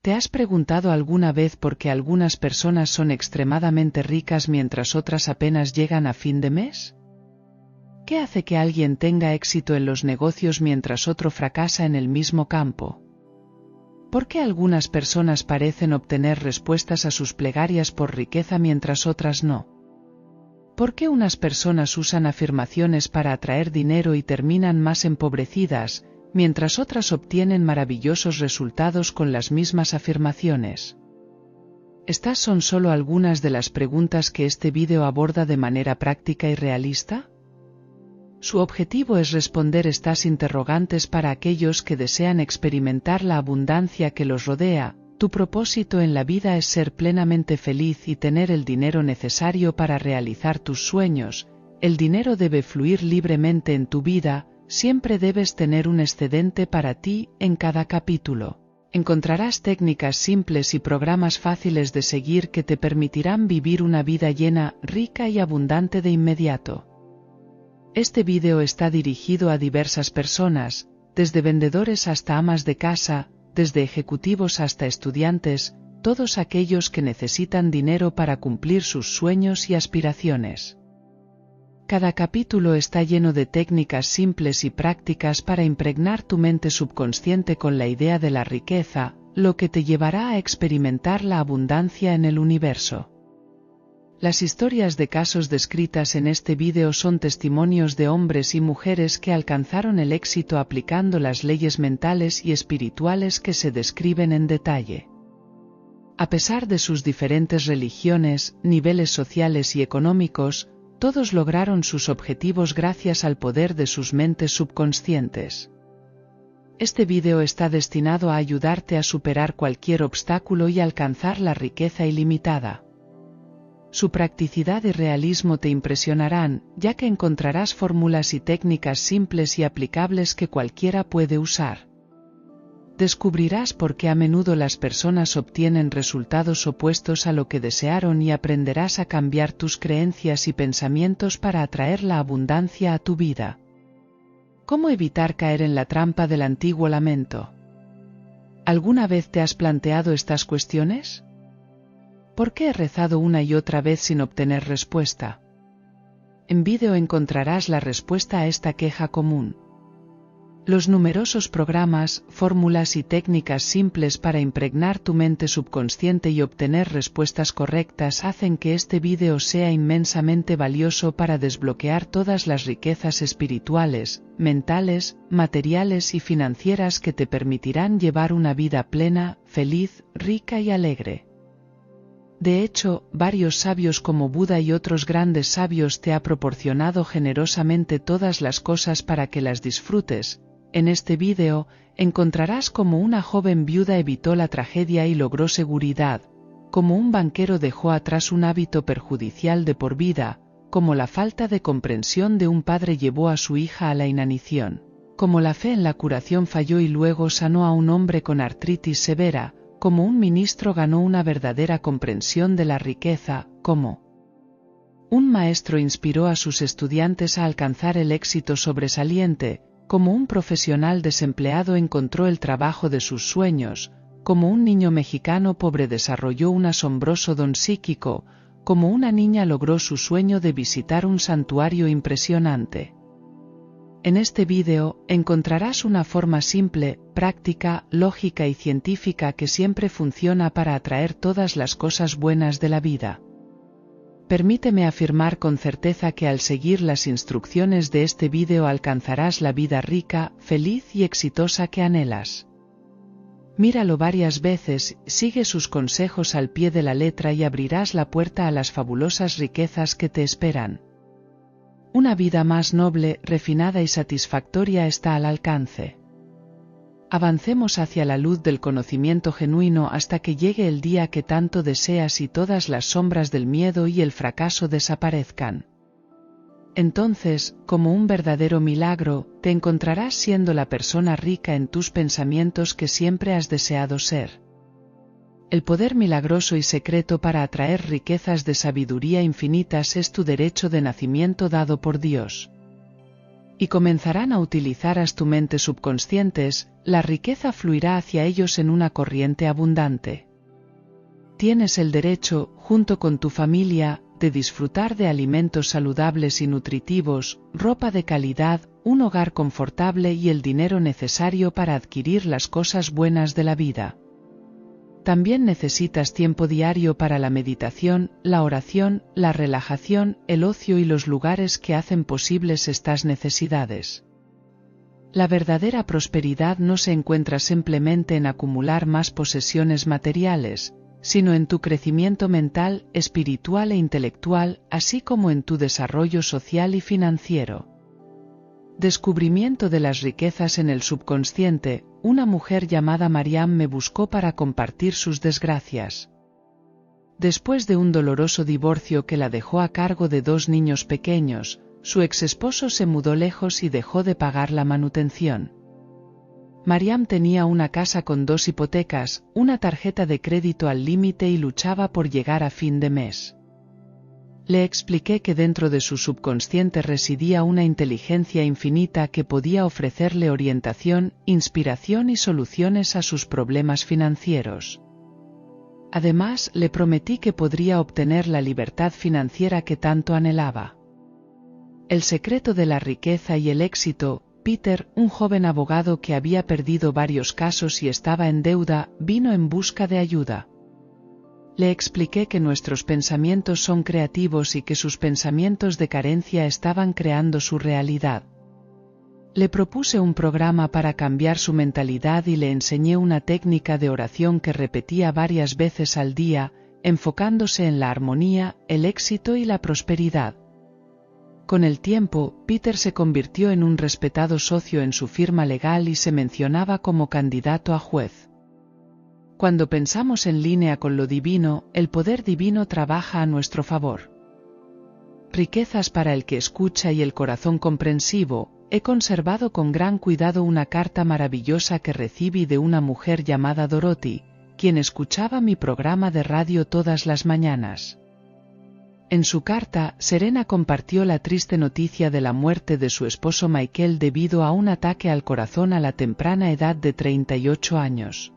¿Te has preguntado alguna vez por qué algunas personas son extremadamente ricas mientras otras apenas llegan a fin de mes? ¿Qué hace que alguien tenga éxito en los negocios mientras otro fracasa en el mismo campo? ¿Por qué algunas personas parecen obtener respuestas a sus plegarias por riqueza mientras otras no? ¿Por qué unas personas usan afirmaciones para atraer dinero y terminan más empobrecidas, mientras otras obtienen maravillosos resultados con las mismas afirmaciones? Estas son solo algunas de las preguntas que este vídeo aborda de manera práctica y realista. Su objetivo es responder estas interrogantes para aquellos que desean experimentar la abundancia que los rodea. Tu propósito en la vida es ser plenamente feliz y tener el dinero necesario para realizar tus sueños. El dinero debe fluir libremente en tu vida, siempre debes tener un excedente para ti. En cada capítulo encontrarás técnicas simples y programas fáciles de seguir que te permitirán vivir una vida llena, rica y abundante de inmediato. Este vídeo está dirigido a diversas personas, desde vendedores hasta amas de casa, desde ejecutivos hasta estudiantes, todos aquellos que necesitan dinero para cumplir sus sueños y aspiraciones. Cada capítulo está lleno de técnicas simples y prácticas para impregnar tu mente subconsciente con la idea de la riqueza, lo que te llevará a experimentar la abundancia en el universo. Las historias de casos descritas en este vídeo son testimonios de hombres y mujeres que alcanzaron el éxito aplicando las leyes mentales y espirituales que se describen en detalle. A pesar de sus diferentes religiones, niveles sociales y económicos, todos lograron sus objetivos gracias al poder de sus mentes subconscientes. Este vídeo está destinado a ayudarte a superar cualquier obstáculo y alcanzar la riqueza ilimitada. Su practicidad y realismo te impresionarán, ya que encontrarás fórmulas y técnicas simples y aplicables que cualquiera puede usar. Descubrirás por qué a menudo las personas obtienen resultados opuestos a lo que desearon y aprenderás a cambiar tus creencias y pensamientos para atraer la abundancia a tu vida. ¿Cómo evitar caer en la trampa del antiguo lamento? ¿Alguna vez te has planteado estas cuestiones? ¿Por qué he rezado una y otra vez sin obtener respuesta? En vídeo encontrarás la respuesta a esta queja común. Los numerosos programas, fórmulas y técnicas simples para impregnar tu mente subconsciente y obtener respuestas correctas hacen que este vídeo sea inmensamente valioso para desbloquear todas las riquezas espirituales, mentales, materiales y financieras que te permitirán llevar una vida plena, feliz, rica y alegre. De hecho, varios sabios como Buda y otros grandes sabios te han proporcionado generosamente todas las cosas para que las disfrutes. En este vídeo, encontrarás cómo una joven viuda evitó la tragedia y logró seguridad, cómo un banquero dejó atrás un hábito perjudicial de por vida, cómo la falta de comprensión de un padre llevó a su hija a la inanición, cómo la fe en la curación falló y luego sanó a un hombre con artritis severa, como un ministro ganó una verdadera comprensión de la riqueza, como un maestro inspiró a sus estudiantes a alcanzar el éxito sobresaliente, como un profesional desempleado encontró el trabajo de sus sueños, como un niño mexicano pobre desarrolló un asombroso don psíquico, como una niña logró su sueño de visitar un santuario impresionante. En este vídeo, encontrarás una forma simple, práctica, lógica y científica que siempre funciona para atraer todas las cosas buenas de la vida. Permíteme afirmar con certeza que al seguir las instrucciones de este vídeo alcanzarás la vida rica, feliz y exitosa que anhelas. Míralo varias veces, sigue sus consejos al pie de la letra y abrirás la puerta a las fabulosas riquezas que te esperan. Una vida más noble, refinada y satisfactoria está al alcance. Avancemos hacia la luz del conocimiento genuino hasta que llegue el día que tanto deseas y todas las sombras del miedo y el fracaso desaparezcan. Entonces, como un verdadero milagro, te encontrarás siendo la persona rica en tus pensamientos que siempre has deseado ser. El poder milagroso y secreto para atraer riquezas de sabiduría infinitas es tu derecho de nacimiento dado por Dios. y comenzarán a utilizar tu mente subconscientes, la riqueza fluirá hacia ellos en una corriente abundante. Tienes el derecho, junto con tu familia, de disfrutar de alimentos saludables y nutritivos, ropa de calidad, un hogar confortable y el dinero necesario para adquirir las cosas buenas de la vida. También necesitas tiempo diario para la meditación, la oración, la relajación, el ocio y los lugares que hacen posibles estas necesidades. La verdadera prosperidad no se encuentra simplemente en acumular más posesiones materiales, sino en tu crecimiento mental, espiritual e intelectual, así como en tu desarrollo social y financiero. Descubrimiento de las riquezas en el subconsciente. Una mujer llamada Mariam me buscó para compartir sus desgracias. Después de un doloroso divorcio que la dejó a cargo de 2 niños pequeños, su exesposo se mudó lejos y dejó de pagar la manutención. Mariam tenía una casa con 2 hipotecas, una tarjeta de crédito al límite y luchaba por llegar a fin de mes. Le expliqué que dentro de su subconsciente residía una inteligencia infinita que podía ofrecerle orientación, inspiración y soluciones a sus problemas financieros. Además, le prometí que podría obtener la libertad financiera que tanto anhelaba. El secreto de la riqueza y el éxito. Peter, un joven abogado que había perdido varios casos y estaba en deuda, vino en busca de ayuda. Le expliqué que nuestros pensamientos son creativos y que sus pensamientos de carencia estaban creando su realidad. Le propuse un programa para cambiar su mentalidad y le enseñé una técnica de oración que repetía varias veces al día, enfocándose en la armonía, el éxito y la prosperidad. Con el tiempo, Peter se convirtió en un respetado socio en su firma legal y se mencionaba como candidato a juez. Cuando pensamos en línea con lo divino, el poder divino trabaja a nuestro favor. Riquezas para el que escucha y el corazón comprensivo. He conservado con gran cuidado una carta maravillosa que recibí de una mujer llamada Dorothy, quien escuchaba mi programa de radio todas las mañanas. En su carta, Serena compartió la triste noticia de la muerte de su esposo Michael debido a un ataque al corazón a la temprana edad de 38 años.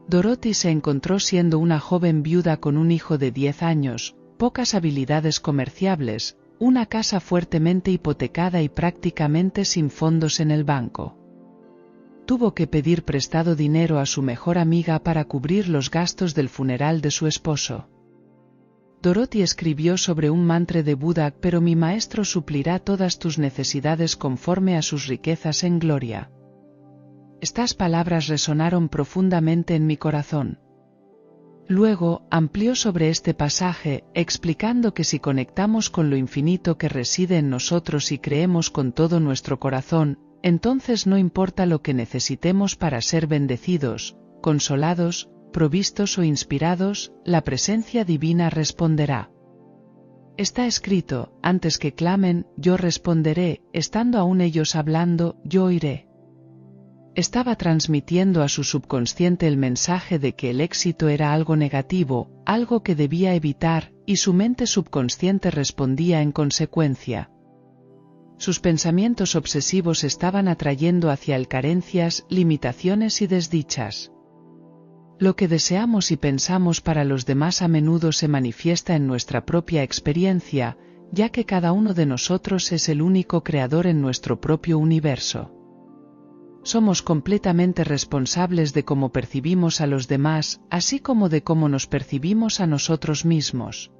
Dorothy se encontró siendo una joven viuda con un hijo de 10 años, pocas habilidades comerciables, una casa fuertemente hipotecada y prácticamente sin fondos en el banco. Tuvo que pedir prestado dinero a su mejor amiga para cubrir los gastos del funeral de su esposo. Dorothy escribió sobre un mantra de Buda: pero mi maestro suplirá todas tus necesidades conforme a sus riquezas en gloria. Estas palabras resonaron profundamente en mi corazón. Luego, amplió sobre este pasaje, explicando que si conectamos con lo infinito que reside en nosotros y creemos con todo nuestro corazón, entonces no importa lo que necesitemos para ser bendecidos, consolados, provistos o inspirados, la presencia divina responderá. Está escrito: antes que clamen, yo responderé, estando aún ellos hablando, yo oiré. Estaba transmitiendo a su subconsciente el mensaje de que el éxito era algo negativo, algo que debía evitar, y su mente subconsciente respondía en consecuencia. Sus pensamientos obsesivos estaban atrayendo hacia él carencias, limitaciones y desdichas. Lo que deseamos y pensamos para los demás a menudo se manifiesta en nuestra propia experiencia, ya que cada uno de nosotros es el único creador en nuestro propio universo. Somos completamente responsables de cómo percibimos a los demás, así como de cómo nos percibimos a nosotros mismos.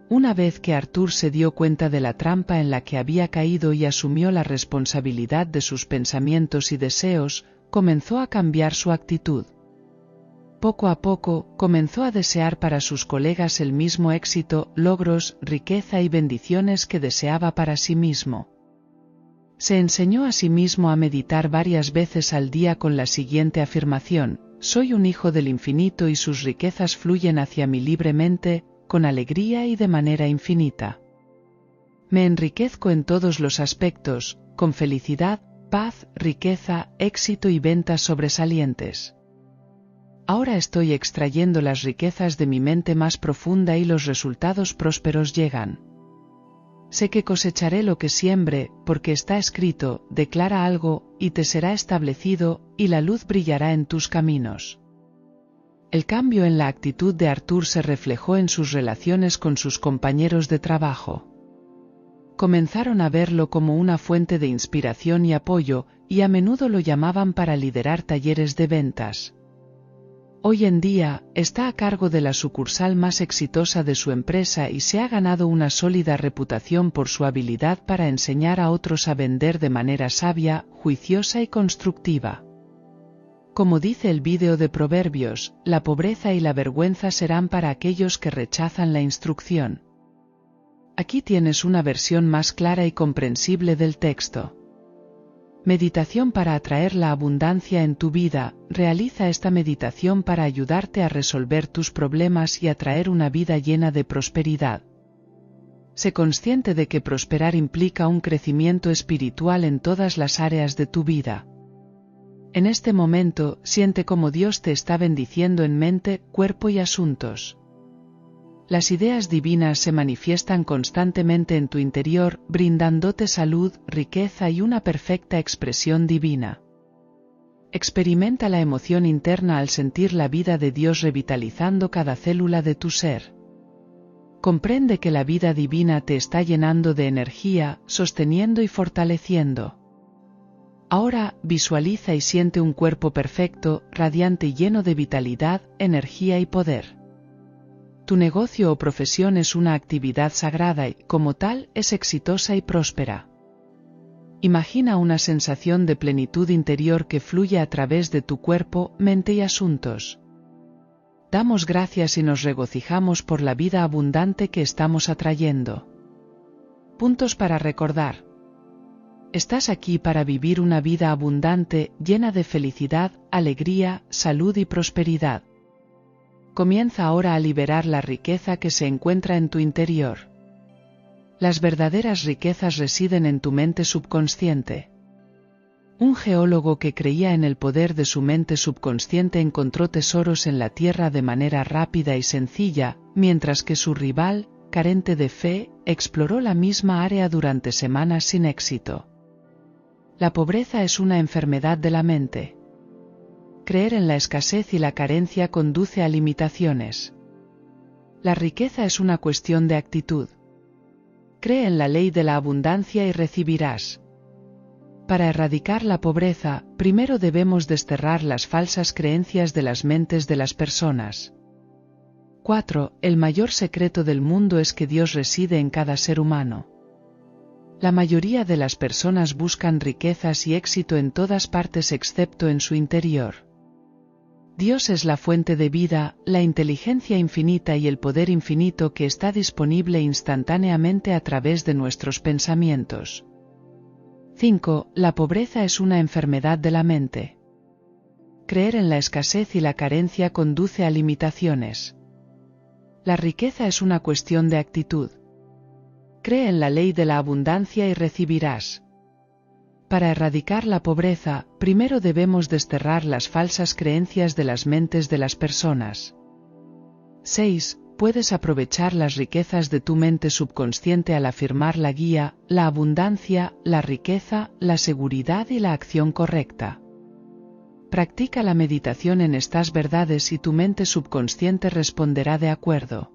Una vez que Arthur se dio cuenta de la trampa en la que había caído y asumió la responsabilidad de sus pensamientos y deseos, comenzó a cambiar su actitud. Poco a poco, comenzó a desear para sus colegas el mismo éxito, logros, riqueza y bendiciones que deseaba para sí mismo. Se enseñó a sí mismo a meditar varias veces al día con la siguiente afirmación: soy un hijo del infinito y sus riquezas fluyen hacia mí libremente, con alegría y de manera infinita. Me enriquezco en todos los aspectos, con felicidad, paz, riqueza, éxito y ventas sobresalientes. Ahora estoy extrayendo las riquezas de mi mente más profunda y los resultados prósperos llegan. Sé que cosecharé lo que siembre, porque está escrito, declara algo, y te será establecido, y la luz brillará en tus caminos. El cambio en la actitud de Arthur se reflejó en sus relaciones con sus compañeros de trabajo. Comenzaron a verlo como una fuente de inspiración y apoyo, y a menudo lo llamaban para liderar talleres de ventas. Hoy en día, está a cargo de la sucursal más exitosa de su empresa y se ha ganado una sólida reputación por su habilidad para enseñar a otros a vender de manera sabia, juiciosa y constructiva. Como dice el vídeo de Proverbios, la pobreza y la vergüenza serán para aquellos que rechazan la instrucción. Aquí tienes una versión más clara y comprensible del texto. Meditación para atraer la abundancia en tu vida. Realiza esta meditación para ayudarte a resolver tus problemas y atraer una vida llena de prosperidad. Sé consciente de que prosperar implica un crecimiento espiritual en todas las áreas de tu vida. En este momento, siente cómo Dios te está bendiciendo en mente, cuerpo y asuntos. Las ideas divinas se manifiestan constantemente en tu interior, brindándote salud, riqueza y una perfecta expresión divina. Experimenta la emoción interna al sentir la vida de Dios revitalizando cada célula de tu ser. Comprende que la vida divina te está llenando de energía, sosteniendo y fortaleciendo. Ahora, visualiza y siente un cuerpo perfecto, radiante y lleno de vitalidad, energía y poder. Tu negocio o profesión es una actividad sagrada y, como tal, es exitosa y próspera. Imagina una sensación de plenitud interior que fluye a través de tu cuerpo, mente y asuntos. Damos gracias y nos regocijamos por la vida abundante que estamos atrayendo. Puntos para recordar. Estás aquí para vivir una vida abundante, llena de felicidad, alegría, salud y prosperidad. Comienza ahora a liberar la riqueza que se encuentra en tu interior. Las verdaderas riquezas residen en tu mente subconsciente. Un geólogo que creía en el poder de su mente subconsciente encontró tesoros en la tierra de manera rápida y sencilla, mientras que su rival, carente de fe, exploró la misma área durante semanas sin éxito. La pobreza es una enfermedad de la mente. Creer en la escasez y la carencia conduce a limitaciones. La riqueza es una cuestión de actitud. Cree en la ley de la abundancia y recibirás. Para erradicar la pobreza, primero debemos desterrar las falsas creencias de las mentes de las personas. 4. El mayor secreto del mundo es que Dios reside en cada ser humano. La mayoría de las personas buscan riquezas y éxito en todas partes excepto en su interior. Dios es la fuente de vida, la inteligencia infinita y el poder infinito que está disponible instantáneamente a través de nuestros pensamientos. 5. La pobreza es una enfermedad de la mente. Creer en la escasez y la carencia conduce a limitaciones. La riqueza es una cuestión de actitud. Cree en la ley de la abundancia y recibirás. Para erradicar la pobreza, primero debemos desterrar las falsas creencias de las mentes de las personas. 6. Puedes aprovechar las riquezas de tu mente subconsciente al afirmar la guía, la abundancia, la riqueza, la seguridad y la acción correcta. Practica la meditación en estas verdades y tu mente subconsciente responderá de acuerdo.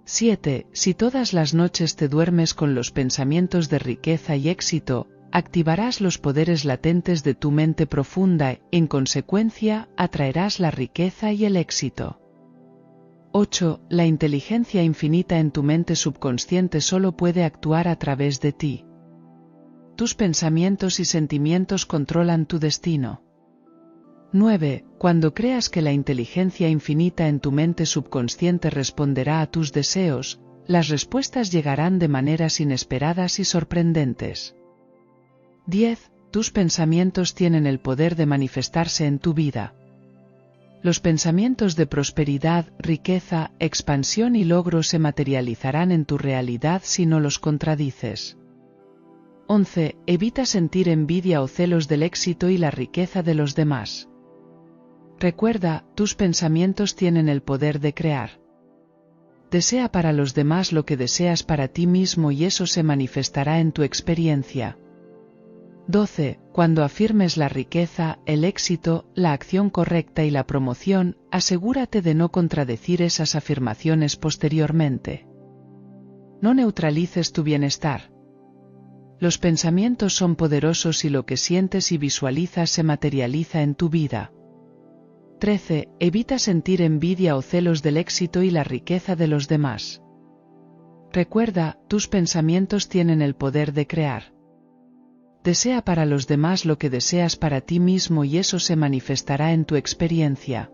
7. Si todas las noches te duermes con los pensamientos de riqueza y éxito, activarás los poderes latentes de tu mente profunda y, en consecuencia, atraerás la riqueza y el éxito. 8. La inteligencia infinita en tu mente subconsciente solo puede actuar a través de ti. Tus pensamientos y sentimientos controlan tu destino. 9. Cuando creas que la inteligencia infinita en tu mente subconsciente responderá a tus deseos, las respuestas llegarán de maneras inesperadas y sorprendentes. 10. Tus pensamientos tienen el poder de manifestarse en tu vida. Los pensamientos de prosperidad, riqueza, expansión y logro se materializarán en tu realidad si no los contradices. 11. Evita sentir envidia o celos del éxito y la riqueza de los demás. Recuerda, tus pensamientos tienen el poder de crear. Desea para los demás lo que deseas para ti mismo y eso se manifestará en tu experiencia. 12. Cuando afirmes la riqueza, el éxito, la acción correcta y la promoción, asegúrate de no contradecir esas afirmaciones posteriormente. No neutralices tu bienestar. Los pensamientos son poderosos y lo que sientes y visualizas se materializa en tu vida. 13. Evita sentir envidia o celos del éxito y la riqueza de los demás. Recuerda, tus pensamientos tienen el poder de crear. Desea para los demás lo que deseas para ti mismo y eso se manifestará en tu experiencia.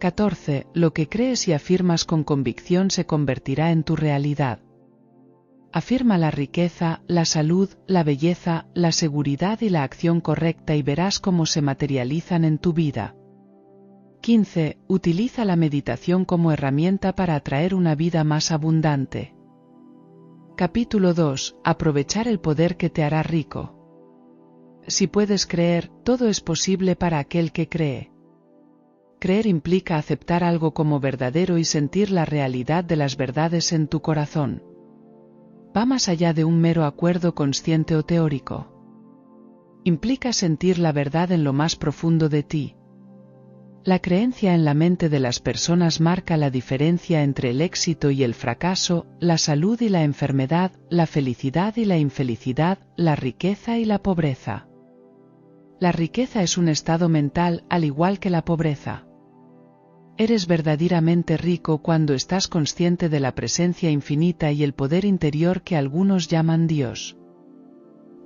14. Lo que crees y afirmas con convicción se convertirá en tu realidad. Afirma la riqueza, la salud, la belleza, la seguridad y la acción correcta y verás cómo se materializan en tu vida. 15. Utiliza la meditación como herramienta para atraer una vida más abundante. Capítulo 2. Aprovechar el poder que te hará rico. Si puedes creer, todo es posible para aquel que cree. Creer implica aceptar algo como verdadero y sentir la realidad de las verdades en tu corazón. Va más allá de un mero acuerdo consciente o teórico. Implica sentir la verdad en lo más profundo de ti. La creencia en la mente de las personas marca la diferencia entre el éxito y el fracaso, la salud y la enfermedad, la felicidad y la infelicidad, la riqueza y la pobreza. La riqueza es un estado mental, al igual que la pobreza. Eres verdaderamente rico cuando estás consciente de la presencia infinita y el poder interior que algunos llaman Dios.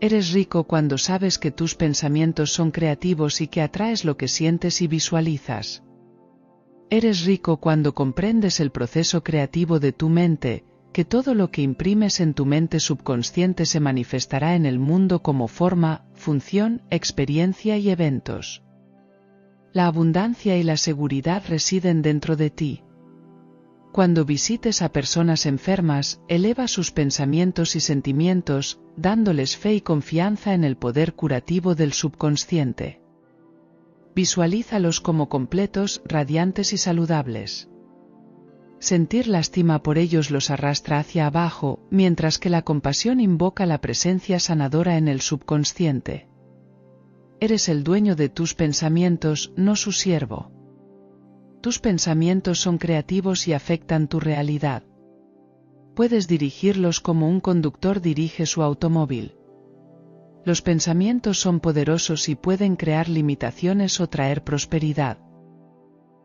Eres rico cuando sabes que tus pensamientos son creativos y que atraes lo que sientes y visualizas. Eres rico cuando comprendes el proceso creativo de tu mente, que todo lo que imprimes en tu mente subconsciente se manifestará en el mundo como forma, función, experiencia y eventos. La abundancia y la seguridad residen dentro de ti. Cuando visites a personas enfermas, eleva sus pensamientos y sentimientos, dándoles fe y confianza en el poder curativo del subconsciente. Visualízalos como completos, radiantes y saludables. Sentir lástima por ellos los arrastra hacia abajo, mientras que la compasión invoca la presencia sanadora en el subconsciente. Eres el dueño de tus pensamientos, no su siervo. Tus pensamientos son creativos y afectan tu realidad. Puedes dirigirlos como un conductor dirige su automóvil. Los pensamientos son poderosos y pueden crear limitaciones o traer prosperidad.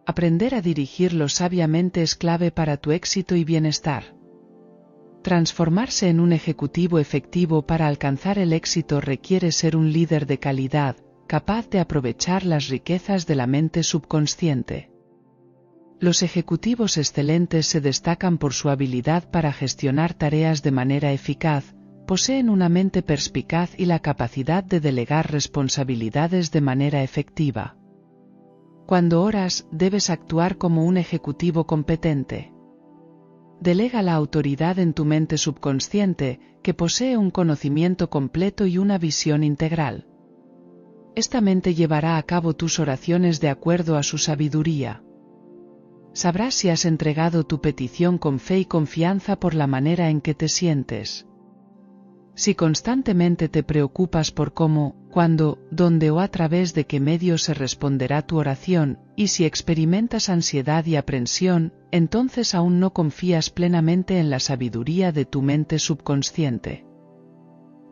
Aprender a dirigirlos sabiamente es clave para tu éxito y bienestar. Transformarse en un ejecutivo efectivo para alcanzar el éxito requiere ser un líder de calidad, capaz de aprovechar las riquezas de la mente subconsciente. Los ejecutivos excelentes se destacan por su habilidad para gestionar tareas de manera eficaz, poseen una mente perspicaz y la capacidad de delegar responsabilidades de manera efectiva. Cuando oras, debes actuar como un ejecutivo competente. Delega la autoridad en tu mente subconsciente, que posee un conocimiento completo y una visión integral. Esta mente llevará a cabo tus oraciones de acuerdo a su sabiduría. Sabrás si has entregado tu petición con fe y confianza por la manera en que te sientes. Si constantemente te preocupas por cómo, cuándo, dónde o a través de qué medios se responderá tu oración, y si experimentas ansiedad y aprensión, entonces aún no confías plenamente en la sabiduría de tu mente subconsciente.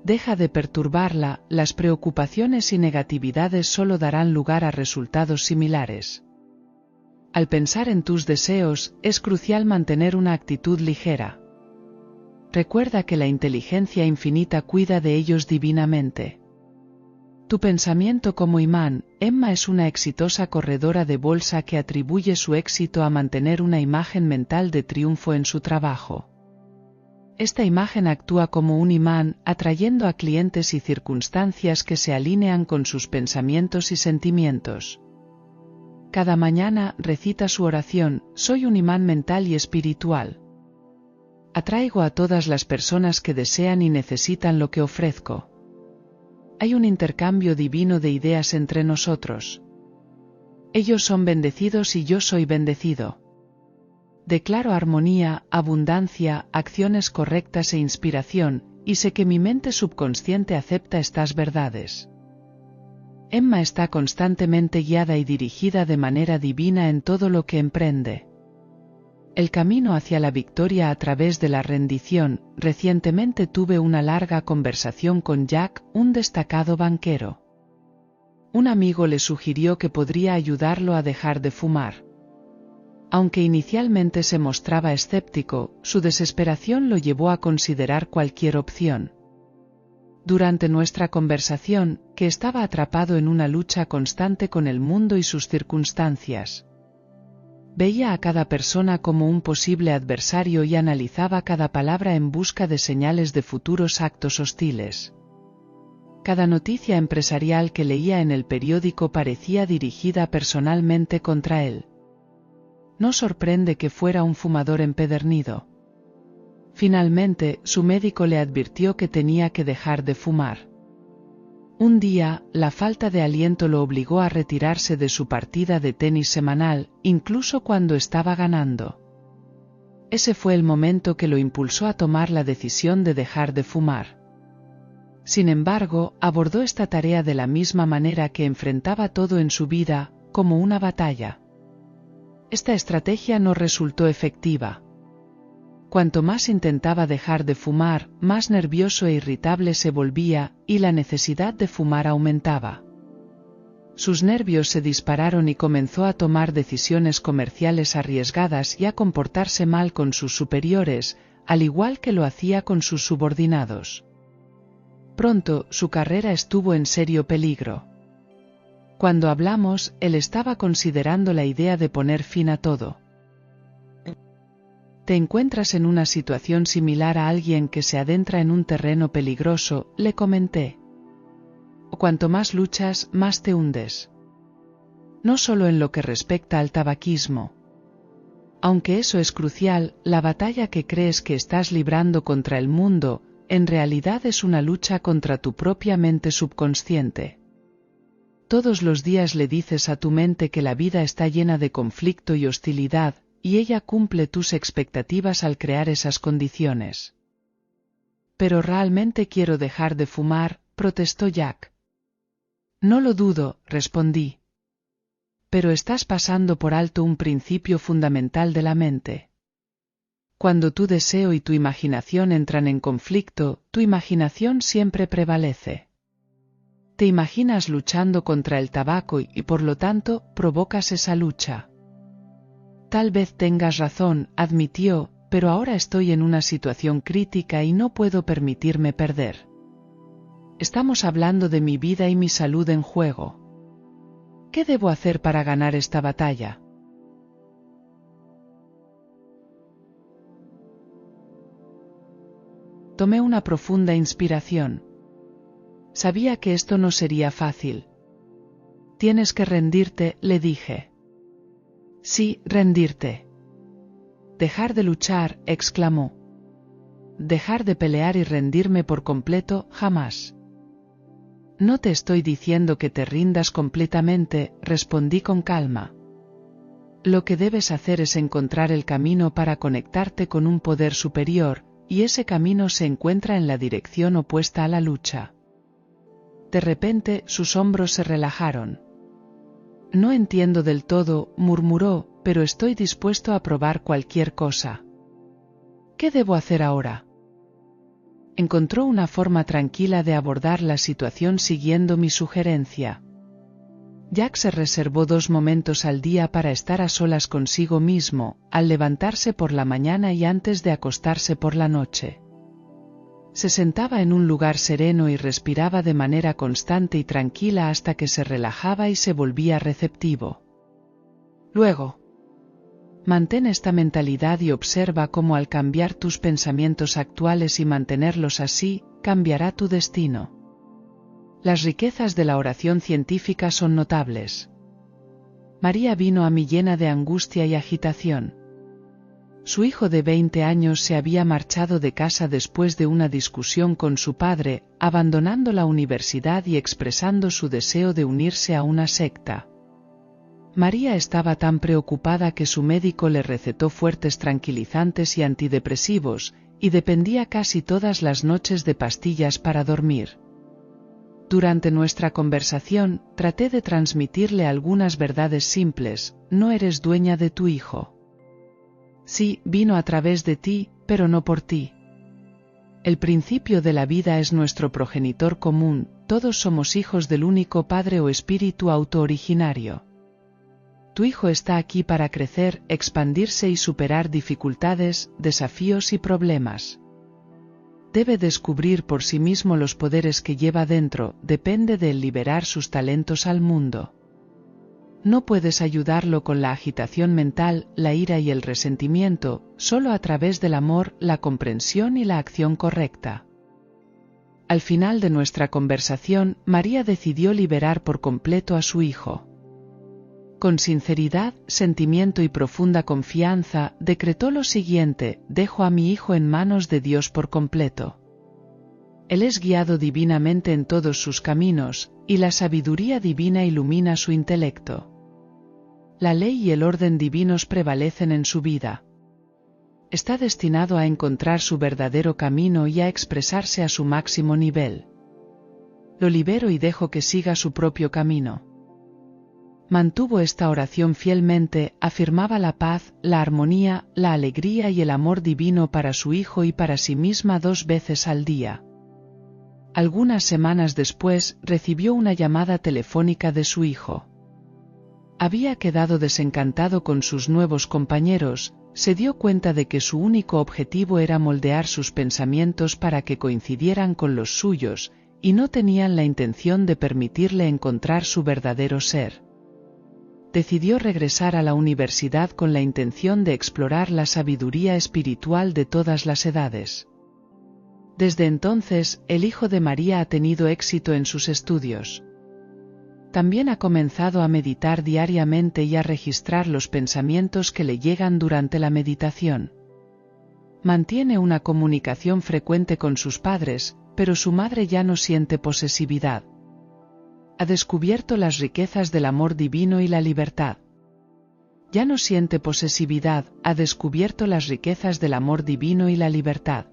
Deja de perturbarla, las preocupaciones y negatividades solo darán lugar a resultados similares. Al pensar en tus deseos, es crucial mantener una actitud ligera. Recuerda que la inteligencia infinita cuida de ellos divinamente. Tu pensamiento como imán, Emma es una exitosa corredora de bolsa que atribuye su éxito a mantener una imagen mental de triunfo en su trabajo. Esta imagen actúa como un imán, atrayendo a clientes y circunstancias que se alinean con sus pensamientos y sentimientos. Cada mañana recita su oración: soy un imán mental y espiritual. Atraigo a todas las personas que desean y necesitan lo que ofrezco. Hay un intercambio divino de ideas entre nosotros. Ellos son bendecidos y yo soy bendecido. Declaro armonía, abundancia, acciones correctas e inspiración, y sé que mi mente subconsciente acepta estas verdades. Emma está constantemente guiada y dirigida de manera divina en todo lo que emprende. El camino hacia la victoria a través de la rendición. Recientemente tuve una larga conversación con Jack, un destacado banquero. Un amigo le sugirió que podría ayudarlo a dejar de fumar. Aunque inicialmente se mostraba escéptico, su desesperación lo llevó a considerar cualquier opción. Durante nuestra conversación, que estaba atrapado en una lucha constante con el mundo y sus circunstancias. Veía a cada persona como un posible adversario y analizaba cada palabra en busca de señales de futuros actos hostiles. Cada noticia empresarial que leía en el periódico parecía dirigida personalmente contra él. No sorprende que fuera un fumador empedernido. Finalmente, su médico le advirtió que tenía que dejar de fumar. Un día, la falta de aliento lo obligó a retirarse de su partida de tenis semanal, incluso cuando estaba ganando. Ese fue el momento que lo impulsó a tomar la decisión de dejar de fumar. Sin embargo, abordó esta tarea de la misma manera que enfrentaba todo en su vida, como una batalla. Esta estrategia no resultó efectiva. Cuanto más intentaba dejar de fumar, más nervioso e irritable se volvía, y la necesidad de fumar aumentaba. Sus nervios se dispararon y comenzó a tomar decisiones comerciales arriesgadas y a comportarse mal con sus superiores, al igual que lo hacía con sus subordinados. Pronto, su carrera estuvo en serio peligro. Cuando hablamos, él estaba considerando la idea de poner fin a todo. ¿Te encuentras en una situación similar a alguien que se adentra en un terreno peligroso?, le comenté. Cuanto más luchas, más te hundes. No solo en lo que respecta al tabaquismo. Aunque eso es crucial, la batalla que crees que estás librando contra el mundo, en realidad es una lucha contra tu propia mente subconsciente. Todos los días le dices a tu mente que la vida está llena de conflicto y hostilidad, y ella cumple tus expectativas al crear esas condiciones. Pero realmente quiero dejar de fumar, protestó Jack. No lo dudo, respondí. Pero estás pasando por alto un principio fundamental de la mente. Cuando tu deseo y tu imaginación entran en conflicto, tu imaginación siempre prevalece. Te imaginas luchando contra el tabaco y por lo tanto, provocas esa lucha. Tal vez tengas razón, admitió, pero ahora estoy en una situación crítica y no puedo permitirme perder. Estamos hablando de mi vida y mi salud en juego. ¿Qué debo hacer para ganar esta batalla? Tomé una profunda inspiración. Sabía que esto no sería fácil. Tienes que rendirte, le dije. Sí, rendirte. Dejar de luchar, exclamó. Dejar de pelear y rendirme por completo, jamás. No te estoy diciendo que te rindas completamente, respondí con calma. Lo que debes hacer es encontrar el camino para conectarte con un poder superior, y ese camino se encuentra en la dirección opuesta a la lucha. De repente, sus hombros se relajaron. No entiendo del todo, murmuró, pero estoy dispuesto a probar cualquier cosa. ¿Qué debo hacer ahora? Encontró una forma tranquila de abordar la situación siguiendo mi sugerencia. Jack se reservó 2 momentos al día para estar a solas consigo mismo, al levantarse por la mañana y antes de acostarse por la noche. Se sentaba en un lugar sereno y respiraba de manera constante y tranquila hasta que se relajaba y se volvía receptivo. Luego, mantén esta mentalidad y observa cómo al cambiar tus pensamientos actuales y mantenerlos así, cambiará tu destino. Las riquezas de la oración científica son notables. María vino a mí llena de angustia y agitación. Su hijo de 20 años se había marchado de casa después de una discusión con su padre, abandonando la universidad y expresando su deseo de unirse a una secta. María estaba tan preocupada que su médico le recetó fuertes tranquilizantes y antidepresivos, y dependía casi todas las noches de pastillas para dormir. Durante nuestra conversación, traté de transmitirle algunas verdades simples: no eres dueña de tu hijo. Sí, vino a través de ti, pero no por ti. El principio de la vida es nuestro progenitor común, todos somos hijos del único Padre o Espíritu autooriginario. Tu hijo está aquí para crecer, expandirse y superar dificultades, desafíos y problemas. Debe descubrir por sí mismo los poderes que lleva dentro, depende de él liberar sus talentos al mundo. No puedes ayudarlo con la agitación mental, la ira y el resentimiento, solo a través del amor, la comprensión y la acción correcta. Al final de nuestra conversación, María decidió liberar por completo a su hijo. Con sinceridad, sentimiento y profunda confianza, decretó lo siguiente: dejo a mi hijo en manos de Dios por completo. Él es guiado divinamente en todos sus caminos, y la sabiduría divina ilumina su intelecto. La ley y el orden divinos prevalecen en su vida. Está destinado a encontrar su verdadero camino y a expresarse a su máximo nivel. Lo libero y dejo que siga su propio camino. Mantuvo esta oración fielmente, afirmaba la paz, la armonía, la alegría y el amor divino para su hijo y para sí misma 2 veces al día. Algunas semanas después, recibió una llamada telefónica de su hijo. Había quedado desencantado con sus nuevos compañeros, se dio cuenta de que su único objetivo era moldear sus pensamientos para que coincidieran con los suyos, y no tenían la intención de permitirle encontrar su verdadero ser. Decidió regresar a la universidad con la intención de explorar la sabiduría espiritual de todas las edades. Desde entonces, el hijo de María ha tenido éxito en sus estudios. También ha comenzado a meditar diariamente y a registrar los pensamientos que le llegan durante la meditación. Mantiene una comunicación frecuente con sus padres, pero su madre ya no siente posesividad. Ha descubierto las riquezas del amor divino y la libertad. Ya no siente posesividad, ha descubierto las riquezas del amor divino y la libertad.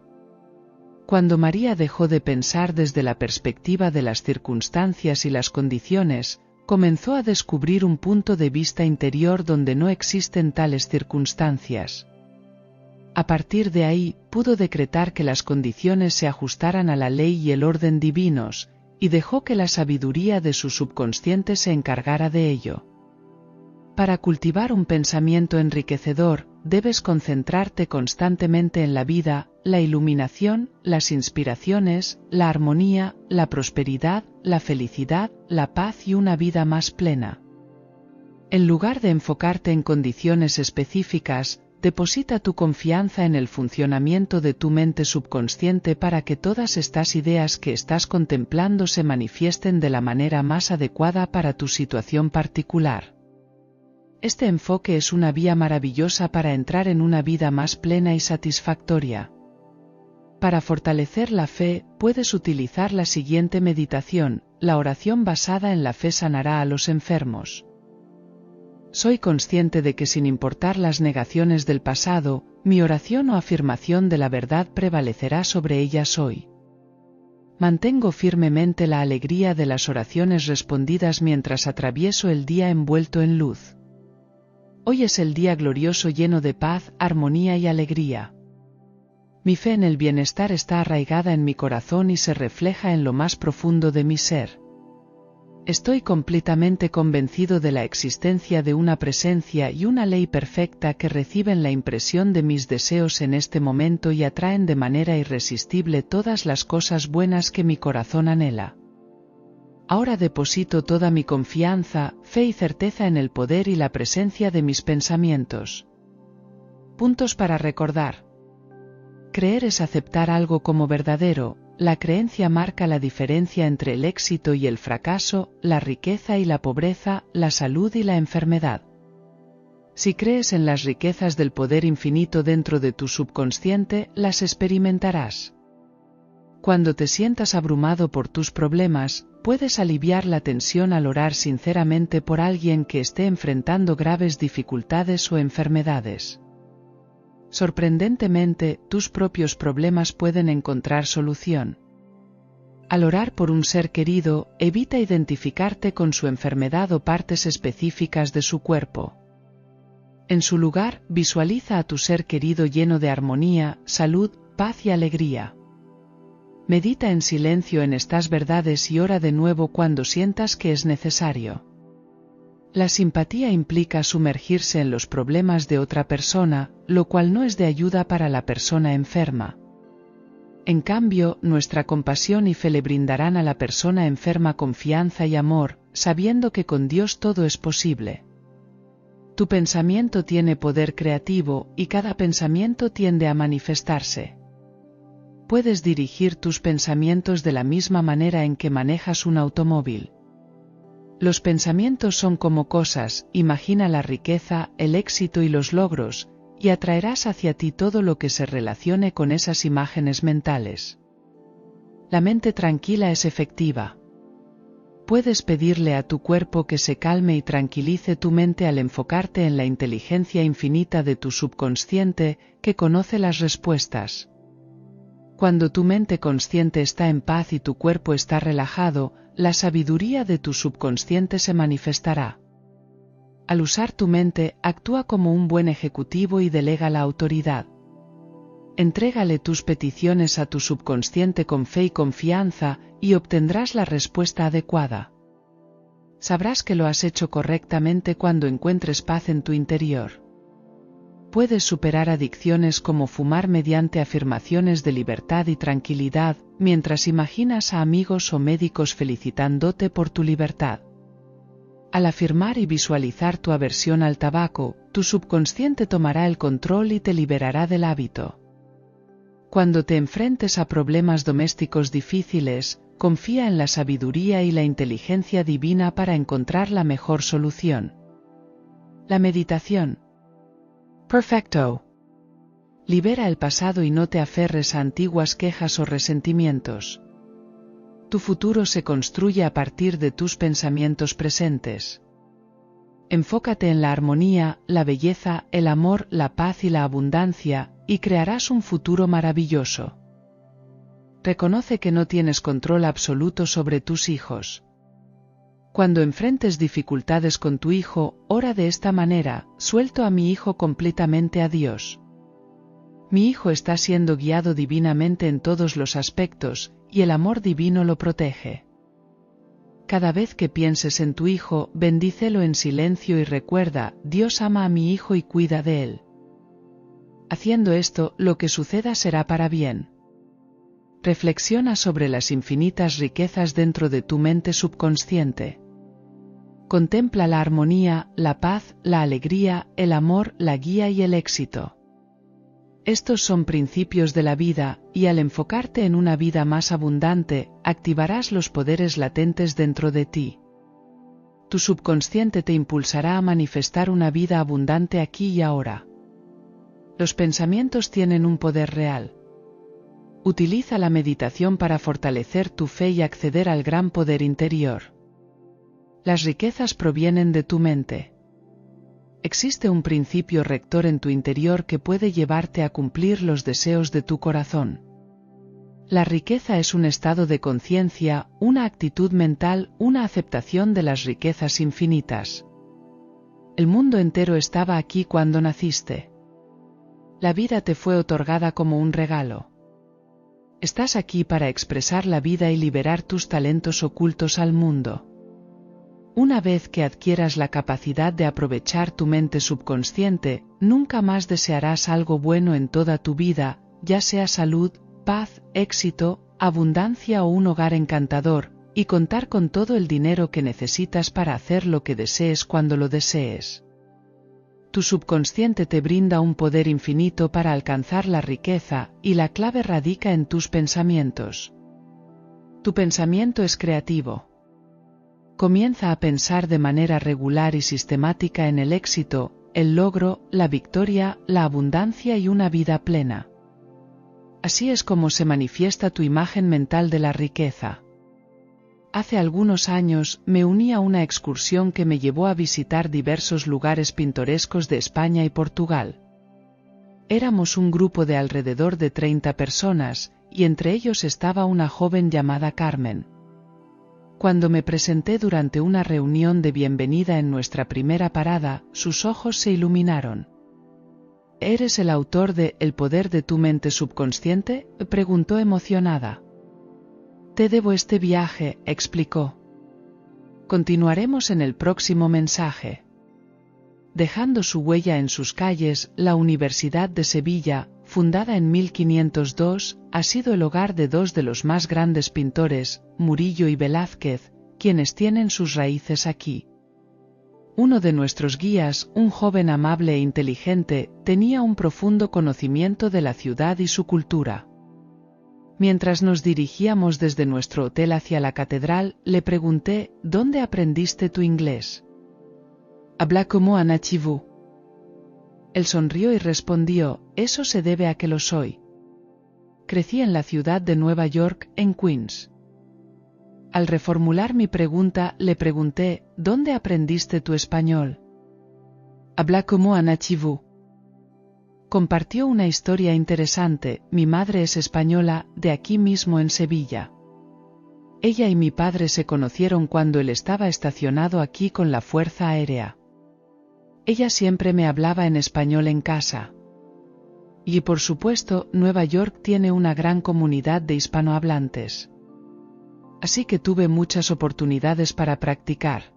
Cuando María dejó de pensar desde la perspectiva de las circunstancias y las condiciones, comenzó a descubrir un punto de vista interior donde no existen tales circunstancias. A partir de ahí, pudo decretar que las condiciones se ajustaran a la ley y el orden divinos, y dejó que la sabiduría de su subconsciente se encargara de ello. Para cultivar un pensamiento enriquecedor, debes concentrarte constantemente en la vida, la iluminación, las inspiraciones, la armonía, la prosperidad, la felicidad, la paz y una vida más plena. En lugar de enfocarte en condiciones específicas, deposita tu confianza en el funcionamiento de tu mente subconsciente para que todas estas ideas que estás contemplando se manifiesten de la manera más adecuada para tu situación particular. Este enfoque es una vía maravillosa para entrar en una vida más plena y satisfactoria. Para fortalecer la fe, puedes utilizar la siguiente meditación: la oración basada en la fe sanará a los enfermos. Soy consciente de que sin importar las negaciones del pasado, mi oración o afirmación de la verdad prevalecerá sobre ellas hoy. Mantengo firmemente la alegría de las oraciones respondidas mientras atravieso el día envuelto en luz. Hoy es el día glorioso lleno de paz, armonía y alegría. Mi fe en el bienestar está arraigada en mi corazón y se refleja en lo más profundo de mi ser. Estoy completamente convencido de la existencia de una presencia y una ley perfecta que reciben la impresión de mis deseos en este momento y atraen de manera irresistible todas las cosas buenas que mi corazón anhela. Ahora deposito toda mi confianza, fe y certeza en el poder y la presencia de mis pensamientos. Puntos para recordar. Creer es aceptar algo como verdadero. La creencia marca la diferencia entre el éxito y el fracaso, la riqueza y la pobreza, la salud y la enfermedad. Si crees en las riquezas del poder infinito dentro de tu subconsciente, las experimentarás. Cuando te sientas abrumado por tus problemas, puedes aliviar la tensión al orar sinceramente por alguien que esté enfrentando graves dificultades o enfermedades. Sorprendentemente, tus propios problemas pueden encontrar solución. Al orar por un ser querido, evita identificarte con su enfermedad o partes específicas de su cuerpo. En su lugar, visualiza a tu ser querido lleno de armonía, salud, paz y alegría. Medita en silencio en estas verdades y ora de nuevo cuando sientas que es necesario. La simpatía implica sumergirse en los problemas de otra persona, lo cual no es de ayuda para la persona enferma. En cambio, nuestra compasión y fe le brindarán a la persona enferma confianza y amor, sabiendo que con Dios todo es posible. Tu pensamiento tiene poder creativo, y cada pensamiento tiende a manifestarse. Puedes dirigir tus pensamientos de la misma manera en que manejas un automóvil. Los pensamientos son como cosas, imagina la riqueza, el éxito y los logros, y atraerás hacia ti todo lo que se relacione con esas imágenes mentales. La mente tranquila es efectiva. Puedes pedirle a tu cuerpo que se calme y tranquilice tu mente al enfocarte en la inteligencia infinita de tu subconsciente, que conoce las respuestas. Cuando tu mente consciente está en paz y tu cuerpo está relajado, la sabiduría de tu subconsciente se manifestará. Al usar tu mente, actúa como un buen ejecutivo y delega la autoridad. Entrégale tus peticiones a tu subconsciente con fe y confianza, y obtendrás la respuesta adecuada. Sabrás que lo has hecho correctamente cuando encuentres paz en tu interior. Puedes superar adicciones como fumar mediante afirmaciones de libertad y tranquilidad, mientras imaginas a amigos o médicos felicitándote por tu libertad. Al afirmar y visualizar tu aversión al tabaco, tu subconsciente tomará el control y te liberará del hábito. Cuando te enfrentes a problemas domésticos difíciles, confía en la sabiduría y la inteligencia divina para encontrar la mejor solución. La meditación. Perfecto. Libera el pasado y no te aferres a antiguas quejas o resentimientos. Tu futuro se construye a partir de tus pensamientos presentes. Enfócate en la armonía, la belleza, el amor, la paz y la abundancia, y crearás un futuro maravilloso. Reconoce que no tienes control absoluto sobre tus hijos. Cuando enfrentes dificultades con tu hijo, ora de esta manera: suelto a mi hijo completamente a Dios. Mi hijo está siendo guiado divinamente en todos los aspectos, y el amor divino lo protege. Cada vez que pienses en tu hijo, bendícelo en silencio y recuerda: Dios ama a mi hijo y cuida de él. Haciendo esto, lo que suceda será para bien. Reflexiona sobre las infinitas riquezas dentro de tu mente subconsciente. Contempla la armonía, la paz, la alegría, el amor, la guía y el éxito. Estos son principios de la vida, y al enfocarte en una vida más abundante, activarás los poderes latentes dentro de ti. Tu subconsciente te impulsará a manifestar una vida abundante aquí y ahora. Los pensamientos tienen un poder real. Utiliza la meditación para fortalecer tu fe y acceder al gran poder interior. Las riquezas provienen de tu mente. Existe un principio rector en tu interior que puede llevarte a cumplir los deseos de tu corazón. La riqueza es un estado de conciencia, una actitud mental, una aceptación de las riquezas infinitas. El mundo entero estaba aquí cuando naciste. La vida te fue otorgada como un regalo. Estás aquí para expresar la vida y liberar tus talentos ocultos al mundo. Una vez que adquieras la capacidad de aprovechar tu mente subconsciente, nunca más desearás algo bueno en toda tu vida, ya sea salud, paz, éxito, abundancia o un hogar encantador, y contar con todo el dinero que necesitas para hacer lo que desees cuando lo desees. Tu subconsciente te brinda un poder infinito para alcanzar la riqueza, y la clave radica en tus pensamientos. Tu pensamiento es creativo. Comienza a pensar de manera regular y sistemática en el éxito, el logro, la victoria, la abundancia y una vida plena. Así es como se manifiesta tu imagen mental de la riqueza. Hace algunos años me uní a una excursión que me llevó a visitar diversos lugares pintorescos de España y Portugal. Éramos un grupo de alrededor de 30 personas, y entre ellos estaba una joven llamada Carmen. Cuando me presenté durante una reunión de bienvenida en nuestra primera parada, sus ojos se iluminaron. ¿Eres el autor de El poder de tu mente subconsciente?, preguntó emocionada. Te debo este viaje, explicó. Continuaremos en el próximo mensaje. Dejando su huella en sus calles, la Universidad de Sevilla, fundada en 1502, ha sido el hogar de dos de los más grandes pintores, Murillo y Velázquez, quienes tienen sus raíces aquí. Uno de nuestros guías, un joven amable e inteligente, tenía un profundo conocimiento de la ciudad y su cultura. Mientras nos dirigíamos desde nuestro hotel hacia la catedral, le pregunté, ¿dónde aprendiste tu inglés? Habla como un nativo. Él sonrió y respondió, eso se debe a que lo soy. Crecí en la ciudad de Nueva York, en Queens. Al reformular mi pregunta, le pregunté, ¿dónde aprendiste tu español? Habla como un nativo. Compartió una historia interesante, mi madre es española, de aquí mismo en Sevilla. Ella y mi padre se conocieron cuando él estaba estacionado aquí con la Fuerza Aérea. Ella siempre me hablaba en español en casa. Y por supuesto, Nueva York tiene una gran comunidad de hispanohablantes. Así que tuve muchas oportunidades para practicar.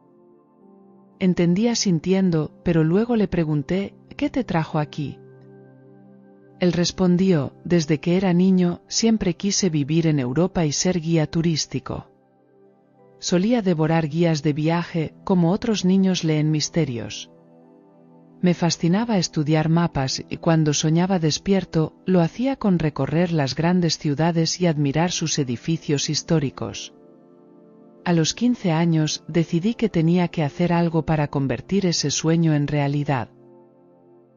Entendía sintiendo, pero luego le pregunté, ¿qué te trajo aquí? Él respondió, desde que era niño, siempre quise vivir en Europa y ser guía turístico. Solía devorar guías de viaje, como otros niños leen misterios. Me fascinaba estudiar mapas y cuando soñaba despierto, lo hacía con recorrer las grandes ciudades y admirar sus edificios históricos. A los 15 años, decidí que tenía que hacer algo para convertir ese sueño en realidad.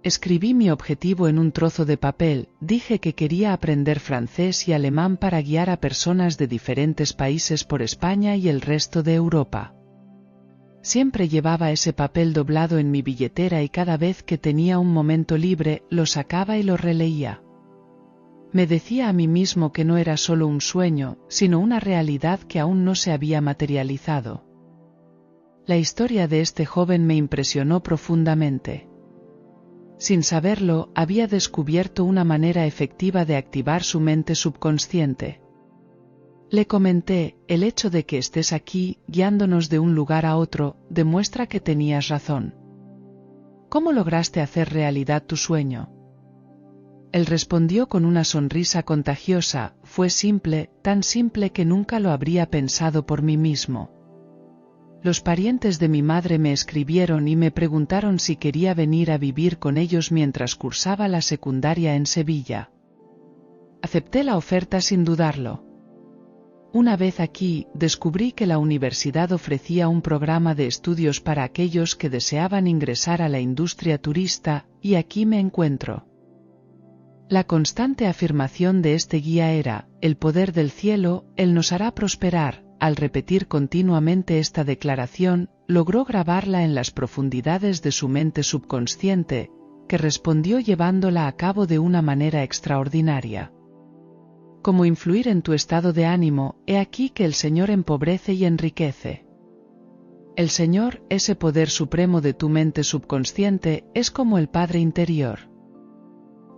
Escribí mi objetivo en un trozo de papel, dije que quería aprender francés y alemán para guiar a personas de diferentes países por España y el resto de Europa. Siempre llevaba ese papel doblado en mi billetera y cada vez que tenía un momento libre, lo sacaba y lo releía. Me decía a mí mismo que no era solo un sueño, sino una realidad que aún no se había materializado. La historia de este joven me impresionó profundamente. Sin saberlo, había descubierto una manera efectiva de activar su mente subconsciente. Le comenté, el hecho de que estés aquí, guiándonos de un lugar a otro, demuestra que tenías razón. ¿Cómo lograste hacer realidad tu sueño? Él respondió con una sonrisa contagiosa, fue simple, tan simple que nunca lo habría pensado por mí mismo. Los parientes de mi madre me escribieron y me preguntaron si quería venir a vivir con ellos mientras cursaba la secundaria en Sevilla. Acepté la oferta sin dudarlo. Una vez aquí, descubrí que la universidad ofrecía un programa de estudios para aquellos que deseaban ingresar a la industria turista, y aquí me encuentro. La constante afirmación de este guía era, el poder del cielo, él nos hará prosperar. Al repetir continuamente esta declaración, logró grabarla en las profundidades de su mente subconsciente, que respondió llevándola a cabo de una manera extraordinaria. Cómo influir en tu estado de ánimo, he aquí que el Señor empobrece y enriquece. El Señor, ese poder supremo de tu mente subconsciente, es como el Padre interior.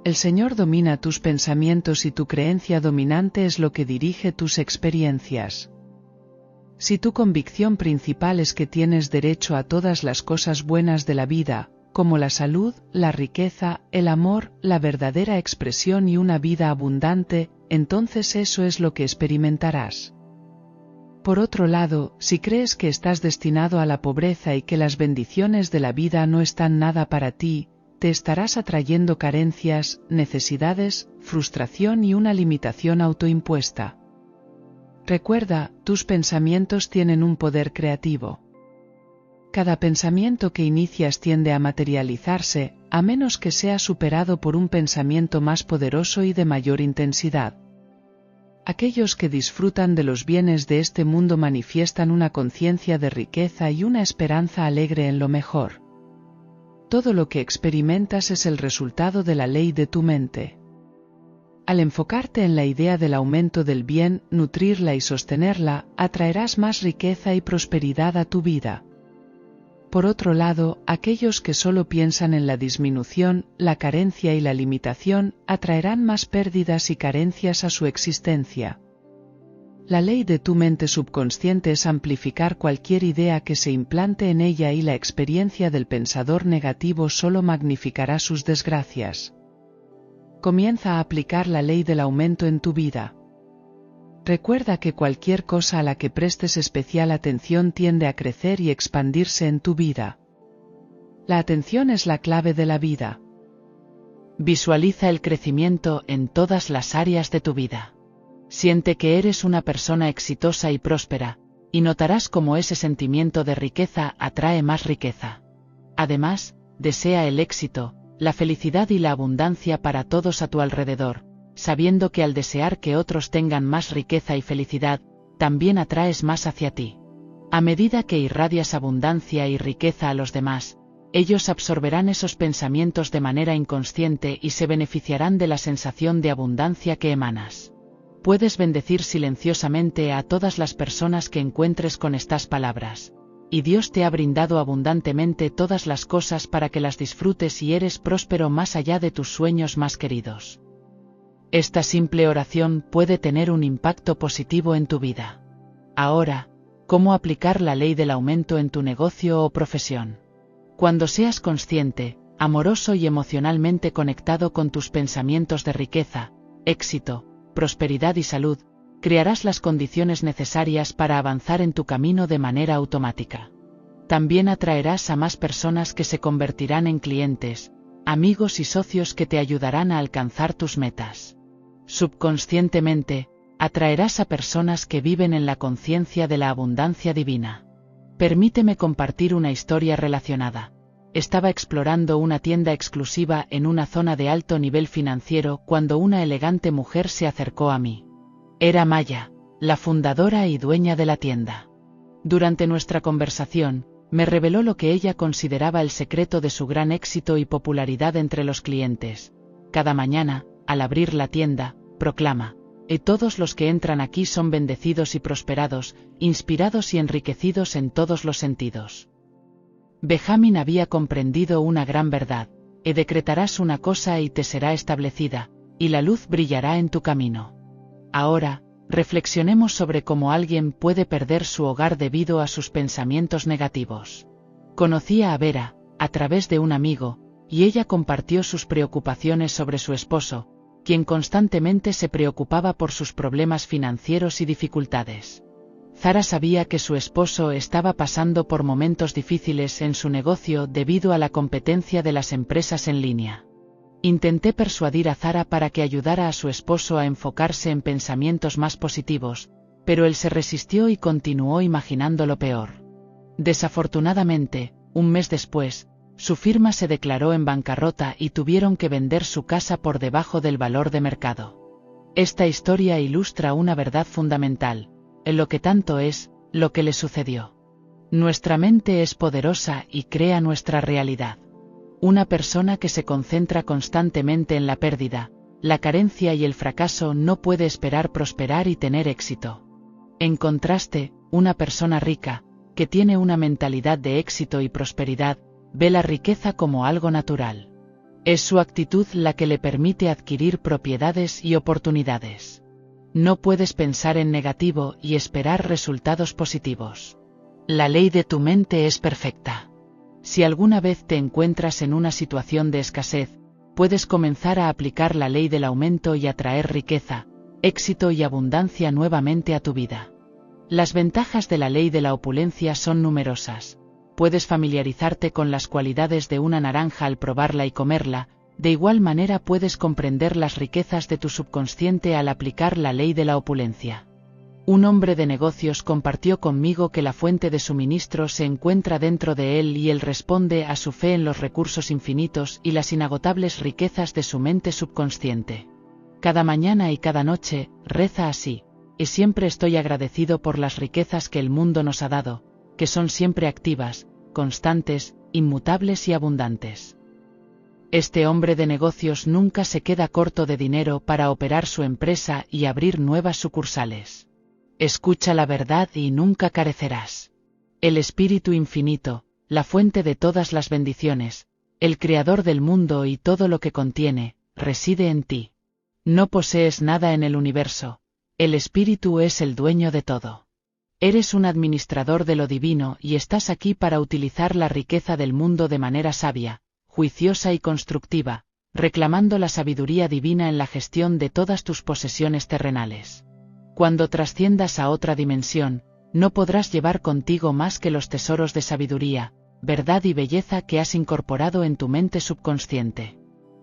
El Señor domina tus pensamientos y tu creencia dominante es lo que dirige tus experiencias. Si tu convicción principal es que tienes derecho a todas las cosas buenas de la vida, como la salud, la riqueza, el amor, la verdadera expresión y una vida abundante, entonces eso es lo que experimentarás. Por otro lado, si crees que estás destinado a la pobreza y que las bendiciones de la vida no están nada para ti, te estarás atrayendo carencias, necesidades, frustración y una limitación autoimpuesta. Recuerda, tus pensamientos tienen un poder creativo. Cada pensamiento que inicias tiende a materializarse, a menos que sea superado por un pensamiento más poderoso y de mayor intensidad. Aquellos que disfrutan de los bienes de este mundo manifiestan una conciencia de riqueza y una esperanza alegre en lo mejor. Todo lo que experimentas es el resultado de la ley de tu mente. Al enfocarte en la idea del aumento del bien, nutrirla y sostenerla, atraerás más riqueza y prosperidad a tu vida. Por otro lado, aquellos que solo piensan en la disminución, la carencia y la limitación, atraerán más pérdidas y carencias a su existencia. La ley de tu mente subconsciente es amplificar cualquier idea que se implante en ella y la experiencia del pensador negativo solo magnificará sus desgracias. Comienza a aplicar la ley del aumento en tu vida. Recuerda que cualquier cosa a la que prestes especial atención tiende a crecer y expandirse en tu vida. La atención es la clave de la vida. Visualiza el crecimiento en todas las áreas de tu vida. Siente que eres una persona exitosa y próspera, y notarás cómo ese sentimiento de riqueza atrae más riqueza. Además, desea el éxito, la felicidad y la abundancia para todos a tu alrededor, sabiendo que al desear que otros tengan más riqueza y felicidad, también atraes más hacia ti. A medida que irradias abundancia y riqueza a los demás, ellos absorberán esos pensamientos de manera inconsciente y se beneficiarán de la sensación de abundancia que emanas. Puedes bendecir silenciosamente a todas las personas que encuentres con estas palabras. Y Dios te ha brindado abundantemente todas las cosas para que las disfrutes y eres próspero más allá de tus sueños más queridos. Esta simple oración puede tener un impacto positivo en tu vida. Ahora, ¿cómo aplicar la ley del aumento en tu negocio o profesión? Cuando seas consciente, amoroso y emocionalmente conectado con tus pensamientos de riqueza, éxito, prosperidad y salud, crearás las condiciones necesarias para avanzar en tu camino de manera automática. También atraerás a más personas que se convertirán en clientes, amigos y socios que te ayudarán a alcanzar tus metas. Subconscientemente, atraerás a personas que viven en la conciencia de la abundancia divina. Permíteme compartir una historia relacionada. Estaba explorando una tienda exclusiva en una zona de alto nivel financiero cuando una elegante mujer se acercó a mí. Era Maya, la fundadora y dueña de la tienda. Durante nuestra conversación, me reveló lo que ella consideraba el secreto de su gran éxito y popularidad entre los clientes. Cada mañana, al abrir la tienda, proclama: "Y todos los que entran aquí son bendecidos y prosperados, inspirados y enriquecidos en todos los sentidos". Benjamín había comprendido una gran verdad: decretarás una cosa y te será establecida, y la luz brillará en tu camino. Ahora, reflexionemos sobre cómo alguien puede perder su hogar debido a sus pensamientos negativos. Conocía a Vera, a través de un amigo, y ella compartió sus preocupaciones sobre su esposo, quien constantemente se preocupaba por sus problemas financieros y dificultades. Zara sabía que su esposo estaba pasando por momentos difíciles en su negocio debido a la competencia de las empresas en línea. Intenté persuadir a Zara para que ayudara a su esposo a enfocarse en pensamientos más positivos, pero él se resistió y continuó imaginando lo peor. Desafortunadamente, un mes después, su firma se declaró en bancarrota y tuvieron que vender su casa por debajo del valor de mercado. Esta historia ilustra una verdad fundamental: en lo que tanto es, lo que le sucedió. Nuestra mente es poderosa y crea nuestra realidad. Una persona que se concentra constantemente en la pérdida, la carencia y el fracaso no puede esperar prosperar y tener éxito. En contraste, una persona rica, que tiene una mentalidad de éxito y prosperidad, ve la riqueza como algo natural. Es su actitud la que le permite adquirir propiedades y oportunidades. No puedes pensar en negativo y esperar resultados positivos. La ley de tu mente es perfecta. Si alguna vez te encuentras en una situación de escasez, puedes comenzar a aplicar la ley del aumento y atraer riqueza, éxito y abundancia nuevamente a tu vida. Las ventajas de la ley de la opulencia son numerosas. Puedes familiarizarte con las cualidades de una naranja al probarla y comerla. De igual manera puedes comprender las riquezas de tu subconsciente al aplicar la ley de la opulencia. Un hombre de negocios compartió conmigo que la fuente de suministro se encuentra dentro de él y él responde a su fe en los recursos infinitos y las inagotables riquezas de su mente subconsciente. Cada mañana y cada noche, reza así: y siempre estoy agradecido por las riquezas que el mundo nos ha dado, que son siempre activas, constantes, inmutables y abundantes. Este hombre de negocios nunca se queda corto de dinero para operar su empresa y abrir nuevas sucursales. Escucha la verdad y nunca carecerás. El Espíritu Infinito, la fuente de todas las bendiciones, el Creador del mundo y todo lo que contiene, reside en ti. No posees nada en el universo, el Espíritu es el dueño de todo. Eres un administrador de lo divino y estás aquí para utilizar la riqueza del mundo de manera sabia, juiciosa y constructiva, reclamando la sabiduría divina en la gestión de todas tus posesiones terrenales. Cuando trasciendas a otra dimensión, no podrás llevar contigo más que los tesoros de sabiduría, verdad y belleza que has incorporado en tu mente subconsciente.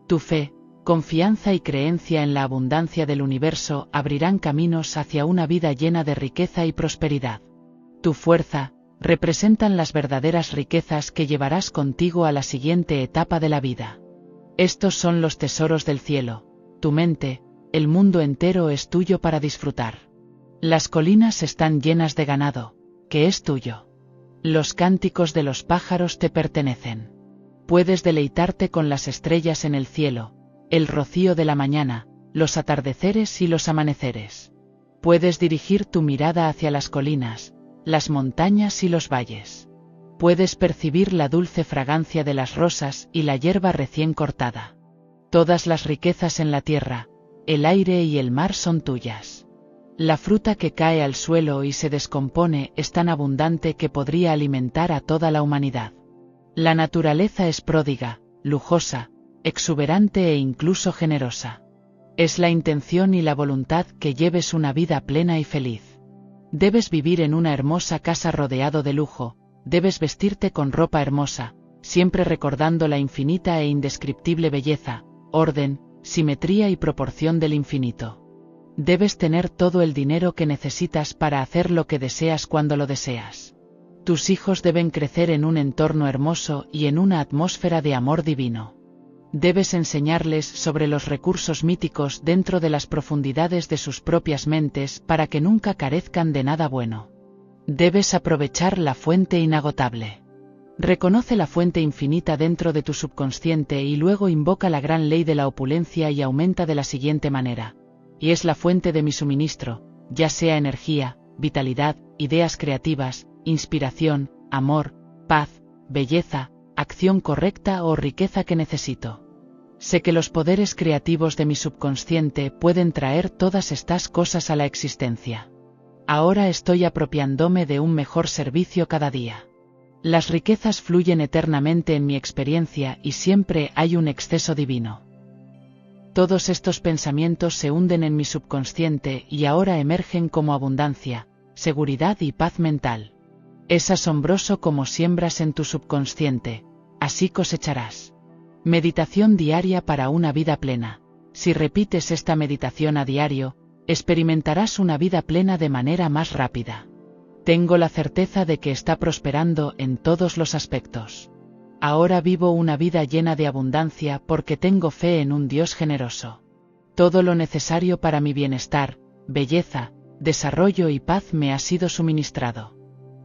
Tu fe, confianza y creencia en la abundancia del universo abrirán caminos hacia una vida llena de riqueza y prosperidad. Tu fuerza, representan las verdaderas riquezas que llevarás contigo a la siguiente etapa de la vida. Estos son los tesoros del cielo, tu mente, el mundo entero es tuyo para disfrutar. Las colinas están llenas de ganado, que es tuyo. Los cánticos de los pájaros te pertenecen. Puedes deleitarte con las estrellas en el cielo, el rocío de la mañana, los atardeceres y los amaneceres. Puedes dirigir tu mirada hacia las colinas, las montañas y los valles. Puedes percibir la dulce fragancia de las rosas y la hierba recién cortada. Todas las riquezas en la tierra, el aire y el mar son tuyas. La fruta que cae al suelo y se descompone es tan abundante que podría alimentar a toda la humanidad. La naturaleza es pródiga, lujosa, exuberante e incluso generosa. Es la intención y la voluntad que lleves una vida plena y feliz. Debes vivir en una hermosa casa rodeado de lujo, debes vestirte con ropa hermosa, siempre recordando la infinita e indescriptible belleza, orden, simetría y proporción del infinito. Debes tener todo el dinero que necesitas para hacer lo que deseas cuando lo deseas. Tus hijos deben crecer en un entorno hermoso y en una atmósfera de amor divino. Debes enseñarles sobre los recursos míticos dentro de las profundidades de sus propias mentes para que nunca carezcan de nada bueno. Debes aprovechar la fuente inagotable. Reconoce la fuente infinita dentro de tu subconsciente y luego invoca la gran ley de la opulencia y aumenta de la siguiente manera: y es la fuente de mi suministro, ya sea energía, vitalidad, ideas creativas, inspiración, amor, paz, belleza, acción correcta o riqueza que necesito. Sé que los poderes creativos de mi subconsciente pueden traer todas estas cosas a la existencia. Ahora estoy apropiándome de un mejor servicio cada día. Las riquezas fluyen eternamente en mi experiencia y siempre hay un exceso divino. Todos estos pensamientos se hunden en mi subconsciente y ahora emergen como abundancia, seguridad y paz mental. Es asombroso cómo siembras en tu subconsciente, así cosecharás. Meditación diaria para una vida plena. Si repites esta meditación a diario, experimentarás una vida plena de manera más rápida. Tengo la certeza de que está prosperando en todos los aspectos. Ahora vivo una vida llena de abundancia porque tengo fe en un Dios generoso. Todo lo necesario para mi bienestar, belleza, desarrollo y paz me ha sido suministrado.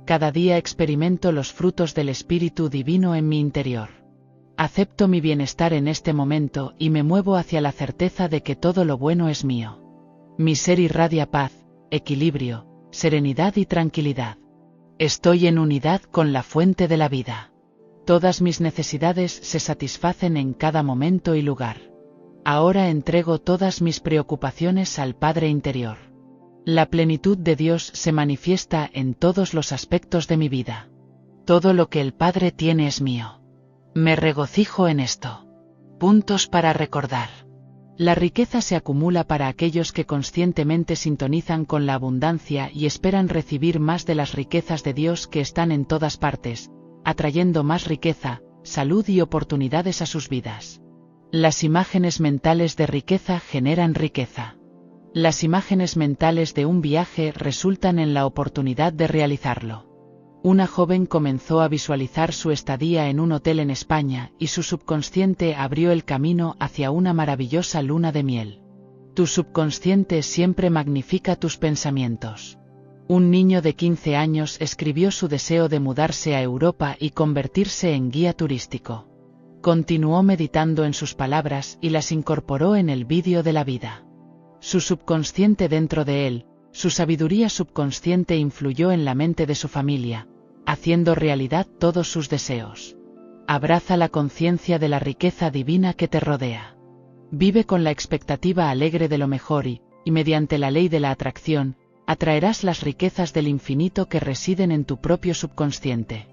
Cada día experimento los frutos del Espíritu Divino en mi interior. Acepto mi bienestar en este momento y me muevo hacia la certeza de que todo lo bueno es mío. Mi ser irradia paz, equilibrio, serenidad y tranquilidad. Estoy en unidad con la fuente de la vida. Todas mis necesidades se satisfacen en cada momento y lugar. Ahora entrego todas mis preocupaciones al Padre interior. La plenitud de Dios se manifiesta en todos los aspectos de mi vida. Todo lo que el Padre tiene es mío. Me regocijo en esto. Puntos para recordar. La riqueza se acumula para aquellos que conscientemente sintonizan con la abundancia y esperan recibir más de las riquezas de Dios que están en todas partes, atrayendo más riqueza, salud y oportunidades a sus vidas. Las imágenes mentales de riqueza generan riqueza. Las imágenes mentales de un viaje resultan en la oportunidad de realizarlo. Una joven comenzó a visualizar su estadía en un hotel en España y su subconsciente abrió el camino hacia una maravillosa luna de miel. Tu subconsciente siempre magnifica tus pensamientos. Un niño de 15 años escribió su deseo de mudarse a Europa y convertirse en guía turístico. Continuó meditando en sus palabras y las incorporó en el vídeo de la vida. Su subconsciente dentro de él, su sabiduría subconsciente influyó en la mente de su familia, haciendo realidad todos sus deseos. Abraza la conciencia de la riqueza divina que te rodea. Vive con la expectativa alegre de lo mejor y, mediante la ley de la atracción, atraerás las riquezas del infinito que residen en tu propio subconsciente.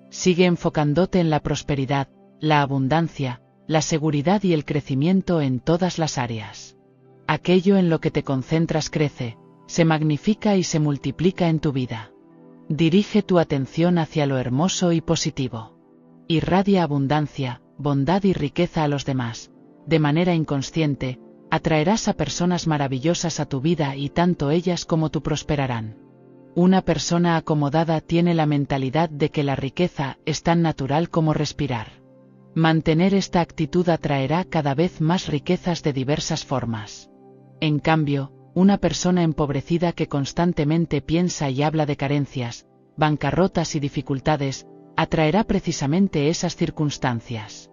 Sigue enfocándote en la prosperidad, la abundancia, la seguridad y el crecimiento en todas las áreas. Aquello en lo que te concentras crece, se magnifica y se multiplica en tu vida. Dirige tu atención hacia lo hermoso y positivo. Irradia abundancia, bondad y riqueza a los demás. De manera inconsciente, atraerás a personas maravillosas a tu vida y tanto ellas como tú prosperarán. Una persona acomodada tiene la mentalidad de que la riqueza es tan natural como respirar. Mantener esta actitud atraerá cada vez más riquezas de diversas formas. En cambio, una persona empobrecida que constantemente piensa y habla de carencias, bancarrotas y dificultades, atraerá precisamente esas circunstancias.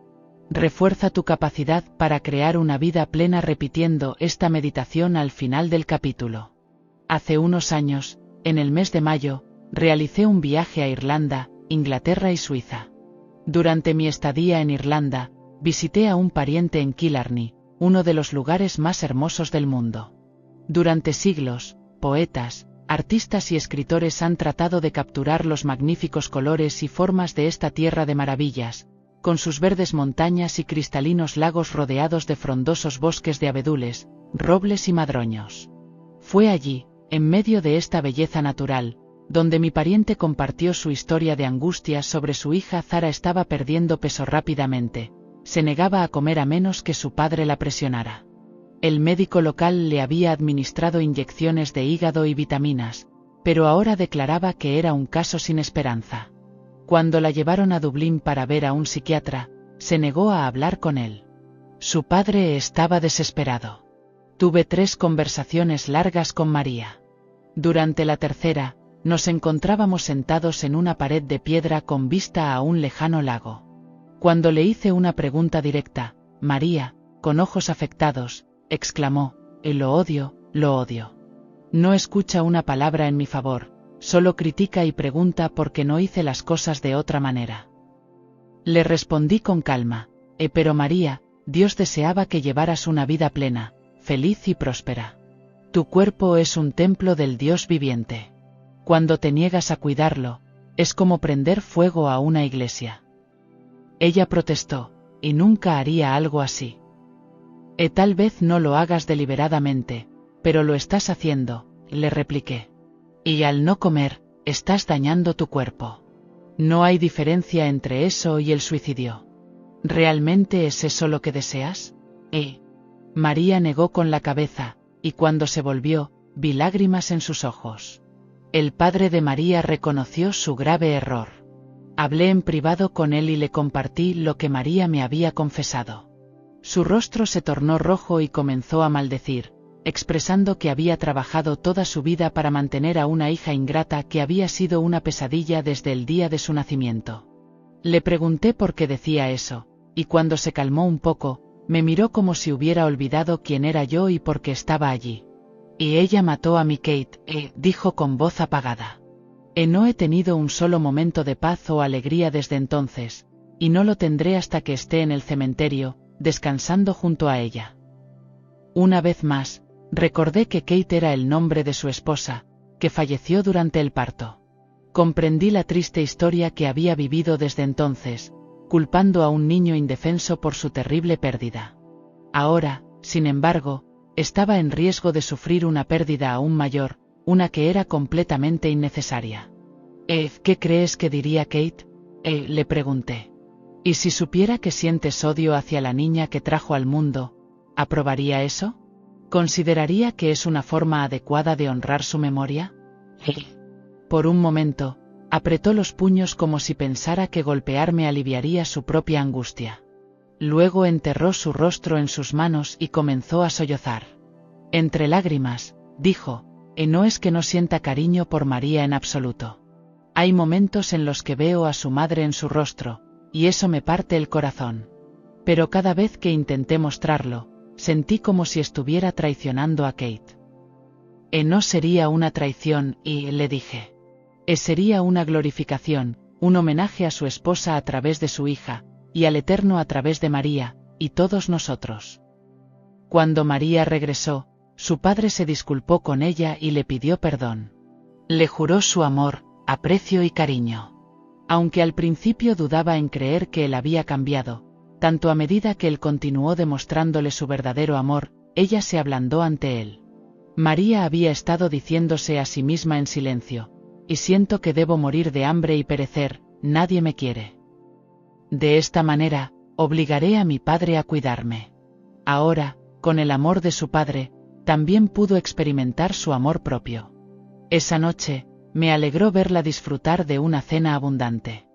Refuerza tu capacidad para crear una vida plena repitiendo esta meditación al final del capítulo. Hace unos años, en el mes de mayo, realicé un viaje a Irlanda, Inglaterra y Suiza. Durante mi estadía en Irlanda, visité a un pariente en Killarney, uno de los lugares más hermosos del mundo. Durante siglos, poetas, artistas y escritores han tratado de capturar los magníficos colores y formas de esta tierra de maravillas, con sus verdes montañas y cristalinos lagos rodeados de frondosos bosques de abedules, robles y madroños. Fue allí, en medio de esta belleza natural, donde mi pariente compartió su historia de angustia sobre su hija Zara. Estaba perdiendo peso rápidamente, se negaba a comer a menos que su padre la presionara. El médico local le había administrado inyecciones de hígado y vitaminas, pero ahora declaraba que era un caso sin esperanza. Cuando la llevaron a Dublín para ver a un psiquiatra, se negó a hablar con él. Su padre estaba desesperado. Tuve 3 conversaciones largas con María. Durante la tercera, nos encontrábamos sentados en una pared de piedra con vista a un lejano lago. Cuando le hice una pregunta directa, María, con ojos afectados, exclamó: lo odio, lo odio. No escucha una palabra en mi favor, solo critica y pregunta por qué no hice las cosas de otra manera. Le respondí con calma: pero María, Dios deseaba que llevaras una vida plena, feliz y próspera. Tu cuerpo es un templo del Dios viviente. Cuando te niegas a cuidarlo, es como prender fuego a una iglesia. Ella protestó: y nunca haría algo así. Tal vez no lo hagas deliberadamente, pero lo estás haciendo, le repliqué. Y al no comer, estás dañando tu cuerpo. No hay diferencia entre eso y el suicidio. ¿Realmente es eso lo que deseas? María negó con la cabeza, y cuando se volvió, vi lágrimas en sus ojos. El padre de María reconoció su grave error. Hablé en privado con él y le compartí lo que María me había confesado. Su rostro se tornó rojo y comenzó a maldecir, expresando que había trabajado toda su vida para mantener a una hija ingrata que había sido una pesadilla desde el día de su nacimiento. Le pregunté por qué decía eso, y cuando se calmó un poco, me miró como si hubiera olvidado quién era yo y por qué estaba allí. Y ella mató a mi Kate, dijo con voz apagada. No he tenido un solo momento de paz o alegría desde entonces, y no lo tendré hasta que esté en el cementerio, descansando junto a ella. Una vez más, recordé que Kate era el nombre de su esposa, que falleció durante el parto. Comprendí la triste historia que había vivido desde entonces, culpando a un niño indefenso por su terrible pérdida. Ahora, sin embargo, estaba en riesgo de sufrir una pérdida aún mayor, una que era completamente innecesaria. ¿Qué crees que diría Kate? Le pregunté. ¿Y si supiera que sientes odio hacia la niña que trajo al mundo, aprobaría eso? ¿Consideraría que es una forma adecuada de honrar su memoria? Por un momento, apretó los puños como si pensara que golpearme aliviaría su propia angustia. Luego enterró su rostro en sus manos y comenzó a sollozar. Entre lágrimas, dijo, no es que no sienta cariño por María en absoluto. Hay momentos en los que veo a su madre en su rostro, y eso me parte el corazón. Pero cada vez que intenté mostrarlo, sentí como si estuviera traicionando a Kate. No sería una traición, y le dije. Sería una glorificación, un homenaje a su esposa a través de su hija, y al Eterno a través de María, y todos nosotros. Cuando María regresó, su padre se disculpó con ella y le pidió perdón. Le juró su amor, aprecio y cariño. Aunque al principio dudaba en creer que él había cambiado, tanto a medida que él continuó demostrándole su verdadero amor, ella se ablandó ante él. María había estado diciéndose a sí misma en silencio, y siento que debo morir de hambre y perecer, nadie me quiere. De esta manera, obligaré a mi padre a cuidarme. Ahora, con el amor de su padre, también pudo experimentar su amor propio. Esa noche, me alegró verla disfrutar de una cena abundante.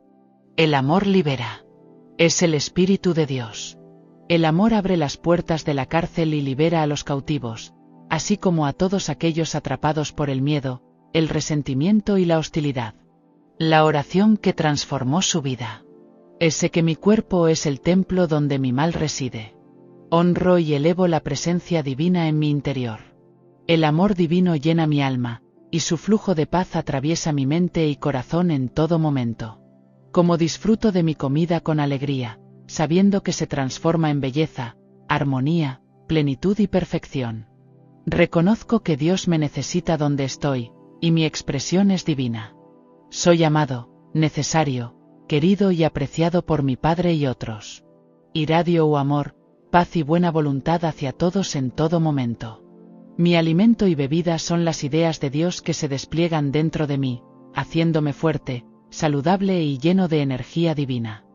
El amor libera. Es el Espíritu de Dios. El amor abre las puertas de la cárcel y libera a los cautivos, así como a todos aquellos atrapados por el miedo, el resentimiento y la hostilidad. La oración que transformó su vida. Sé que mi cuerpo es el templo donde mi mal reside. Honro y elevo la presencia divina en mi interior. El amor divino llena mi alma, y su flujo de paz atraviesa mi mente y corazón en todo momento. Como disfruto de mi comida con alegría, sabiendo que se transforma en belleza, armonía, plenitud y perfección. Reconozco que Dios me necesita donde estoy, y mi expresión es divina. Soy amado, necesario, querido y apreciado por mi Padre y otros. Irradio amor, paz y buena voluntad hacia todos en todo momento. Mi alimento y bebida son las ideas de Dios que se despliegan dentro de mí, haciéndome fuerte, saludable y lleno de energía divina.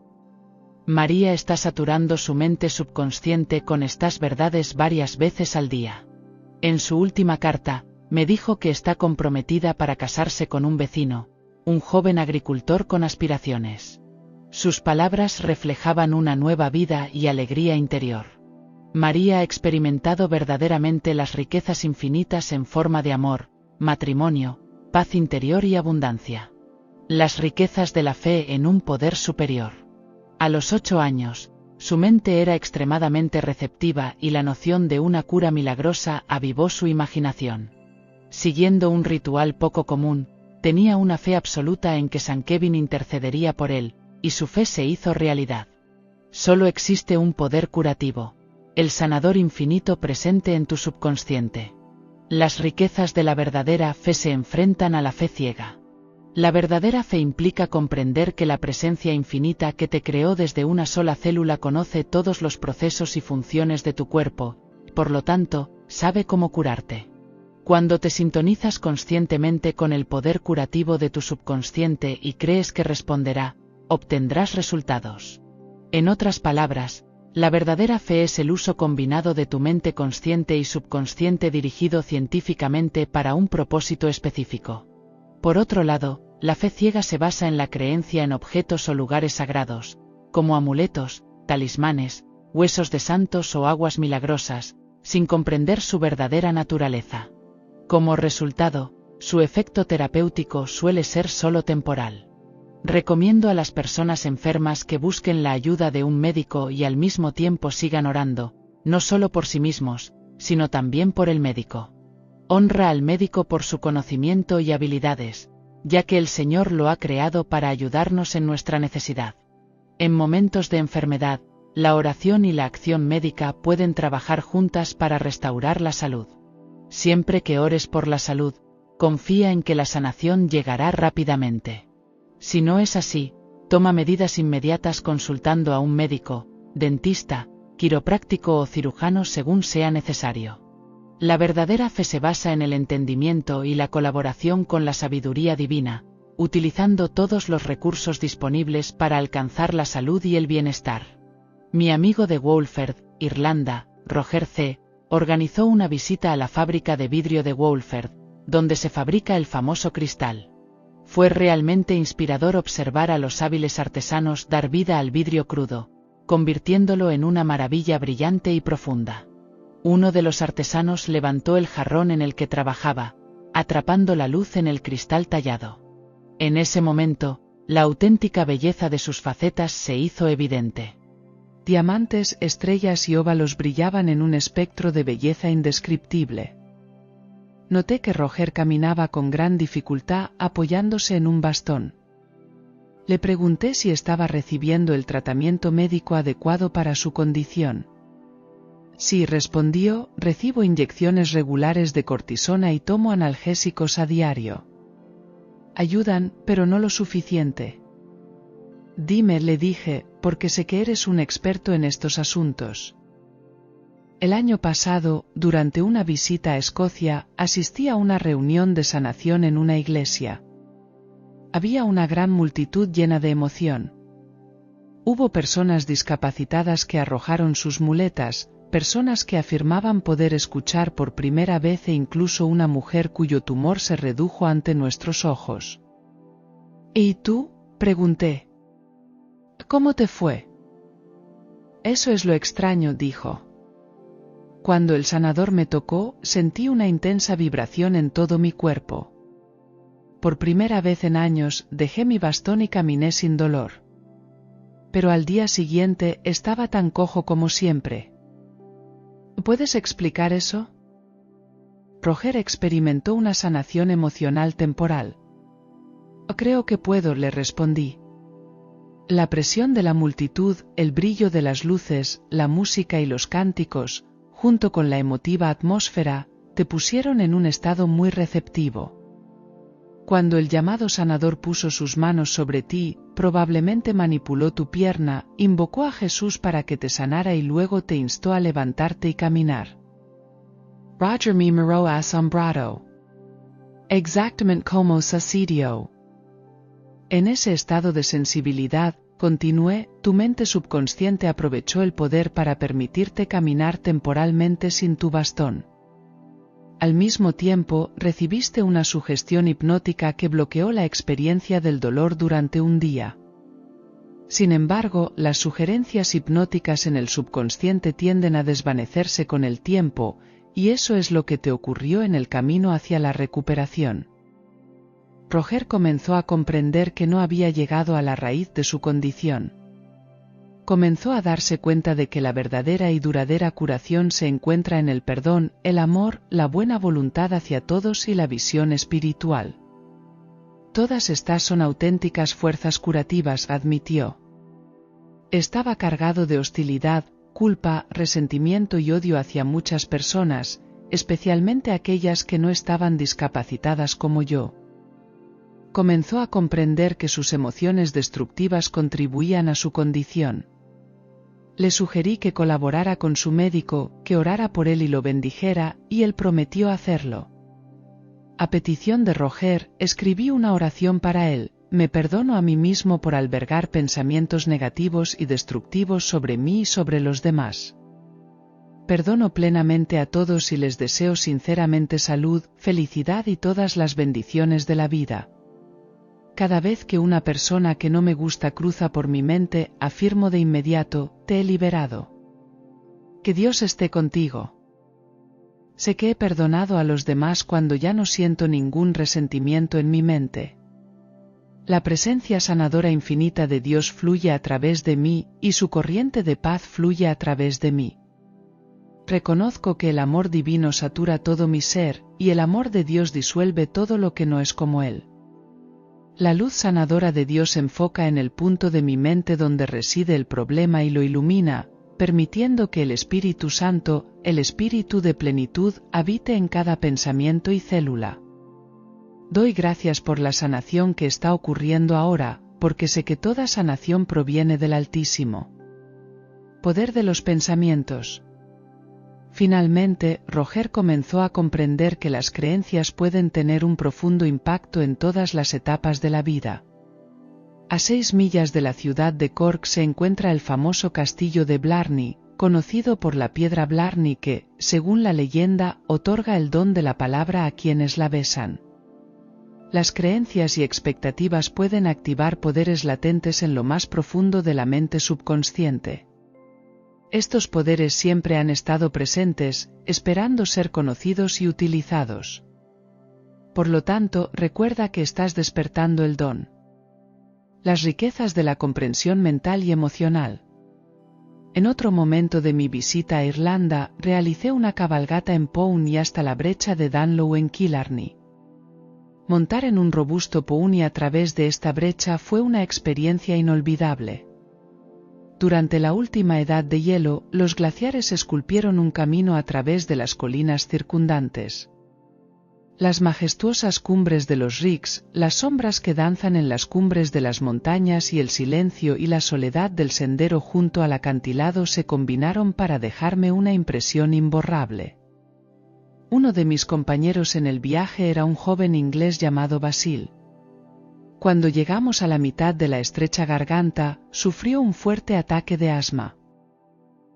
María está saturando su mente subconsciente con estas verdades varias veces al día. En su última carta, me dijo que está comprometida para casarse con un vecino, un joven agricultor con aspiraciones. Sus palabras reflejaban una nueva vida y alegría interior. María ha experimentado verdaderamente las riquezas infinitas en forma de amor, matrimonio, paz interior y abundancia. Las riquezas de la fe en un poder superior. A los 8 años, su mente era extremadamente receptiva y la noción de una cura milagrosa avivó su imaginación. Siguiendo un ritual poco común, tenía una fe absoluta en que San Kevin intercedería por él, y su fe se hizo realidad. Solo existe un poder curativo, el sanador infinito presente en tu subconsciente. Las riquezas de la verdadera fe se enfrentan a la fe ciega. La verdadera fe implica comprender que la presencia infinita que te creó desde una sola célula conoce todos los procesos y funciones de tu cuerpo, por lo tanto, sabe cómo curarte. Cuando te sintonizas conscientemente con el poder curativo de tu subconsciente y crees que responderá, obtendrás resultados. En otras palabras, la verdadera fe es el uso combinado de tu mente consciente y subconsciente dirigido científicamente para un propósito específico. Por otro lado, la fe ciega se basa en la creencia en objetos o lugares sagrados, como amuletos, talismanes, huesos de santos o aguas milagrosas, sin comprender su verdadera naturaleza. Como resultado, su efecto terapéutico suele ser solo temporal. Recomiendo a las personas enfermas que busquen la ayuda de un médico y al mismo tiempo sigan orando, no solo por sí mismos, sino también por el médico. Honra al médico por su conocimiento y habilidades, ya que el Señor lo ha creado para ayudarnos en nuestra necesidad. En momentos de enfermedad, la oración y la acción médica pueden trabajar juntas para restaurar la salud. Siempre que ores por la salud, confía en que la sanación llegará rápidamente. Si no es así, toma medidas inmediatas consultando a un médico, dentista, quiropráctico o cirujano según sea necesario. La verdadera fe se basa en el entendimiento y la colaboración con la sabiduría divina, utilizando todos los recursos disponibles para alcanzar la salud y el bienestar. Mi amigo de Wolford, Irlanda, Roger C. organizó una visita a la fábrica de vidrio de Wolford, donde se fabrica el famoso cristal. Fue realmente inspirador observar a los hábiles artesanos dar vida al vidrio crudo, convirtiéndolo en una maravilla brillante y profunda. Uno de los artesanos levantó el jarrón en el que trabajaba, atrapando la luz en el cristal tallado. En ese momento, la auténtica belleza de sus facetas se hizo evidente. Diamantes, estrellas y óvalos brillaban en un espectro de belleza indescriptible. Noté que Roger caminaba con gran dificultad apoyándose en un bastón. Le pregunté si estaba recibiendo el tratamiento médico adecuado para su condición. Sí, respondió, recibo inyecciones regulares de cortisona y tomo analgésicos a diario. Ayudan, pero no lo suficiente. Dime, le dije, porque sé que eres un experto en estos asuntos. El año pasado, durante una visita a Escocia, asistí a una reunión de sanación en una iglesia. Había una gran multitud llena de emoción. Hubo personas discapacitadas que arrojaron sus muletas, personas que afirmaban poder escuchar por primera vez e incluso una mujer cuyo tumor se redujo ante nuestros ojos. ¿Y tú?, pregunté. ¿Cómo te fue? Eso es lo extraño, dijo. Cuando el sanador me tocó, sentí una intensa vibración en todo mi cuerpo. Por primera vez en años, dejé mi bastón y caminé sin dolor. Pero al día siguiente estaba tan cojo como siempre. ¿Puedes explicar eso? Roger experimentó una sanación emocional temporal. Creo que puedo, le respondí. La presión de la multitud, el brillo de las luces, la música y los cánticos, junto con la emotiva atmósfera, te pusieron en un estado muy receptivo. Cuando el llamado sanador puso sus manos sobre ti, probablemente manipuló tu pierna, invocó a Jesús para que te sanara y luego te instó a levantarte y caminar. Roger me miró asombrado. Exactamente como sucedió. En ese estado de sensibilidad, continué, tu mente subconsciente aprovechó el poder para permitirte caminar temporalmente sin tu bastón. Al mismo tiempo, recibiste una sugestión hipnótica que bloqueó la experiencia del dolor durante un día. Sin embargo, las sugerencias hipnóticas en el subconsciente tienden a desvanecerse con el tiempo, y eso es lo que te ocurrió en el camino hacia la recuperación. Roger comenzó a comprender que no había llegado a la raíz de su condición. Comenzó a darse cuenta de que la verdadera y duradera curación se encuentra en el perdón, el amor, la buena voluntad hacia todos y la visión espiritual. Todas estas son auténticas fuerzas curativas, admitió. Estaba cargado de hostilidad, culpa, resentimiento y odio hacia muchas personas, especialmente aquellas que no estaban discapacitadas como yo. Comenzó a comprender que sus emociones destructivas contribuían a su condición. Le sugerí que colaborara con su médico, que orara por él y lo bendijera, y él prometió hacerlo. A petición de Roger, escribí una oración para él: me perdono a mí mismo por albergar pensamientos negativos y destructivos sobre mí y sobre los demás. Perdono plenamente a todos y les deseo sinceramente salud, felicidad y todas las bendiciones de la vida. Cada vez que una persona que no me gusta cruza por mi mente, afirmo de inmediato: te he liberado. Que Dios esté contigo. Sé que he perdonado a los demás cuando ya no siento ningún resentimiento en mi mente. La presencia sanadora infinita de Dios fluye a través de mí, y su corriente de paz fluye a través de mí. Reconozco que el amor divino satura todo mi ser, y el amor de Dios disuelve todo lo que no es como Él. La luz sanadora de Dios enfoca en el punto de mi mente donde reside el problema y lo ilumina, permitiendo que el Espíritu Santo, el Espíritu de plenitud, habite en cada pensamiento y célula. Doy gracias por la sanación que está ocurriendo ahora, porque sé que toda sanación proviene del Altísimo. Poder de los pensamientos. Finalmente, Roger comenzó a comprender que las creencias pueden tener un profundo impacto en todas las etapas de la vida. A 6 millas de la ciudad de Cork se encuentra el famoso castillo de Blarney, conocido por la piedra Blarney que, según la leyenda, otorga el don de la palabra a quienes la besan. Las creencias y expectativas pueden activar poderes latentes en lo más profundo de la mente subconsciente. Estos poderes siempre han estado presentes, esperando ser conocidos y utilizados. Por lo tanto, recuerda que estás despertando el don. Las riquezas de la comprensión mental y emocional. En otro momento de mi visita a Irlanda, realicé una cabalgata en pony hasta la brecha de Dunlow en Killarney. Montar en un robusto pony a través de esta brecha fue una experiencia inolvidable. Durante la última edad de hielo, los glaciares esculpieron un camino a través de las colinas circundantes. Las majestuosas cumbres de los Ricks, las sombras que danzan en las cumbres de las montañas y el silencio y la soledad del sendero junto al acantilado se combinaron para dejarme una impresión imborrable. Uno de mis compañeros en el viaje era un joven inglés llamado Basil. Cuando llegamos a la mitad de la estrecha garganta, sufrió un fuerte ataque de asma.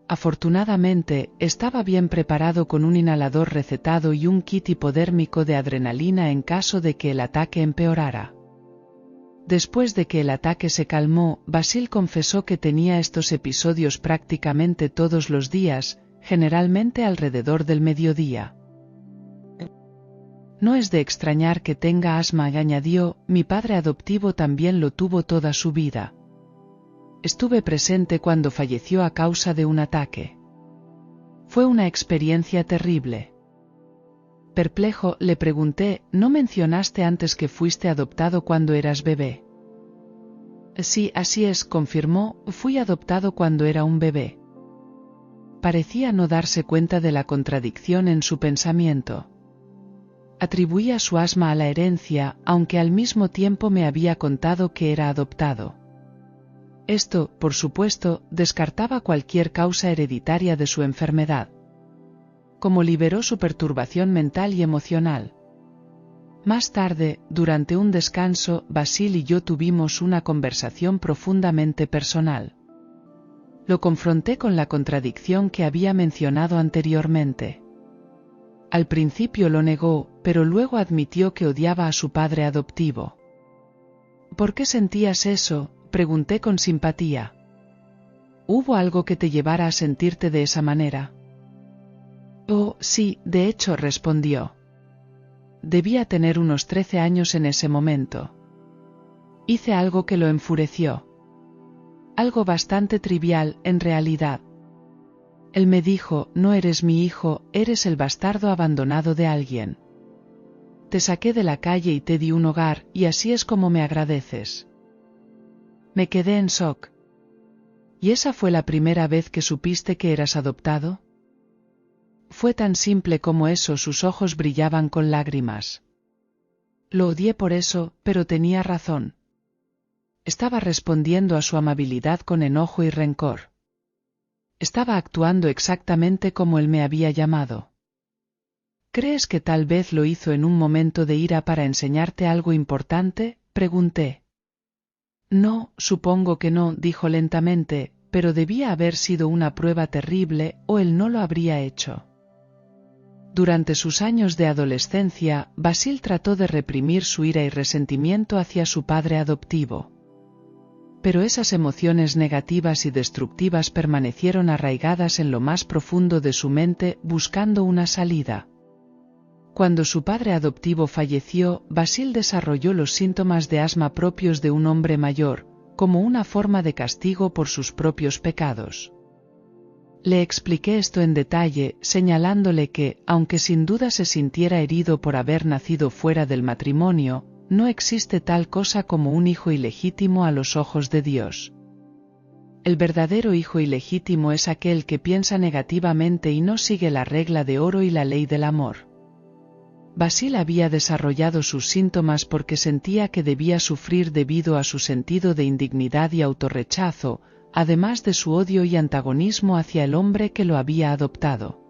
Afortunadamente, estaba bien preparado con un inhalador recetado y un kit hipodérmico de adrenalina en caso de que el ataque empeorara. Después de que el ataque se calmó, Basil confesó que tenía estos episodios prácticamente todos los días, generalmente alrededor del mediodía. No es de extrañar que tenga asma, añadió, mi padre adoptivo también lo tuvo toda su vida. Estuve presente cuando falleció a causa de un ataque. Fue una experiencia terrible. Perplejo, le pregunté, ¿no mencionaste antes que fuiste adoptado cuando eras bebé? Sí, así es, confirmó, fui adoptado cuando era un bebé. Parecía no darse cuenta de la contradicción en su pensamiento. Atribuía su asma a la herencia, aunque al mismo tiempo me había contado que era adoptado. Esto, por supuesto, descartaba cualquier causa hereditaria de su enfermedad. ¿Cómo liberó su perturbación mental y emocional? Más tarde, durante un descanso, Basil y yo tuvimos una conversación profundamente personal. Lo confronté con la contradicción que había mencionado anteriormente. Al principio lo negó, pero luego admitió que odiaba a su padre adoptivo. ¿Por qué sentías eso?, pregunté con simpatía. ¿Hubo algo que te llevara a sentirte de esa manera? Oh, sí, de hecho, respondió. Debía tener unos 13 años en ese momento. Hice algo que lo enfureció. Algo bastante trivial, en realidad. Él me dijo, no eres mi hijo, eres el bastardo abandonado de alguien. Te saqué de la calle y te di un hogar, y así es como me agradeces. Me quedé en shock. ¿Y esa fue la primera vez que supiste que eras adoptado? Fue tan simple como eso, sus ojos brillaban con lágrimas. Lo odié por eso, pero tenía razón. Estaba respondiendo a su amabilidad con enojo y rencor. Estaba actuando exactamente como él me había llamado. ¿Crees que tal vez lo hizo en un momento de ira para enseñarte algo importante?, pregunté. No, supongo que no, dijo lentamente, pero debía haber sido una prueba terrible, o él no lo habría hecho. Durante sus años de adolescencia, Basil trató de reprimir su ira y resentimiento hacia su padre adoptivo. Pero esas emociones negativas y destructivas permanecieron arraigadas en lo más profundo de su mente, buscando una salida. Cuando su padre adoptivo falleció, Basil desarrolló los síntomas de asma propios de un hombre mayor, como una forma de castigo por sus propios pecados. Le expliqué esto en detalle, señalándole que, aunque sin duda se sintiera herido por haber nacido fuera del matrimonio, no existe tal cosa como un hijo ilegítimo a los ojos de Dios. El verdadero hijo ilegítimo es aquel que piensa negativamente y no sigue la regla de oro y la ley del amor. Basil había desarrollado sus síntomas porque sentía que debía sufrir debido a su sentido de indignidad y autorrechazo, además de su odio y antagonismo hacia el hombre que lo había adoptado.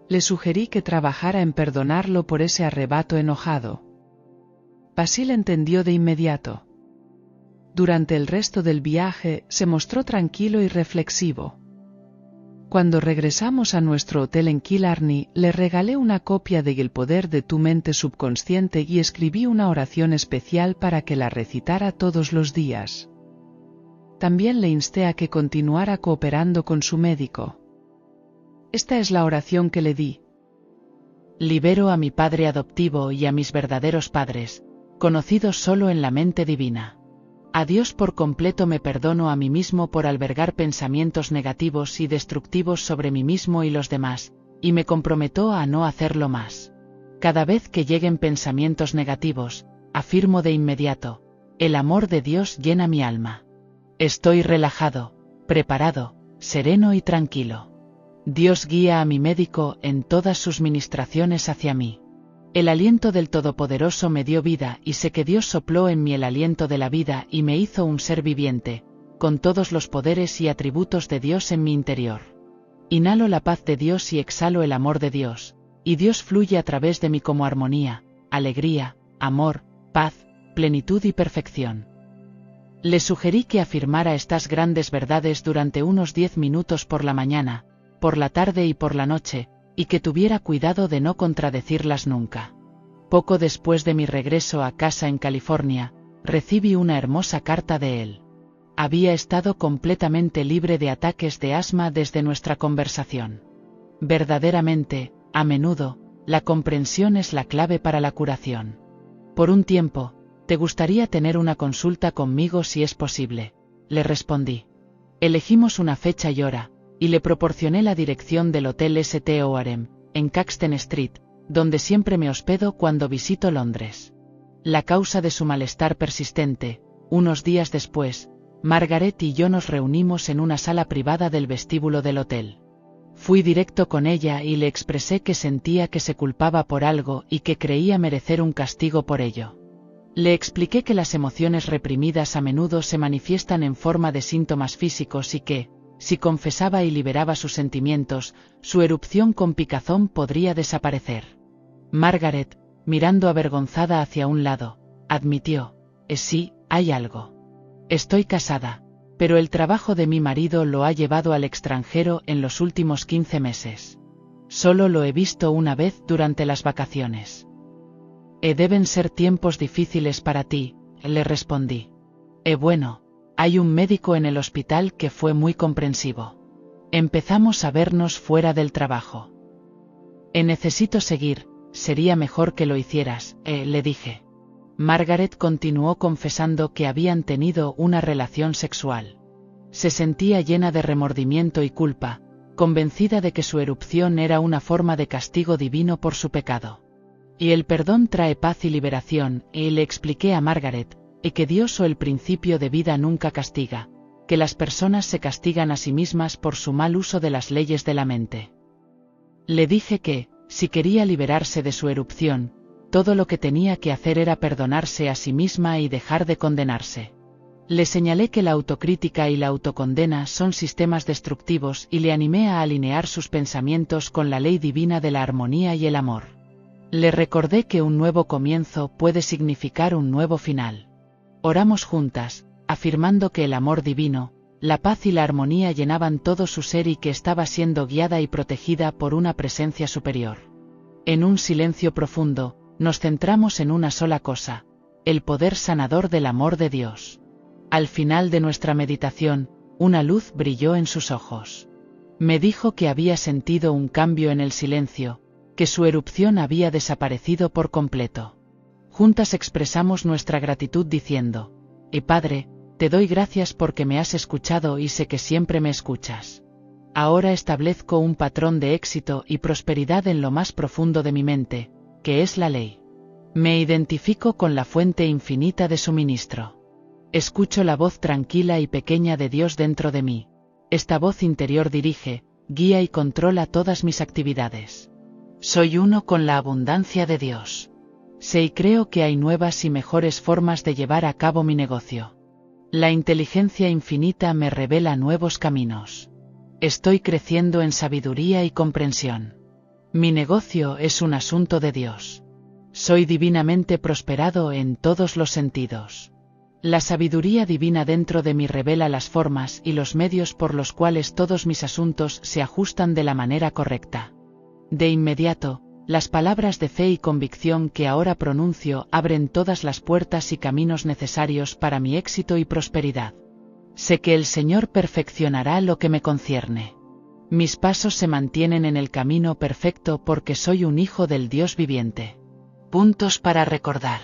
Le sugerí que trabajara en perdonarlo por ese arrebato enojado. Basil entendió de inmediato. Durante el resto del viaje, se mostró tranquilo y reflexivo. Cuando regresamos a nuestro hotel en Killarney, le regalé una copia de El poder de tu mente subconsciente y escribí una oración especial para que la recitara todos los días. También le insté a que continuara cooperando con su médico. Esta es la oración que le di. Libero a mi padre adoptivo y a mis verdaderos padres, conocidos solo en la mente divina. A Dios por completo me perdono a mí mismo por albergar pensamientos negativos y destructivos sobre mí mismo y los demás, y me comprometo a no hacerlo más. Cada vez que lleguen pensamientos negativos, afirmo de inmediato, el amor de Dios llena mi alma. Estoy relajado, preparado, sereno y tranquilo. Dios guía a mi médico en todas sus ministraciones hacia mí. El aliento del Todopoderoso me dio vida y sé que Dios sopló en mí el aliento de la vida y me hizo un ser viviente, con todos los poderes y atributos de Dios en mi interior. Inhalo la paz de Dios y exhalo el amor de Dios, y Dios fluye a través de mí como armonía, alegría, amor, paz, plenitud y perfección. Le sugerí que afirmara estas grandes verdades durante unos 10 minutos por la mañana, por la tarde y por la noche, y que tuviera cuidado de no contradecirlas nunca. Poco después de mi regreso a casa en California, recibí una hermosa carta de él. Había estado completamente libre de ataques de asma desde nuestra conversación. Verdaderamente, a menudo, la comprensión es la clave para la curación. Por un tiempo, ¿te gustaría tener una consulta conmigo si es posible?, le respondí. Elegimos una fecha y hora, y le proporcioné la dirección del Hotel St. Oarem, en Caxton Street, donde siempre me hospedo cuando visito Londres. La causa de su malestar persistente, unos días después, Margaret y yo nos reunimos en una sala privada del vestíbulo del hotel. Fui directo con ella y le expresé que sentía que se culpaba por algo y que creía merecer un castigo por ello. Le expliqué que las emociones reprimidas a menudo se manifiestan en forma de síntomas físicos y que, si confesaba y liberaba sus sentimientos, su erupción con picazón podría desaparecer. Margaret, mirando avergonzada hacia un lado, admitió, sí, hay algo. Estoy casada, pero el trabajo de mi marido lo ha llevado al extranjero en los últimos 15 meses. Solo lo he visto una vez durante las vacaciones. Deben ser tiempos difíciles para ti, le respondí. Bueno. Hay un médico en el hospital que fue muy comprensivo. Empezamos a vernos fuera del trabajo. Necesito seguir, sería mejor que lo hicieras, le dije. Margaret continuó confesando que habían tenido una relación sexual. Se sentía llena de remordimiento y culpa, convencida de que su erupción era una forma de castigo divino por su pecado. Y el perdón trae paz y liberación, y le expliqué a Margaret, y que Dios o el principio de vida nunca castiga, que las personas se castigan a sí mismas por su mal uso de las leyes de la mente. Le dije que, si quería liberarse de su erupción, todo lo que tenía que hacer era perdonarse a sí misma y dejar de condenarse. Le señalé que la autocrítica y la autocondena son sistemas destructivos y le animé a alinear sus pensamientos con la ley divina de la armonía y el amor. Le recordé que un nuevo comienzo puede significar un nuevo final. Oramos juntas, afirmando que el amor divino, la paz y la armonía llenaban todo su ser y que estaba siendo guiada y protegida por una presencia superior. En un silencio profundo, nos centramos en una sola cosa, el poder sanador del amor de Dios. Al final de nuestra meditación, una luz brilló en sus ojos. Me dijo que había sentido un cambio en el silencio, que su erupción había desaparecido por completo. Juntas expresamos nuestra gratitud diciendo, Padre, te doy gracias porque me has escuchado y sé que siempre me escuchas. Ahora establezco un patrón de éxito y prosperidad en lo más profundo de mi mente, que es la ley. Me identifico con la fuente infinita de suministro. Escucho la voz tranquila y pequeña de Dios dentro de mí. Esta voz interior dirige, guía y controla todas mis actividades. Soy uno con la abundancia de Dios. Sé y creo que hay nuevas y mejores formas de llevar a cabo mi negocio. La inteligencia infinita me revela nuevos caminos. Estoy creciendo en sabiduría y comprensión. Mi negocio es un asunto de Dios. Soy divinamente prosperado en todos los sentidos. La sabiduría divina dentro de mí revela las formas y los medios por los cuales todos mis asuntos se ajustan de la manera correcta. De inmediato, las palabras de fe y convicción que ahora pronuncio abren todas las puertas y caminos necesarios para mi éxito y prosperidad. Sé que el Señor perfeccionará lo que me concierne. Mis pasos se mantienen en el camino perfecto porque soy un hijo del Dios viviente. Puntos para recordar.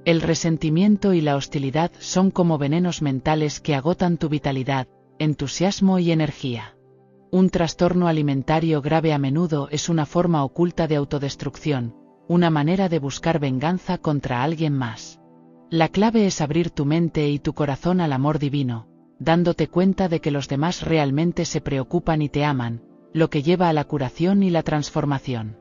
El resentimiento y la hostilidad son como venenos mentales que agotan tu vitalidad, entusiasmo y energía. Un trastorno alimentario grave a menudo es una forma oculta de autodestrucción, una manera de buscar venganza contra alguien más. La clave es abrir tu mente y tu corazón al amor divino, dándote cuenta de que los demás realmente se preocupan y te aman, lo que lleva a la curación y la transformación.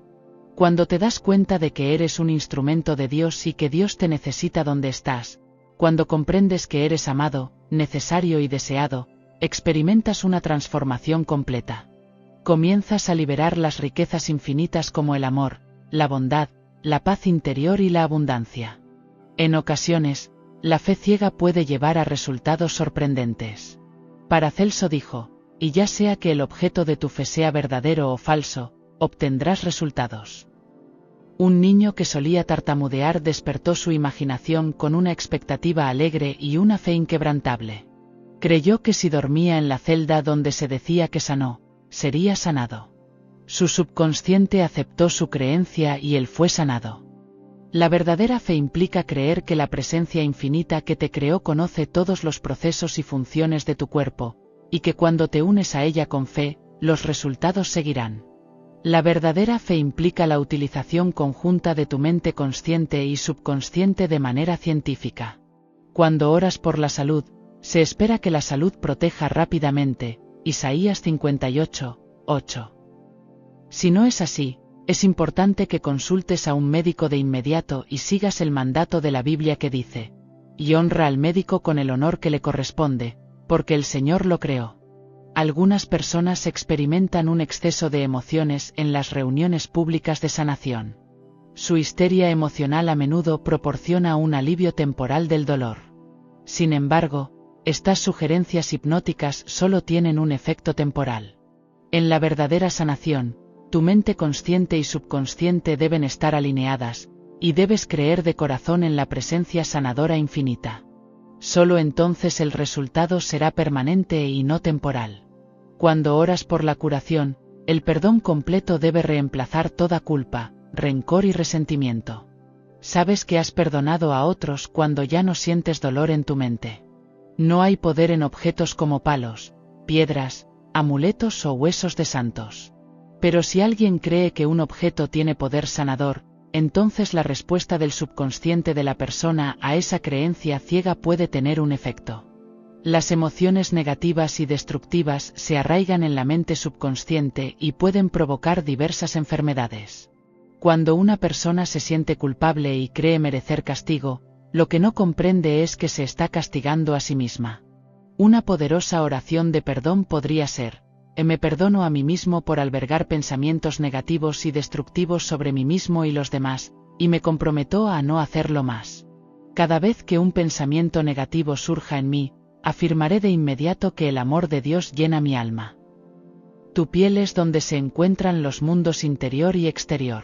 Cuando te das cuenta de que eres un instrumento de Dios y que Dios te necesita donde estás, cuando comprendes que eres amado, necesario y deseado, experimentas una transformación completa. Comienzas a liberar las riquezas infinitas como el amor, la bondad, la paz interior y la abundancia. En ocasiones, la fe ciega puede llevar a resultados sorprendentes. Paracelso dijo, y ya sea que el objeto de tu fe sea verdadero o falso, obtendrás resultados. Un niño que solía tartamudear despertó su imaginación con una expectativa alegre y una fe inquebrantable. Creyó que si dormía en la celda donde se decía que sanó, sería sanado. Su subconsciente aceptó su creencia y él fue sanado. La verdadera fe implica creer que la presencia infinita que te creó conoce todos los procesos y funciones de tu cuerpo, y que cuando te unes a ella con fe, los resultados seguirán. La verdadera fe implica la utilización conjunta de tu mente consciente y subconsciente de manera científica. Cuando oras por la salud, se espera que la salud proteja rápidamente, Isaías 58, 8. Si no es así, es importante que consultes a un médico de inmediato y sigas el mandato de la Biblia que dice, y honra al médico con el honor que le corresponde, porque el Señor lo creó. Algunas personas experimentan un exceso de emociones en las reuniones públicas de sanación. Su histeria emocional a menudo proporciona un alivio temporal del dolor. Sin embargo, estas sugerencias hipnóticas solo tienen un efecto temporal. En la verdadera sanación, tu mente consciente y subconsciente deben estar alineadas, y debes creer de corazón en la presencia sanadora infinita. Solo entonces el resultado será permanente y no temporal. Cuando oras por la curación, el perdón completo debe reemplazar toda culpa, rencor y resentimiento. Sabes que has perdonado a otros cuando ya no sientes dolor en tu mente. No hay poder en objetos como palos, piedras, amuletos o huesos de santos. Pero si alguien cree que un objeto tiene poder sanador, entonces la respuesta del subconsciente de la persona a esa creencia ciega puede tener un efecto. Las emociones negativas y destructivas se arraigan en la mente subconsciente y pueden provocar diversas enfermedades. Cuando una persona se siente culpable y cree merecer castigo, lo que no comprende es que se está castigando a sí misma. Una poderosa oración de perdón podría ser: me perdono a mí mismo por albergar pensamientos negativos y destructivos sobre mí mismo y los demás, y me comprometo a no hacerlo más. Cada vez que un pensamiento negativo surja en mí, afirmaré de inmediato que el amor de Dios llena mi alma. Tu piel es donde se encuentran los mundos interior y exterior.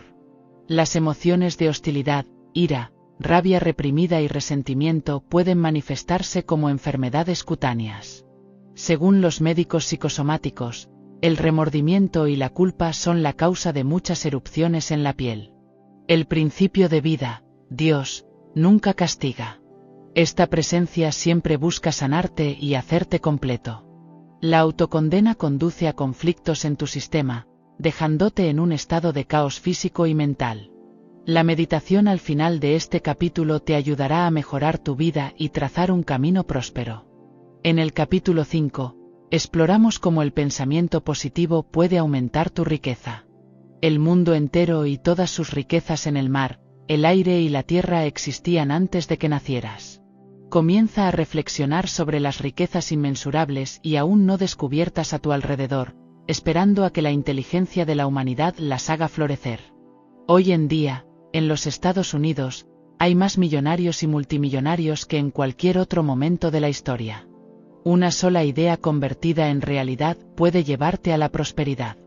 Las emociones de hostilidad, ira, rabia reprimida y resentimiento pueden manifestarse como enfermedades cutáneas. Según los médicos psicosomáticos, el remordimiento y la culpa son la causa de muchas erupciones en la piel. El principio de vida, Dios, nunca castiga. Esta presencia siempre busca sanarte y hacerte completo. La autocondena conduce a conflictos en tu sistema, dejándote en un estado de caos físico y mental. La meditación al final de este capítulo te ayudará a mejorar tu vida y trazar un camino próspero. En el capítulo 5, exploramos cómo el pensamiento positivo puede aumentar tu riqueza. El mundo entero y todas sus riquezas en el mar, el aire y la tierra existían antes de que nacieras. Comienza a reflexionar sobre las riquezas inmensurables y aún no descubiertas a tu alrededor, esperando a que la inteligencia de la humanidad las haga florecer. Hoy en día, en los Estados Unidos, Hay más millonarios y multimillonarios que en cualquier otro momento de la historia. Una sola idea convertida en realidad puede llevarte a la prosperidad.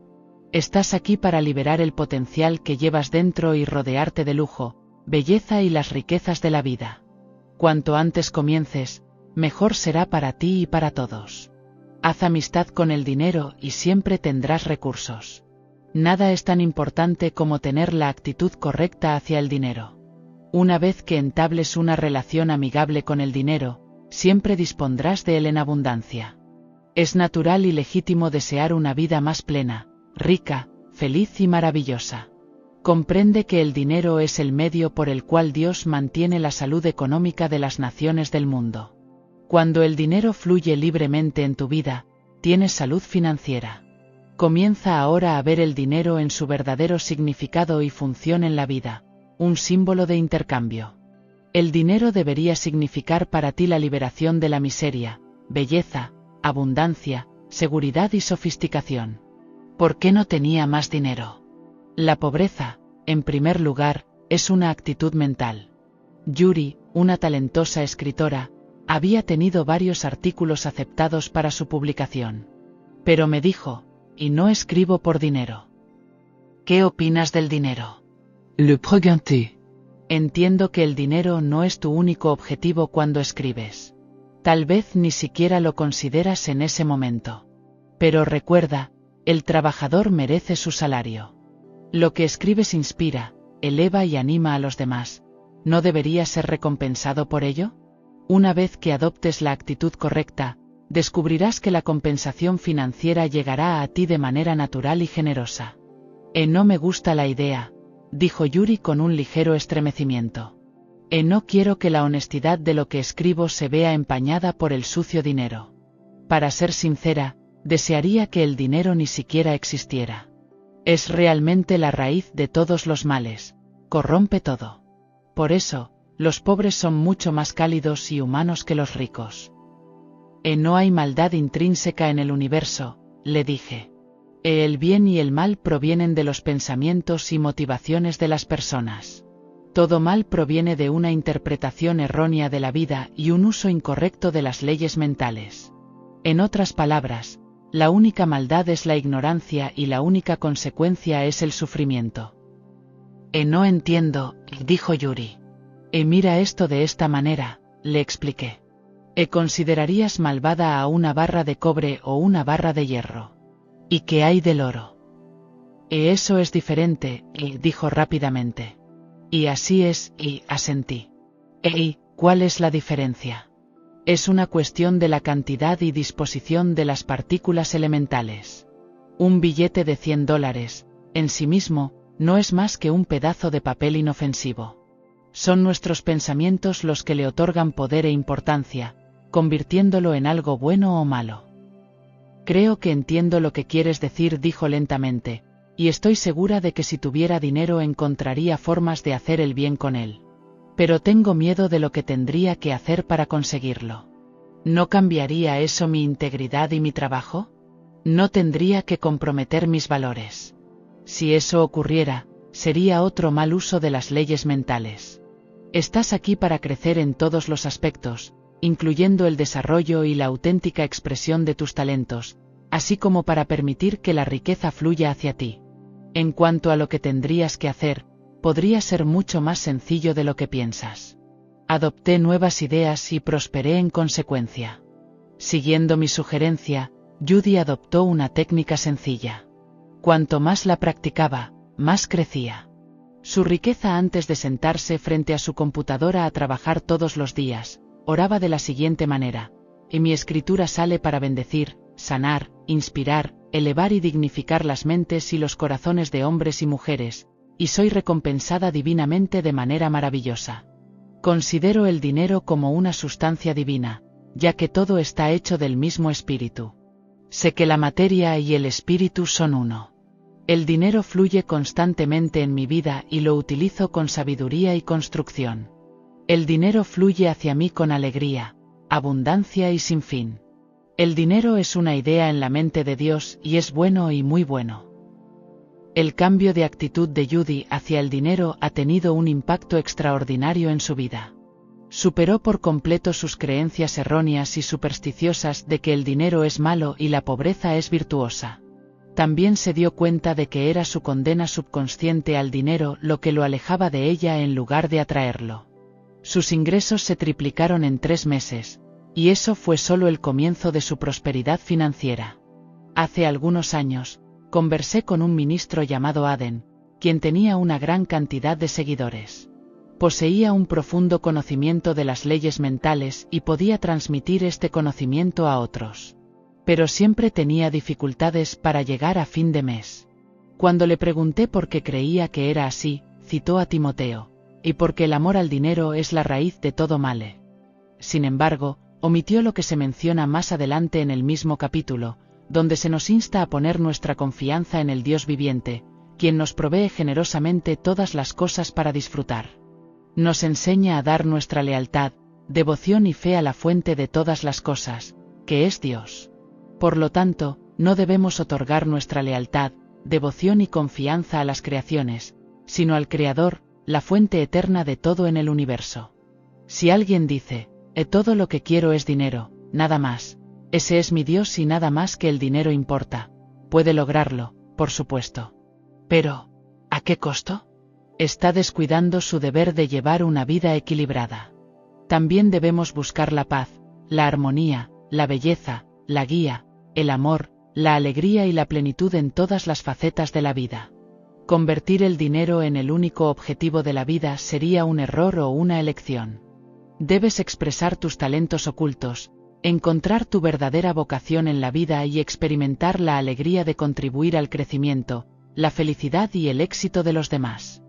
Estás aquí para liberar el potencial que llevas dentro y rodearte de lujo, belleza y las riquezas de la vida. Cuanto antes comiences, mejor será para ti y para todos. Haz amistad con el dinero y siempre tendrás recursos. Nada es tan importante como tener la actitud correcta hacia el dinero. Una vez que entables una relación amigable con el dinero, siempre dispondrás de él en abundancia. Es natural y legítimo desear una vida más plena, rica, feliz y maravillosa. Comprende que el dinero es el medio por el cual Dios mantiene la salud económica de las naciones del mundo. Cuando el dinero fluye libremente en tu vida, tienes salud financiera. Comienza ahora a ver el dinero en su verdadero significado y función en la vida, un símbolo de intercambio. El dinero debería significar para ti la liberación de la miseria, belleza, abundancia, seguridad y sofisticación. ¿Por qué no tenía más dinero? La pobreza, en primer lugar, es una actitud mental. Yuri, una talentosa escritora, había tenido varios artículos aceptados para su publicación. Pero me dijo, y no escribo por dinero. ¿Qué opinas del dinero? Le pregunté. Entiendo que el dinero no es tu único objetivo cuando escribes. Tal vez ni siquiera lo consideras en ese momento. Pero recuerda, el trabajador merece su salario. Lo que escribes inspira, eleva y anima a los demás. ¿No debería ser recompensado por ello? Una vez que adoptes la actitud correcta, descubrirás que la compensación financiera llegará a ti de manera natural y generosa. No me gusta la idea, dijo Yuri con un ligero estremecimiento. No quiero que la honestidad de lo que escribo se vea empañada por el sucio dinero. Para ser sincera, desearía que el dinero ni siquiera existiera. Es realmente la raíz de todos los males, corrompe todo. Por eso, los pobres son mucho más cálidos y humanos que los ricos. No hay maldad intrínseca en el universo, le dije. El bien y el mal provienen de los pensamientos y motivaciones de las personas. Todo mal proviene de una interpretación errónea de la vida y un uso incorrecto de las leyes mentales. En otras palabras, la única maldad es la ignorancia y la única consecuencia es el sufrimiento. No entiendo, dijo Yuri. Mira esto de esta manera, le expliqué. ¿Considerarías malvada a una barra de cobre o una barra de hierro? ¿Y qué hay del oro? Eso es diferente, dijo rápidamente. Y así es, y asentí. ¿Cuál es la diferencia? Es una cuestión de la cantidad y disposición de las partículas elementales. Un billete de $100, en sí mismo, no es más que un pedazo de papel inofensivo. Son nuestros pensamientos los que le otorgan poder e importancia, convirtiéndolo en algo bueno o malo. Creo que entiendo lo que quieres decir, dijo lentamente, y estoy segura de que si tuviera dinero encontraría formas de hacer el bien con él. Pero tengo miedo de lo que tendría que hacer para conseguirlo. ¿No cambiaría eso mi integridad y mi trabajo? No tendría que comprometer mis valores. Si eso ocurriera, sería otro mal uso de las leyes mentales. Estás aquí para crecer en todos los aspectos, incluyendo el desarrollo y la auténtica expresión de tus talentos, así como para permitir que la riqueza fluya hacia ti. En cuanto a lo que tendrías que hacer, podría ser mucho más sencillo de lo que piensas. Adopté nuevas ideas y prosperé en consecuencia. Siguiendo mi sugerencia, Judy adoptó una técnica sencilla. Cuanto más la practicaba, más crecía. Su riqueza antes de sentarse frente a su computadora a trabajar todos los días, oraba de la siguiente manera: mi escritura sale para bendecir, sanar, inspirar, elevar y dignificar las mentes y los corazones de hombres y mujeres, y soy recompensada divinamente de manera maravillosa. Considero el dinero como una sustancia divina, ya que todo está hecho del mismo espíritu. Sé que la materia y el espíritu son uno. El dinero fluye constantemente en mi vida y lo utilizo con sabiduría y construcción. El dinero fluye hacia mí con alegría, abundancia y sin fin. El dinero es una idea en la mente de Dios y es bueno y muy bueno. El cambio de actitud de Judy hacia el dinero ha tenido un impacto extraordinario en su vida. Superó por completo sus creencias erróneas y supersticiosas de que el dinero es malo y la pobreza es virtuosa. También se dio cuenta de que era su condena subconsciente al dinero lo que lo alejaba de ella en lugar de atraerlo. Sus ingresos se triplicaron en 3 meses, y eso fue solo el comienzo de su prosperidad financiera. Hace algunos años, conversé con un ministro llamado Aden, quien tenía una gran cantidad de seguidores. Poseía un profundo conocimiento de las leyes mentales y podía transmitir este conocimiento a otros. Pero siempre tenía dificultades para llegar a fin de mes. Cuando le pregunté por qué creía que era así, citó a Timoteo, y porque el amor al dinero es la raíz de todo mal. Sin embargo, omitió lo que se menciona más adelante en el mismo capítulo, donde se nos insta a poner nuestra confianza en el Dios viviente, quien nos provee generosamente todas las cosas para disfrutar. Nos enseña a dar nuestra lealtad, devoción y fe a la fuente de todas las cosas, que es Dios. Por lo tanto, no debemos otorgar nuestra lealtad, devoción y confianza a las creaciones, sino al Creador, la fuente eterna de todo en el universo. Si alguien dice, todo lo que quiero es dinero, nada más, ese es mi Dios y nada más que el dinero importa, puede lograrlo, por supuesto. Pero, ¿a qué costo? Está descuidando su deber de llevar una vida equilibrada. También debemos buscar la paz, la armonía, la belleza, la guía, el amor, la alegría y la plenitud en todas las facetas de la vida. Convertir el dinero en el único objetivo de la vida sería un error o una elección. Debes expresar tus talentos ocultos, encontrar tu verdadera vocación en la vida y experimentar la alegría de contribuir al crecimiento, la felicidad y el éxito de los demás.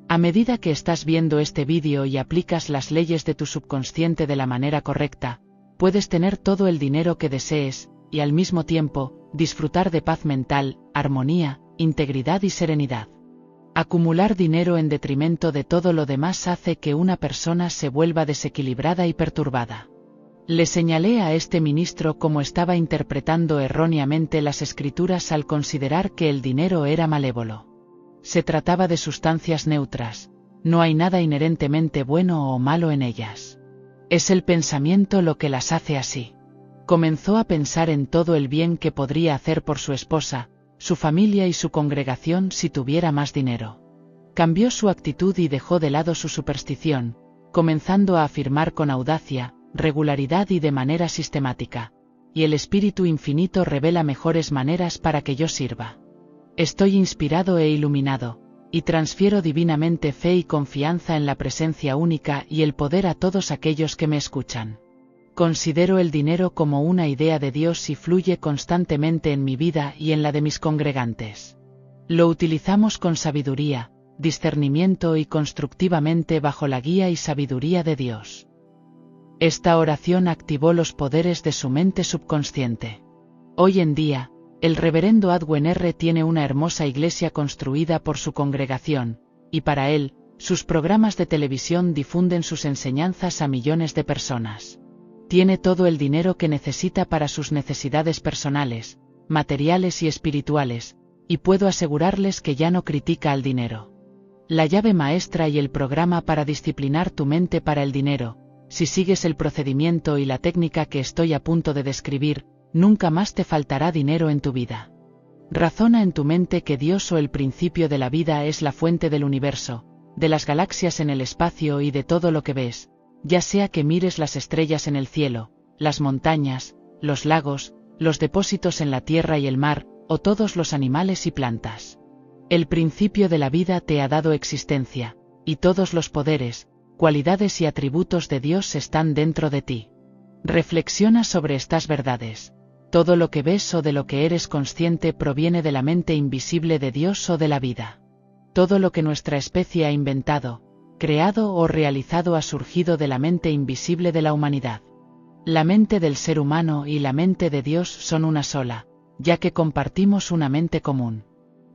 A medida que estás viendo este vídeo y aplicas las leyes de tu subconsciente de la manera correcta, puedes tener todo el dinero que desees, y al mismo tiempo, disfrutar de paz mental, armonía, integridad y serenidad. Acumular dinero en detrimento de todo lo demás hace que una persona se vuelva desequilibrada y perturbada. Le señalé a este ministro cómo estaba interpretando erróneamente las escrituras al considerar que el dinero era malévolo. Se trataba de sustancias neutras, no hay nada inherentemente bueno o malo en ellas. Es el pensamiento lo que las hace así. Comenzó a pensar en todo el bien que podría hacer por su esposa, su familia y su congregación si tuviera más dinero. Cambió su actitud y dejó de lado su superstición, comenzando a afirmar con audacia, regularidad y de manera sistemática: y el Espíritu Infinito revela mejores maneras para que yo sirva. Estoy inspirado e iluminado, y transfiero divinamente fe y confianza en la presencia única y el poder a todos aquellos que me escuchan. Considero el dinero como una idea de Dios y fluye constantemente en mi vida y en la de mis congregantes. Lo utilizamos con sabiduría, discernimiento y constructivamente bajo la guía y sabiduría de Dios. Esta oración activó los poderes de su mente subconsciente. Hoy en día, el reverendo Adwen R. tiene una hermosa iglesia construida por su congregación, y para él, sus programas de televisión difunden sus enseñanzas a millones de personas. Tiene todo el dinero que necesita para sus necesidades personales, materiales y espirituales, y puedo asegurarles que ya no critica al dinero. La llave maestra y el programa para disciplinar tu mente para el dinero, si sigues el procedimiento y la técnica que estoy a punto de describir, nunca más te faltará dinero en tu vida. Razona en tu mente que Dios o el principio de la vida es la fuente del universo, de las galaxias en el espacio y de todo lo que ves, ya sea que mires las estrellas en el cielo, las montañas, los lagos, los depósitos en la tierra y el mar, o todos los animales y plantas. El principio de la vida te ha dado existencia, y todos los poderes, cualidades y atributos de Dios están dentro de ti. Reflexiona sobre estas verdades. Todo lo que ves o de lo que eres consciente proviene de la mente invisible de Dios o de la vida. Todo lo que nuestra especie ha inventado, creado o realizado ha surgido de la mente invisible de la humanidad. La mente del ser humano y la mente de Dios son una sola, ya que compartimos una mente común.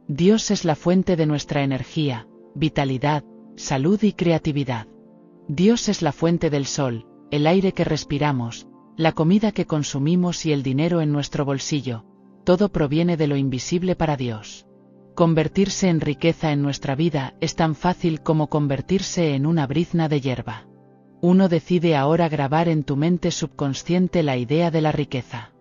Dios es la fuente de nuestra energía, vitalidad, salud y creatividad. Dios es la fuente del sol, el aire que respiramos, la comida que consumimos y el dinero en nuestro bolsillo. Todo proviene de lo invisible para Dios. Convertirse en riqueza en nuestra vida es tan fácil como convertirse en una brizna de hierba. Uno decide ahora grabar en tu mente subconsciente la idea de la riqueza.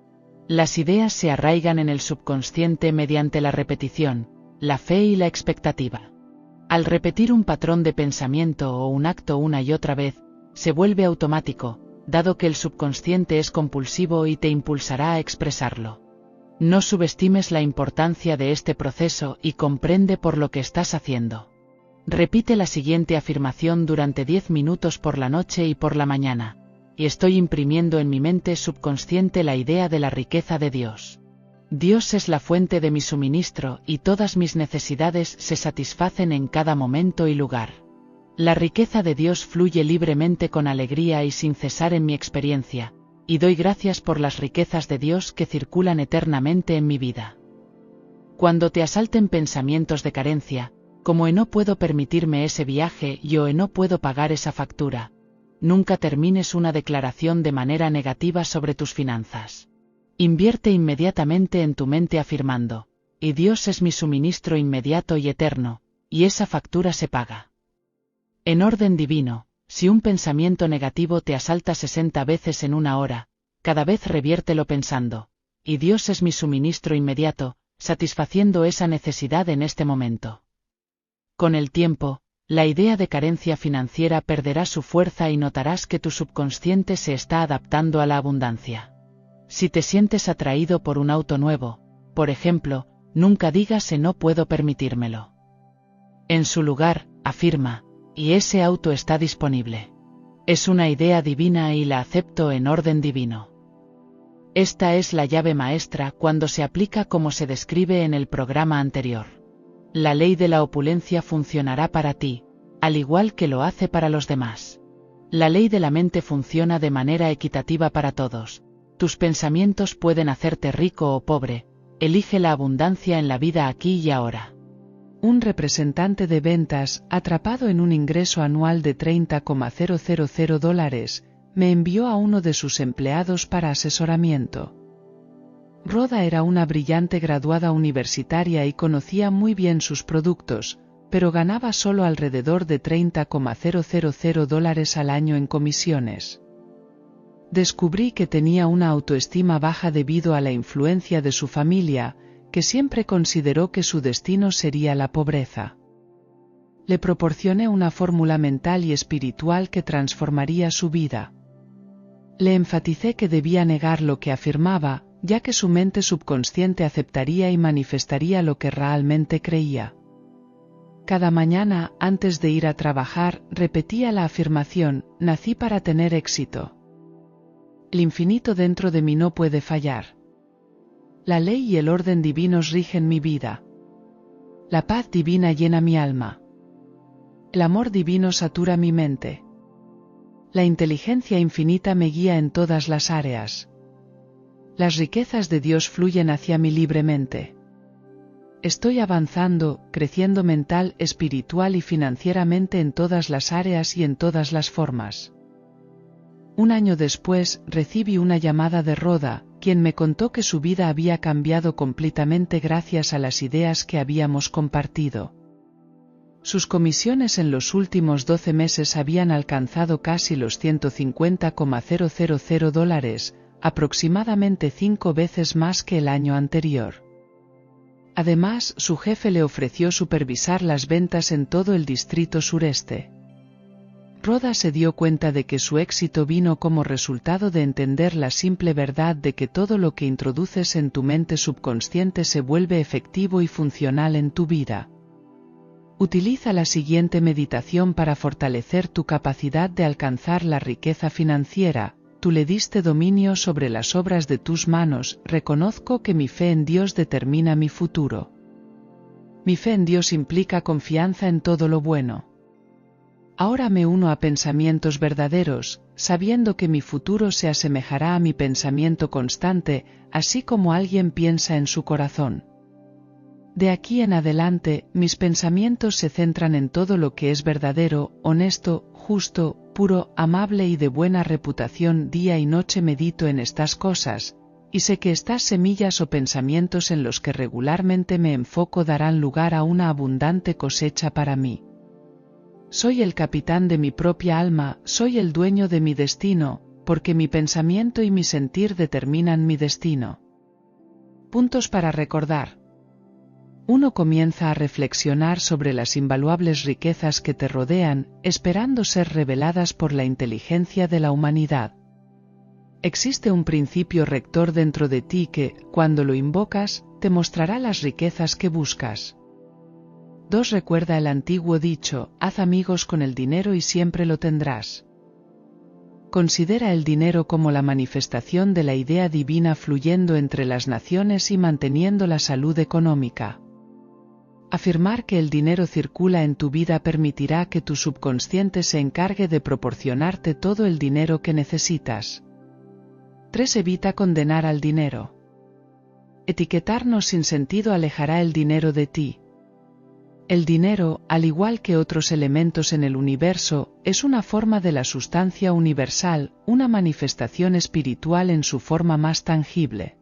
Las ideas se arraigan en el subconsciente mediante la repetición, la fe y la expectativa. Al repetir un patrón de pensamiento o un acto una y otra vez, se vuelve automático, dado que el subconsciente es compulsivo y te impulsará a expresarlo. No subestimes la importancia de este proceso y comprende por lo que estás haciendo. Repite la siguiente afirmación durante 10 minutos por la noche y por la mañana, y estoy imprimiendo en mi mente subconsciente la idea de la riqueza de Dios. Dios es la fuente de mi suministro y todas mis necesidades se satisfacen en cada momento y lugar. La riqueza de Dios fluye libremente con alegría y sin cesar en mi experiencia, y doy gracias por las riquezas de Dios que circulan eternamente en mi vida. Cuando te asalten pensamientos de carencia, como no puedo permitirme ese viaje y no puedo pagar esa factura, nunca termines una declaración de manera negativa sobre tus finanzas. Invierte inmediatamente en tu mente afirmando, y Dios es mi suministro inmediato y eterno, y esa factura se paga. En orden divino, si un pensamiento negativo te asalta 60 veces en una hora, cada vez reviértelo pensando, y Dios es mi suministro inmediato, satisfaciendo esa necesidad en este momento. Con el tiempo, la idea de carencia financiera perderá su fuerza y notarás que tu subconsciente se está adaptando a la abundancia. Si te sientes atraído por un auto nuevo, por ejemplo, nunca digas no puedo permitírmelo. En su lugar, afirma, y ese auto está disponible. Es una idea divina y la acepto en orden divino. Esta es la llave maestra cuando se aplica como se describe en el programa anterior. La ley de la opulencia funcionará para ti, al igual que lo hace para los demás. La ley de la mente funciona de manera equitativa para todos. Tus pensamientos pueden hacerte rico o pobre, elige la abundancia en la vida aquí y ahora. Un representante de ventas, atrapado en un ingreso anual de $30,000, me envió a uno de sus empleados para asesoramiento. Rhoda era una brillante graduada universitaria y conocía muy bien sus productos, pero ganaba solo alrededor de $30,000 al año en comisiones. Descubrí que tenía una autoestima baja debido a la influencia de su familia, que siempre consideró que su destino sería la pobreza. Le proporcioné una fórmula mental y espiritual que transformaría su vida. Le enfaticé que debía negar lo que afirmaba, ya que su mente subconsciente aceptaría y manifestaría lo que realmente creía. Cada mañana, antes de ir a trabajar, repetía la afirmación, nací para tener éxito. El infinito dentro de mí no puede fallar. La ley y el orden divinos rigen mi vida. La paz divina llena mi alma. El amor divino satura mi mente. La inteligencia infinita me guía en todas las áreas. Las riquezas de Dios fluyen hacia mí libremente. Estoy avanzando, creciendo mental, espiritual y financieramente en todas las áreas y en todas las formas. Un año después, recibí una llamada de Rhoda, quien me contó que su vida había cambiado completamente gracias a las ideas que habíamos compartido. Sus comisiones en los últimos 12 meses habían alcanzado casi los $150,000, aproximadamente 5 veces más que el año anterior. Además, su jefe le ofreció supervisar las ventas en todo el distrito sureste. Rhoda se dio cuenta de que su éxito vino como resultado de entender la simple verdad de que todo lo que introduces en tu mente subconsciente se vuelve efectivo y funcional en tu vida. Utiliza la siguiente meditación para fortalecer tu capacidad de alcanzar la riqueza financiera. Tú le diste dominio sobre las obras de tus manos, reconozco que mi fe en Dios determina mi futuro. Mi fe en Dios implica confianza en todo lo bueno. Ahora me uno a pensamientos verdaderos, sabiendo que mi futuro se asemejará a mi pensamiento constante, así como alguien piensa en su corazón. De aquí en adelante, mis pensamientos se centran en todo lo que es verdadero, honesto, justo, puro, amable y de buena reputación. Día y noche medito en estas cosas, y sé que estas semillas o pensamientos en los que regularmente me enfoco darán lugar a una abundante cosecha para mí. Soy el capitán de mi propia alma, soy el dueño de mi destino, porque mi pensamiento y mi sentir determinan mi destino. Puntos para recordar. 1. Comienza a reflexionar sobre las invaluables riquezas que te rodean, esperando ser reveladas por la inteligencia de la humanidad. Existe un principio rector dentro de ti que, cuando lo invocas, te mostrará las riquezas que buscas. 2. Recuerda el antiguo dicho, haz amigos con el dinero y siempre lo tendrás. Considera el dinero como la manifestación de la idea divina fluyendo entre las naciones y manteniendo la salud económica. Afirmar que el dinero circula en tu vida permitirá que tu subconsciente se encargue de proporcionarte todo el dinero que necesitas. 3. Evita condenar al dinero. Etiquetarnos sin sentido alejará el dinero de ti. El dinero, al igual que otros elementos en el universo, es una forma de la sustancia universal, una manifestación espiritual en su forma más tangible.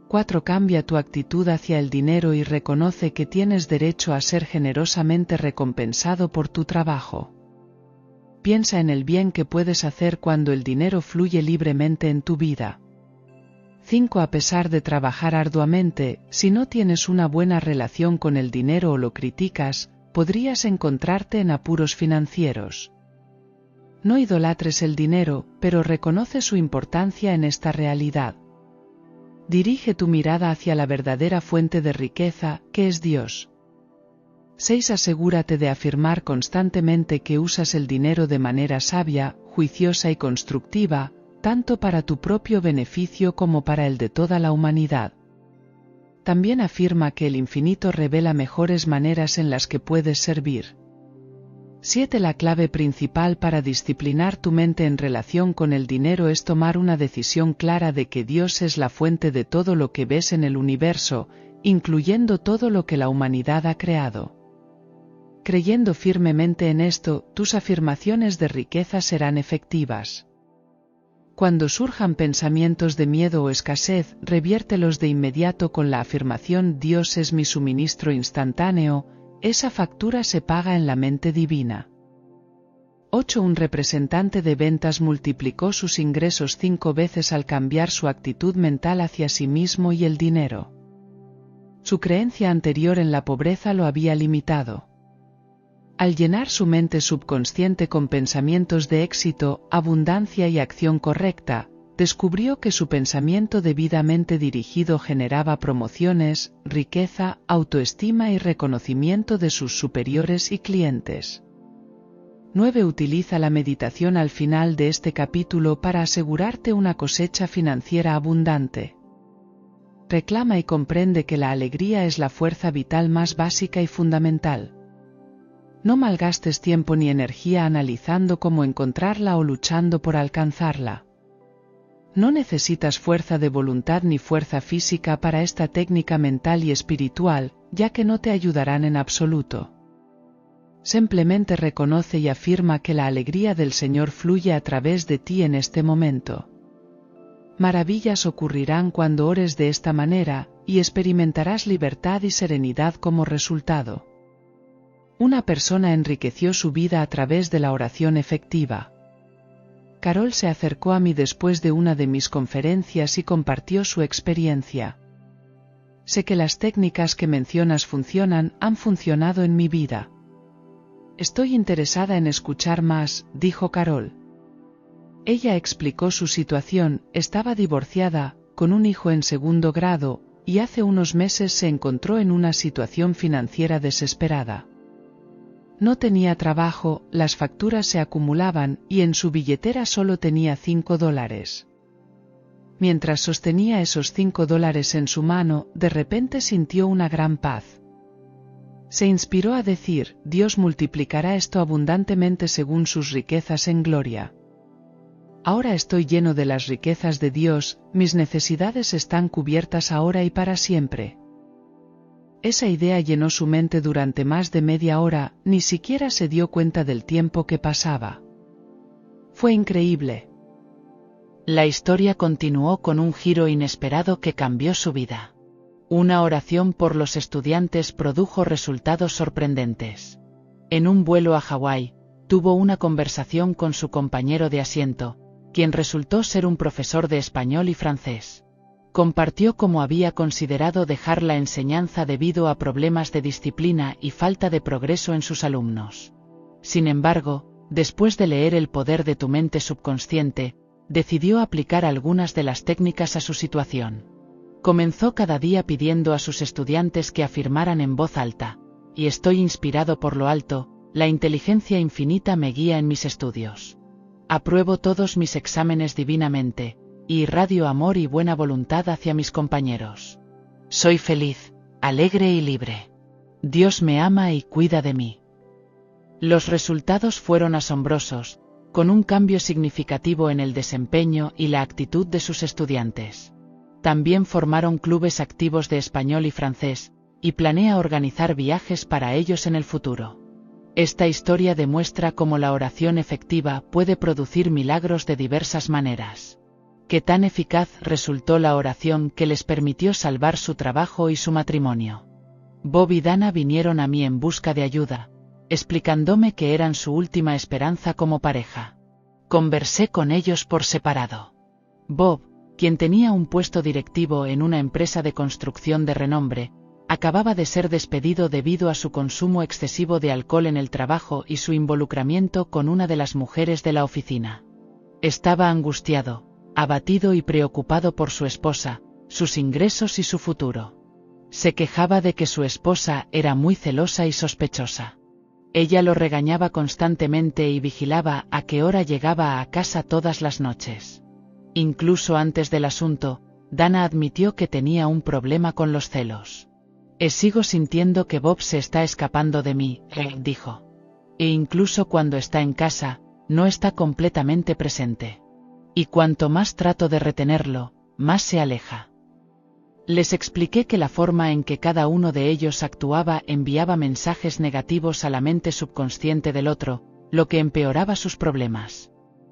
4. Cambia tu actitud hacia el dinero y reconoce que tienes derecho a ser generosamente recompensado por tu trabajo. Piensa en el bien que puedes hacer cuando el dinero fluye libremente en tu vida. 5. A pesar de trabajar arduamente, si no tienes una buena relación con el dinero o lo criticas, podrías encontrarte en apuros financieros. No idolatres el dinero, pero reconoce su importancia en esta realidad. Dirige tu mirada hacia la verdadera fuente de riqueza, que es Dios. 6. Asegúrate de afirmar constantemente que usas el dinero de manera sabia, juiciosa y constructiva, tanto para tu propio beneficio como para el de toda la humanidad. También afirma que el infinito revela mejores maneras en las que puedes servir. 7. La clave principal para disciplinar tu mente en relación con el dinero es tomar una decisión clara de que Dios es la fuente de todo lo que ves en el universo, incluyendo todo lo que la humanidad ha creado. Creyendo firmemente en esto, tus afirmaciones de riqueza serán efectivas. Cuando surjan pensamientos de miedo o escasez, reviértelos de inmediato con la afirmación Dios es mi suministro instantáneo, esa factura se paga en la mente divina. 8. Un representante de ventas multiplicó sus ingresos 5 veces al cambiar su actitud mental hacia sí mismo y el dinero. Su creencia anterior en la pobreza lo había limitado. Al llenar su mente subconsciente con pensamientos de éxito, abundancia y acción correcta, descubrió que su pensamiento debidamente dirigido generaba promociones, riqueza, autoestima y reconocimiento de sus superiores y clientes. 9. Utiliza la meditación al final de este capítulo para asegurarte una cosecha financiera abundante. Reclama y comprende que la alegría es la fuerza vital más básica y fundamental. No malgastes tiempo ni energía analizando cómo encontrarla o luchando por alcanzarla. No necesitas fuerza de voluntad ni fuerza física para esta técnica mental y espiritual, ya que no te ayudarán en absoluto. Simplemente reconoce y afirma que la alegría del Señor fluye a través de ti en este momento. Maravillas ocurrirán cuando ores de esta manera, y experimentarás libertad y serenidad como resultado. Una persona enriqueció su vida a través de la oración efectiva. Carol se acercó a mí después de una de mis conferencias y compartió su experiencia. Sé que las técnicas que mencionas han funcionado en mi vida. Estoy interesada en escuchar más, dijo Carol. Ella explicó su situación, estaba divorciada, con un hijo en 2º grado, y hace unos meses se encontró en una situación financiera desesperada. No tenía trabajo, las facturas se acumulaban, y en su billetera solo tenía $5. Mientras sostenía esos $5 en su mano, de repente sintió una gran paz. Se inspiró a decir, Dios multiplicará esto abundantemente según sus riquezas en gloria. Ahora estoy lleno de las riquezas de Dios, mis necesidades están cubiertas ahora y para siempre. Esa idea llenó su mente durante más de media hora, ni siquiera se dio cuenta del tiempo que pasaba. Fue increíble. La historia continuó con un giro inesperado que cambió su vida. Una oración por los estudiantes produjo resultados sorprendentes. En un vuelo a Hawái, tuvo una conversación con su compañero de asiento, quien resultó ser un profesor de español y francés. Compartió cómo había considerado dejar la enseñanza debido a problemas de disciplina y falta de progreso en sus alumnos. Sin embargo, después de leer El poder de tu mente subconsciente, decidió aplicar algunas de las técnicas a su situación. Comenzó cada día pidiendo a sus estudiantes que afirmaran en voz alta: y estoy inspirado por lo alto, la inteligencia infinita me guía en mis estudios. Apruebo todos mis exámenes divinamente, y irradio amor y buena voluntad hacia mis compañeros. Soy feliz, alegre y libre. Dios me ama y cuida de mí. Los resultados fueron asombrosos, con un cambio significativo en el desempeño y la actitud de sus estudiantes. También formaron clubes activos de español y francés, y planea organizar viajes para ellos en el futuro. Esta historia demuestra cómo la oración efectiva puede producir milagros de diversas maneras. Qué tan eficaz resultó la oración que les permitió salvar su trabajo y su matrimonio. Bob y Dana vinieron a mí en busca de ayuda, explicándome que eran su última esperanza como pareja. Conversé con ellos por separado. Bob, quien tenía un puesto directivo en una empresa de construcción de renombre, acababa de ser despedido debido a su consumo excesivo de alcohol en el trabajo y su involucramiento con una de las mujeres de la oficina. Estaba angustiado, abatido y preocupado por su esposa, sus ingresos y su futuro. Se quejaba de que su esposa era muy celosa y sospechosa. Ella lo regañaba constantemente y vigilaba a qué hora llegaba a casa todas las noches. Incluso antes del asunto, Dana admitió que tenía un problema con los celos. Sigo sintiendo que Bob se está escapando de mí, dijo. E incluso cuando está en casa, no está completamente presente. Y cuanto más trato de retenerlo, más se aleja. Les expliqué que la forma en que cada uno de ellos actuaba enviaba mensajes negativos a la mente subconsciente del otro, lo que empeoraba sus problemas.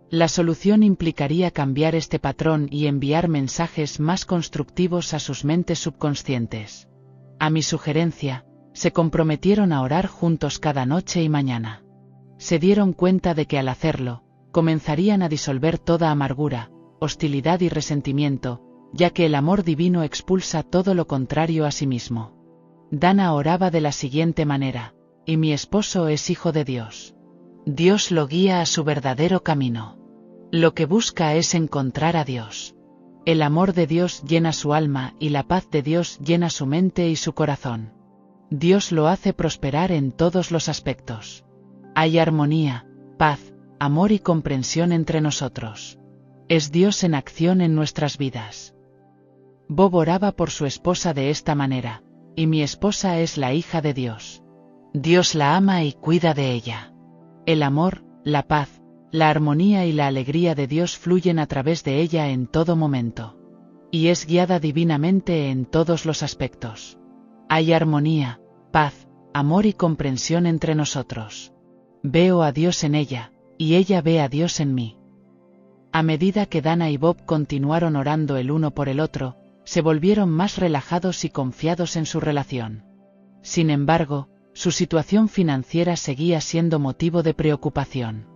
La solución implicaría cambiar este patrón y enviar mensajes más constructivos a sus mentes subconscientes. A mi sugerencia, se comprometieron a orar juntos cada noche y mañana. Se dieron cuenta de que al hacerlo, comenzarían a disolver toda amargura, hostilidad y resentimiento, ya que el amor divino expulsa todo lo contrario a sí mismo. Dana oraba de la siguiente manera: y mi esposo es hijo de Dios. Dios lo guía a su verdadero camino. Lo que busca es encontrar a Dios. El amor de Dios llena su alma y la paz de Dios llena su mente y su corazón. Dios lo hace prosperar en todos los aspectos. Hay armonía, paz, amor y comprensión entre nosotros. Es Dios en acción en nuestras vidas. Bob oraba por su esposa de esta manera: y mi esposa es la hija de Dios. Dios la ama y cuida de ella. El amor, la paz, la armonía y la alegría de Dios fluyen a través de ella en todo momento. Y es guiada divinamente en todos los aspectos. Hay armonía, paz, amor y comprensión entre nosotros. Veo a Dios en ella, y ella ve a Dios en mí. A medida que Dana y Bob continuaron orando el uno por el otro, se volvieron más relajados y confiados en su relación. Sin embargo, su situación financiera seguía siendo motivo de preocupación.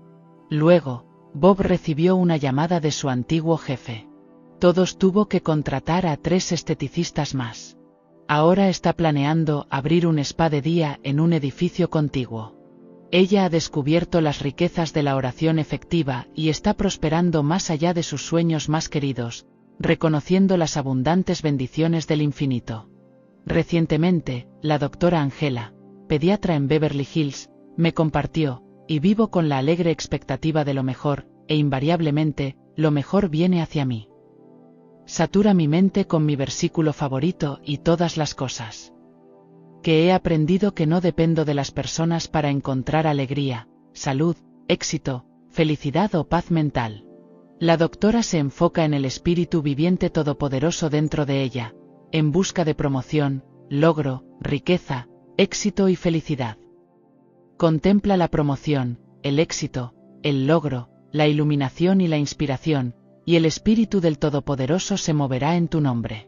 Luego, Bob recibió una llamada de su antiguo jefe. Todos tuvo que contratar a 3 esteticistas más. Ahora está planeando abrir un spa de día en un edificio contiguo. Ella ha descubierto las riquezas de la oración efectiva y está prosperando más allá de sus sueños más queridos, reconociendo las abundantes bendiciones del infinito. Recientemente, la doctora Angela, pediatra en Beverly Hills, me compartió: y vivo con la alegre expectativa de lo mejor, e invariablemente, lo mejor viene hacia mí. Satura mi mente con mi versículo favorito y todas las cosas. Que he aprendido que no dependo de las personas para encontrar alegría, salud, éxito, felicidad o paz mental. La doctora se enfoca en el espíritu viviente todopoderoso dentro de ella, en busca de promoción, logro, riqueza, éxito y felicidad. Contempla la promoción, el éxito, el logro, la iluminación y la inspiración, y el Espíritu del Todopoderoso se moverá en tu nombre.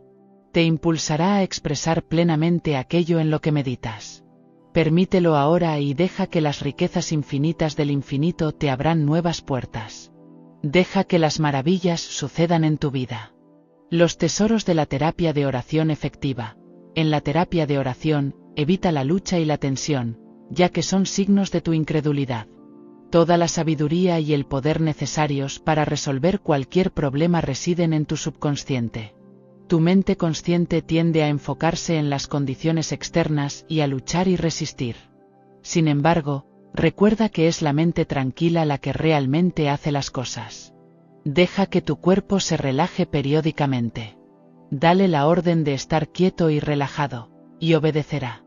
Te impulsará a expresar plenamente aquello en lo que meditas. Permítelo ahora y deja que las riquezas infinitas del infinito te abran nuevas puertas. Deja que las maravillas sucedan en tu vida. Los tesoros de la terapia de oración efectiva. En la terapia de oración, evita la lucha y la tensión, ya que son signos de tu incredulidad. Toda la sabiduría y el poder necesarios para resolver cualquier problema residen en tu subconsciente. Tu mente consciente tiende a enfocarse en las condiciones externas y a luchar y resistir. Sin embargo, recuerda que es la mente tranquila la que realmente hace las cosas. Deja que tu cuerpo se relaje periódicamente. Dale la orden de estar quieto y relajado, y obedecerá.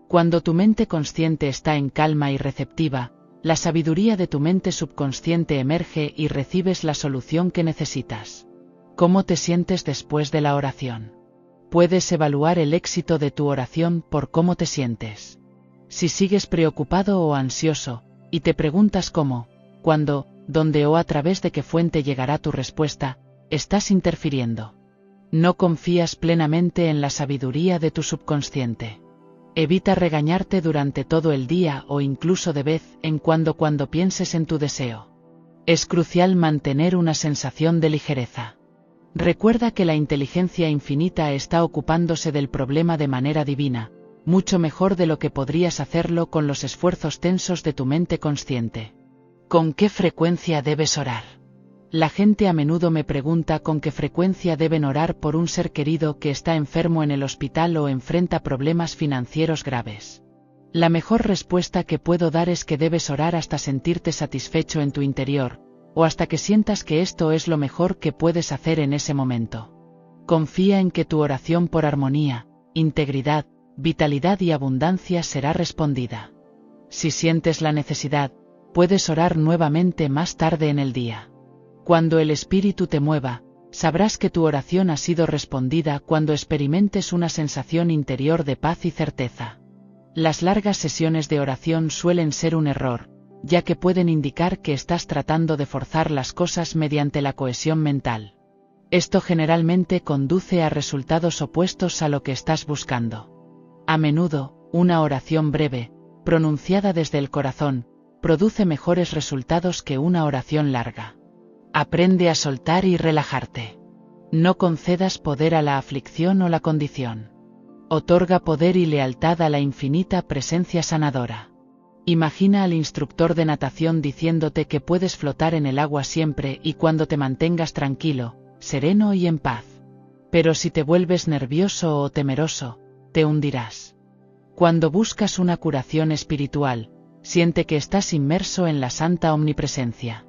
Cuando tu mente consciente está en calma y receptiva, la sabiduría de tu mente subconsciente emerge y recibes la solución que necesitas. ¿Cómo te sientes después de la oración? Puedes evaluar el éxito de tu oración por cómo te sientes. Si sigues preocupado o ansioso, y te preguntas cómo, cuándo, dónde o a través de qué fuente llegará tu respuesta, estás interfiriendo. No confías plenamente en la sabiduría de tu subconsciente. Evita regañarte durante todo el día o incluso de vez en cuando pienses en tu deseo. Es crucial mantener una sensación de ligereza. Recuerda que la inteligencia infinita está ocupándose del problema de manera divina, mucho mejor de lo que podrías hacerlo con los esfuerzos tensos de tu mente consciente. ¿Con qué frecuencia debes orar? La gente a menudo me pregunta con qué frecuencia deben orar por un ser querido que está enfermo en el hospital o enfrenta problemas financieros graves. La mejor respuesta que puedo dar es que debes orar hasta sentirte satisfecho en tu interior, o hasta que sientas que esto es lo mejor que puedes hacer en ese momento. Confía en que tu oración por armonía, integridad, vitalidad y abundancia será respondida. Si sientes la necesidad, puedes orar nuevamente más tarde en el día. Cuando el Espíritu te mueva, sabrás que tu oración ha sido respondida cuando experimentes una sensación interior de paz y certeza. Las largas sesiones de oración suelen ser un error, ya que pueden indicar que estás tratando de forzar las cosas mediante la cohesión mental. Esto generalmente conduce a resultados opuestos a lo que estás buscando. A menudo, una oración breve, pronunciada desde el corazón, produce mejores resultados que una oración larga. Aprende a soltar y relajarte. No concedas poder a la aflicción o la condición. Otorga poder y lealtad a la infinita presencia sanadora. Imagina al instructor de natación diciéndote que puedes flotar en el agua siempre y cuando te mantengas tranquilo, sereno y en paz. Pero si te vuelves nervioso o temeroso, te hundirás. Cuando buscas una curación espiritual, siente que estás inmerso en la santa omnipresencia.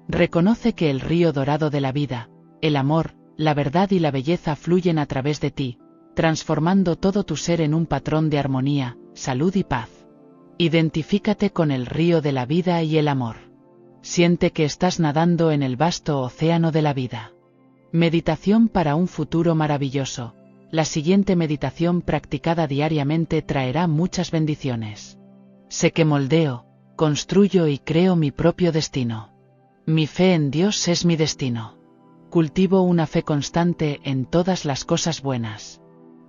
Reconoce que el río dorado de la vida, el amor, la verdad y la belleza fluyen a través de ti, transformando todo tu ser en un patrón de armonía, salud y paz. Identifícate con el río de la vida y el amor. Siente que estás nadando en el vasto océano de la vida. Meditación para un futuro maravilloso. La siguiente meditación practicada diariamente traerá muchas bendiciones. Sé que moldeo, construyo y creo mi propio destino. Mi fe en Dios es mi destino. Cultivo una fe constante en todas las cosas buenas.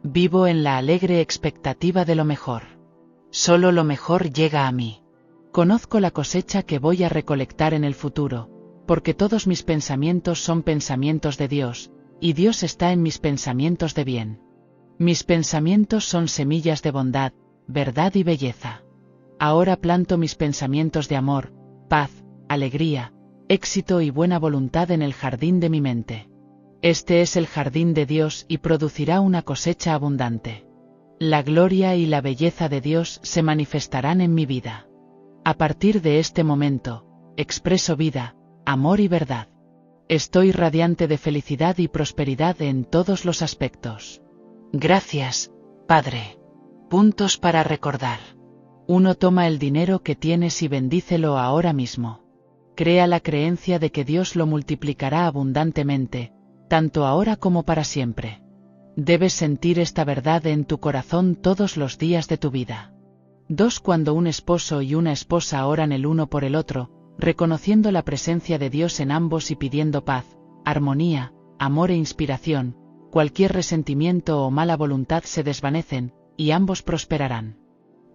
Vivo en la alegre expectativa de lo mejor. Solo lo mejor llega a mí. Conozco la cosecha que voy a recolectar en el futuro, porque todos mis pensamientos son pensamientos de Dios, y Dios está en mis pensamientos de bien. Mis pensamientos son semillas de bondad, verdad y belleza. Ahora planto mis pensamientos de amor, paz, alegría, éxito y buena voluntad en el jardín de mi mente. Este es el jardín de Dios y producirá una cosecha abundante. La gloria y la belleza de Dios se manifestarán en mi vida. A partir de este momento, expreso vida, amor y verdad. Estoy radiante de felicidad y prosperidad en todos los aspectos. Gracias, Padre. Puntos para recordar. 1. Toma el dinero que tienes y bendícelo ahora mismo. Crea la creencia de que Dios lo multiplicará abundantemente, tanto ahora como para siempre. Debes sentir esta verdad en tu corazón todos los días de tu vida. 2. Cuando un esposo y una esposa oran el uno por el otro, reconociendo la presencia de Dios en ambos y pidiendo paz, armonía, amor e inspiración, cualquier resentimiento o mala voluntad se desvanecen, y ambos prosperarán.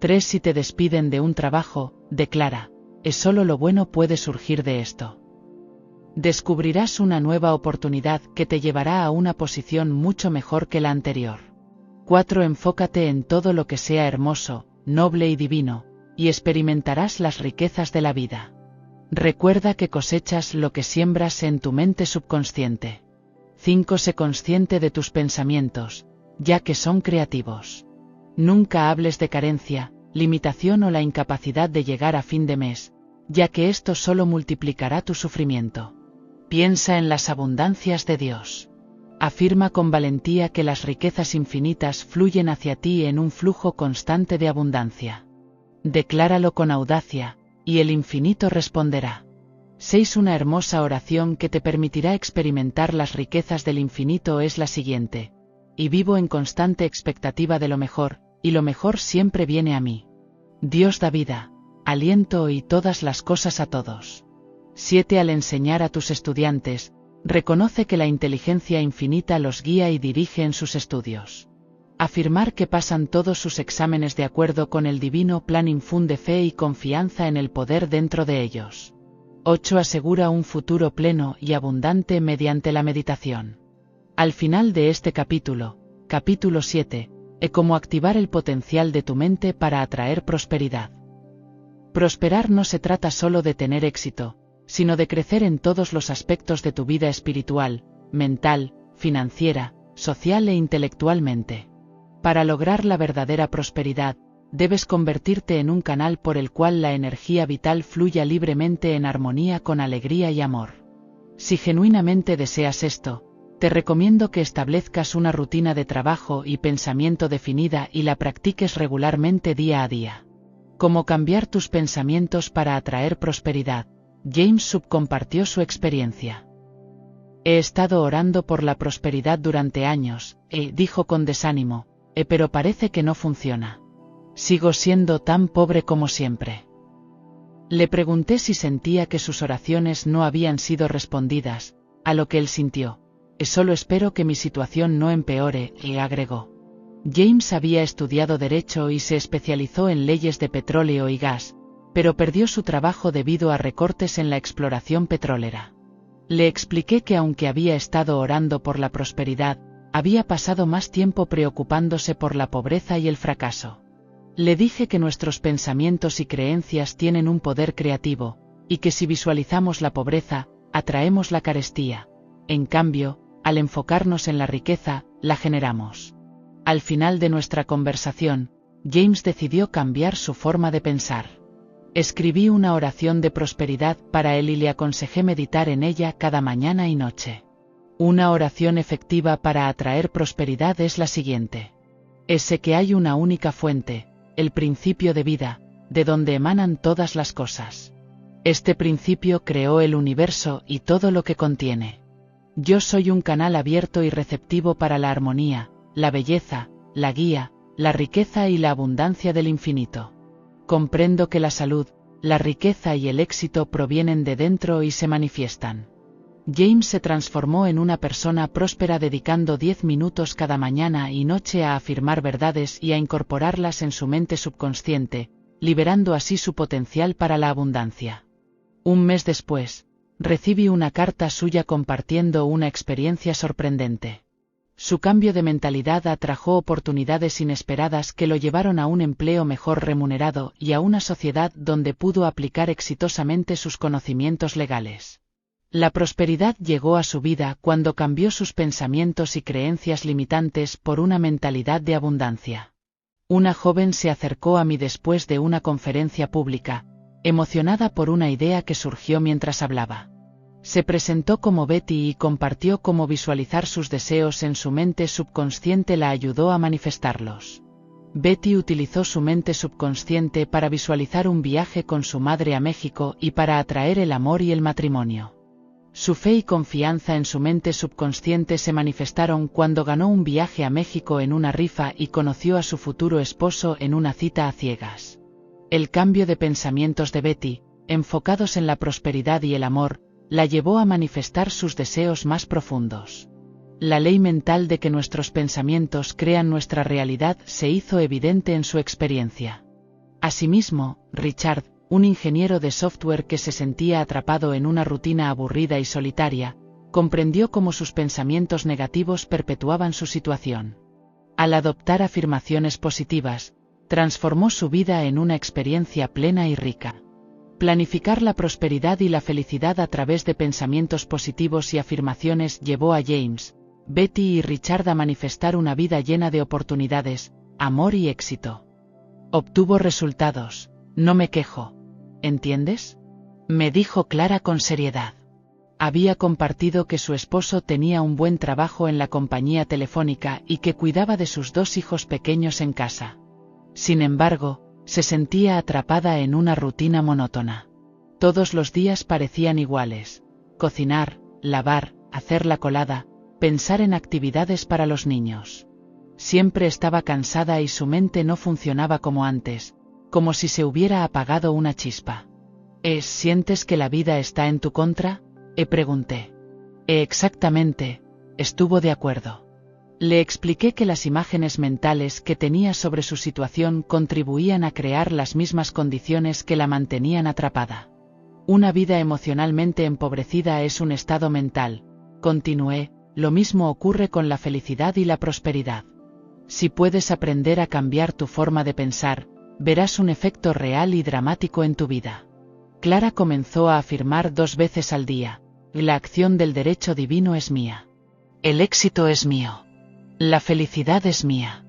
3. Si te despiden de un trabajo, declara, es solo lo bueno puede surgir de esto. Descubrirás una nueva oportunidad que te llevará a una posición mucho mejor que la anterior. 4. Enfócate en todo lo que sea hermoso, noble y divino, y experimentarás las riquezas de la vida. Recuerda que cosechas lo que siembras en tu mente subconsciente. 5. Sé consciente de tus pensamientos, ya que son creativos. Nunca hables de carencia, limitación o la incapacidad de llegar a fin de mes, ya que esto solo multiplicará tu sufrimiento. Piensa en las abundancias de Dios. Afirma con valentía que las riquezas infinitas fluyen hacia ti en un flujo constante de abundancia. Decláralo con audacia, y el infinito responderá. 6. Una hermosa oración que te permitirá experimentar las riquezas del infinito es la siguiente. Y vivo en constante expectativa de lo mejor, y lo mejor siempre viene a mí. Dios da vida, aliento y todas las cosas a todos. 7. Al enseñar a tus estudiantes, reconoce que la inteligencia infinita los guía y dirige en sus estudios. Afirmar que pasan todos sus exámenes de acuerdo con el divino plan infunde fe y confianza en el poder dentro de ellos. 8. Asegura un futuro pleno y abundante mediante la meditación. Al final de este capítulo, capítulo 7, cómo activar el potencial de tu mente para atraer prosperidad. Prosperar no se trata solo de tener éxito, sino de crecer en todos los aspectos de tu vida espiritual, mental, financiera, social e intelectualmente. Para lograr la verdadera prosperidad, debes convertirte en un canal por el cual la energía vital fluya libremente en armonía con alegría y amor. Si genuinamente deseas esto, te recomiendo que establezcas una rutina de trabajo y pensamiento definida y la practiques regularmente día a día. ¿Cómo cambiar tus pensamientos para atraer prosperidad? James Sub compartió su experiencia. He estado orando por la prosperidad durante años, dijo con desánimo, pero parece que no funciona. Sigo siendo tan pobre como siempre. Le pregunté si sentía que sus oraciones no habían sido respondidas, a lo que él sintió. Solo espero que mi situación no empeore, agregó. James había estudiado Derecho y se especializó en leyes de petróleo y gas, pero perdió su trabajo debido a recortes en la exploración petrolera. Le expliqué que aunque había estado orando por la prosperidad, había pasado más tiempo preocupándose por la pobreza y el fracaso. Le dije que nuestros pensamientos y creencias tienen un poder creativo, y que si visualizamos la pobreza, atraemos la carestía. En cambio, al enfocarnos en la riqueza, la generamos. Al final de nuestra conversación, James decidió cambiar su forma de pensar. Escribí una oración de prosperidad para él y le aconsejé meditar en ella cada mañana y noche. Una oración efectiva para atraer prosperidad es la siguiente. Sé que hay una única fuente, el principio de vida, de donde emanan todas las cosas. Este principio creó el universo y todo lo que contiene. Yo soy un canal abierto y receptivo para la armonía, la belleza, la guía, la riqueza y la abundancia del infinito. Comprendo que la salud, la riqueza y el éxito provienen de dentro y se manifiestan. James se transformó en una persona próspera dedicando 10 minutos cada mañana y noche a afirmar verdades y a incorporarlas en su mente subconsciente, liberando así su potencial para la abundancia. Un mes después, recibí una carta suya compartiendo una experiencia sorprendente. Su cambio de mentalidad atrajo oportunidades inesperadas que lo llevaron a un empleo mejor remunerado y a una sociedad donde pudo aplicar exitosamente sus conocimientos legales. La prosperidad llegó a su vida cuando cambió sus pensamientos y creencias limitantes por una mentalidad de abundancia. Una joven se acercó a mí después de una conferencia pública, emocionada por una idea que surgió mientras hablaba. Se presentó como Betty y compartió cómo visualizar sus deseos en su mente subconsciente la ayudó a manifestarlos. Betty utilizó su mente subconsciente para visualizar un viaje con su madre a México y para atraer el amor y el matrimonio. Su fe y confianza en su mente subconsciente se manifestaron cuando ganó un viaje a México en una rifa y conoció a su futuro esposo en una cita a ciegas. El cambio de pensamientos de Betty, enfocados en la prosperidad y el amor, la llevó a manifestar sus deseos más profundos. La ley mental de que nuestros pensamientos crean nuestra realidad se hizo evidente en su experiencia. Asimismo, Richard, un ingeniero de software que se sentía atrapado en una rutina aburrida y solitaria, comprendió cómo sus pensamientos negativos perpetuaban su situación. Al adoptar afirmaciones positivas, transformó su vida en una experiencia plena y rica. Planificar la prosperidad y la felicidad a través de pensamientos positivos y afirmaciones llevó a James, Betty y Richard a manifestar una vida llena de oportunidades, amor y éxito. Obtuvo resultados, no me quejo. ¿Entiendes? Me dijo Clara con seriedad. Había compartido que su esposo tenía un buen trabajo en la compañía telefónica y que cuidaba de sus 2 hijos pequeños en casa. Sin embargo, se sentía atrapada en una rutina monótona. Todos los días parecían iguales: cocinar, lavar, hacer la colada, pensar en actividades para los niños. Siempre estaba cansada y su mente no funcionaba como antes, como si se hubiera apagado una chispa. ¿Sientes que la vida está en tu contra?, pregunté. Exactamente, estuvo de acuerdo. Le expliqué que las imágenes mentales que tenía sobre su situación contribuían a crear las mismas condiciones que la mantenían atrapada. Una vida emocionalmente empobrecida es un estado mental, continué, lo mismo ocurre con la felicidad y la prosperidad. Si puedes aprender a cambiar tu forma de pensar, verás un efecto real y dramático en tu vida. Clara comenzó a afirmar 2 veces al día: la acción del derecho divino es mía. El éxito es mío. La felicidad es mía.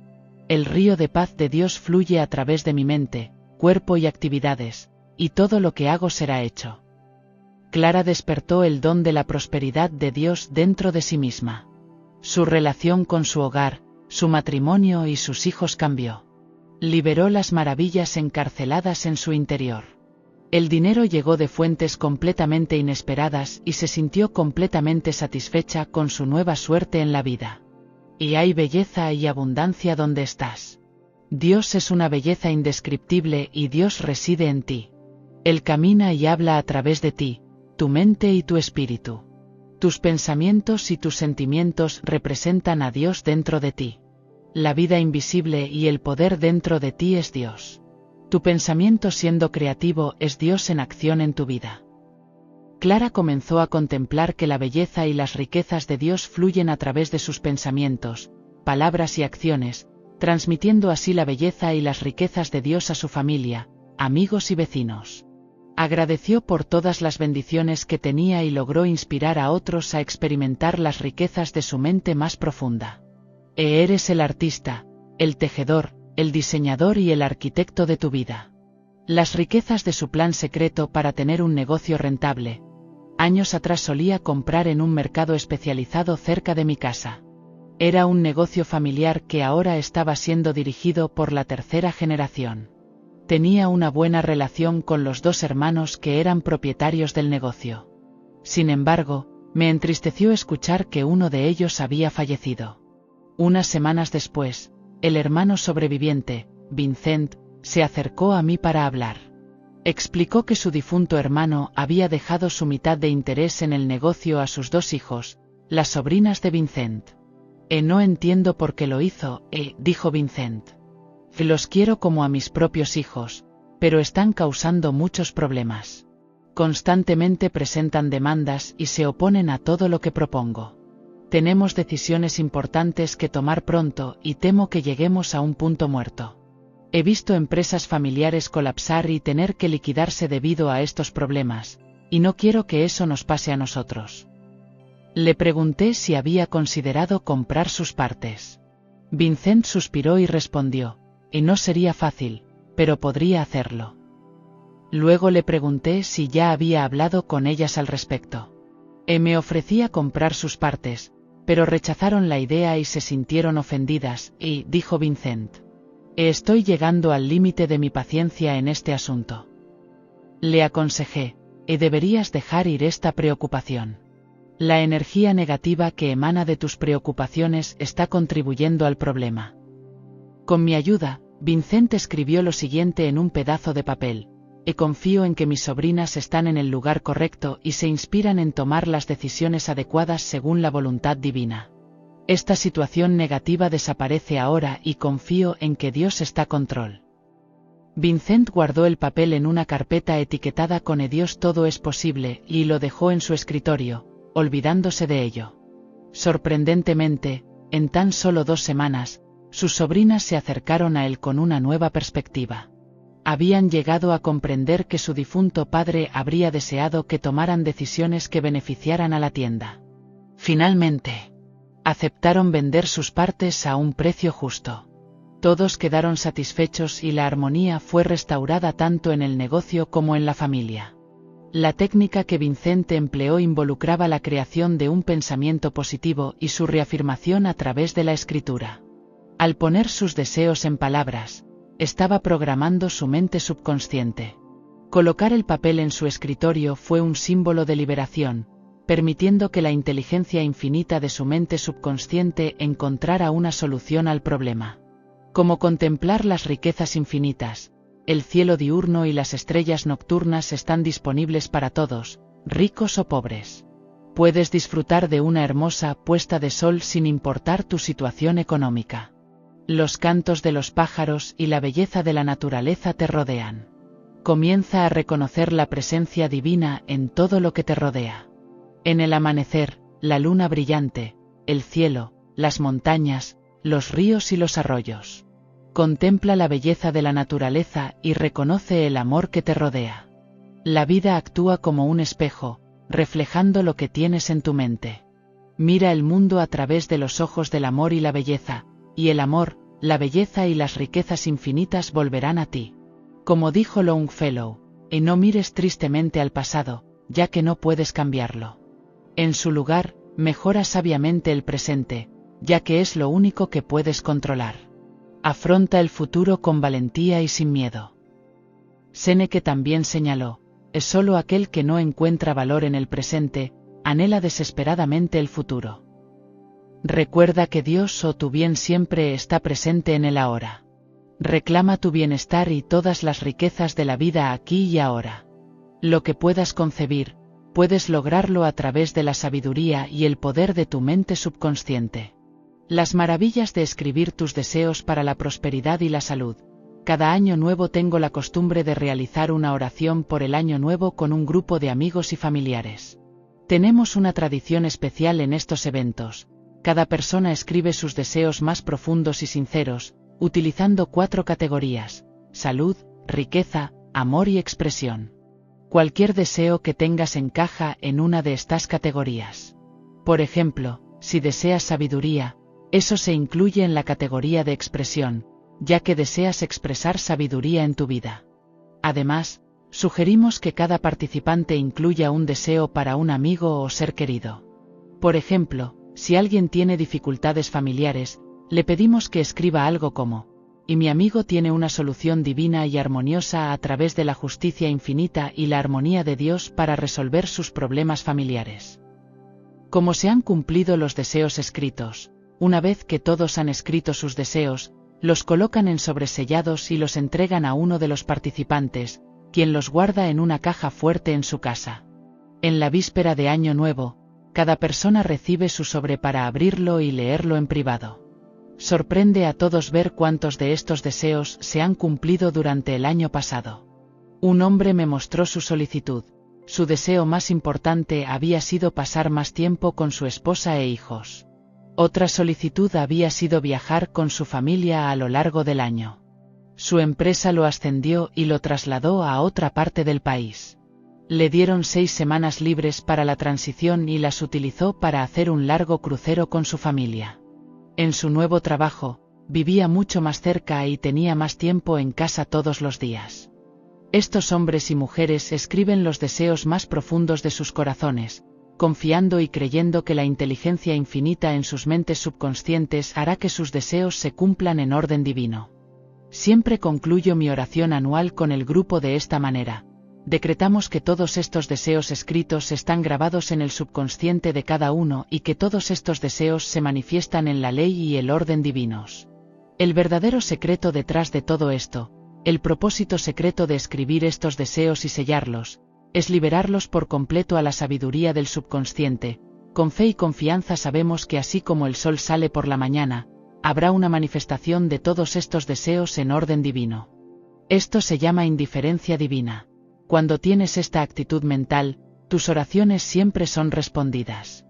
El río de paz de Dios fluye a través de mi mente, cuerpo y actividades, y todo lo que hago será hecho. Clara despertó el don de la prosperidad de Dios dentro de sí misma. Su relación con su hogar, su matrimonio y sus hijos cambió. Liberó las maravillas encarceladas en su interior. El dinero llegó de fuentes completamente inesperadas y se sintió completamente satisfecha con su nueva suerte en la vida. Y hay belleza y abundancia donde estás. Dios es una belleza indescriptible y Dios reside en ti. Él camina y habla a través de ti, tu mente y tu espíritu. Tus pensamientos y tus sentimientos representan a Dios dentro de ti. La vida invisible y el poder dentro de ti es Dios. Tu pensamiento siendo creativo es Dios en acción en tu vida. Clara comenzó a contemplar que la belleza y las riquezas de Dios fluyen a través de sus pensamientos, palabras y acciones, transmitiendo así la belleza y las riquezas de Dios a su familia, amigos y vecinos. Agradeció por todas las bendiciones que tenía y logró inspirar a otros a experimentar las riquezas de su mente más profunda. Eres el artista, el tejedor, el diseñador y el arquitecto de tu vida. Las riquezas de su plan secreto para tener un negocio rentable. Años atrás solía comprar en un mercado especializado cerca de mi casa. Era un negocio familiar que ahora estaba siendo dirigido por la 3ª generación. Tenía una buena relación con los 2 hermanos que eran propietarios del negocio. Sin embargo, me entristeció escuchar que uno de ellos había fallecido. Unas semanas después, el hermano sobreviviente, Vincent, se acercó a mí para hablar. Explicó que su difunto hermano había dejado su mitad de interés en el negocio a sus 2 hijos, las sobrinas de Vincent. No entiendo por qué lo hizo, dijo Vincent. Los quiero como a mis propios hijos, pero están causando muchos problemas. Constantemente presentan demandas y se oponen a todo lo que propongo. Tenemos decisiones importantes que tomar pronto y temo que lleguemos a un punto muerto. He visto empresas familiares colapsar y tener que liquidarse debido a estos problemas, y no quiero que eso nos pase a nosotros. Le pregunté si había considerado comprar sus partes. Vincent suspiró y respondió: no sería fácil, pero podría hacerlo. Luego le pregunté si ya había hablado con ellas al respecto. Me ofrecía comprar sus partes, pero rechazaron la idea y se sintieron ofendidas, y, dijo Vincent, estoy llegando al límite de mi paciencia en este asunto. Le aconsejé, deberías dejar ir esta preocupación. La energía negativa que emana de tus preocupaciones está contribuyendo al problema. Con mi ayuda, Vincent escribió lo siguiente en un pedazo de papel: confío en que mis sobrinas están en el lugar correcto y se inspiran en tomar las decisiones adecuadas según la voluntad divina. Esta situación negativa desaparece ahora y confío en que Dios está a control. Vincent guardó el papel en una carpeta etiquetada con Dios todo es posible y lo dejó en su escritorio, olvidándose de ello. Sorprendentemente, en tan solo 2 semanas, sus sobrinas se acercaron a él con una nueva perspectiva. Habían llegado a comprender que su difunto padre habría deseado que tomaran decisiones que beneficiaran a la tienda. Finalmente, aceptaron vender sus partes a un precio justo. Todos quedaron satisfechos y la armonía fue restaurada tanto en el negocio como en la familia. La técnica que Vincent empleó involucraba la creación de un pensamiento positivo y su reafirmación a través de la escritura. Al poner sus deseos en palabras, estaba programando su mente subconsciente. Colocar el papel en su escritorio fue un símbolo de liberación, permitiendo que la inteligencia infinita de su mente subconsciente encontrara una solución al problema. Como contemplar las riquezas infinitas, el cielo diurno y las estrellas nocturnas están disponibles para todos, ricos o pobres. Puedes disfrutar de una hermosa puesta de sol sin importar tu situación económica. Los cantos de los pájaros y la belleza de la naturaleza te rodean. Comienza a reconocer la presencia divina en todo lo que te rodea. En el amanecer, la luna brillante, el cielo, las montañas, los ríos y los arroyos. Contempla la belleza de la naturaleza y reconoce el amor que te rodea. La vida actúa como un espejo, reflejando lo que tienes en tu mente. Mira el mundo a través de los ojos del amor y la belleza, y el amor, la belleza y las riquezas infinitas volverán a ti. Como dijo Longfellow, y no mires tristemente al pasado, ya que no puedes cambiarlo. En su lugar, mejora sabiamente el presente, ya que es lo único que puedes controlar. Afronta el futuro con valentía y sin miedo. Séneca también señaló, es solo aquel que no encuentra valor en el presente, anhela desesperadamente el futuro. Recuerda que Dios o tu bien siempre está presente en el ahora. Reclama tu bienestar y todas las riquezas de la vida aquí y ahora. Lo que puedas concebir, puedes lograrlo a través de la sabiduría y el poder de tu mente subconsciente. Las maravillas de escribir tus deseos para la prosperidad y la salud. Cada año nuevo tengo la costumbre de realizar una oración por el año nuevo con un grupo de amigos y familiares. Tenemos una tradición especial en estos eventos. Cada persona escribe sus deseos más profundos y sinceros, utilizando 4 categorías: salud, riqueza, amor y expresión. Cualquier deseo que tengas encaja en una de estas categorías. Por ejemplo, si deseas sabiduría, eso se incluye en la categoría de expresión, ya que deseas expresar sabiduría en tu vida. Además, sugerimos que cada participante incluya un deseo para un amigo o ser querido. Por ejemplo, si alguien tiene dificultades familiares, le pedimos que escriba algo como: y mi amigo tiene una solución divina y armoniosa a través de la justicia infinita y la armonía de Dios para resolver sus problemas familiares. Como se han cumplido los deseos escritos, una vez que todos han escrito sus deseos, los colocan en sobresellados y los entregan a uno de los participantes, quien los guarda en una caja fuerte en su casa. En la víspera de Año Nuevo, cada persona recibe su sobre para abrirlo y leerlo en privado. Sorprende a todos ver cuántos de estos deseos se han cumplido durante el año pasado. Un hombre me mostró su solicitud. Su deseo más importante había sido pasar más tiempo con su esposa e hijos. Otra solicitud había sido viajar con su familia a lo largo del año. Su empresa lo ascendió y lo trasladó a otra parte del país. Le dieron 6 semanas libres para la transición y las utilizó para hacer un largo crucero con su familia. En su nuevo trabajo, vivía mucho más cerca y tenía más tiempo en casa todos los días. Estos hombres y mujeres escriben los deseos más profundos de sus corazones, confiando y creyendo que la inteligencia infinita en sus mentes subconscientes hará que sus deseos se cumplan en orden divino. Siempre concluyo mi oración anual con el grupo de esta manera. Decretamos que todos estos deseos escritos están grabados en el subconsciente de cada uno y que todos estos deseos se manifiestan en la ley y el orden divinos. El verdadero secreto detrás de todo esto, El propósito secreto de escribir estos deseos y sellarlos, es liberarlos por completo a la sabiduría del subconsciente. Con fe y confianza sabemos que así como el sol sale por la mañana, habrá una manifestación de todos estos deseos en orden divino. Esto se llama indiferencia divina. Cuando tienes esta actitud mental, tus oraciones siempre son respondidas.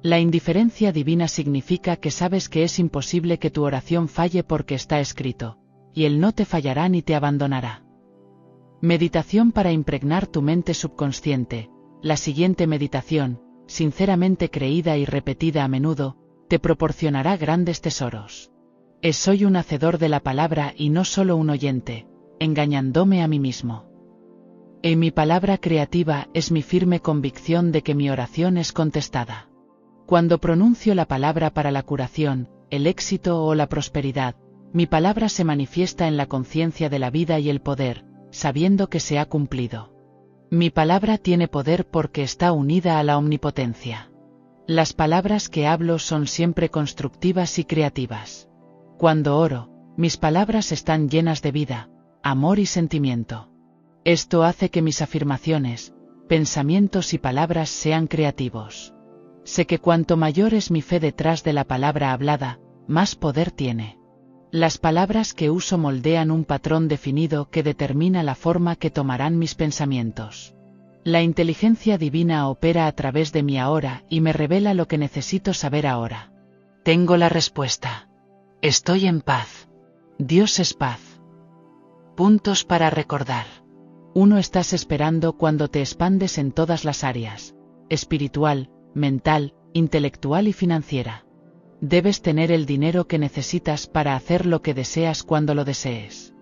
La indiferencia divina significa que sabes que es imposible que tu oración falle porque está escrito, y Él no te fallará ni te abandonará. Meditación para impregnar tu mente subconsciente. La siguiente meditación, sinceramente creída y repetida a menudo, te proporcionará grandes tesoros. Soy un hacedor de la palabra y no solo un oyente, engañándome a mí mismo. Mi palabra creativa es mi firme convicción de que mi oración es contestada. Cuando pronuncio la palabra para la curación, el éxito o la prosperidad, mi palabra se manifiesta en la conciencia de la vida y el poder, sabiendo que se ha cumplido. Mi palabra tiene poder porque está unida a la omnipotencia. Las palabras que hablo son siempre constructivas y creativas. Cuando oro, mis palabras están llenas de vida, amor y sentimiento. Esto hace que mis afirmaciones, pensamientos y palabras sean creativos. Sé que cuanto mayor es mi fe detrás de la palabra hablada, más poder tiene. Las palabras que uso moldean un patrón definido que determina la forma que tomarán mis pensamientos. La inteligencia divina opera a través de mí ahora y me revela lo que necesito saber ahora. Tengo la respuesta. Estoy en paz. Dios es paz. Puntos para recordar. 1. Estás esperando cuando te expandes en todas las áreas: espiritual, mental, intelectual y financiera. Debes tener el dinero que necesitas para hacer lo que deseas cuando lo desees.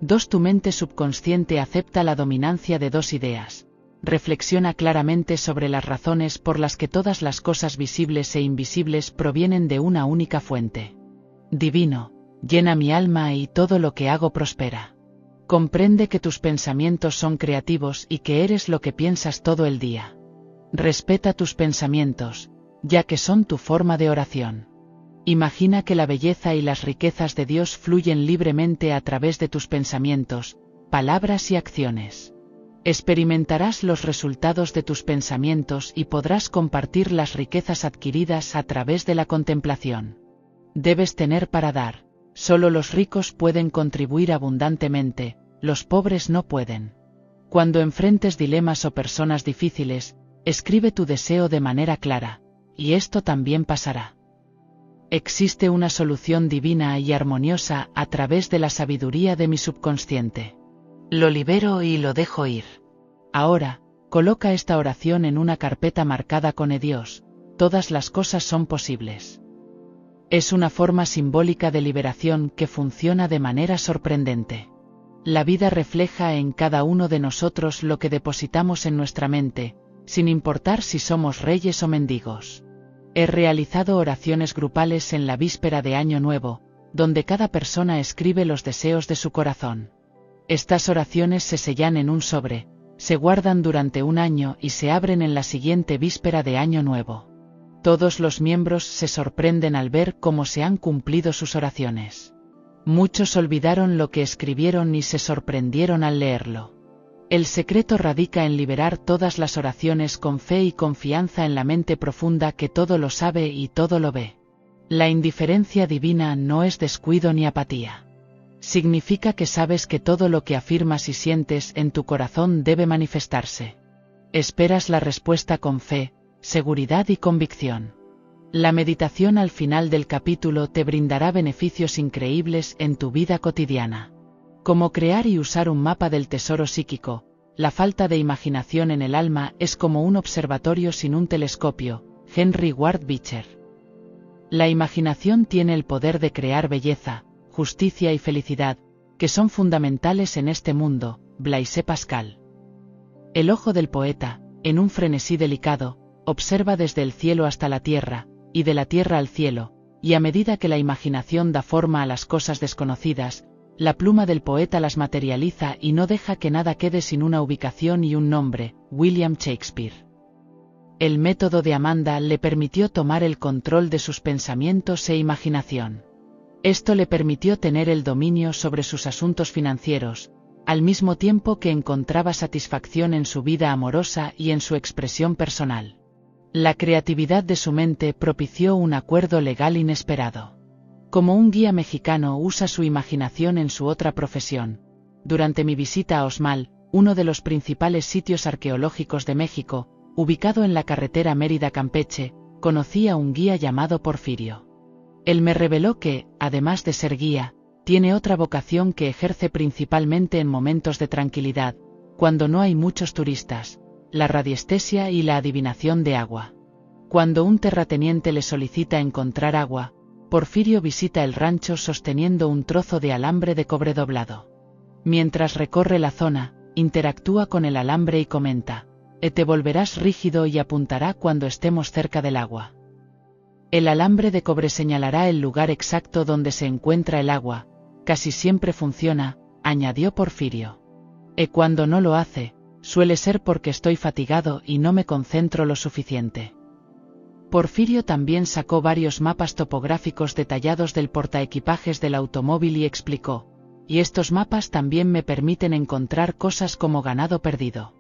2. Tu mente subconsciente acepta la dominancia de dos ideas. Reflexiona claramente sobre las razones por las que todas las cosas visibles e invisibles provienen de una única fuente. Divino, llena mi alma y todo lo que hago prospera. Comprende que tus pensamientos son creativos y que eres lo que piensas todo el día. Respeta tus pensamientos, ya que son tu forma de oración. Imagina que la belleza y las riquezas de Dios fluyen libremente a través de tus pensamientos, palabras y acciones. Experimentarás los resultados de tus pensamientos y podrás compartir las riquezas adquiridas a través de la contemplación. Debes tener para dar. Solo los ricos pueden contribuir abundantemente, los pobres no pueden. Cuando enfrentes dilemas o personas difíciles, escribe tu deseo de manera clara, y esto también pasará. Existe una solución divina y armoniosa a través de la sabiduría de mi subconsciente. Lo libero y lo dejo ir. Ahora, coloca esta oración en una carpeta marcada con Dios. Todas las cosas son posibles. Es una forma simbólica de liberación que funciona de manera sorprendente. La vida refleja en cada uno de nosotros lo que depositamos en nuestra mente, sin importar si somos reyes o mendigos. He realizado oraciones grupales en la víspera de Año Nuevo, donde cada persona escribe los deseos de su corazón. Estas oraciones se sellan en un sobre, se guardan durante un año y se abren en la siguiente víspera de Año Nuevo. Todos los miembros se sorprenden al ver cómo se han cumplido sus oraciones. Muchos olvidaron lo que escribieron y se sorprendieron al leerlo. El secreto radica en liberar todas las oraciones con fe y confianza en la mente profunda que todo lo sabe y todo lo ve. La indiferencia divina no es descuido ni apatía. Significa que sabes que todo lo que afirmas y sientes en tu corazón debe manifestarse. Esperas la respuesta con fe, seguridad y convicción. La meditación al final del capítulo te brindará beneficios increíbles en tu vida cotidiana. Como crear y usar un mapa del tesoro psíquico. La falta de imaginación en el alma es como un observatorio sin un telescopio. Henry Ward Beecher. La imaginación tiene el poder de crear belleza, justicia y felicidad, que son fundamentales en este mundo. Blaise Pascal. El ojo del poeta, en un frenesí delicado, observa desde el cielo hasta la tierra, y de la tierra al cielo, y a medida que la imaginación da forma a las cosas desconocidas, la pluma del poeta las materializa y no deja que nada quede sin una ubicación y un nombre. William Shakespeare. El método de Amanda le permitió tomar el control de sus pensamientos e imaginación. Esto le permitió tener el dominio sobre sus asuntos financieros, al mismo tiempo que encontraba satisfacción en su vida amorosa y en su expresión personal. La creatividad de su mente propició un acuerdo legal inesperado. Como un guía mexicano usa su imaginación en su otra profesión. Durante mi visita a Osmal, uno de los principales sitios arqueológicos de México, ubicado en la carretera Mérida-Campeche, conocí a un guía llamado Porfirio. Él me reveló que, además de ser guía, tiene otra vocación que ejerce principalmente en momentos de tranquilidad, cuando no hay muchos turistas: la radiestesia y la adivinación de agua. Cuando un terrateniente le solicita encontrar agua, Porfirio visita el rancho sosteniendo un trozo de alambre de cobre doblado. Mientras recorre la zona, interactúa con el alambre y comenta: te volverás rígido y apuntará cuando estemos cerca del agua. El alambre de cobre señalará el lugar exacto donde se encuentra el agua. Casi siempre funciona, añadió Porfirio. Cuando no lo hace, suele ser porque estoy fatigado y no me concentro lo suficiente. Porfirio también sacó varios mapas topográficos detallados del portaequipajes del automóvil y explicó: y estos mapas también me permiten encontrar cosas como ganado perdido.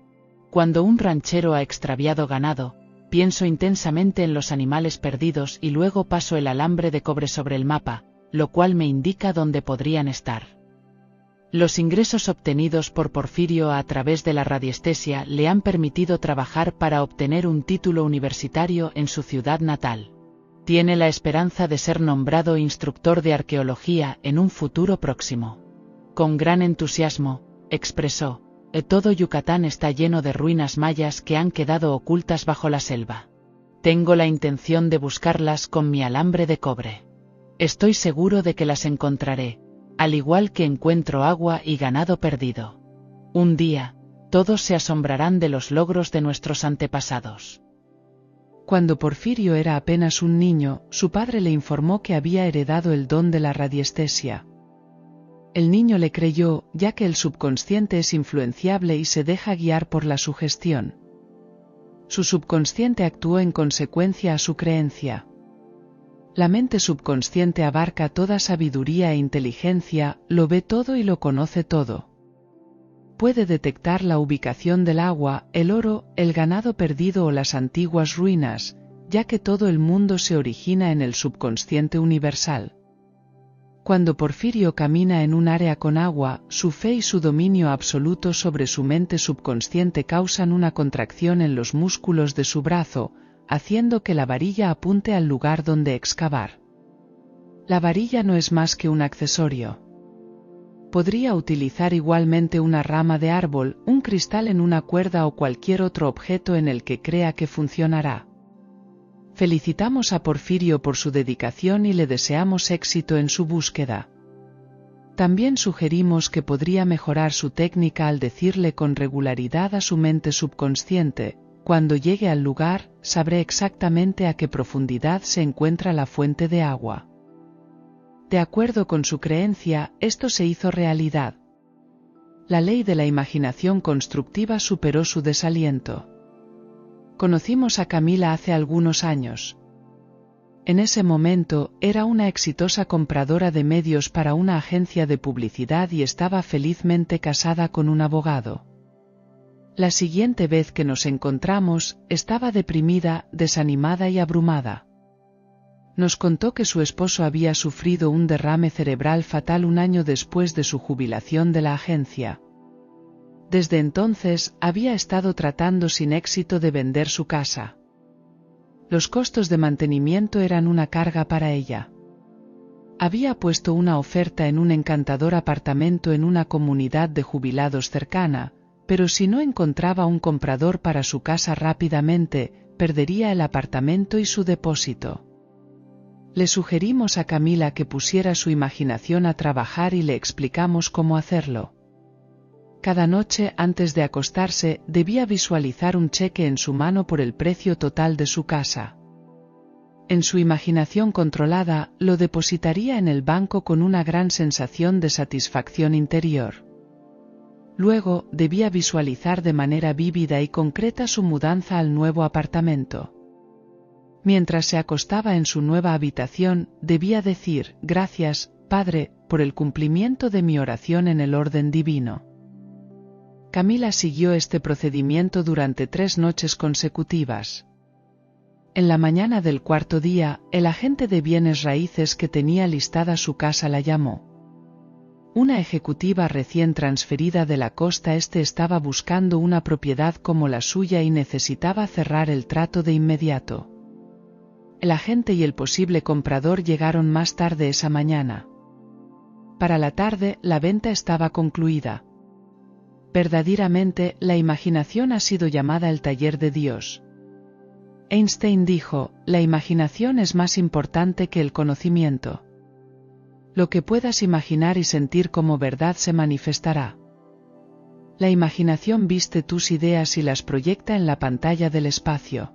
Cuando un ranchero ha extraviado ganado, pienso intensamente en los animales perdidos y luego paso el alambre de cobre sobre el mapa, lo cual me indica dónde podrían estar. Los ingresos obtenidos por Porfirio a través de la radiestesia le han permitido trabajar para obtener un título universitario en su ciudad natal. Tiene la esperanza de ser nombrado instructor de arqueología en un futuro próximo. Con gran entusiasmo, expresó: todo Yucatán está lleno de ruinas mayas que han quedado ocultas bajo la selva. Tengo la intención de buscarlas con mi alambre de cobre. Estoy seguro de que las encontraré, al igual que encuentro agua y ganado perdido. Un día, todos se asombrarán de los logros de nuestros antepasados. Cuando Porfirio era apenas un niño, su padre le informó que había heredado el don de la radiestesia. El niño le creyó, ya que el subconsciente es influenciable y se deja guiar por la sugestión. Su subconsciente actuó en consecuencia a su creencia. La mente subconsciente abarca toda sabiduría e inteligencia, lo ve todo y lo conoce todo. Puede detectar la ubicación del agua, el oro, el ganado perdido o las antiguas ruinas, ya que todo el mundo se origina en el subconsciente universal. Cuando Porfirio camina en un área con agua, su fe y su dominio absoluto sobre su mente subconsciente causan una contracción en los músculos de su brazo, haciendo que la varilla apunte al lugar donde excavar. La varilla no es más que un accesorio. Podría utilizar igualmente una rama de árbol, un cristal en una cuerda o cualquier otro objeto en el que crea que funcionará. Felicitamos a Porfirio por su dedicación y le deseamos éxito en su búsqueda. También sugerimos que podría mejorar su técnica al decirle con regularidad a su mente subconsciente: cuando llegue al lugar, sabré exactamente a qué profundidad se encuentra la fuente de agua. De acuerdo con su creencia, esto se hizo realidad. La ley de la imaginación constructiva superó su desaliento. Conocimos a Camila hace algunos años. En ese momento, era una exitosa compradora de medios para una agencia de publicidad y estaba felizmente casada con un abogado. La siguiente vez que nos encontramos, estaba deprimida, desanimada y abrumada. Nos contó que su esposo había sufrido un derrame cerebral fatal un año después de su jubilación de la agencia. Desde entonces, había estado tratando sin éxito de vender su casa. Los costos de mantenimiento eran una carga para ella. Había puesto una oferta en un encantador apartamento en una comunidad de jubilados cercana, pero si no encontraba un comprador para su casa rápidamente, perdería el apartamento y su depósito. Le sugerimos a Camila que pusiera su imaginación a trabajar y le explicamos cómo hacerlo. Cada noche antes de acostarse, debía visualizar un cheque en su mano por el precio total de su casa. En su imaginación controlada, lo depositaría en el banco con una gran sensación de satisfacción interior. Luego, debía visualizar de manera vívida y concreta su mudanza al nuevo apartamento. Mientras se acostaba en su nueva habitación, debía decir: «Gracias, Padre, por el cumplimiento de mi oración en el orden divino». Camila siguió este procedimiento durante 3 noches consecutivas. En la mañana del cuarto día, el agente de bienes raíces que tenía listada su casa la llamó. Una ejecutiva recién transferida de la costa este estaba buscando una propiedad como la suya y necesitaba cerrar el trato de inmediato. El agente y el posible comprador llegaron más tarde esa mañana. Para la tarde, la venta estaba concluida. Verdaderamente, la imaginación ha sido llamada el taller de Dios. Einstein dijo, la imaginación es más importante que el conocimiento. Lo que puedas imaginar y sentir como verdad se manifestará. La imaginación viste tus ideas y las proyecta en la pantalla del espacio.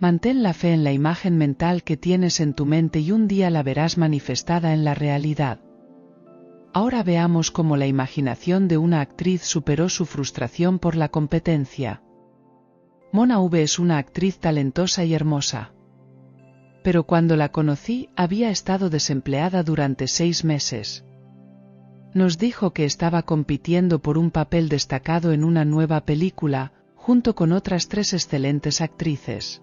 Mantén la fe en la imagen mental que tienes en tu mente y un día la verás manifestada en la realidad. Ahora veamos cómo la imaginación de una actriz superó su frustración por la competencia. Mona V es una actriz talentosa y hermosa. Pero cuando la conocí, había estado desempleada durante 6 meses. Nos dijo que estaba compitiendo por un papel destacado en una nueva película, junto con otras 3 excelentes actrices.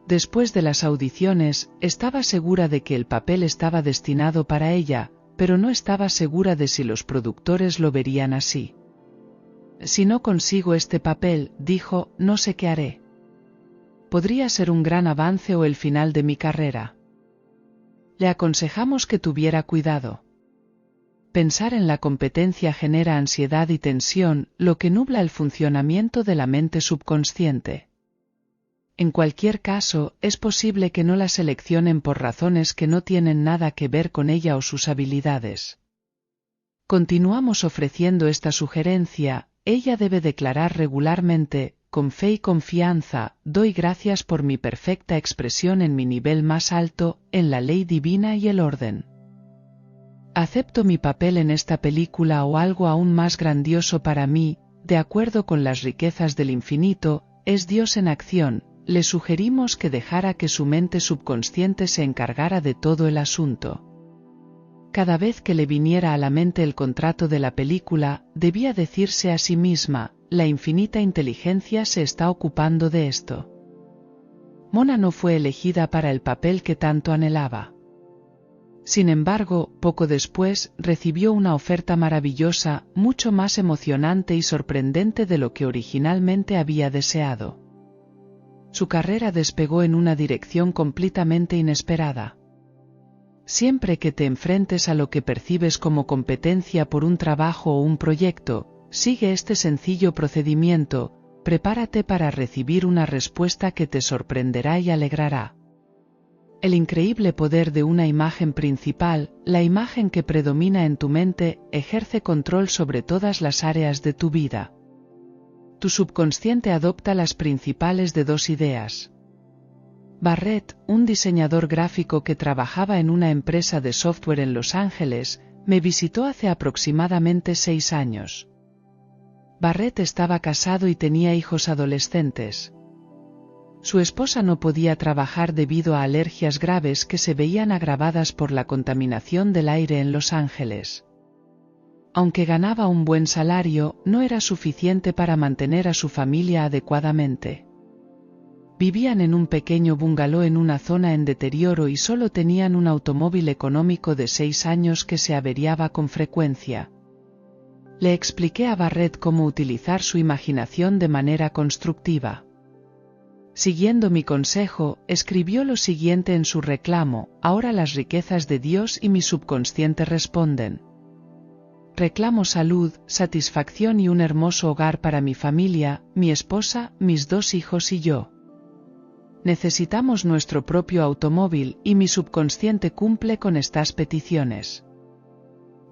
Después de las audiciones, estaba segura de que el papel estaba destinado para ella, pero no estaba segura de si los productores lo verían así. Si no consigo este papel, dijo, no sé qué haré. Podría ser un gran avance o el final de mi carrera. Le aconsejamos que tuviera cuidado. Pensar en la competencia genera ansiedad y tensión, lo que nubla el funcionamiento de la mente subconsciente. En cualquier caso, es posible que no la seleccionen por razones que no tienen nada que ver con ella o sus habilidades. Continuamos ofreciendo esta sugerencia. Ella debe declarar regularmente, con fe y confianza, doy gracias por mi perfecta expresión en mi nivel más alto, en la ley divina y el orden. Acepto mi papel en esta película o algo aún más grandioso para mí, de acuerdo con las riquezas del infinito, es Dios en acción. Le sugerimos que dejara que su mente subconsciente se encargara de todo el asunto. Cada vez que le viniera a la mente el contrato de la película, debía decirse a sí misma, la infinita inteligencia se está ocupando de esto. Mona no fue elegida para el papel que tanto anhelaba. Sin embargo, poco después, recibió una oferta maravillosa, mucho más emocionante y sorprendente de lo que originalmente había deseado. Su carrera despegó en una dirección completamente inesperada. Siempre que te enfrentes a lo que percibes como competencia por un trabajo o un proyecto, sigue este sencillo procedimiento, prepárate para recibir una respuesta que te sorprenderá y alegrará. El increíble poder de una imagen principal, la imagen que predomina en tu mente, ejerce control sobre todas las áreas de tu vida. Tu subconsciente adopta las principales de 2 ideas. Barrett, un diseñador gráfico que trabajaba en una empresa de software en Los Ángeles, me visitó hace aproximadamente 6 años. Barrett estaba casado y tenía hijos adolescentes. Su esposa no podía trabajar debido a alergias graves que se veían agravadas por la contaminación del aire en Los Ángeles. Aunque ganaba un buen salario, no era suficiente para mantener a su familia adecuadamente. Vivían en un pequeño bungalow en una zona en deterioro y solo tenían un automóvil económico de 6 años que se averiaba con frecuencia. Le expliqué a Barrett cómo utilizar su imaginación de manera constructiva. Siguiendo mi consejo, escribió lo siguiente en su reclamo: ahora las riquezas de Dios y mi subconsciente responden. Reclamo salud, satisfacción y un hermoso hogar para mi familia, mi esposa, mis 2 hijos y yo. Necesitamos nuestro propio automóvil y mi subconsciente cumple con estas peticiones.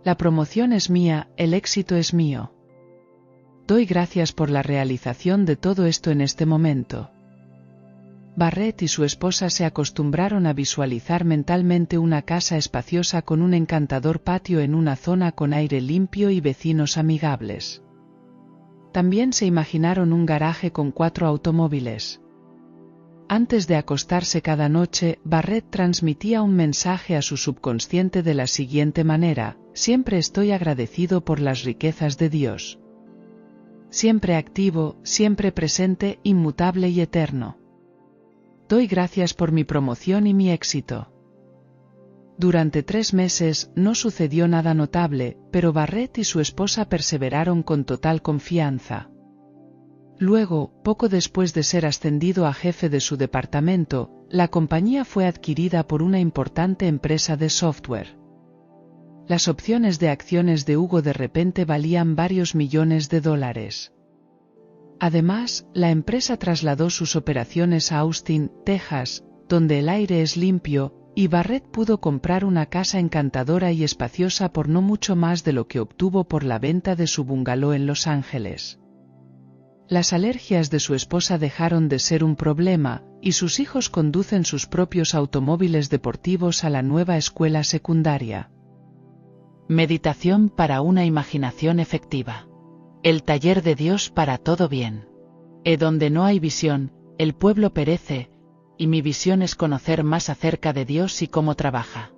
La promoción es mía, el éxito es mío. Doy gracias por la realización de todo esto en este momento. Barrett y su esposa se acostumbraron a visualizar mentalmente una casa espaciosa con un encantador patio en una zona con aire limpio y vecinos amigables. También se imaginaron un garaje con 4 automóviles. Antes de acostarse cada noche, Barrett transmitía un mensaje a su subconsciente de la siguiente manera: siempre estoy agradecido por las riquezas de Dios. siempre activo, siempre presente, inmutable y eterno. Doy gracias por mi promoción y mi éxito. Durante 3 meses no sucedió nada notable, pero Barrett y su esposa perseveraron con total confianza. Luego, poco después de ser ascendido a jefe de su departamento, la compañía fue adquirida por una importante empresa de software. Las opciones de acciones de Hugo de repente valían varios millones de dólares. Además, la empresa trasladó sus operaciones a Austin, Texas, donde el aire es limpio, y Barrett pudo comprar una casa encantadora y espaciosa por no mucho más de lo que obtuvo por la venta de su bungalow en Los Ángeles. Las alergias de su esposa dejaron de ser un problema, y sus hijos conducen sus propios automóviles deportivos a la nueva escuela secundaria. Meditación para una imaginación efectiva. El taller de Dios para todo bien. Donde no hay visión, el pueblo perece, y mi visión es conocer más acerca de Dios y cómo trabaja.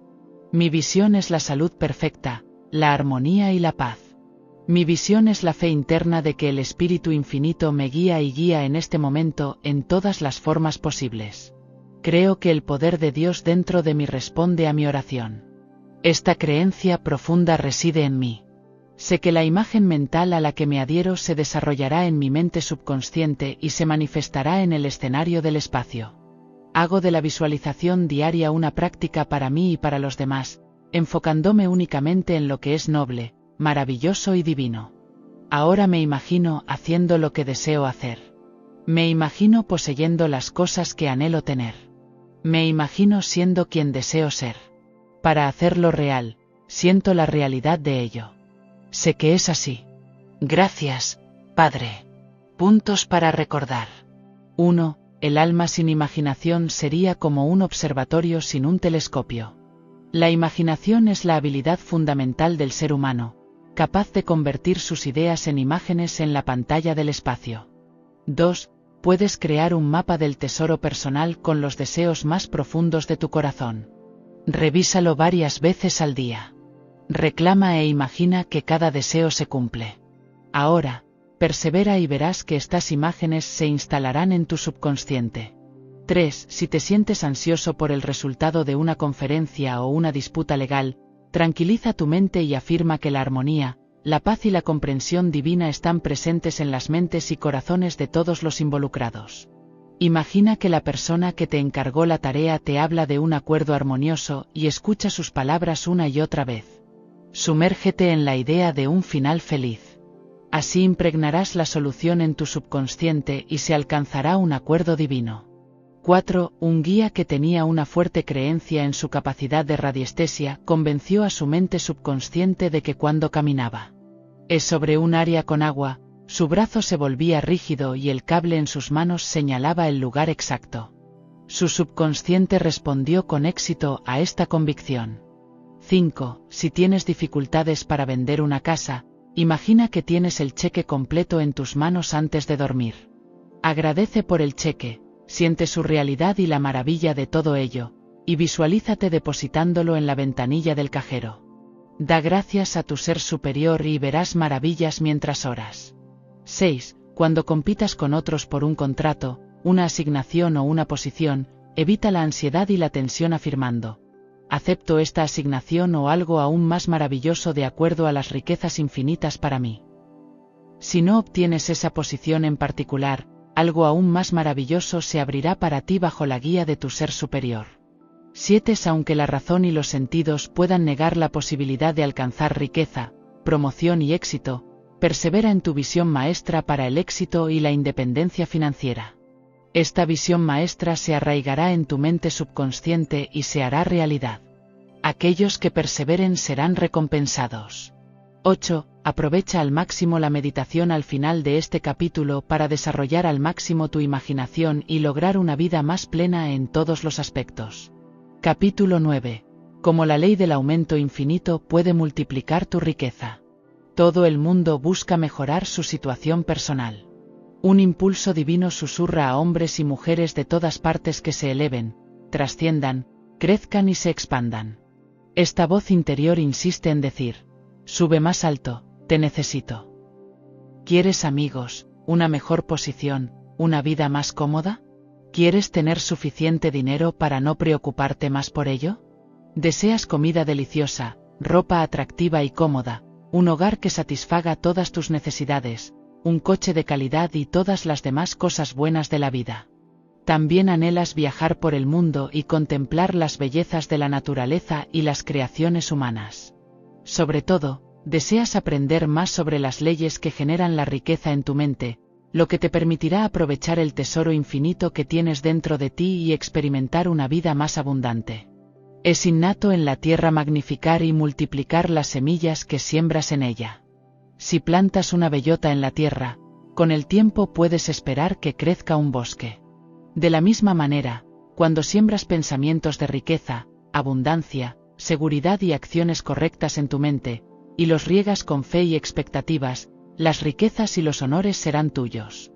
Mi visión es la salud perfecta, la armonía y la paz. Mi visión es la fe interna de que el Espíritu Infinito me guía y guía en este momento en todas las formas posibles. Creo que el poder de Dios dentro de mí responde a mi oración. Esta creencia profunda reside en mí. Sé que la imagen mental a la que me adhiero se desarrollará en mi mente subconsciente y se manifestará en el escenario del espacio. Hago de la visualización diaria una práctica para mí y para los demás, enfocándome únicamente en lo que es noble, maravilloso y divino. Ahora me imagino haciendo lo que deseo hacer. Me imagino poseyendo las cosas que anhelo tener. Me imagino siendo quien deseo ser. Para hacerlo real, siento la realidad de ello. Sé que es así. Gracias, Padre. Puntos para recordar. 1. El alma sin imaginación sería como un observatorio sin un telescopio. La imaginación es la habilidad fundamental del ser humano, capaz de convertir sus ideas en imágenes en la pantalla del espacio. 2. Puedes crear un mapa del tesoro personal con los deseos más profundos de tu corazón. Revísalo varias veces al día. Reclama e imagina que cada deseo se cumple. Ahora, persevera y verás que estas imágenes se instalarán en tu subconsciente. 3. Si te sientes ansioso por el resultado de una conferencia o una disputa legal, tranquiliza tu mente y afirma que la armonía, la paz y la comprensión divina están presentes en las mentes y corazones de todos los involucrados. Imagina que la persona que te encargó la tarea te habla de un acuerdo armonioso y escucha sus palabras una y otra vez. Sumérgete en la idea de un final feliz. Así impregnarás la solución en tu subconsciente y se alcanzará un acuerdo divino. 4. Un guía que tenía una fuerte creencia en su capacidad de radiestesia convenció a su mente subconsciente de que cuando caminaba sobre un área con agua, su brazo se volvía rígido y el cable en sus manos señalaba el lugar exacto. Su subconsciente respondió con éxito a esta convicción. 5. Si tienes dificultades para vender una casa, imagina que tienes el cheque completo en tus manos antes de dormir. Agradece por el cheque, siente su realidad y la maravilla de todo ello, y visualízate depositándolo en la ventanilla del cajero. Da gracias a tu ser superior y verás maravillas mientras oras. 6. Cuando compitas con otros por un contrato, una asignación o una posición, evita la ansiedad y la tensión afirmando: acepto esta asignación o algo aún más maravilloso de acuerdo a las riquezas infinitas para mí. Si no obtienes esa posición en particular, algo aún más maravilloso se abrirá para ti bajo la guía de tu ser superior. 7. Aunque la razón y los sentidos puedan negar la posibilidad de alcanzar riqueza, promoción y éxito, persevera en tu visión maestra para el éxito y la independencia financiera. Esta visión maestra se arraigará en tu mente subconsciente y se hará realidad. Aquellos que perseveren serán recompensados. 8. Aprovecha al máximo la meditación al final de este capítulo para desarrollar al máximo tu imaginación y lograr una vida más plena en todos los aspectos. Capítulo 9. Cómo la ley del aumento infinito puede multiplicar tu riqueza. Todo el mundo busca mejorar su situación personal. Un impulso divino susurra a hombres y mujeres de todas partes que se eleven, trasciendan, crezcan y se expandan. Esta voz interior insiste en decir: sube más alto, te necesito. ¿Quieres amigos, una mejor posición, una vida más cómoda? ¿Quieres tener suficiente dinero para no preocuparte más por ello? ¿Deseas comida deliciosa, ropa atractiva y cómoda, un hogar que satisfaga todas tus necesidades, un coche de calidad y todas las demás cosas buenas de la vida? También anhelas viajar por el mundo y contemplar las bellezas de la naturaleza y las creaciones humanas. Sobre todo, deseas aprender más sobre las leyes que generan la riqueza en tu mente, lo que te permitirá aprovechar el tesoro infinito que tienes dentro de ti y experimentar una vida más abundante. Es innato en la tierra magnificar y multiplicar las semillas que siembras en ella. Si plantas una bellota en la tierra, con el tiempo puedes esperar que crezca un bosque. De la misma manera, cuando siembras pensamientos de riqueza, abundancia, seguridad y acciones correctas en tu mente, y los riegas con fe y expectativas, las riquezas y los honores serán tuyos.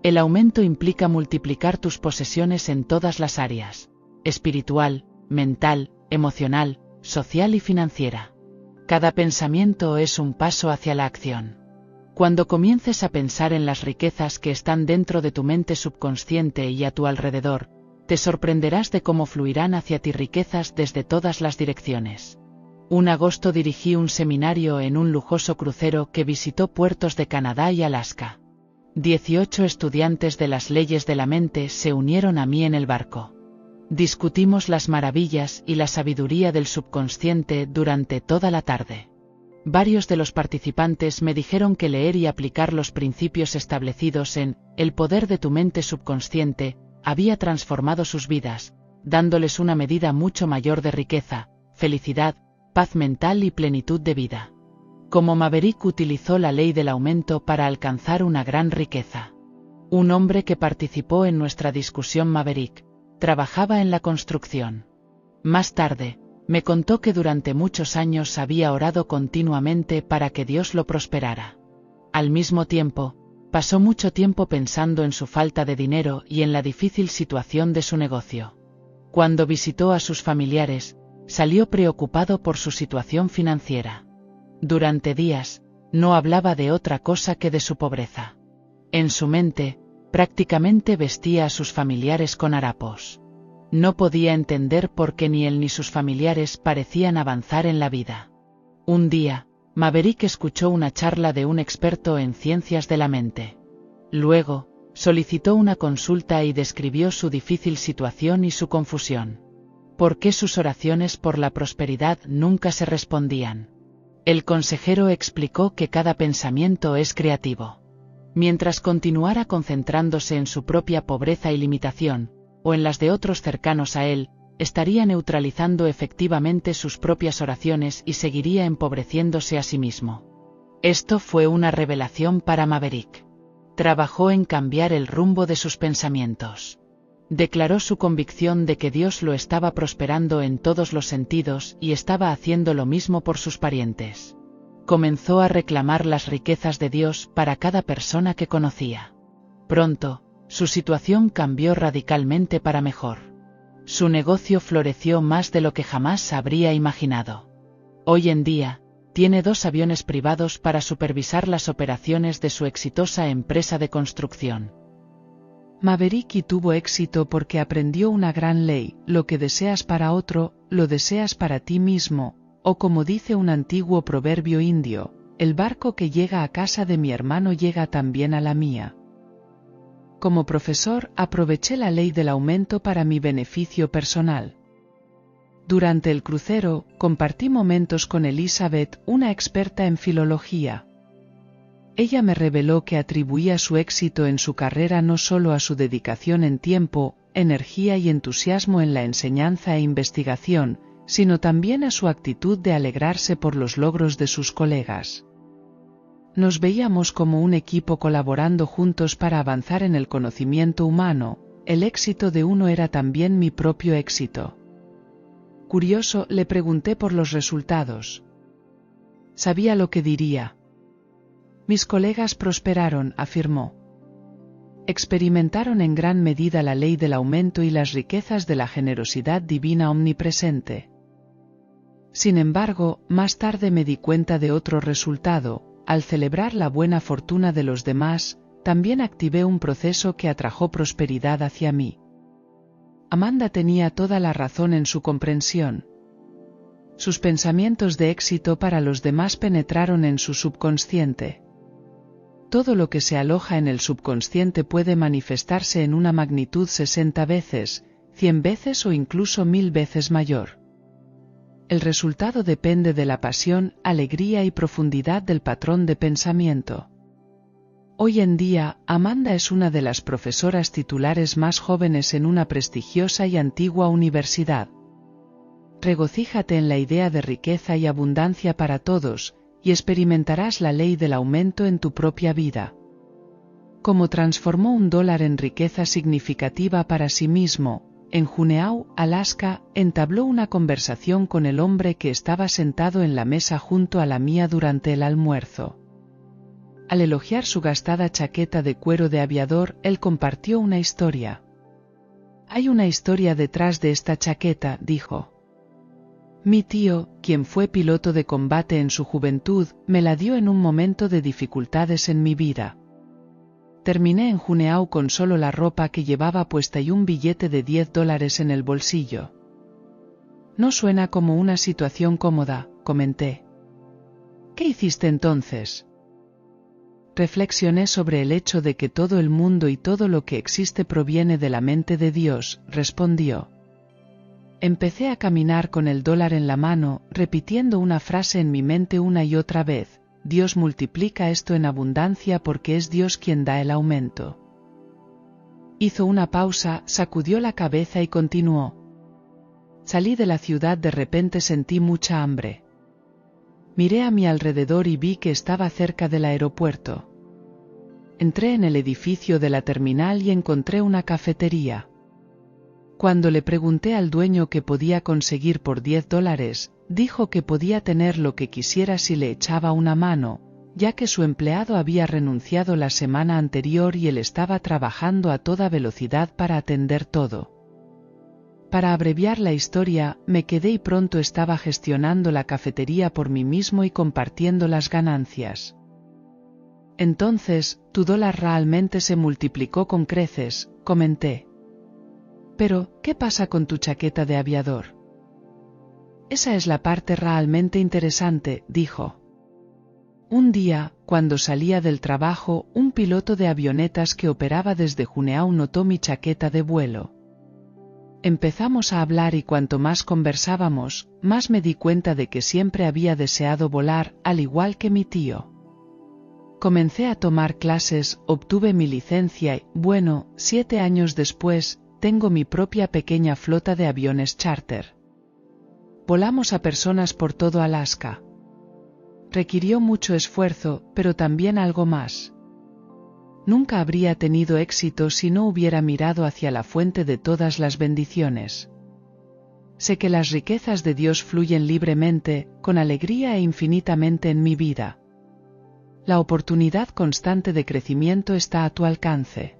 El aumento implica multiplicar tus posesiones en todas las áreas: espiritual, mental, emocional, social y financiera. Cada pensamiento es un paso hacia la acción. Cuando comiences a pensar en las riquezas que están dentro de tu mente subconsciente y a tu alrededor, te sorprenderás de cómo fluirán hacia ti riquezas desde todas las direcciones. Un agosto dirigí un seminario en un lujoso crucero que visitó puertos de Canadá y Alaska. 18 estudiantes de las leyes de la mente se unieron a mí en el barco. Discutimos las maravillas y la sabiduría del subconsciente durante toda la tarde. Varios de los participantes me dijeron que leer y aplicar los principios establecidos en El poder de tu mente subconsciente había transformado sus vidas, dándoles una medida mucho mayor de riqueza, felicidad, paz mental y plenitud de vida. Como Maverick utilizó la ley del aumento para alcanzar una gran riqueza. Un hombre que participó en nuestra discusión Maverick trabajaba en la construcción. Más tarde, me contó que durante muchos años había orado continuamente para que Dios lo prosperara. Al mismo tiempo, pasó mucho tiempo pensando en su falta de dinero y en la difícil situación de su negocio. Cuando visitó a sus familiares, salió preocupado por su situación financiera. Durante días, no hablaba de otra cosa que de su pobreza. En su mente, prácticamente vestía a sus familiares con harapos. No podía entender por qué ni él ni sus familiares parecían avanzar en la vida. Un día, Maverick escuchó una charla de un experto en ciencias de la mente. Luego, solicitó una consulta y describió su difícil situación y su confusión. ¿Por qué sus oraciones por la prosperidad nunca se respondían? El consejero explicó que cada pensamiento es creativo. Mientras continuara concentrándose en su propia pobreza y limitación, o en las de otros cercanos a él, estaría neutralizando efectivamente sus propias oraciones y seguiría empobreciéndose a sí mismo. Esto fue una revelación para Maverick. Trabajó en cambiar el rumbo de sus pensamientos. Declaró su convicción de que Dios lo estaba prosperando en todos los sentidos y estaba haciendo lo mismo por sus parientes. Comenzó a reclamar las riquezas de Dios para cada persona que conocía. Pronto, su situación cambió radicalmente para mejor. Su negocio floreció más de lo que jamás habría imaginado. Hoy en día, tiene 2 aviones privados para supervisar las operaciones de su exitosa empresa de construcción. Maverick tuvo éxito porque aprendió una gran ley: lo que deseas para otro, lo deseas para ti mismo, o como dice un antiguo proverbio indio, el barco que llega a casa de mi hermano llega también a la mía. Como profesor, aproveché la ley del aumento para mi beneficio personal. Durante el crucero, compartí momentos con Elizabeth, una experta en filología. Ella me reveló que atribuía su éxito en su carrera no solo a su dedicación en tiempo, energía y entusiasmo en la enseñanza e investigación, sino también a su actitud de alegrarse por los logros de sus colegas. Nos veíamos como un equipo colaborando juntos para avanzar en el conocimiento humano. El éxito de uno era también mi propio éxito. Curioso, le pregunté por los resultados. Sabía lo que diría. Mis colegas prosperaron, afirmó. Experimentaron en gran medida la ley del aumento y las riquezas de la generosidad divina omnipresente. Sin embargo, más tarde me di cuenta de otro resultado: al celebrar la buena fortuna de los demás, también activé un proceso que atrajo prosperidad hacia mí. Amanda tenía toda la razón en su comprensión. Sus pensamientos de éxito para los demás penetraron en su subconsciente. Todo lo que se aloja en el subconsciente puede manifestarse en una magnitud 60 veces, 100 veces o incluso 1000 veces mayor. El resultado depende de la pasión, alegría y profundidad del patrón de pensamiento. Hoy en día, Amanda es una de las profesoras titulares más jóvenes en una prestigiosa y antigua universidad. Regocíjate en la idea de riqueza y abundancia para todos, y experimentarás la ley del aumento en tu propia vida. Como transformó $1 en riqueza significativa para sí mismo, en Juneau, Alaska, entabló una conversación con el hombre que estaba sentado en la mesa junto a la mía durante el almuerzo. Al elogiar su gastada chaqueta de cuero de aviador, él compartió una historia. «Hay una historia detrás de esta chaqueta», dijo. «Mi tío, quien fue piloto de combate en su juventud, me la dio en un momento de dificultades en mi vida. Terminé en Juneau con solo la ropa que llevaba puesta y un billete de $10 en el bolsillo». «No suena como una situación cómoda», comenté. «¿Qué hiciste entonces?» «Reflexioné sobre el hecho de que todo el mundo y todo lo que existe proviene de la mente de Dios», respondió. Empecé a caminar con el $1 en la mano, repitiendo una frase en mi mente una y otra vez: «Dios multiplica esto en abundancia porque es Dios quien da el aumento». Hizo una pausa, sacudió la cabeza y continuó. «Salí de la ciudad, de repente sentí mucha hambre. Miré a mi alrededor y vi que estaba cerca del aeropuerto. Entré en el edificio de la terminal y encontré una cafetería. Cuando le pregunté al dueño qué podía conseguir por $10, dijo que podía tener lo que quisiera si le echaba una mano, ya que su empleado había renunciado la semana anterior y él estaba trabajando a toda velocidad para atender todo. Para abreviar la historia, me quedé y pronto estaba gestionando la cafetería por mí mismo y compartiendo las ganancias. Entonces, tu $1 realmente se multiplicó con creces, comenté. Pero, ¿qué pasa con tu chaqueta de aviador? Esa es la parte realmente interesante, dijo. Un día, cuando salía del trabajo, un piloto de avionetas que operaba desde Juneau notó mi chaqueta de vuelo. Empezamos a hablar y cuanto más conversábamos, más me di cuenta de que siempre había deseado volar, al igual que mi tío. Comencé a tomar clases, obtuve mi licencia y, 7 años después, tengo mi propia pequeña flota de aviones charter. Volamos a personas por todo Alaska. Requirió mucho esfuerzo, pero también algo más. Nunca habría tenido éxito si no hubiera mirado hacia la fuente de todas las bendiciones. Sé que las riquezas de Dios fluyen libremente, con alegría e infinitamente en mi vida. La oportunidad constante de crecimiento está a tu alcance.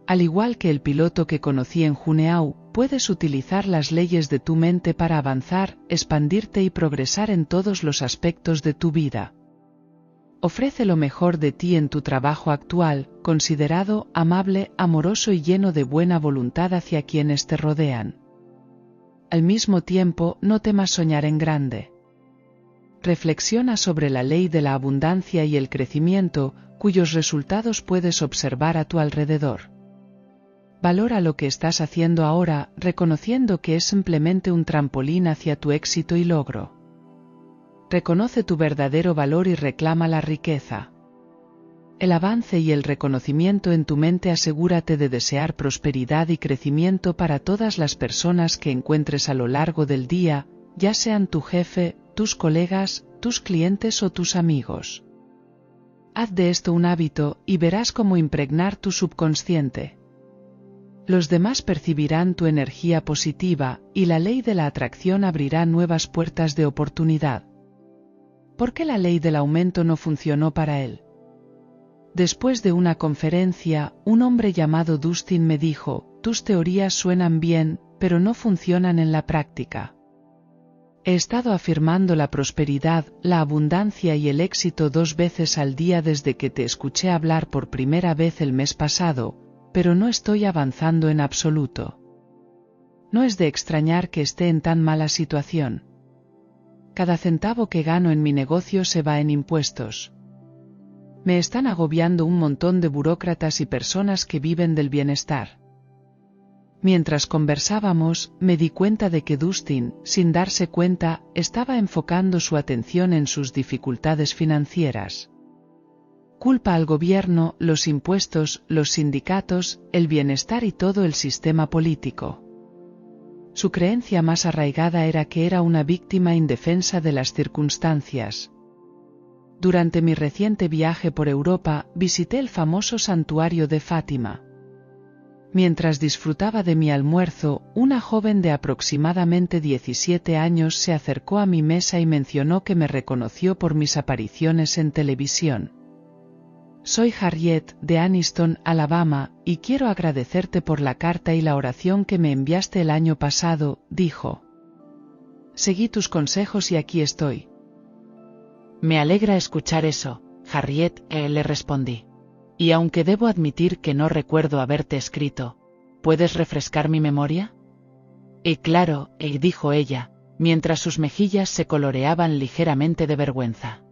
Al igual que el piloto que conocí en Juneau, puedes utilizar las leyes de tu mente para avanzar, expandirte y progresar en todos los aspectos de tu vida. Ofrece lo mejor de ti en tu trabajo actual, considerado, amable, amoroso y lleno de buena voluntad hacia quienes te rodean. Al mismo tiempo, no temas soñar en grande. Reflexiona sobre la ley de la abundancia y el crecimiento, cuyos resultados puedes observar a tu alrededor. Valora lo que estás haciendo ahora, reconociendo que es simplemente un trampolín hacia tu éxito y logro. Reconoce tu verdadero valor y reclama la riqueza. El avance y el reconocimiento en tu mente. Asegúrate de desear prosperidad y crecimiento para todas las personas que encuentres a lo largo del día, ya sean tu jefe, tus colegas, tus clientes o tus amigos. Haz de esto un hábito y verás cómo impregnar tu subconsciente. Los demás percibirán tu energía positiva y la ley de la atracción abrirá nuevas puertas de oportunidad. ¿Por qué la ley del aumento no funcionó para él? Después de una conferencia, un hombre llamado Dustin me dijo: «Tus teorías suenan bien, pero no funcionan en la práctica». He estado afirmando la prosperidad, la abundancia y el éxito 2 veces al día desde que te escuché hablar por primera vez el mes pasado, pero no estoy avanzando en absoluto. No es de extrañar que esté en tan mala situación. Cada centavo que gano en mi negocio se va en impuestos. Me están agobiando un montón de burócratas y personas que viven del bienestar. Mientras conversábamos, me di cuenta de que Dustin, sin darse cuenta, estaba enfocando su atención en sus dificultades financieras. Culpa al gobierno, los impuestos, los sindicatos, el bienestar y todo el sistema político. Su creencia más arraigada era que era una víctima indefensa de las circunstancias. Durante mi reciente viaje por Europa, visité el famoso santuario de Fátima. Mientras disfrutaba de mi almuerzo, una joven de aproximadamente 17 años se acercó a mi mesa y mencionó que me reconoció por mis apariciones en televisión. Soy Harriet, de Anniston, Alabama, y quiero agradecerte por la carta y la oración que me enviaste el año pasado, dijo. Seguí tus consejos y aquí estoy. Me alegra escuchar eso, Harriet, le respondí. Y aunque debo admitir que no recuerdo haberte escrito, ¿puedes refrescar mi memoria? Claro, dijo ella, mientras sus mejillas se coloreaban ligeramente de vergüenza.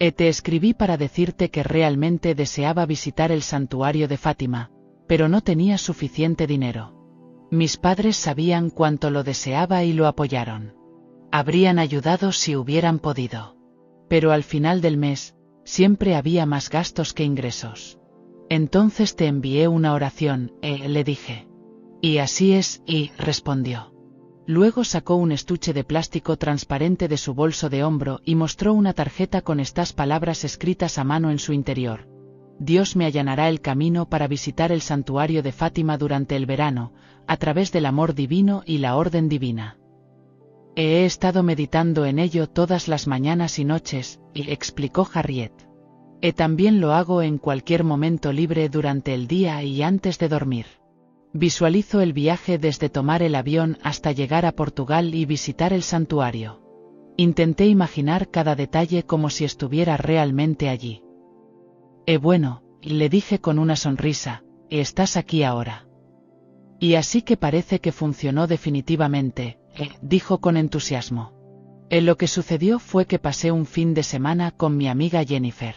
Te escribí para decirte que realmente deseaba visitar el santuario de Fátima, pero no tenía suficiente dinero. Mis padres sabían cuánto lo deseaba y lo apoyaron. Habrían ayudado si hubieran podido. Pero al final del mes, siempre había más gastos que ingresos. Entonces te envié una oración, le dije. Y así es, respondió. Luego sacó un estuche de plástico transparente de su bolso de hombro y mostró una tarjeta con estas palabras escritas a mano en su interior. Dios me allanará el camino para visitar el santuario de Fátima durante el verano, a través del amor divino y la orden divina. He estado meditando en ello todas las mañanas y noches, explicó Harriet. También lo hago en cualquier momento libre durante el día y antes de dormir. Visualizo el viaje desde tomar el avión hasta llegar a Portugal y visitar el santuario. Intenté imaginar cada detalle como si estuviera realmente allí. Bueno, le dije con una sonrisa, estás aquí ahora. Y así que parece que funcionó definitivamente, dijo con entusiasmo. Lo que sucedió fue que pasé un fin de semana con mi amiga Jennifer.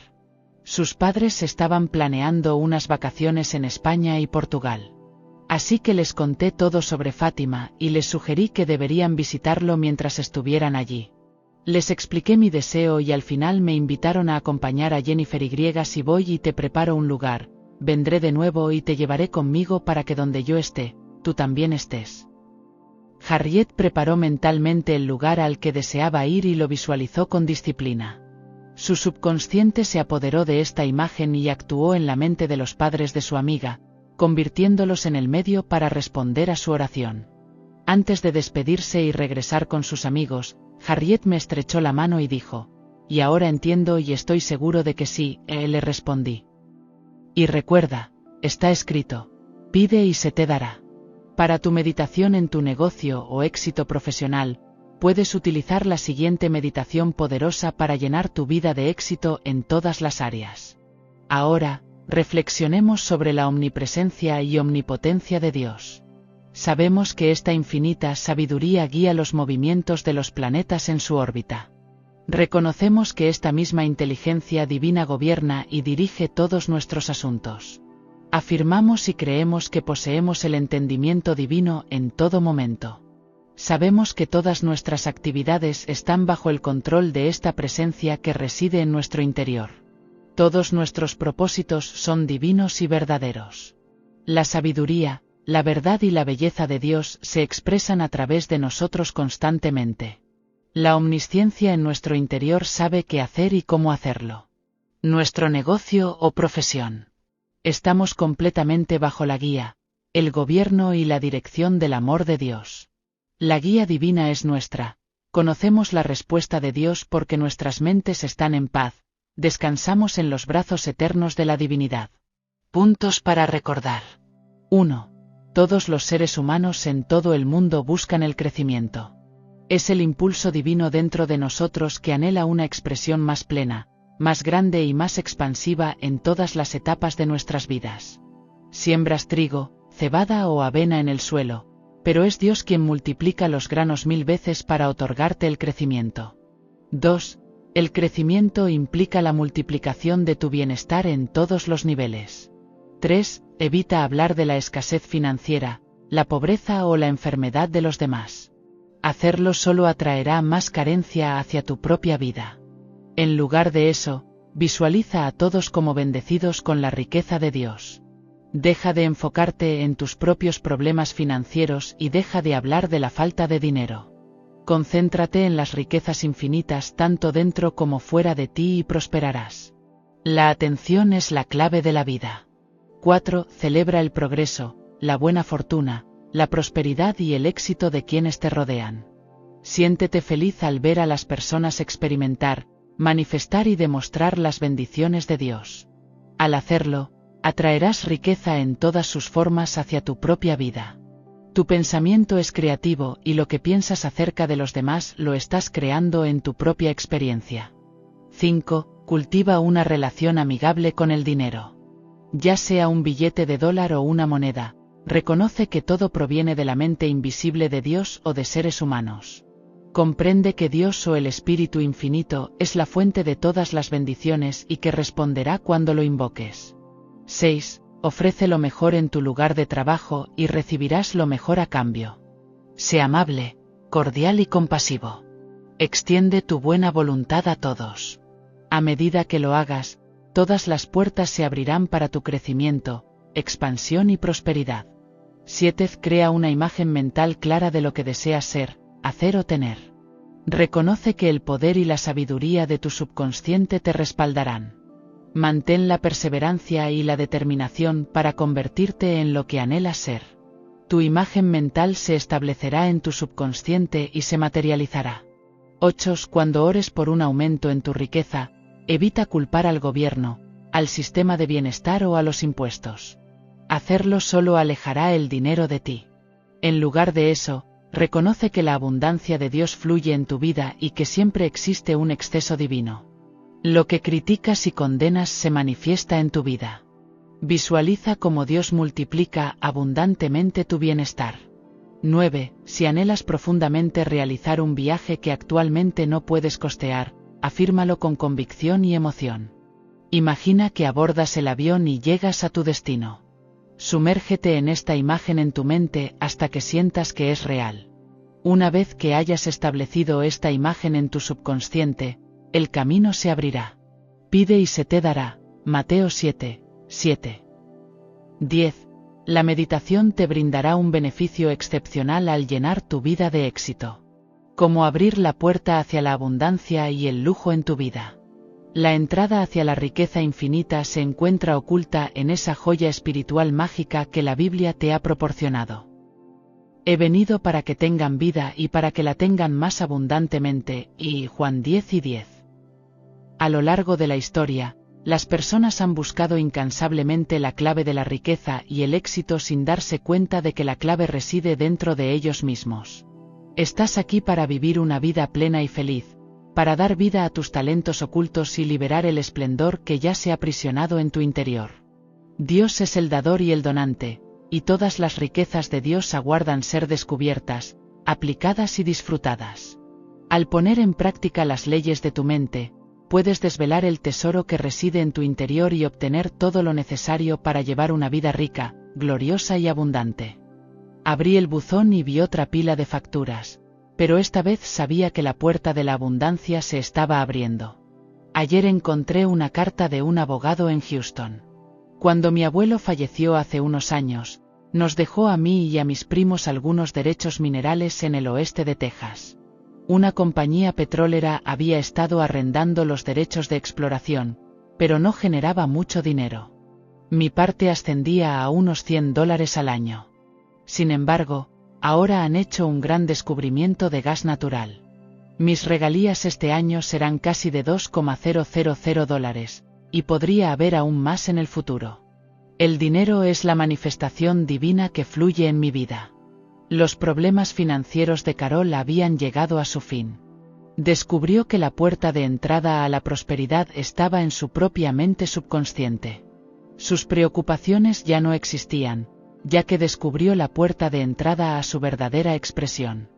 Sus padres estaban planeando unas vacaciones en España y Portugal. Así que les conté todo sobre Fátima y les sugerí que deberían visitarlo mientras estuvieran allí. Les expliqué mi deseo y al final me invitaron a acompañar a Jennifer. Si voy y te preparo un lugar, vendré de nuevo y te llevaré conmigo para que donde yo esté, tú también estés. Harriet preparó mentalmente el lugar al que deseaba ir y lo visualizó con disciplina. Su subconsciente se apoderó de esta imagen y actuó en la mente de los padres de su amiga, convirtiéndolos en el medio para responder a su oración. Antes de despedirse y regresar con sus amigos, Harriet me estrechó la mano y dijo, «Y ahora entiendo y estoy seguro de que sí», le respondí. Y recuerda, está escrito, pide y se te dará. Para tu meditación en tu negocio o éxito profesional, puedes utilizar la siguiente meditación poderosa para llenar tu vida de éxito en todas las áreas. Ahora, reflexionemos sobre la omnipresencia y omnipotencia de Dios. Sabemos que esta infinita sabiduría guía los movimientos de los planetas en su órbita. Reconocemos que esta misma inteligencia divina gobierna y dirige todos nuestros asuntos. Afirmamos y creemos que poseemos el entendimiento divino en todo momento. Sabemos que todas nuestras actividades están bajo el control de esta presencia que reside en nuestro interior. Todos nuestros propósitos son divinos y verdaderos. La sabiduría, la verdad y la belleza de Dios se expresan a través de nosotros constantemente. La omnisciencia en nuestro interior sabe qué hacer y cómo hacerlo. Nuestro negocio o profesión. Estamos completamente bajo la guía, el gobierno y la dirección del amor de Dios. La guía divina es nuestra. Conocemos la respuesta de Dios porque nuestras mentes están en paz. Descansamos en los brazos eternos de la divinidad. Puntos para recordar. 1. Todos los seres humanos en todo el mundo buscan el crecimiento. Es el impulso divino dentro de nosotros que anhela una expresión más plena, más grande y más expansiva en todas las etapas de nuestras vidas. Siembras trigo, cebada o avena en el suelo, pero es Dios quien multiplica los granos 1000 veces para otorgarte el crecimiento. 2. El crecimiento implica la multiplicación de tu bienestar en todos los niveles. 3. Evita hablar de la escasez financiera, la pobreza o la enfermedad de los demás. Hacerlo solo atraerá más carencia hacia tu propia vida. En lugar de eso, visualiza a todos como bendecidos con la riqueza de Dios. Deja de enfocarte en tus propios problemas financieros y deja de hablar de la falta de dinero. Concéntrate en las riquezas infinitas tanto dentro como fuera de ti y prosperarás. La atención es la clave de la vida. 4. Celebra el progreso, la buena fortuna, la prosperidad y el éxito de quienes te rodean. Siéntete feliz al ver a las personas experimentar, manifestar y demostrar las bendiciones de Dios. Al hacerlo, atraerás riqueza en todas sus formas hacia tu propia vida. Tu pensamiento es creativo y lo que piensas acerca de los demás lo estás creando en tu propia experiencia. 5. Cultiva una relación amigable con el dinero. Ya sea un billete de dólar o una moneda, reconoce que todo proviene de la mente invisible de Dios o de seres humanos. Comprende que Dios o el Espíritu Infinito es la fuente de todas las bendiciones y que responderá cuando lo invoques. 6. Ofrece lo mejor en tu lugar de trabajo y recibirás lo mejor a cambio. Sé amable, cordial y compasivo. Extiende tu buena voluntad a todos. A medida que lo hagas, todas las puertas se abrirán para tu crecimiento, expansión y prosperidad. 7. Crea una imagen mental clara de lo que deseas ser, hacer o tener. Reconoce que el poder y la sabiduría de tu subconsciente te respaldarán. Mantén la perseverancia y la determinación para convertirte en lo que anhelas ser. Tu imagen mental se establecerá en tu subconsciente y se materializará. 8. Cuando ores por un aumento en tu riqueza, evita culpar al gobierno, al sistema de bienestar o a los impuestos. Hacerlo solo alejará el dinero de ti. En lugar de eso, reconoce que la abundancia de Dios fluye en tu vida y que siempre existe un exceso divino. Lo que criticas y condenas se manifiesta en tu vida. Visualiza cómo Dios multiplica abundantemente tu bienestar. 9. Si anhelas profundamente realizar un viaje que actualmente no puedes costear, afírmalo con convicción y emoción. Imagina que abordas el avión y llegas a tu destino. Sumérgete en esta imagen en tu mente hasta que sientas que es real. Una vez que hayas establecido esta imagen en tu subconsciente, el camino se abrirá. Pide y se te dará. Mateo 7, 7. 10. La meditación te brindará un beneficio excepcional al llenar tu vida de éxito. Como abrir la puerta hacia la abundancia y el lujo en tu vida. La entrada hacia la riqueza infinita se encuentra oculta en esa joya espiritual mágica que la Biblia te ha proporcionado. He venido para que tengan vida y para que la tengan más abundantemente, y Juan 10 y 10. A lo largo de la historia, las personas han buscado incansablemente la clave de la riqueza y el éxito sin darse cuenta de que la clave reside dentro de ellos mismos. Estás aquí para vivir una vida plena y feliz, para dar vida a tus talentos ocultos y liberar el esplendor que ya se ha aprisionado en tu interior. Dios es el dador y el donante, y todas las riquezas de Dios aguardan ser descubiertas, aplicadas y disfrutadas. Al poner en práctica las leyes de tu mente, puedes desvelar el tesoro que reside en tu interior y obtener todo lo necesario para llevar una vida rica, gloriosa y abundante. Abrí el buzón y vi otra pila de facturas, pero esta vez sabía que la puerta de la abundancia se estaba abriendo. Ayer encontré una carta de un abogado en Houston. Cuando mi abuelo falleció hace unos años, nos dejó a mí y a mis primos algunos derechos minerales en el oeste de Texas. Una compañía petrolera había estado arrendando los derechos de exploración, pero no generaba mucho dinero. Mi parte ascendía a unos $100 al año. Sin embargo, ahora han hecho un gran descubrimiento de gas natural. Mis regalías este año serán casi de $2,000, y podría haber aún más en el futuro. El dinero es la manifestación divina que fluye en mi vida. Los problemas financieros de Carol habían llegado a su fin. Descubrió que la puerta de entrada a la prosperidad estaba en su propia mente subconsciente. Sus preocupaciones ya no existían, ya que descubrió la puerta de entrada a su verdadera expresión.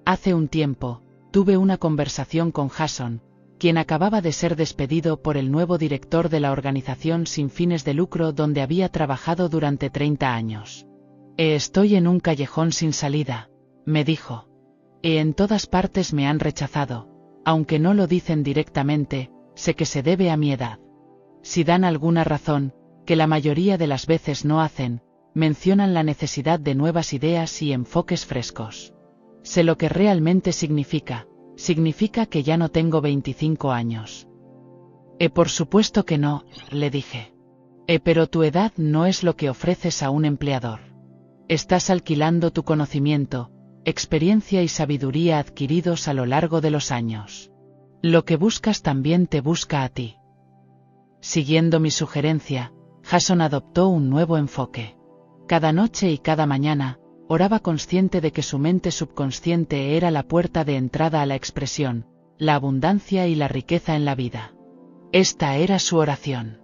Hace un tiempo, tuve una conversación con Jason, quien acababa de ser despedido por el nuevo director de la organización sin fines de lucro donde había trabajado durante 30 años. Estoy en un callejón sin salida, me dijo. En todas partes me han rechazado, aunque no lo dicen directamente, sé que se debe a mi edad. Si dan alguna razón, que la mayoría de las veces no hacen, mencionan la necesidad de nuevas ideas y enfoques frescos. Sé lo que realmente significa que ya no tengo 25 años. Por supuesto que no, le dije. Pero tu edad no es lo que ofreces a un empleador. Estás alquilando tu conocimiento, experiencia y sabiduría adquiridos a lo largo de los años. Lo que buscas también te busca a ti. Siguiendo mi sugerencia, Jason adoptó un nuevo enfoque. Cada noche y cada mañana, oraba consciente de que su mente subconsciente era la puerta de entrada a la expresión, la abundancia y la riqueza en la vida. Esta era su oración.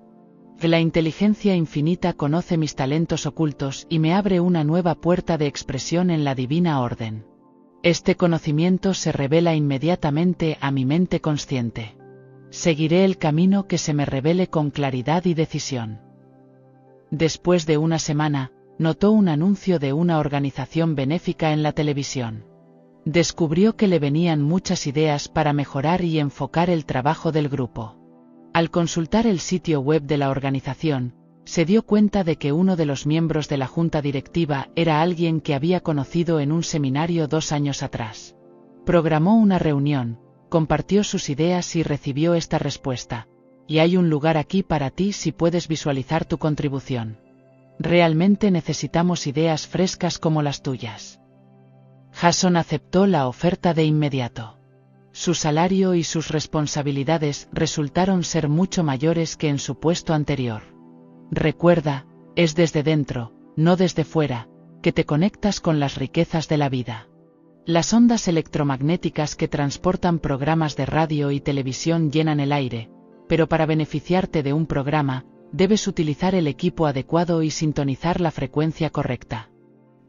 La inteligencia infinita conoce mis talentos ocultos y me abre una nueva puerta de expresión en la divina orden. Este conocimiento se revela inmediatamente a mi mente consciente. Seguiré el camino que se me revele con claridad y decisión. Después de una semana, notó un anuncio de una organización benéfica en la televisión. Descubrió que le venían muchas ideas para mejorar y enfocar el trabajo del grupo. Al consultar el sitio web de la organización, se dio cuenta de que uno de los miembros de la junta directiva era alguien que había conocido en un seminario 2 años atrás. Programó una reunión, compartió sus ideas y recibió esta respuesta: y hay un lugar aquí para ti si puedes visualizar tu contribución. Realmente necesitamos ideas frescas como las tuyas. Jason aceptó la oferta de inmediato. Su salario y sus responsabilidades resultaron ser mucho mayores que en su puesto anterior. Recuerda, es desde dentro, no desde fuera, que te conectas con las riquezas de la vida. Las ondas electromagnéticas que transportan programas de radio y televisión llenan el aire, pero para beneficiarte de un programa, debes utilizar el equipo adecuado y sintonizar la frecuencia correcta.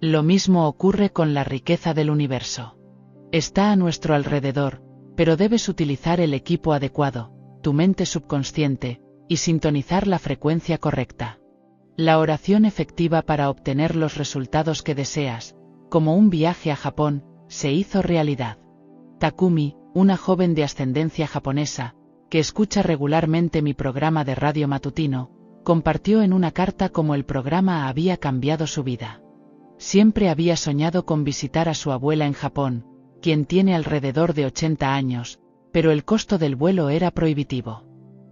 Lo mismo ocurre con la riqueza del universo. Está a nuestro alrededor, pero debes utilizar el equipo adecuado, tu mente subconsciente, y sintonizar la frecuencia correcta. La oración efectiva para obtener los resultados que deseas, como un viaje a Japón, se hizo realidad. Takumi, una joven de ascendencia japonesa, que escucha regularmente mi programa de radio matutino, compartió en una carta cómo el programa había cambiado su vida. Siempre había soñado con visitar a su abuela en Japón, quien tiene alrededor de 80 años, pero el costo del vuelo era prohibitivo.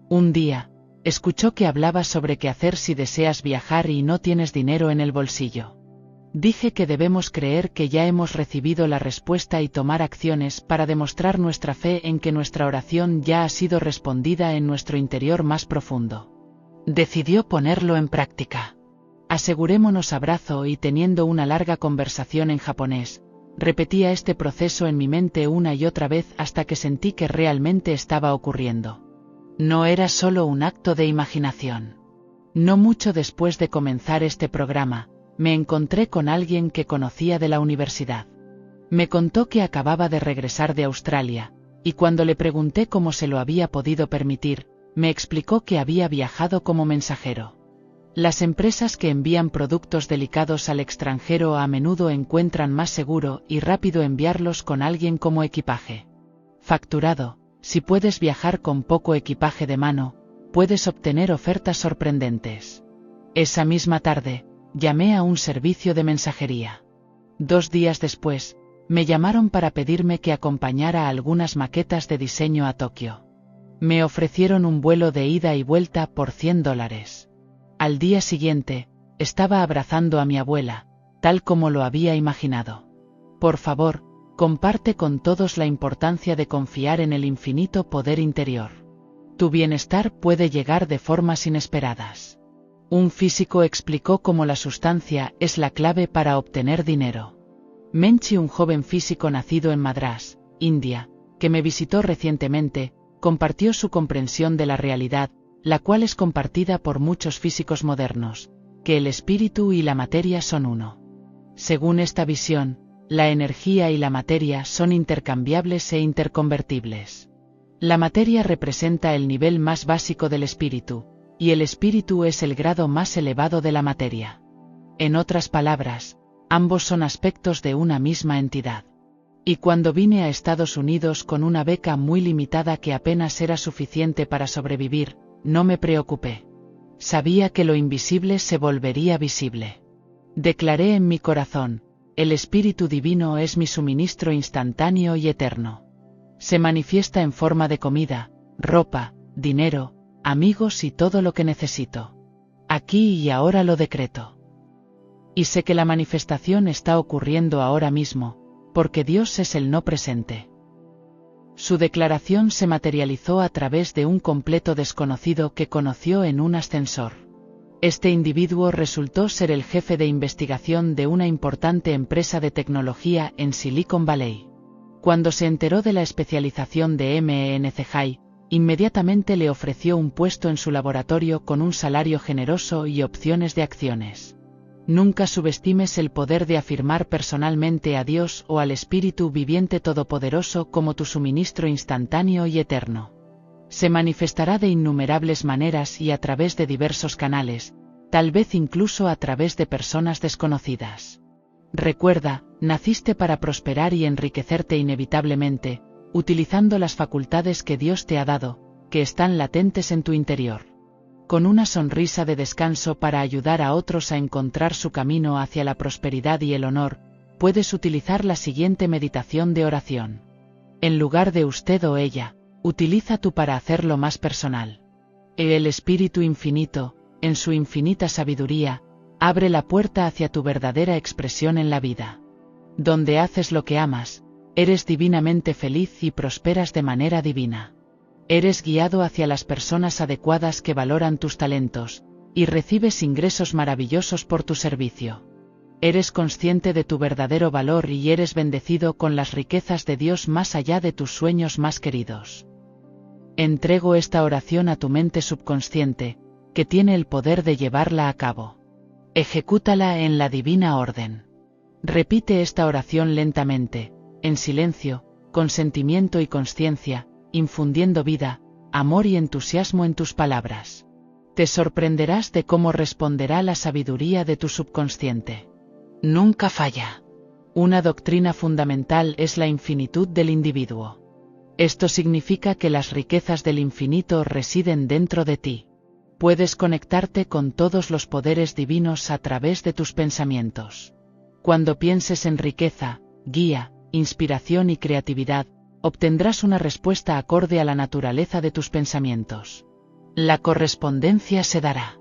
Un día, escuchó que hablaba sobre qué hacer si deseas viajar y no tienes dinero en el bolsillo. Dije que debemos creer que ya hemos recibido la respuesta y tomar acciones para demostrar nuestra fe en que nuestra oración ya ha sido respondida en nuestro interior más profundo. Decidió ponerlo en práctica. Asegurémonos abrazo y teniendo una larga conversación en japonés, repetía este proceso en mi mente una y otra vez hasta que sentí que realmente estaba ocurriendo. No era solo un acto de imaginación. No mucho después de comenzar este programa, me encontré con alguien que conocía de la universidad. Me contó que acababa de regresar de Australia, y cuando le pregunté cómo se lo había podido permitir, me explicó que había viajado como mensajero. Las empresas que envían productos delicados al extranjero a menudo encuentran más seguro y rápido enviarlos con alguien como equipaje facturado. Si puedes viajar con poco equipaje de mano, puedes obtener ofertas sorprendentes. Esa misma tarde, llamé a un servicio de mensajería. 2 días después, me llamaron para pedirme que acompañara algunas maquetas de diseño a Tokio. Me ofrecieron un vuelo de ida y vuelta por $100. Al día siguiente, estaba abrazando a mi abuela, tal como lo había imaginado. Por favor, comparte con todos la importancia de confiar en el infinito poder interior. Tu bienestar puede llegar de formas inesperadas. Un físico explicó cómo la sustancia es la clave para obtener dinero. Menchi, un joven físico nacido en Madrás, India, que me visitó recientemente, compartió su comprensión de la realidad, la cual es compartida por muchos físicos modernos, que el espíritu y la materia son uno. Según esta visión, la energía y la materia son intercambiables e interconvertibles. La materia representa el nivel más básico del espíritu, y el espíritu es el grado más elevado de la materia. En otras palabras, ambos son aspectos de una misma entidad. Y cuando vine a Estados Unidos con una beca muy limitada que apenas era suficiente para sobrevivir, no me preocupé. Sabía que lo invisible se volvería visible. Declaré en mi corazón: el Espíritu Divino es mi suministro instantáneo y eterno. Se manifiesta en forma de comida, ropa, dinero, amigos y todo lo que necesito. Aquí y ahora lo decreto. Y sé que la manifestación está ocurriendo ahora mismo, porque Dios es el no presente. Su declaración se materializó a través de un completo desconocido que conoció en un ascensor. Este individuo resultó ser el jefe de investigación de una importante empresa de tecnología en Silicon Valley. Cuando se enteró de la especialización de MENC, inmediatamente le ofreció un puesto en su laboratorio con un salario generoso y opciones de acciones. Nunca subestimes el poder de afirmar personalmente a Dios o al Espíritu Viviente Todopoderoso como tu suministro instantáneo y eterno. Se manifestará de innumerables maneras y a través de diversos canales, tal vez incluso a través de personas desconocidas. Recuerda, naciste para prosperar y enriquecerte inevitablemente, utilizando las facultades que Dios te ha dado, que están latentes en tu interior. Con una sonrisa de descanso para ayudar a otros a encontrar su camino hacia la prosperidad y el honor, puedes utilizar la siguiente meditación de oración. En lugar de usted o ella, utiliza tú para hacerlo más personal. El Espíritu Infinito, en su infinita sabiduría, abre la puerta hacia tu verdadera expresión en la vida. Donde haces lo que amas, eres divinamente feliz y prosperas de manera divina. Eres guiado hacia las personas adecuadas que valoran tus talentos, y recibes ingresos maravillosos por tu servicio. Eres consciente de tu verdadero valor y eres bendecido con las riquezas de Dios más allá de tus sueños más queridos. Entrego esta oración a tu mente subconsciente, que tiene el poder de llevarla a cabo. Ejecútala en la divina orden. Repite esta oración lentamente, en silencio, con sentimiento y consciencia, infundiendo vida, amor y entusiasmo en tus palabras. Te sorprenderás de cómo responderá la sabiduría de tu subconsciente. Nunca falla. Una doctrina fundamental es la infinitud del individuo. Esto significa que las riquezas del infinito residen dentro de ti. Puedes conectarte con todos los poderes divinos a través de tus pensamientos. Cuando pienses en riqueza, guía, inspiración y creatividad, obtendrás una respuesta acorde a la naturaleza de tus pensamientos. La correspondencia se dará.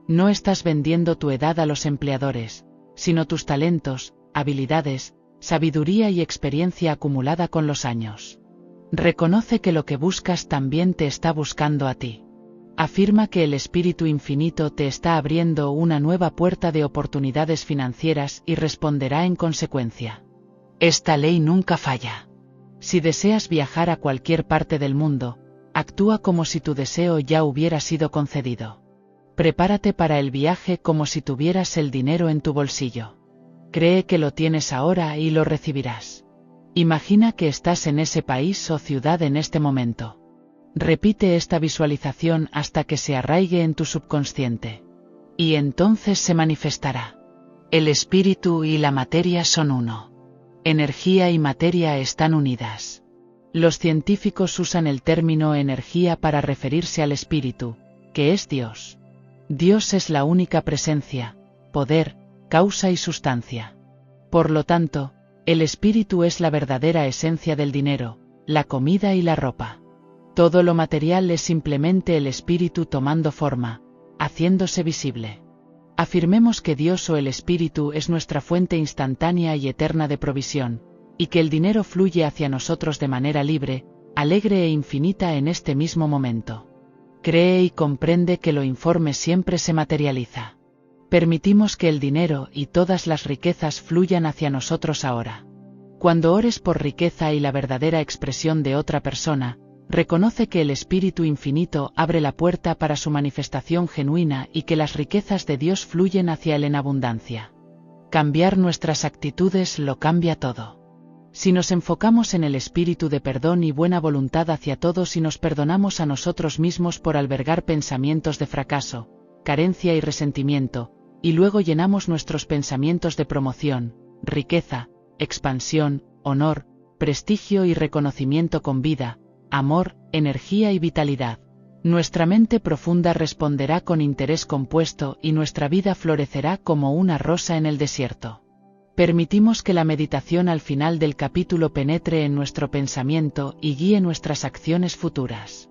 No estás vendiendo tu edad a los empleadores, sino tus talentos, habilidades, sabiduría y experiencia acumulada con los años. Reconoce que lo que buscas también te está buscando a ti. Afirma que el Espíritu Infinito te está abriendo una nueva puerta de oportunidades financieras y responderá en consecuencia. Esta ley nunca falla. Si deseas viajar a cualquier parte del mundo, actúa como si tu deseo ya hubiera sido concedido. Prepárate para el viaje como si tuvieras el dinero en tu bolsillo. Cree que lo tienes ahora y lo recibirás. Imagina que estás en ese país o ciudad en este momento. Repite esta visualización hasta que se arraigue en tu subconsciente. Y entonces se manifestará. El espíritu y la materia son uno. Energía y materia están unidas. Los científicos usan el término energía para referirse al espíritu, que es Dios. Dios es la única presencia, poder, causa y sustancia. Por lo tanto, el espíritu es la verdadera esencia del dinero, la comida y la ropa. Todo lo material es simplemente el espíritu tomando forma, haciéndose visible. Afirmemos que Dios o el Espíritu es nuestra fuente instantánea y eterna de provisión, y que el dinero fluye hacia nosotros de manera libre, alegre e infinita en este mismo momento. Cree y comprende que lo informe siempre se materializa. Permitimos que el dinero y todas las riquezas fluyan hacia nosotros ahora. Cuando ores por riqueza y la verdadera expresión de otra persona, reconoce que el Espíritu Infinito abre la puerta para su manifestación genuina y que las riquezas de Dios fluyen hacia él en abundancia. Cambiar nuestras actitudes lo cambia todo. Si nos enfocamos en el espíritu de perdón y buena voluntad hacia todos y nos perdonamos a nosotros mismos por albergar pensamientos de fracaso, carencia y resentimiento, y luego llenamos nuestros pensamientos de promoción, riqueza, expansión, honor, prestigio y reconocimiento con vida, amor, energía y vitalidad, nuestra mente profunda responderá con interés compuesto y nuestra vida florecerá como una rosa en el desierto. Permitimos que la meditación al final del capítulo penetre en nuestro pensamiento y guíe nuestras acciones futuras.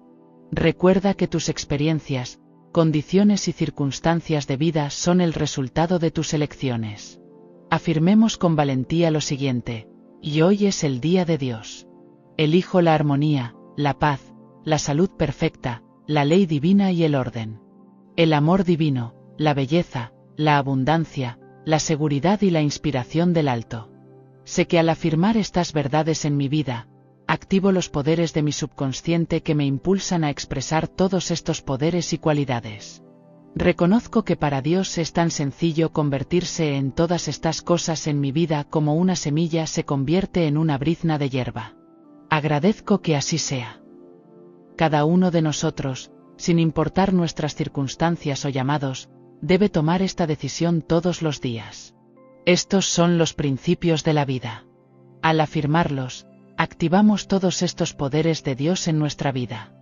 Recuerda que tus experiencias, condiciones y circunstancias de vida son el resultado de tus elecciones. Afirmemos con valentía lo siguiente: y hoy es el día de Dios. Elijo la armonía, la paz, la salud perfecta, la ley divina y el orden. El amor divino, la belleza, la abundancia, la seguridad y la inspiración del alto. Sé que al afirmar estas verdades en mi vida, activo los poderes de mi subconsciente que me impulsan a expresar todos estos poderes y cualidades. Reconozco que para Dios es tan sencillo convertirse en todas estas cosas en mi vida como una semilla se convierte en una brizna de hierba. Agradezco que así sea. Cada uno de nosotros, sin importar nuestras circunstancias o llamados, debe tomar esta decisión todos los días. Estos son los principios de la vida. Al afirmarlos, activamos todos estos poderes de Dios en nuestra vida.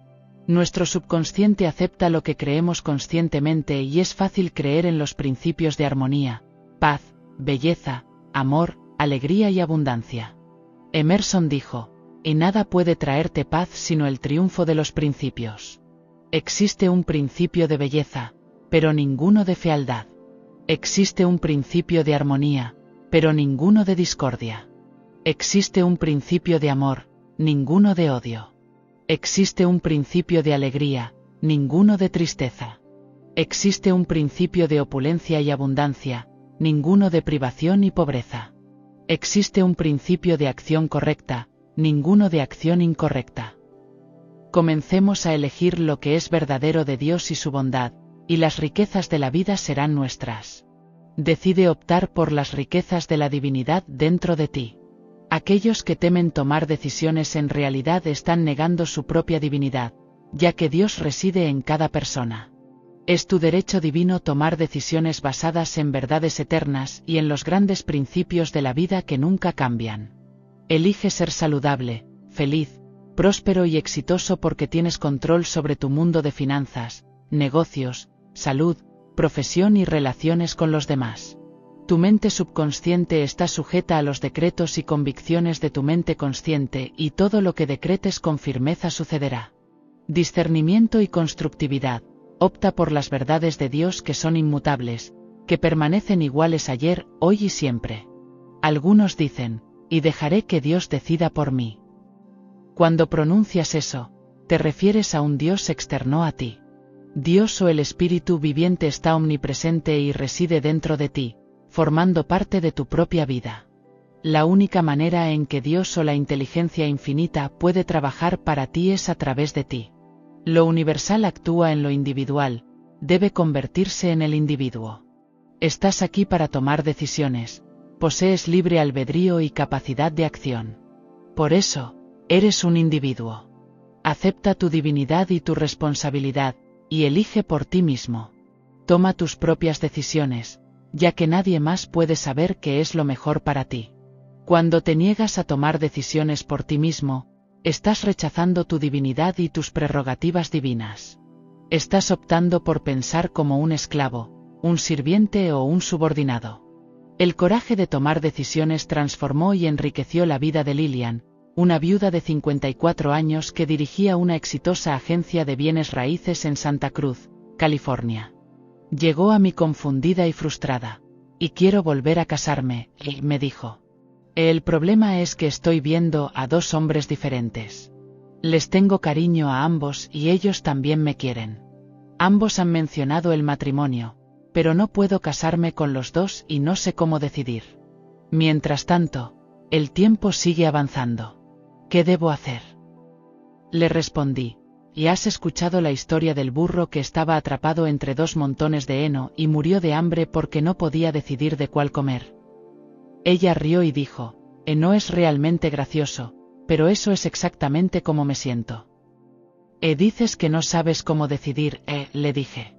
Nuestro subconsciente acepta lo que creemos conscientemente y es fácil creer en los principios de armonía, paz, belleza, amor, alegría y abundancia. Emerson dijo: y nada puede traerte paz sino el triunfo de los principios. Existe un principio de belleza, pero ninguno de fealdad. Existe un principio de armonía, pero ninguno de discordia. Existe un principio de amor, ninguno de odio. Existe un principio de alegría, ninguno de tristeza. Existe un principio de opulencia y abundancia, ninguno de privación y pobreza. Existe un principio de acción correcta, ninguno de acción incorrecta. Comencemos a elegir lo que es verdadero de Dios y su bondad, y las riquezas de la vida serán nuestras. Decide optar por las riquezas de la divinidad dentro de ti. Aquellos que temen tomar decisiones en realidad están negando su propia divinidad, ya que Dios reside en cada persona. Es tu derecho divino tomar decisiones basadas en verdades eternas y en los grandes principios de la vida que nunca cambian. Elige ser saludable, feliz, próspero y exitoso porque tienes control sobre tu mundo de finanzas, negocios, salud, profesión y relaciones con los demás. Tu mente subconsciente está sujeta a los decretos y convicciones de tu mente consciente y todo lo que decretes con firmeza sucederá. Discernimiento y constructividad. Opta por las verdades de Dios que son inmutables, que permanecen iguales ayer, hoy y siempre. Algunos dicen: y dejaré que Dios decida por mí. Cuando pronuncias eso, te refieres a un Dios externo a ti. Dios o el Espíritu viviente está omnipresente y reside dentro de ti, formando parte de tu propia vida. La única manera en que Dios o la inteligencia infinita puede trabajar para ti es a través de ti. Lo universal actúa en lo individual, debe convertirse en el individuo. Estás aquí para tomar decisiones, posees libre albedrío y capacidad de acción. Por eso, eres un individuo. Acepta tu divinidad y tu responsabilidad, y elige por ti mismo. Toma tus propias decisiones, ya que nadie más puede saber qué es lo mejor para ti. Cuando te niegas a tomar decisiones por ti mismo, estás rechazando tu divinidad y tus prerrogativas divinas. Estás optando por pensar como un esclavo, un sirviente o un subordinado. El coraje de tomar decisiones transformó y enriqueció la vida de Lillian, una viuda de 54 años que dirigía una exitosa agencia de bienes raíces en Santa Cruz, California. Llegó a mí confundida y frustrada. Y quiero volver a casarme, me dijo. El problema es que estoy viendo a dos hombres diferentes. Les tengo cariño a ambos y ellos también me quieren. Ambos han mencionado el matrimonio, pero no puedo casarme con los dos y no sé cómo decidir. Mientras tanto, el tiempo sigue avanzando. ¿Qué debo hacer? Le respondí, ¿y has escuchado la historia del burro que estaba atrapado entre dos montones de heno y murió de hambre porque no podía decidir de cuál comer? Ella rió y dijo, no es realmente gracioso, pero eso es exactamente como me siento. Dices que no sabes cómo decidir, le dije.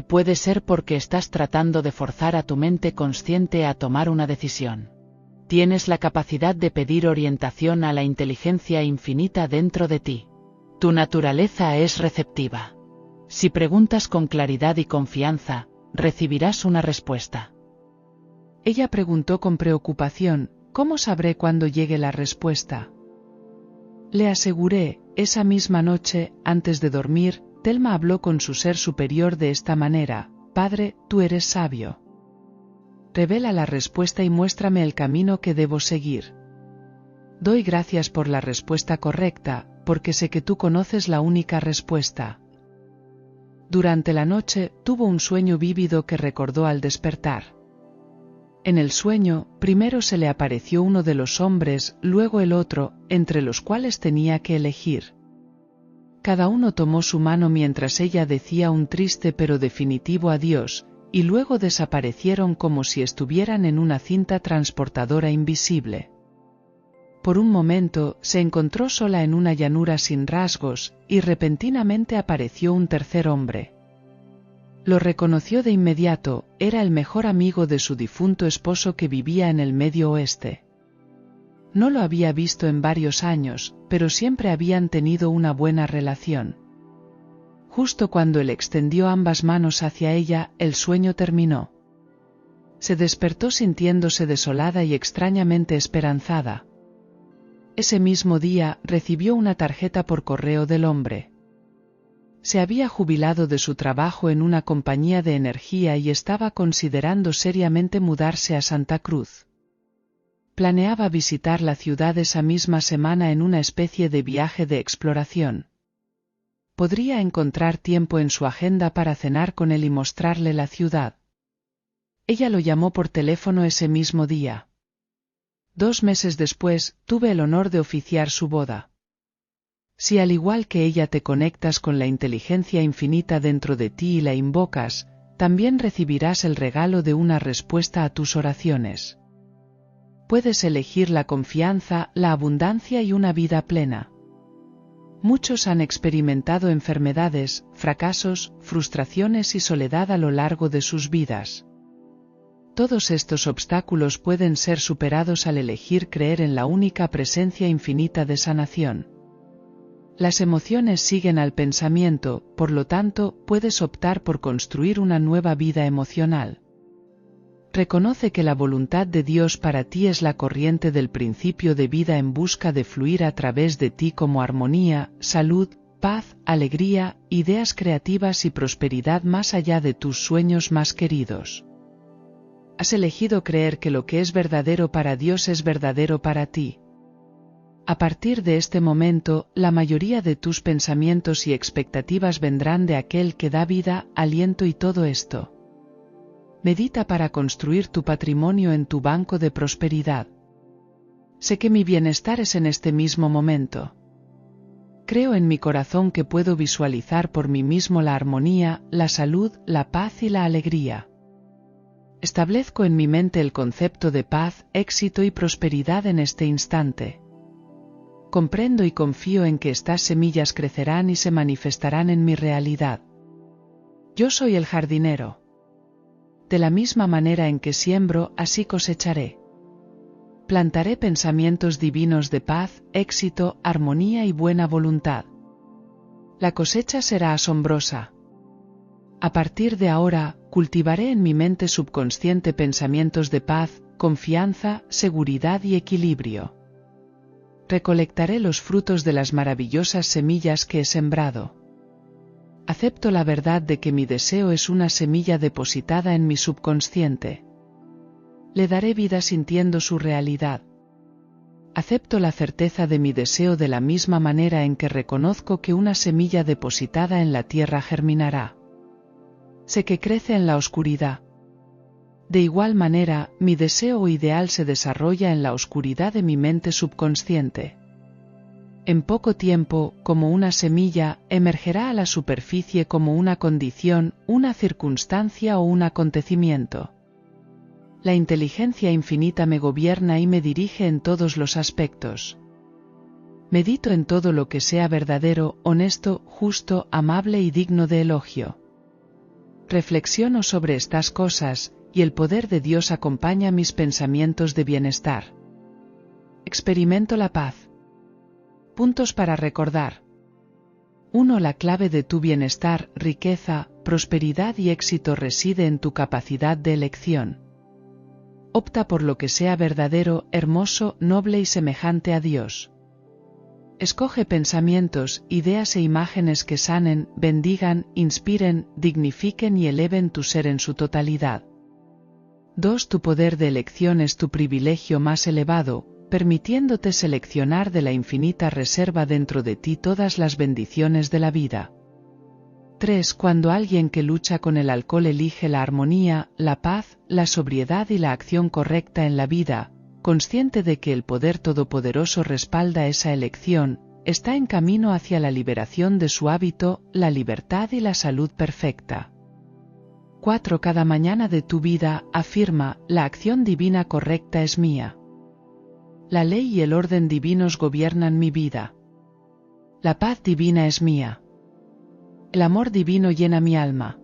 Puede ser porque estás tratando de forzar a tu mente consciente a tomar una decisión. Tienes la capacidad de pedir orientación a la inteligencia infinita dentro de ti. Tu naturaleza es receptiva. Si preguntas con claridad y confianza, recibirás una respuesta. Ella preguntó con preocupación, ¿cómo sabré cuándo llegue la respuesta? Le aseguré, esa misma noche, antes de dormir, Thelma habló con su ser superior de esta manera, Padre, tú eres sabio. Revela la respuesta y muéstrame el camino que debo seguir. Doy gracias por la respuesta correcta, porque sé que tú conoces la única respuesta. Durante la noche, tuvo un sueño vívido que recordó al despertar. En el sueño, primero se le apareció uno de los hombres, luego el otro, entre los cuales tenía que elegir. Cada uno tomó su mano mientras ella decía un triste pero definitivo adiós, y luego desaparecieron como si estuvieran en una cinta transportadora invisible. Por un momento, se encontró sola en una llanura sin rasgos, y repentinamente apareció un tercer hombre. Lo reconoció de inmediato, era el mejor amigo de su difunto esposo que vivía en el Medio Oeste. No lo había visto en varios años, pero siempre habían tenido una buena relación. Justo cuando él extendió ambas manos hacia ella, el sueño terminó. Se despertó sintiéndose desolada y extrañamente esperanzada. Ese mismo día, recibió una tarjeta por correo del hombre. Se había jubilado de su trabajo en una compañía de energía y estaba considerando seriamente mudarse a Santa Cruz. Planeaba visitar la ciudad esa misma semana en una especie de viaje de exploración. Podría encontrar tiempo en su agenda para cenar con él y mostrarle la ciudad. Ella lo llamó por teléfono ese mismo día. 2 meses después, tuve el honor de oficiar su boda. Si al igual que ella te conectas con la inteligencia infinita dentro de ti y la invocas, también recibirás el regalo de una respuesta a tus oraciones. Puedes elegir la confianza, la abundancia y una vida plena. Muchos han experimentado enfermedades, fracasos, frustraciones y soledad a lo largo de sus vidas. Todos estos obstáculos pueden ser superados al elegir creer en la única presencia infinita de sanación. Las emociones siguen al pensamiento, por lo tanto, puedes optar por construir una nueva vida emocional. Reconoce que la voluntad de Dios para ti es la corriente del principio de vida en busca de fluir a través de ti como armonía, salud, paz, alegría, ideas creativas y prosperidad más allá de tus sueños más queridos. Has elegido creer que lo que es verdadero para Dios es verdadero para ti. A partir de este momento, la mayoría de tus pensamientos y expectativas vendrán de aquel que da vida, aliento y todo esto. Medita para construir tu patrimonio en tu banco de prosperidad. Sé que mi bienestar es en este mismo momento. Creo en mi corazón que puedo visualizar por mí mismo la armonía, la salud, la paz y la alegría. Establezco en mi mente el concepto de paz, éxito y prosperidad en este instante. Comprendo y confío en que estas semillas crecerán y se manifestarán en mi realidad. Yo soy el jardinero. De la misma manera en que siembro, así cosecharé. Plantaré pensamientos divinos de paz, éxito, armonía y buena voluntad. La cosecha será asombrosa. A partir de ahora, cultivaré en mi mente subconsciente pensamientos de paz, confianza, seguridad y equilibrio. Recolectaré los frutos de las maravillosas semillas que he sembrado. Acepto la verdad de que mi deseo es una semilla depositada en mi subconsciente. Le daré vida sintiendo su realidad. Acepto la certeza de mi deseo de la misma manera en que reconozco que una semilla depositada en la tierra germinará. Sé que crece en la oscuridad. De igual manera, mi deseo o ideal se desarrolla en la oscuridad de mi mente subconsciente. En poco tiempo, como una semilla, emergerá a la superficie como una condición, una circunstancia o un acontecimiento. La inteligencia infinita me gobierna y me dirige en todos los aspectos. Medito en todo lo que sea verdadero, honesto, justo, amable y digno de elogio. Reflexiono sobre estas cosas, y el poder de Dios acompaña mis pensamientos de bienestar. Experimento la paz. Puntos para recordar. 1. La clave de tu bienestar, riqueza, prosperidad y éxito reside en tu capacidad de elección. Opta por lo que sea verdadero, hermoso, noble y semejante a Dios. Escoge pensamientos, ideas e imágenes que sanen, bendigan, inspiren, dignifiquen y eleven tu ser en su totalidad. 2. Tu poder de elección es tu privilegio más elevado, permitiéndote seleccionar de la infinita reserva dentro de ti todas las bendiciones de la vida. 3. Cuando alguien que lucha con el alcohol elige la armonía, la paz, la sobriedad y la acción correcta en la vida, consciente de que el poder todopoderoso respalda esa elección, está en camino hacia la liberación de su hábito, la libertad y la salud perfecta. 4. Cada mañana de tu vida, afirma, la acción divina correcta es mía. La ley y el orden divinos gobiernan mi vida. La paz divina es mía. El amor divino llena mi alma.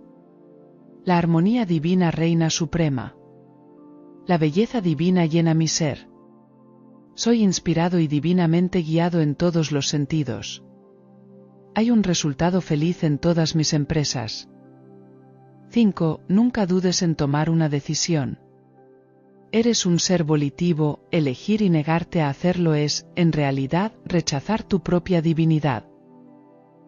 La armonía divina reina suprema. La belleza divina llena mi ser. Soy inspirado y divinamente guiado en todos los sentidos. Hay un resultado feliz en todas mis empresas. 5. Nunca dudes en tomar una decisión. Eres un ser volitivo, elegir y negarte a hacerlo es, en realidad, rechazar tu propia divinidad.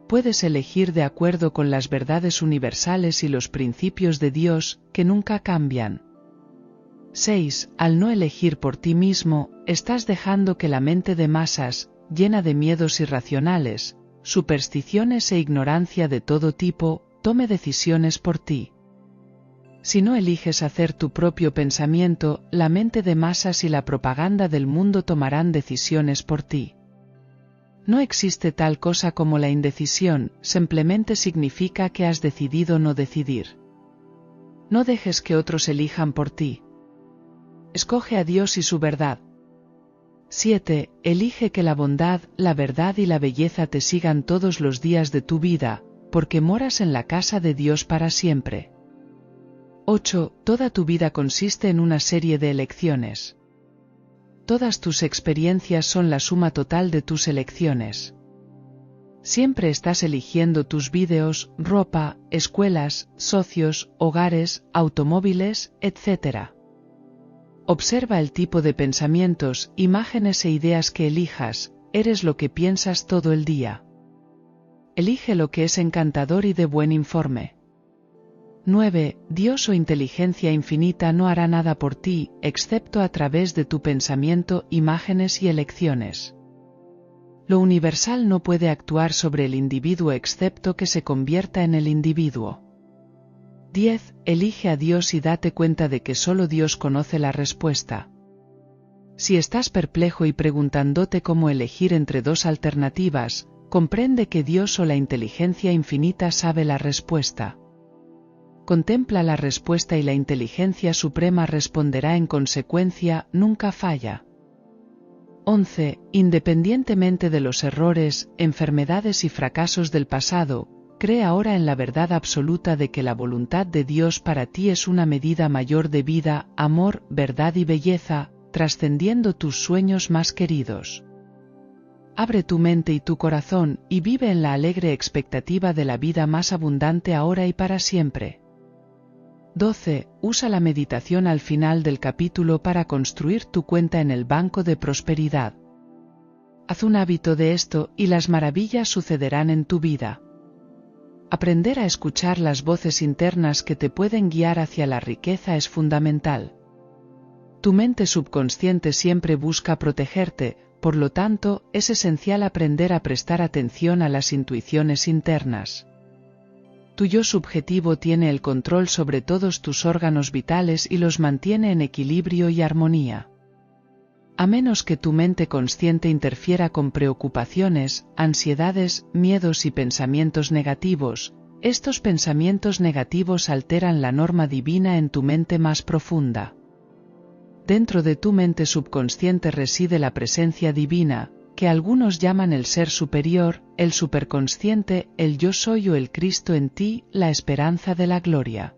Puedes elegir de acuerdo con las verdades universales y los principios de Dios, que nunca cambian. 6. Al no elegir por ti mismo, estás dejando que la mente de masas, llena de miedos irracionales, supersticiones e ignorancia de todo tipo, tome decisiones por ti. Si no eliges hacer tu propio pensamiento, la mente de masas y la propaganda del mundo tomarán decisiones por ti. No existe tal cosa como la indecisión, simplemente significa que has decidido no decidir. No dejes que otros elijan por ti. Escoge a Dios y su verdad. 7. Elige que la bondad, la verdad y la belleza te sigan todos los días de tu vida, porque moras en la casa de Dios para siempre. 8. Toda tu vida consiste en una serie de elecciones. Todas tus experiencias son la suma total de tus elecciones. Siempre estás eligiendo tus vídeos, ropa, escuelas, socios, hogares, automóviles, etc. Observa el tipo de pensamientos, imágenes e ideas que elijas, eres lo que piensas todo el día. Elige lo que es encantador y de buen informe. 9. Dios o inteligencia infinita no hará nada por ti, excepto a través de tu pensamiento, imágenes y elecciones. Lo universal no puede actuar sobre el individuo excepto que se convierta en el individuo. 10. Elige a Dios y date cuenta de que solo Dios conoce la respuesta. Si estás perplejo y preguntándote cómo elegir entre dos alternativas, comprende que Dios o la inteligencia infinita sabe la respuesta. Contempla la respuesta y la inteligencia suprema responderá en consecuencia, nunca falla. 11. Independientemente de los errores, enfermedades y fracasos del pasado, cree ahora en la verdad absoluta de que la voluntad de Dios para ti es una medida mayor de vida, amor, verdad y belleza, trascendiendo tus sueños más queridos. Abre tu mente y tu corazón, y vive en la alegre expectativa de la vida más abundante ahora y para siempre. 12. Usa la meditación al final del capítulo para construir tu cuenta en el banco de prosperidad. Haz un hábito de esto y las maravillas sucederán en tu vida. Aprender a escuchar las voces internas que te pueden guiar hacia la riqueza es fundamental. Tu mente subconsciente siempre busca protegerte, por lo tanto, es esencial aprender a prestar atención a las intuiciones internas. tu yo subjetivo tiene el control sobre todos tus órganos vitales y los mantiene en equilibrio y armonía. A menos que tu mente consciente interfiera con preocupaciones, ansiedades, miedos y pensamientos negativos, estos pensamientos negativos alteran la norma divina en tu mente más profunda. Dentro de tu mente subconsciente reside la presencia divina, que algunos llaman el ser superior, el superconsciente, el yo soy o el Cristo en ti, la esperanza de la gloria.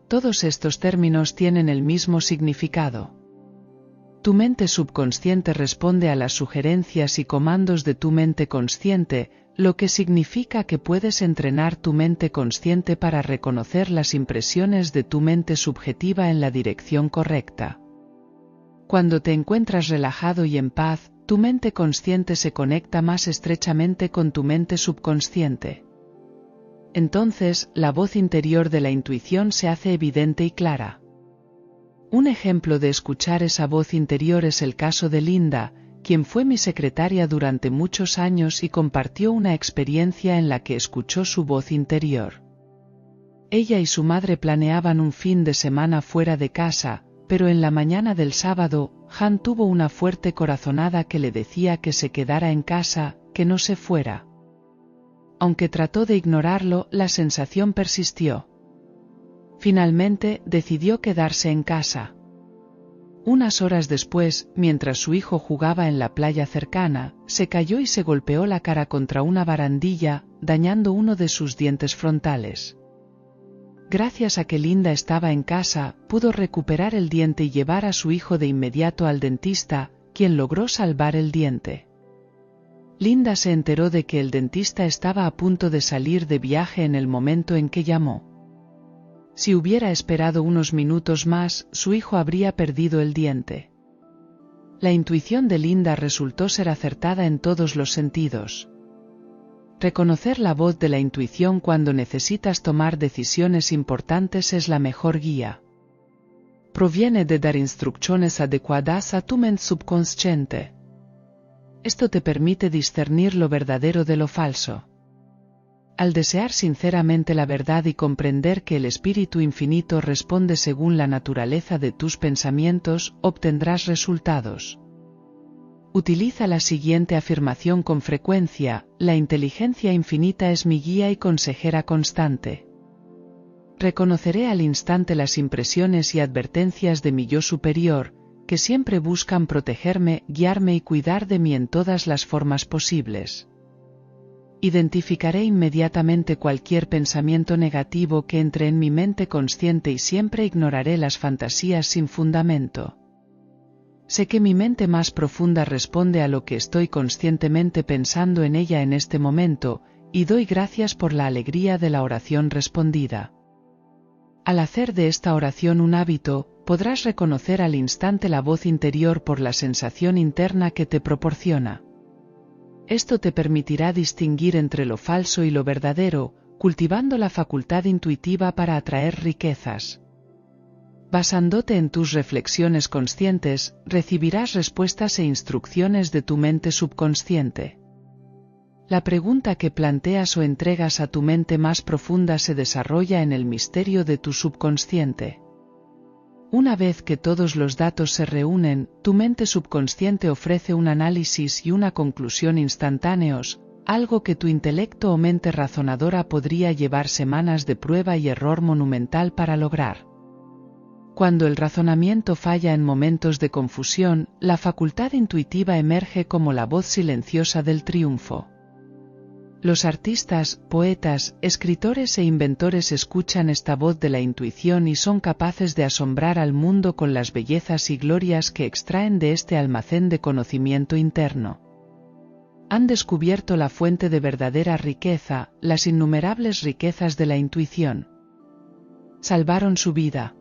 Todos estos términos tienen el mismo significado. Tu mente subconsciente responde a las sugerencias y comandos de tu mente consciente, lo que significa que puedes entrenar tu mente consciente para reconocer las impresiones de tu mente subjetiva en la dirección correcta. Cuando te encuentras relajado y en paz, tu mente consciente se conecta más estrechamente con tu mente subconsciente. Entonces, la voz interior de la intuición se hace evidente y clara. Un ejemplo de escuchar esa voz interior es el caso de Linda, quien fue mi secretaria durante muchos años y compartió una experiencia en la que escuchó su voz interior. Ella y su madre planeaban un fin de semana fuera de casa, pero en la mañana del sábado, Han tuvo una fuerte corazonada que le decía que se quedara en casa, que no se fuera. Aunque trató de ignorarlo, la sensación persistió. Finalmente, decidió quedarse en casa. Unas horas después, mientras su hijo jugaba en la playa cercana, se cayó y se golpeó la cara contra una barandilla, dañando uno de sus dientes frontales. Gracias a que Linda estaba en casa, pudo recuperar el diente y llevar a su hijo de inmediato al dentista, quien logró salvar el diente. Linda se enteró de que el dentista estaba a punto de salir de viaje en el momento en que llamó. Si hubiera esperado unos minutos más, su hijo habría perdido el diente. La intuición de Linda resultó ser acertada en todos los sentidos. Reconocer la voz de la intuición cuando necesitas tomar decisiones importantes es la mejor guía. Proviene de dar instrucciones adecuadas a tu mente subconsciente. Esto te permite discernir lo verdadero de lo falso. Al desear sinceramente la verdad y comprender que el Espíritu Infinito responde según la naturaleza de tus pensamientos, obtendrás resultados. Utiliza la siguiente afirmación con frecuencia: la inteligencia infinita es mi guía y consejera constante. Reconoceré al instante las impresiones y advertencias de mi yo superior, que siempre buscan protegerme, guiarme y cuidar de mí en todas las formas posibles. Identificaré inmediatamente cualquier pensamiento negativo que entre en mi mente consciente y siempre ignoraré las fantasías sin fundamento. Sé que mi mente más profunda responde a lo que estoy conscientemente pensando en ella en este momento, y doy gracias por la alegría de la oración respondida. Al hacer de esta oración un hábito, podrás reconocer al instante la voz interior por la sensación interna que te proporciona. Esto te permitirá distinguir entre lo falso y lo verdadero, cultivando la facultad intuitiva para atraer riquezas. Basándote en tus reflexiones conscientes, recibirás respuestas e instrucciones de tu mente subconsciente. La pregunta que planteas o entregas a tu mente más profunda se desarrolla en el misterio de tu subconsciente. Una vez que todos los datos se reúnen, tu mente subconsciente ofrece un análisis y una conclusión instantáneos, algo que tu intelecto o mente razonadora podría llevar semanas de prueba y error monumental para lograr. Cuando el razonamiento falla en momentos de confusión, la facultad intuitiva emerge como la voz silenciosa del triunfo. Los artistas, poetas, escritores e inventores escuchan esta voz de la intuición y son capaces de asombrar al mundo con las bellezas y glorias que extraen de este almacén de conocimiento interno. Han descubierto la fuente de verdadera riqueza, las innumerables riquezas de la intuición. Salvaron su vida.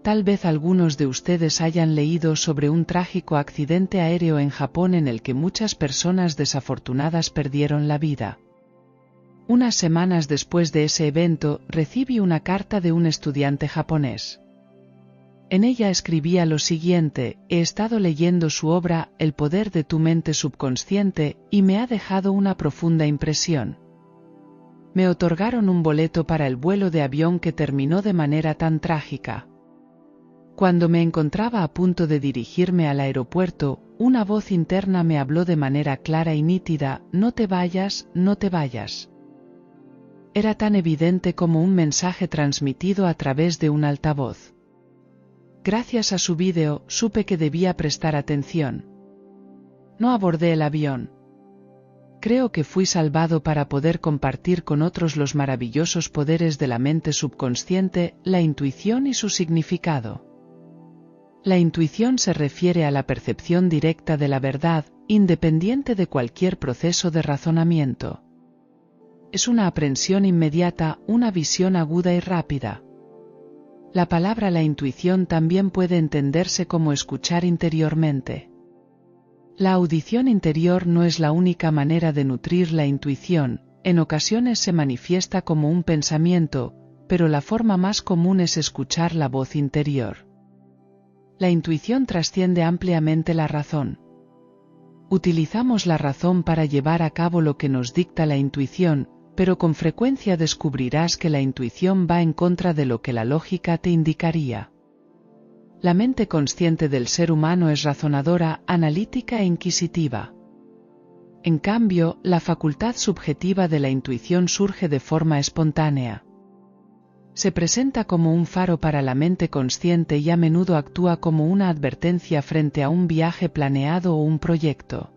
Tal vez algunos de ustedes hayan leído sobre un trágico accidente aéreo en Japón en el que muchas personas desafortunadas perdieron la vida. Unas semanas después de ese evento, recibí una carta de un estudiante japonés. En ella escribía lo siguiente: he estado leyendo su obra, El poder de tu mente subconsciente, y me ha dejado una profunda impresión. Me otorgaron un boleto para el vuelo de avión que terminó de manera tan trágica. Cuando me encontraba a punto de dirigirme al aeropuerto, una voz interna me habló de manera clara y nítida: no te vayas, no te vayas. Era tan evidente como un mensaje transmitido a través de un altavoz. Gracias a su vídeo, supe que debía prestar atención. No abordé el avión. Creo que fui salvado para poder compartir con otros los maravillosos poderes de la mente subconsciente, la intuición y su significado. La intuición se refiere a la percepción directa de la verdad, independiente de cualquier proceso de razonamiento. Es una aprehensión inmediata, una visión aguda y rápida. La palabra la intuición también puede entenderse como escuchar interiormente. La audición interior no es la única manera de nutrir la intuición, en ocasiones se manifiesta como un pensamiento, pero la forma más común es escuchar la voz interior. La intuición trasciende ampliamente la razón. Utilizamos la razón para llevar a cabo lo que nos dicta la intuición, pero con frecuencia descubrirás que la intuición va en contra de lo que la lógica te indicaría. La mente consciente del ser humano es razonadora, analítica e inquisitiva. En cambio, la facultad subjetiva de la intuición surge de forma espontánea. Se presenta como un faro para la mente consciente y a menudo actúa como una advertencia frente a un viaje planeado o un proyecto.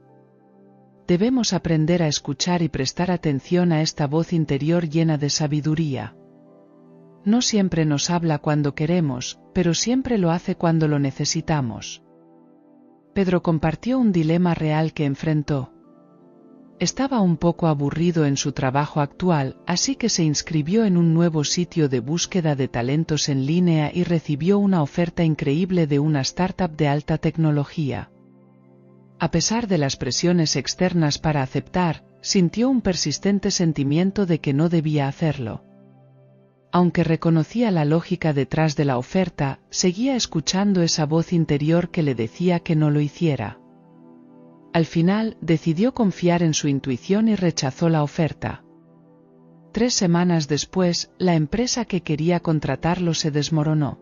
Debemos aprender a escuchar y prestar atención a esta voz interior llena de sabiduría. No siempre nos habla cuando queremos, pero siempre lo hace cuando lo necesitamos. Pedro compartió un dilema real que enfrentó. Estaba un poco aburrido en su trabajo actual, así que se inscribió en un nuevo sitio de búsqueda de talentos en línea y recibió una oferta increíble de una startup de alta tecnología. A pesar de las presiones externas para aceptar, sintió un persistente sentimiento de que no debía hacerlo. Aunque reconocía la lógica detrás de la oferta, seguía escuchando esa voz interior que le decía que no lo hiciera. Al final, decidió confiar en su intuición y rechazó la oferta. 3 semanas después, la empresa que quería contratarlo se desmoronó.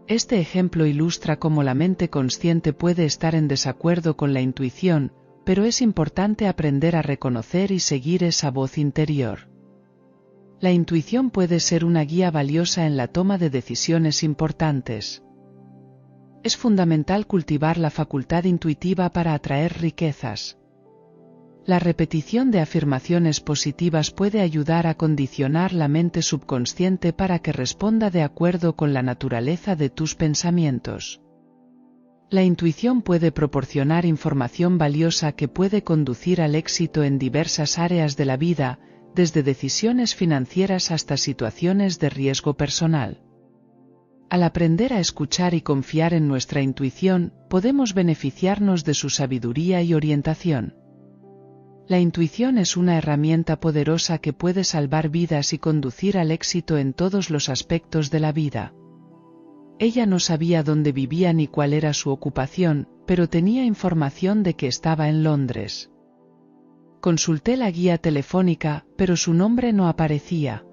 Este ejemplo ilustra cómo la mente consciente puede estar en desacuerdo con la intuición, pero es importante aprender a reconocer y seguir esa voz interior. La intuición puede ser una guía valiosa en la toma de decisiones importantes. Es fundamental cultivar la facultad intuitiva para atraer riquezas. La repetición de afirmaciones positivas puede ayudar a condicionar la mente subconsciente para que responda de acuerdo con la naturaleza de tus pensamientos. La intuición puede proporcionar información valiosa que puede conducir al éxito en diversas áreas de la vida, desde decisiones financieras hasta situaciones de riesgo personal. Al aprender a escuchar y confiar en nuestra intuición, podemos beneficiarnos de su sabiduría y orientación. La intuición es una herramienta poderosa que puede salvar vidas y conducir al éxito en todos los aspectos de la vida. Ella no sabía dónde vivía ni cuál era su ocupación, pero tenía información de que estaba en Londres. Consulté la guía telefónica, pero su nombre no aparecía.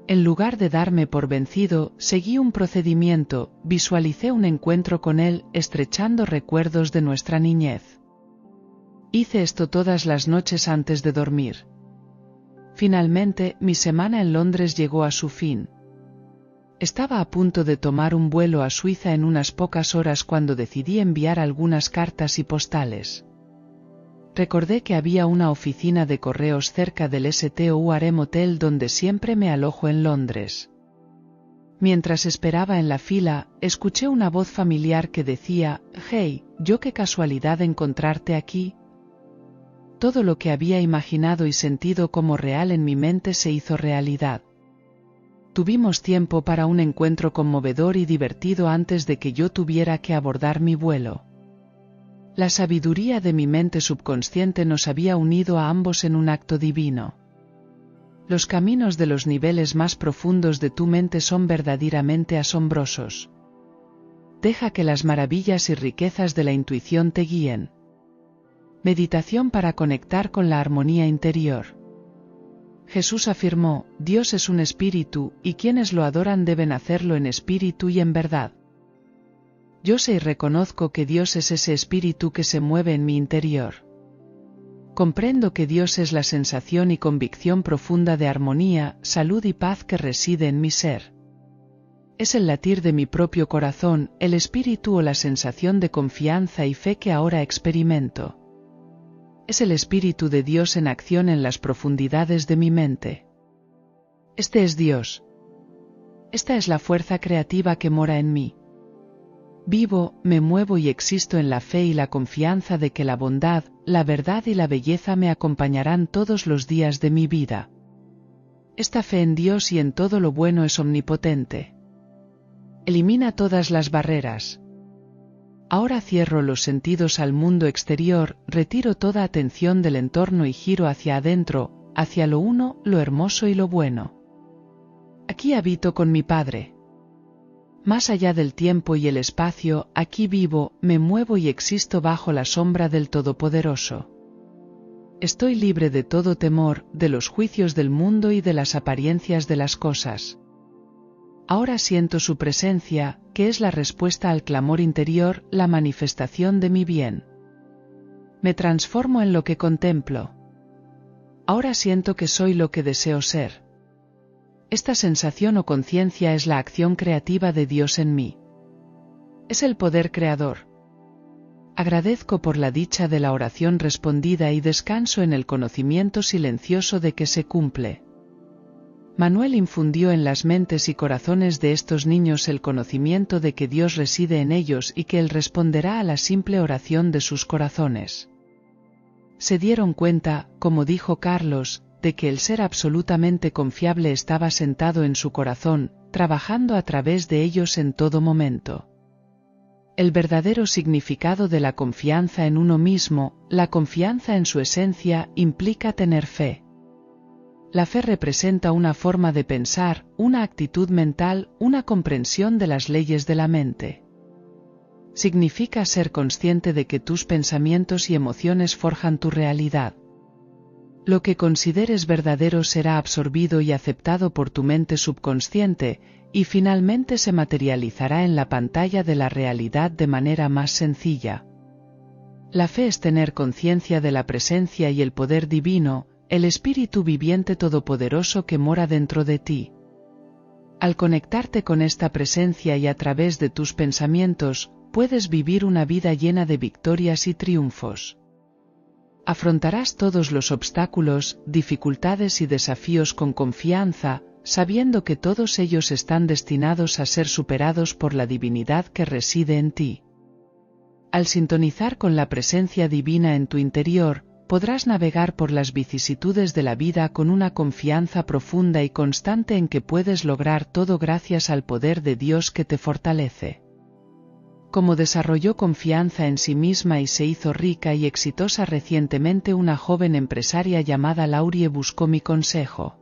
En lugar de darme por vencido, seguí un procedimiento, visualicé un encuentro con él, estrechando recuerdos de nuestra niñez. Hice esto todas las noches antes de dormir. Finalmente, mi semana en Londres llegó a su fin. Estaba a punto de tomar un vuelo a Suiza en unas pocas horas cuando decidí enviar algunas cartas y postales. Recordé que había una oficina de correos cerca del St. Oarem Hotel donde siempre me alojo en Londres. Mientras esperaba en la fila, escuché una voz familiar que decía: «Hey, yo qué casualidad encontrarte aquí». Todo lo que había imaginado y sentido como real en mi mente se hizo realidad. Tuvimos tiempo para un encuentro conmovedor y divertido antes de que yo tuviera que abordar mi vuelo. La sabiduría de mi mente subconsciente nos había unido a ambos en un acto divino. Los caminos de los niveles más profundos de tu mente son verdaderamente asombrosos. Deja que las maravillas y riquezas de la intuición te guíen. Meditación para conectar con la armonía interior. Jesús afirmó, Dios es un espíritu, y quienes lo adoran deben hacerlo en espíritu y en verdad. Yo sé y reconozco que Dios es ese espíritu que se mueve en mi interior. Comprendo que Dios es la sensación y convicción profunda de armonía, salud y paz que reside en mi ser. Es el latir de mi propio corazón, el espíritu o la sensación de confianza y fe que ahora experimento. Es el Espíritu de Dios en acción en las profundidades de mi mente. Este es Dios. Esta es la fuerza creativa que mora en mí. Vivo, me muevo y existo en la fe y la confianza de que la bondad, la verdad y la belleza me acompañarán todos los días de mi vida. Esta fe en Dios y en todo lo bueno es omnipotente. Elimina todas las barreras. Ahora cierro los sentidos al mundo exterior, retiro toda atención del entorno y giro hacia adentro, hacia lo uno, lo hermoso y lo bueno. Aquí habito con mi Padre. Más allá del tiempo y el espacio, aquí vivo, me muevo y existo bajo la sombra del Todopoderoso. Estoy libre de todo temor, de los juicios del mundo y de las apariencias de las cosas. Ahora siento su presencia, que es la respuesta al clamor interior, la manifestación de mi bien. Me transformo en lo que contemplo. Ahora siento que soy lo que deseo ser. Esta sensación o conciencia es la acción creativa de Dios en mí. Es el poder creador. Agradezco por la dicha de la oración respondida y descanso en el conocimiento silencioso de que se cumple. Manuel infundió en las mentes y corazones de estos niños el conocimiento de que Dios reside en ellos y que Él responderá a la simple oración de sus corazones. Se dieron cuenta, como dijo Carlos, de que el ser absolutamente confiable estaba sentado en su corazón, trabajando a través de ellos en todo momento. El verdadero significado de la confianza en uno mismo, la confianza en su esencia, implica tener fe. La fe representa una forma de pensar, una actitud mental, una comprensión de las leyes de la mente. Significa ser consciente de que tus pensamientos y emociones forjan tu realidad. Lo que consideres verdadero será absorbido y aceptado por tu mente subconsciente, y finalmente se materializará en la pantalla de la realidad de manera más sencilla. La fe es tener conciencia de la presencia y el poder divino, el Espíritu viviente todopoderoso que mora dentro de ti. Al conectarte con esta presencia y a través de tus pensamientos, puedes vivir una vida llena de victorias y triunfos. Afrontarás todos los obstáculos, dificultades y desafíos con confianza, sabiendo que todos ellos están destinados a ser superados por la divinidad que reside en ti. Al sintonizar con la presencia divina en tu interior, podrás navegar por las vicisitudes de la vida con una confianza profunda y constante en que puedes lograr todo gracias al poder de Dios que te fortalece. Como desarrolló confianza en sí misma y se hizo rica y exitosa recientemente una joven empresaria llamada Laurie buscó mi consejo.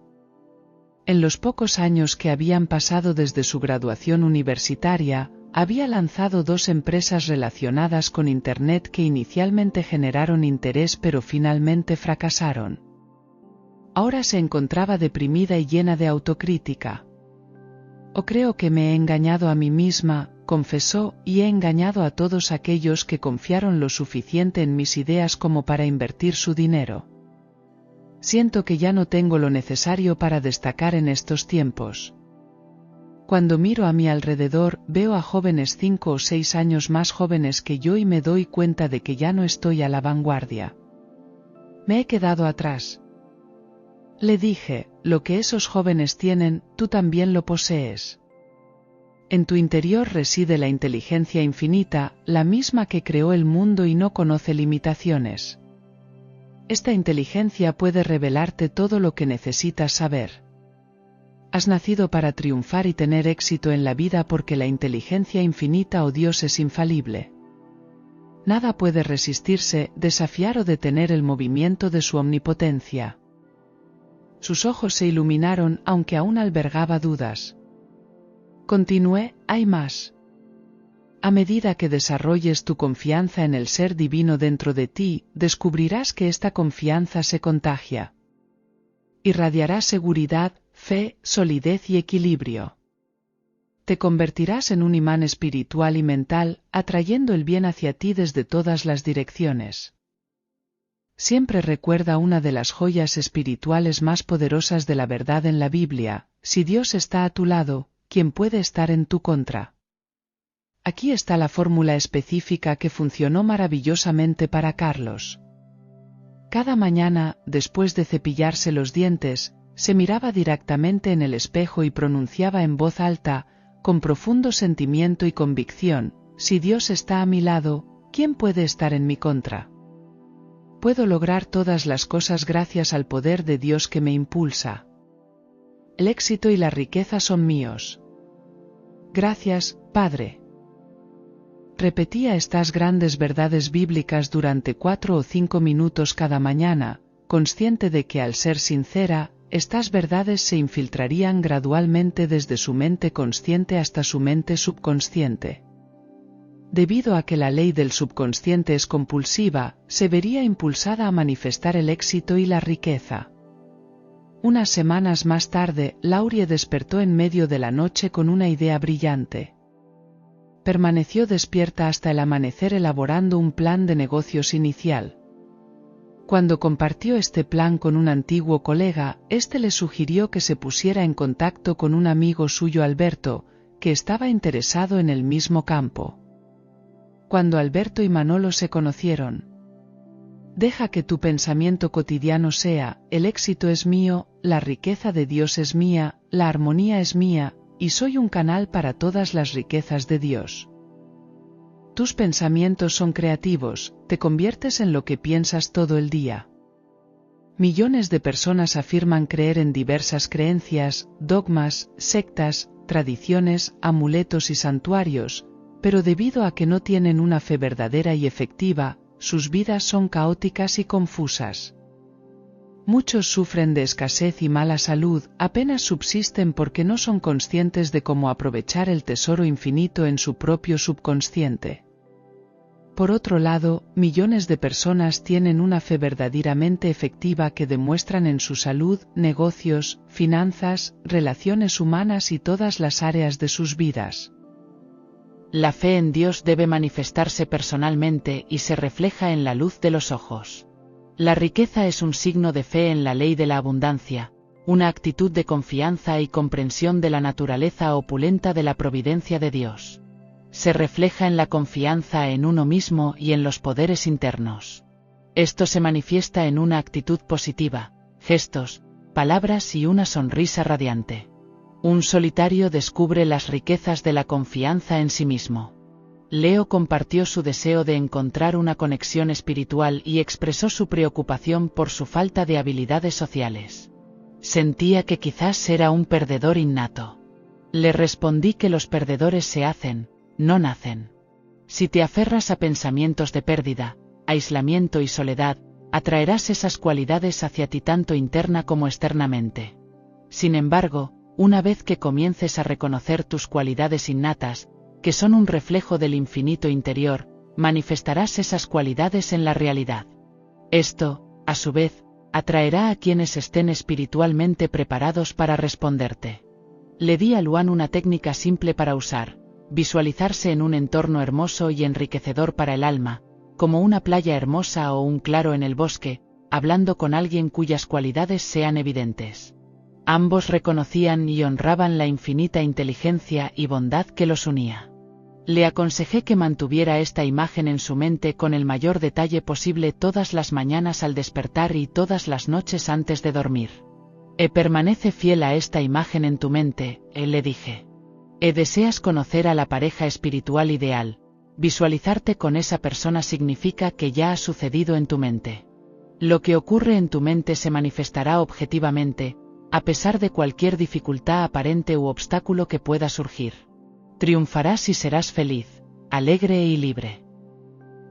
En los pocos años que habían pasado desde su graduación universitaria, había lanzado 2 empresas relacionadas con Internet que inicialmente generaron interés pero finalmente fracasaron. Ahora se encontraba deprimida y llena de autocrítica. «O creo que me he engañado a mí misma», confesó, «y he engañado a todos aquellos que confiaron lo suficiente en mis ideas como para invertir su dinero. Siento que ya no tengo lo necesario para destacar en estos tiempos. Cuando miro a mi alrededor, veo a jóvenes 5 o 6 años más jóvenes que yo y me doy cuenta de que ya no estoy a la vanguardia. Me he quedado atrás». Le dije, «Lo que esos jóvenes tienen, tú también lo posees. En tu interior reside la inteligencia infinita, la misma que creó el mundo y no conoce limitaciones. Esta inteligencia puede revelarte todo lo que necesitas saber. Has nacido para triunfar y tener éxito en la vida porque la inteligencia infinita o Dios es infalible. Nada puede resistirse, desafiar o detener el movimiento de su omnipotencia». Sus ojos se iluminaron, aunque aún albergaba dudas. Continué, «Hay más. A medida que desarrolles tu confianza en el ser divino dentro de ti, descubrirás que esta confianza se contagia. Irradiarás seguridad, fe, solidez y equilibrio. Te convertirás en un imán espiritual y mental, atrayendo el bien hacia ti desde todas las direcciones. Siempre recuerda una de las joyas espirituales más poderosas de la verdad en la Biblia: si Dios está a tu lado, ¿quién puede estar en tu contra? Aquí está la fórmula específica que funcionó maravillosamente para Carlos. Cada mañana, después de cepillarse los dientes, se miraba directamente en el espejo y pronunciaba en voz alta, con profundo sentimiento y convicción: si Dios está a mi lado, ¿quién puede estar en mi contra? Puedo lograr todas las cosas gracias al poder de Dios que me impulsa. El éxito y la riqueza son míos. Gracias, Padre. Repetía estas grandes verdades bíblicas durante 4 o 5 minutos cada mañana, consciente de que, al ser sincera, estas verdades se infiltrarían gradualmente desde su mente consciente hasta su mente subconsciente. Debido a que la ley del subconsciente es compulsiva, se vería impulsada a manifestar el éxito y la riqueza. Unas semanas más tarde, Laurie despertó en medio de la noche con una idea brillante. Permaneció despierta hasta el amanecer elaborando un plan de negocios inicial. Cuando compartió este plan con un antiguo colega, éste le sugirió que se pusiera en contacto con un amigo suyo, Alberto, que estaba interesado en el mismo campo. Cuando Alberto y Manolo se conocieron: deja que tu pensamiento cotidiano sea: el éxito es mío, la riqueza de Dios es mía, la armonía es mía, y soy un canal para todas las riquezas de Dios. Tus pensamientos son creativos, te conviertes en lo que piensas todo el día. Millones de personas afirman creer en diversas creencias, dogmas, sectas, tradiciones, amuletos y santuarios, pero debido a que no tienen una fe verdadera y efectiva, sus vidas son caóticas y confusas. Muchos sufren de escasez y mala salud, apenas subsisten porque no son conscientes de cómo aprovechar el tesoro infinito en su propio subconsciente. Por otro lado, millones de personas tienen una fe verdaderamente efectiva que demuestran en su salud, negocios, finanzas, relaciones humanas y todas las áreas de sus vidas. La fe en Dios debe manifestarse personalmente y se refleja en la luz de los ojos. La riqueza es un signo de fe en la ley de la abundancia, una actitud de confianza y comprensión de la naturaleza opulenta de la providencia de Dios. Se refleja en la confianza en uno mismo y en los poderes internos. Esto se manifiesta en una actitud positiva, gestos, palabras y una sonrisa radiante. Un solitario descubre las riquezas de la confianza en sí mismo. Leo compartió su deseo de encontrar una conexión espiritual y expresó su preocupación por su falta de habilidades sociales. Sentía que quizás era un perdedor innato. Le respondí que los perdedores se hacen, no nacen. Si te aferras a pensamientos de pérdida, aislamiento y soledad, atraerás esas cualidades hacia ti tanto interna como externamente. Sin embargo, una vez que comiences a reconocer tus cualidades innatas, que son un reflejo del infinito interior, manifestarás esas cualidades en la realidad. Esto, a su vez, atraerá a quienes estén espiritualmente preparados para responderte. Le di a Luan una técnica simple para usar: visualizarse en un entorno hermoso y enriquecedor para el alma, como una playa hermosa o un claro en el bosque, hablando con alguien cuyas cualidades sean evidentes. Ambos reconocían y honraban la infinita inteligencia y bondad que los unía. Le aconsejé que mantuviera esta imagen en su mente con el mayor detalle posible todas las mañanas al despertar y todas las noches antes de dormir. Permanece fiel a esta imagen en tu mente, le dije. Deseas conocer a la pareja espiritual ideal. Visualizarte con esa persona significa que ya ha sucedido en tu mente. Lo que ocurre en tu mente se manifestará objetivamente, a pesar de cualquier dificultad aparente u obstáculo que pueda surgir. Triunfarás y serás feliz, alegre y libre.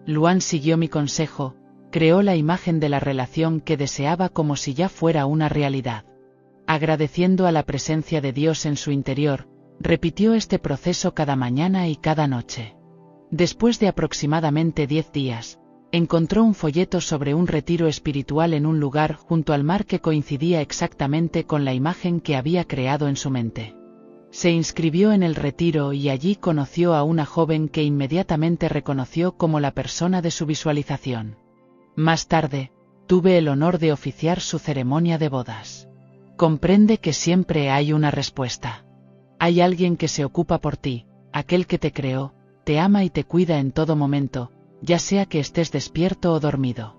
Luan siguió mi consejo, creó la imagen de la relación que deseaba como si ya fuera una realidad. Agradeciendo a la presencia de Dios en su interior, repitió este proceso cada mañana y cada noche. Después de aproximadamente 10 días, Encontró un folleto sobre un retiro espiritual en un lugar junto al mar que coincidía exactamente con la imagen que había creado en su mente. Se inscribió en el retiro y allí conoció a una joven que inmediatamente reconoció como la persona de su visualización. Más tarde, tuve el honor de oficiar su ceremonia de bodas. Comprende que siempre hay una respuesta. Hay alguien que se ocupa por ti, aquel que te creó, te ama y te cuida en todo momento, ya sea que estés despierto o dormido.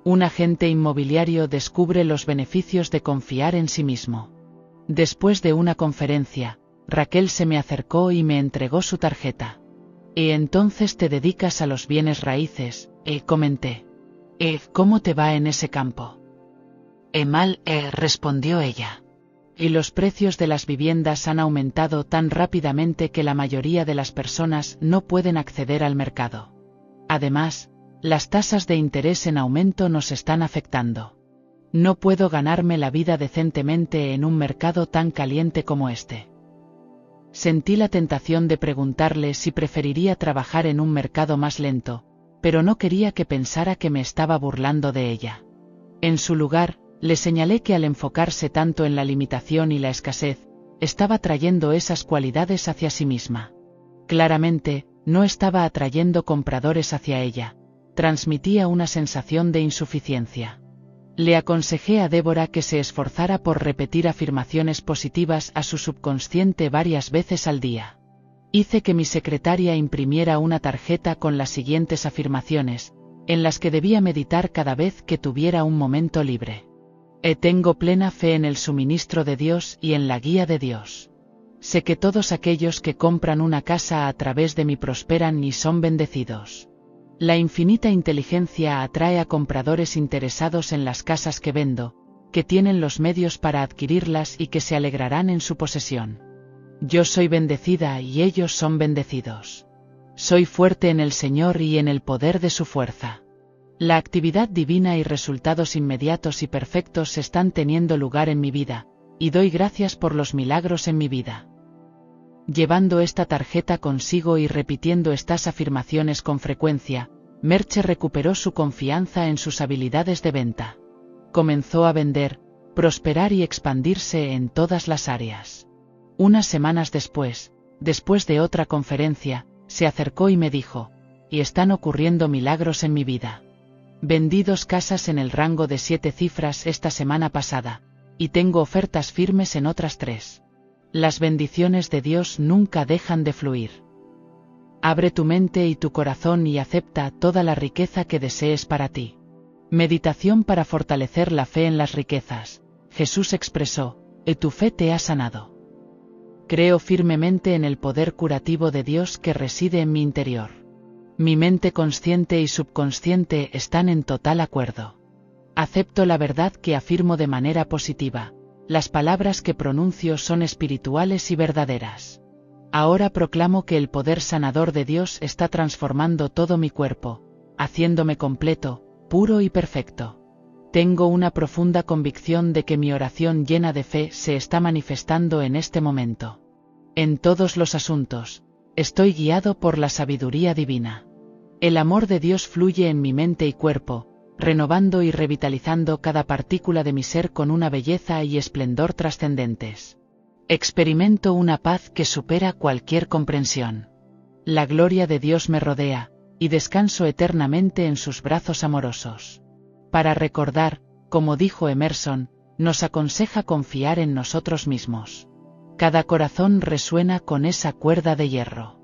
Un agente inmobiliario descubre los beneficios de confiar en sí mismo. Después de una conferencia, Raquel se me acercó y me entregó su tarjeta. «¿Y entonces te dedicas a los bienes raíces?», comenté. «¿Cómo te va en ese campo?». «Mal», respondió ella. «Y los precios de las viviendas han aumentado tan rápidamente que la mayoría de las personas no pueden acceder al mercado. Además, las tasas de interés en aumento nos están afectando. No puedo ganarme la vida decentemente en un mercado tan caliente como este». Sentí la tentación de preguntarle si preferiría trabajar en un mercado más lento, pero no quería que pensara que me estaba burlando de ella. En su lugar, le señalé que al enfocarse tanto en la limitación y la escasez, estaba trayendo esas cualidades hacia sí misma. Claramente, no estaba atrayendo compradores hacia ella, transmitía una sensación de insuficiencia. Le aconsejé a Débora que se esforzara por repetir afirmaciones positivas a su subconsciente varias veces al día. Hice que mi secretaria imprimiera una tarjeta con las siguientes afirmaciones, en las que debía meditar cada vez que tuviera un momento libre. Tengo plena fe en el suministro de Dios y en la guía de Dios. Sé que todos aquellos que compran una casa a través de mí prosperan y son bendecidos. La infinita inteligencia atrae a compradores interesados en las casas que vendo, que tienen los medios para adquirirlas y que se alegrarán en su posesión. Yo soy bendecida y ellos son bendecidos. Soy fuerte en el Señor y en el poder de su fuerza. La actividad divina y resultados inmediatos y perfectos están teniendo lugar en mi vida, y doy gracias por los milagros en mi vida. Llevando esta tarjeta consigo y repitiendo estas afirmaciones con frecuencia, Merche recuperó su confianza en sus habilidades de venta. Comenzó a vender, prosperar y expandirse en todas las áreas. Unas semanas después de otra conferencia, se acercó y me dijo: «Y están ocurriendo milagros en mi vida. Vendí 2 casas en el rango de 7 cifras esta semana pasada, y tengo ofertas firmes en otras 3. Las bendiciones de Dios nunca dejan de fluir. Abre tu mente y tu corazón y acepta toda la riqueza que desees para ti». Meditación para fortalecer la fe en las riquezas. Jesús expresó: «Tu fe te ha sanado». Creo firmemente en el poder curativo de Dios que reside en mi interior. Mi mente consciente y subconsciente están en total acuerdo. Acepto la verdad que afirmo de manera positiva. Las palabras que pronuncio son espirituales y verdaderas. Ahora proclamo que el poder sanador de Dios está transformando todo mi cuerpo, haciéndome completo, puro y perfecto. Tengo una profunda convicción de que mi oración llena de fe se está manifestando en este momento. En todos los asuntos, estoy guiado por la sabiduría divina. El amor de Dios fluye en mi mente y cuerpo, renovando y revitalizando cada partícula de mi ser con una belleza y esplendor trascendentes. Experimento una paz que supera cualquier comprensión. La gloria de Dios me rodea, y descanso eternamente en sus brazos amorosos. Para recordar, como dijo Emerson, nos aconseja confiar en nosotros mismos. Cada corazón resuena con esa cuerda de hierro.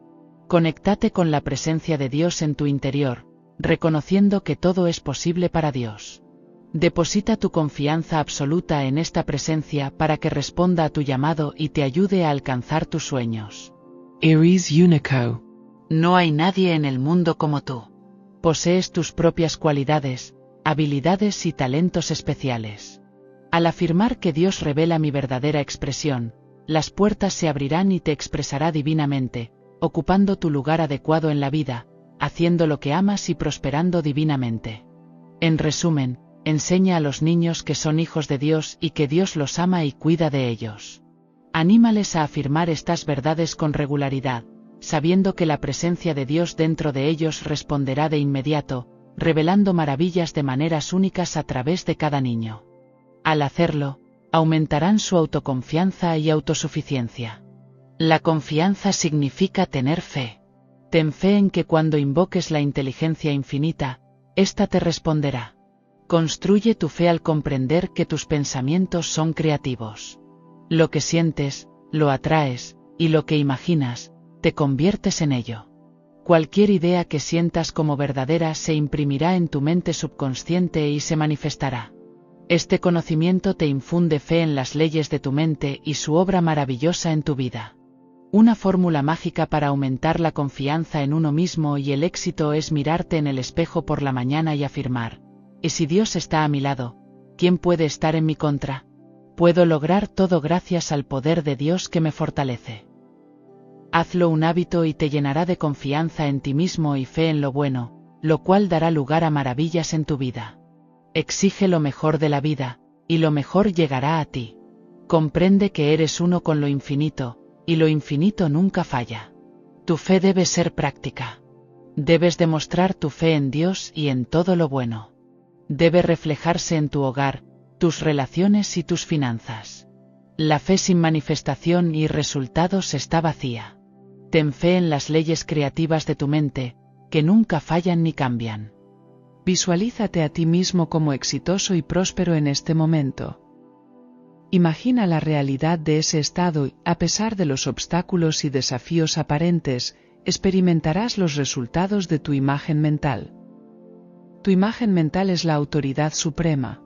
Conéctate con la presencia de Dios en tu interior, reconociendo que todo es posible para Dios. Deposita tu confianza absoluta en esta presencia para que responda a tu llamado y te ayude a alcanzar tus sueños. Eres único. No hay nadie en el mundo como tú. Posees tus propias cualidades, habilidades y talentos especiales. Al afirmar que Dios revela mi verdadera expresión, las puertas se abrirán y te expresará divinamente, ocupando tu lugar adecuado en la vida, haciendo lo que amas y prosperando divinamente. En resumen, enseña a los niños que son hijos de Dios y que Dios los ama y cuida de ellos. Anímales a afirmar estas verdades con regularidad, sabiendo que la presencia de Dios dentro de ellos responderá de inmediato, revelando maravillas de maneras únicas a través de cada niño. Al hacerlo, aumentarán su autoconfianza y autosuficiencia. La confianza significa tener fe. Ten fe en que cuando invoques la inteligencia infinita, ésta te responderá. Construye tu fe al comprender que tus pensamientos son creativos. Lo que sientes, lo atraes, y lo que imaginas, te conviertes en ello. Cualquier idea que sientas como verdadera se imprimirá en tu mente subconsciente y se manifestará. Este conocimiento te infunde fe en las leyes de tu mente y su obra maravillosa en tu vida. Una fórmula mágica para aumentar la confianza en uno mismo y el éxito es mirarte en el espejo por la mañana y afirmar: ¿y si Dios está a mi lado, quién puede estar en mi contra? Puedo lograr todo gracias al poder de Dios que me fortalece. Hazlo un hábito y te llenará de confianza en ti mismo y fe en lo bueno, lo cual dará lugar a maravillas en tu vida. Exige lo mejor de la vida, y lo mejor llegará a ti. Comprende que eres uno con lo infinito, y lo infinito nunca falla. Tu fe debe ser práctica. Debes demostrar tu fe en Dios y en todo lo bueno. Debe reflejarse en tu hogar, tus relaciones y tus finanzas. La fe sin manifestación y resultados está vacía. Ten fe en las leyes creativas de tu mente, que nunca fallan ni cambian. Visualízate a ti mismo como exitoso y próspero en este momento. Imagina la realidad de ese estado y, a pesar de los obstáculos y desafíos aparentes, experimentarás los resultados de tu imagen mental. Tu imagen mental es la autoridad suprema.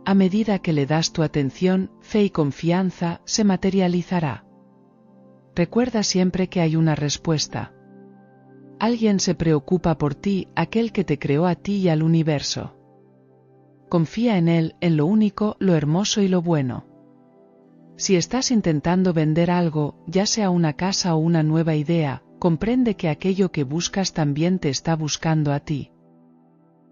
A medida que le das tu atención, fe y confianza, se materializará. Recuerda siempre que hay una respuesta. Alguien se preocupa por ti, aquel que te creó a ti y al universo. Confía en él, en lo único, lo hermoso y lo bueno. Si estás intentando vender algo, ya sea una casa o una nueva idea, comprende que aquello que buscas también te está buscando a ti.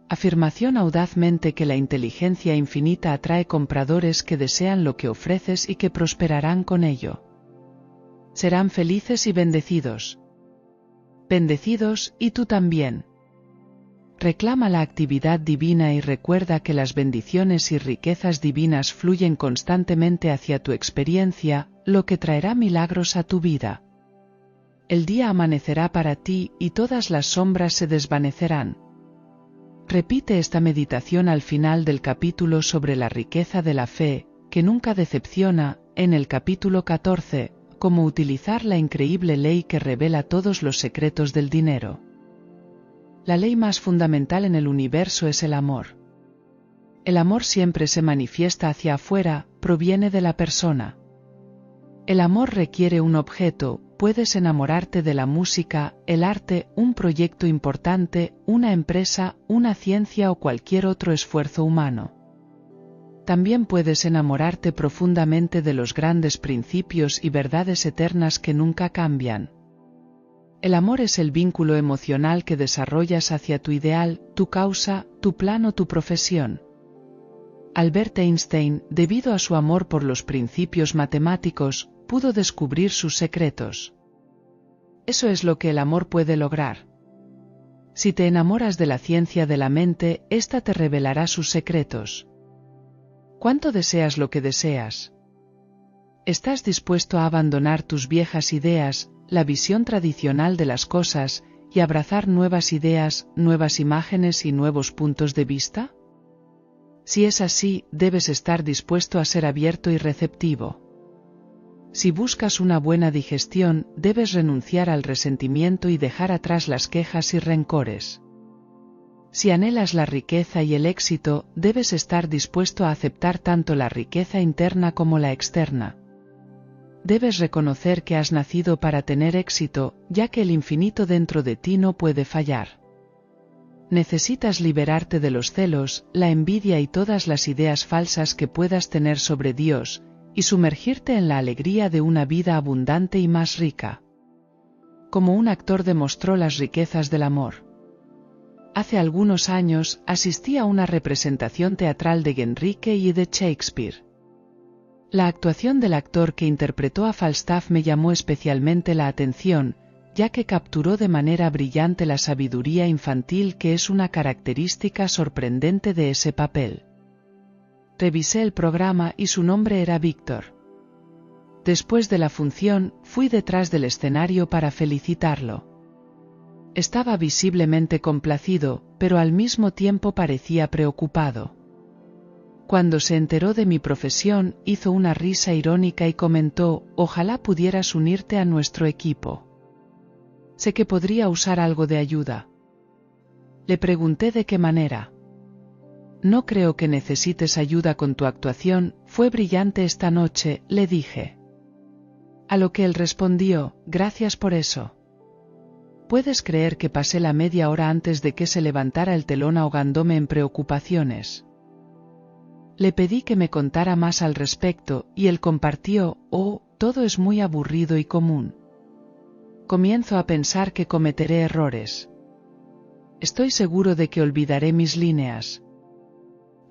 Afirmación audazmente que la inteligencia infinita atrae compradores que desean lo que ofreces y que prosperarán con ello. Serán felices y bendecidos. Bendecidos, y tú también. Reclama la actividad divina y recuerda que las bendiciones y riquezas divinas fluyen constantemente hacia tu experiencia, lo que traerá milagros a tu vida. El día amanecerá para ti y todas las sombras se desvanecerán. Repite esta meditación al final del capítulo sobre la riqueza de la fe, que nunca decepciona, en el capítulo 14, cómo utilizar la increíble ley que revela todos los secretos del dinero. La ley más fundamental en el universo es el amor. El amor siempre se manifiesta hacia afuera, proviene de la persona. El amor requiere un objeto, puedes enamorarte de la música, el arte, un proyecto importante, una empresa, una ciencia o cualquier otro esfuerzo humano. También puedes enamorarte profundamente de los grandes principios y verdades eternas que nunca cambian. El amor es el vínculo emocional que desarrollas hacia tu ideal, tu causa, tu plan o tu profesión. Albert Einstein, debido a su amor por los principios matemáticos, pudo descubrir sus secretos. Eso es lo que el amor puede lograr. Si te enamoras de la ciencia de la mente, ésta te revelará sus secretos. ¿Cuánto deseas lo que deseas? ¿Estás dispuesto a abandonar tus viejas ideas, la visión tradicional de las cosas, y abrazar nuevas ideas, nuevas imágenes y nuevos puntos de vista? Si es así, debes estar dispuesto a ser abierto y receptivo. Si buscas una buena digestión, debes renunciar al resentimiento y dejar atrás las quejas y rencores. Si anhelas la riqueza y el éxito, debes estar dispuesto a aceptar tanto la riqueza interna como la externa. Debes reconocer que has nacido para tener éxito, ya que el infinito dentro de ti no puede fallar. Necesitas liberarte de los celos, la envidia y todas las ideas falsas que puedas tener sobre Dios, y sumergirte en la alegría de una vida abundante y más rica. Como un actor demostró las riquezas del amor. Hace algunos años, asistí a una representación teatral de Enrique y de Shakespeare. La actuación del actor que interpretó a Falstaff me llamó especialmente la atención, ya que capturó de manera brillante la sabiduría infantil que es una característica sorprendente de ese papel. Revisé el programa y su nombre era Víctor. Después de la función, fui detrás del escenario para felicitarlo. Estaba visiblemente complacido, pero al mismo tiempo parecía preocupado. Cuando se enteró de mi profesión, hizo una risa irónica y comentó: «Ojalá pudieras unirte a nuestro equipo. Sé que podría usar algo de ayuda». Le pregunté de qué manera. «No creo que necesites ayuda con tu actuación, fue brillante esta noche», le dije. A lo que él respondió: «Gracias por eso». ¿Puedes creer que pasé la media hora antes de que se levantara el telón ahogándome en preocupaciones? Le pedí que me contara más al respecto, y él compartió: «Oh, todo es muy aburrido y común. Comienzo a pensar que cometeré errores. Estoy seguro de que olvidaré mis líneas.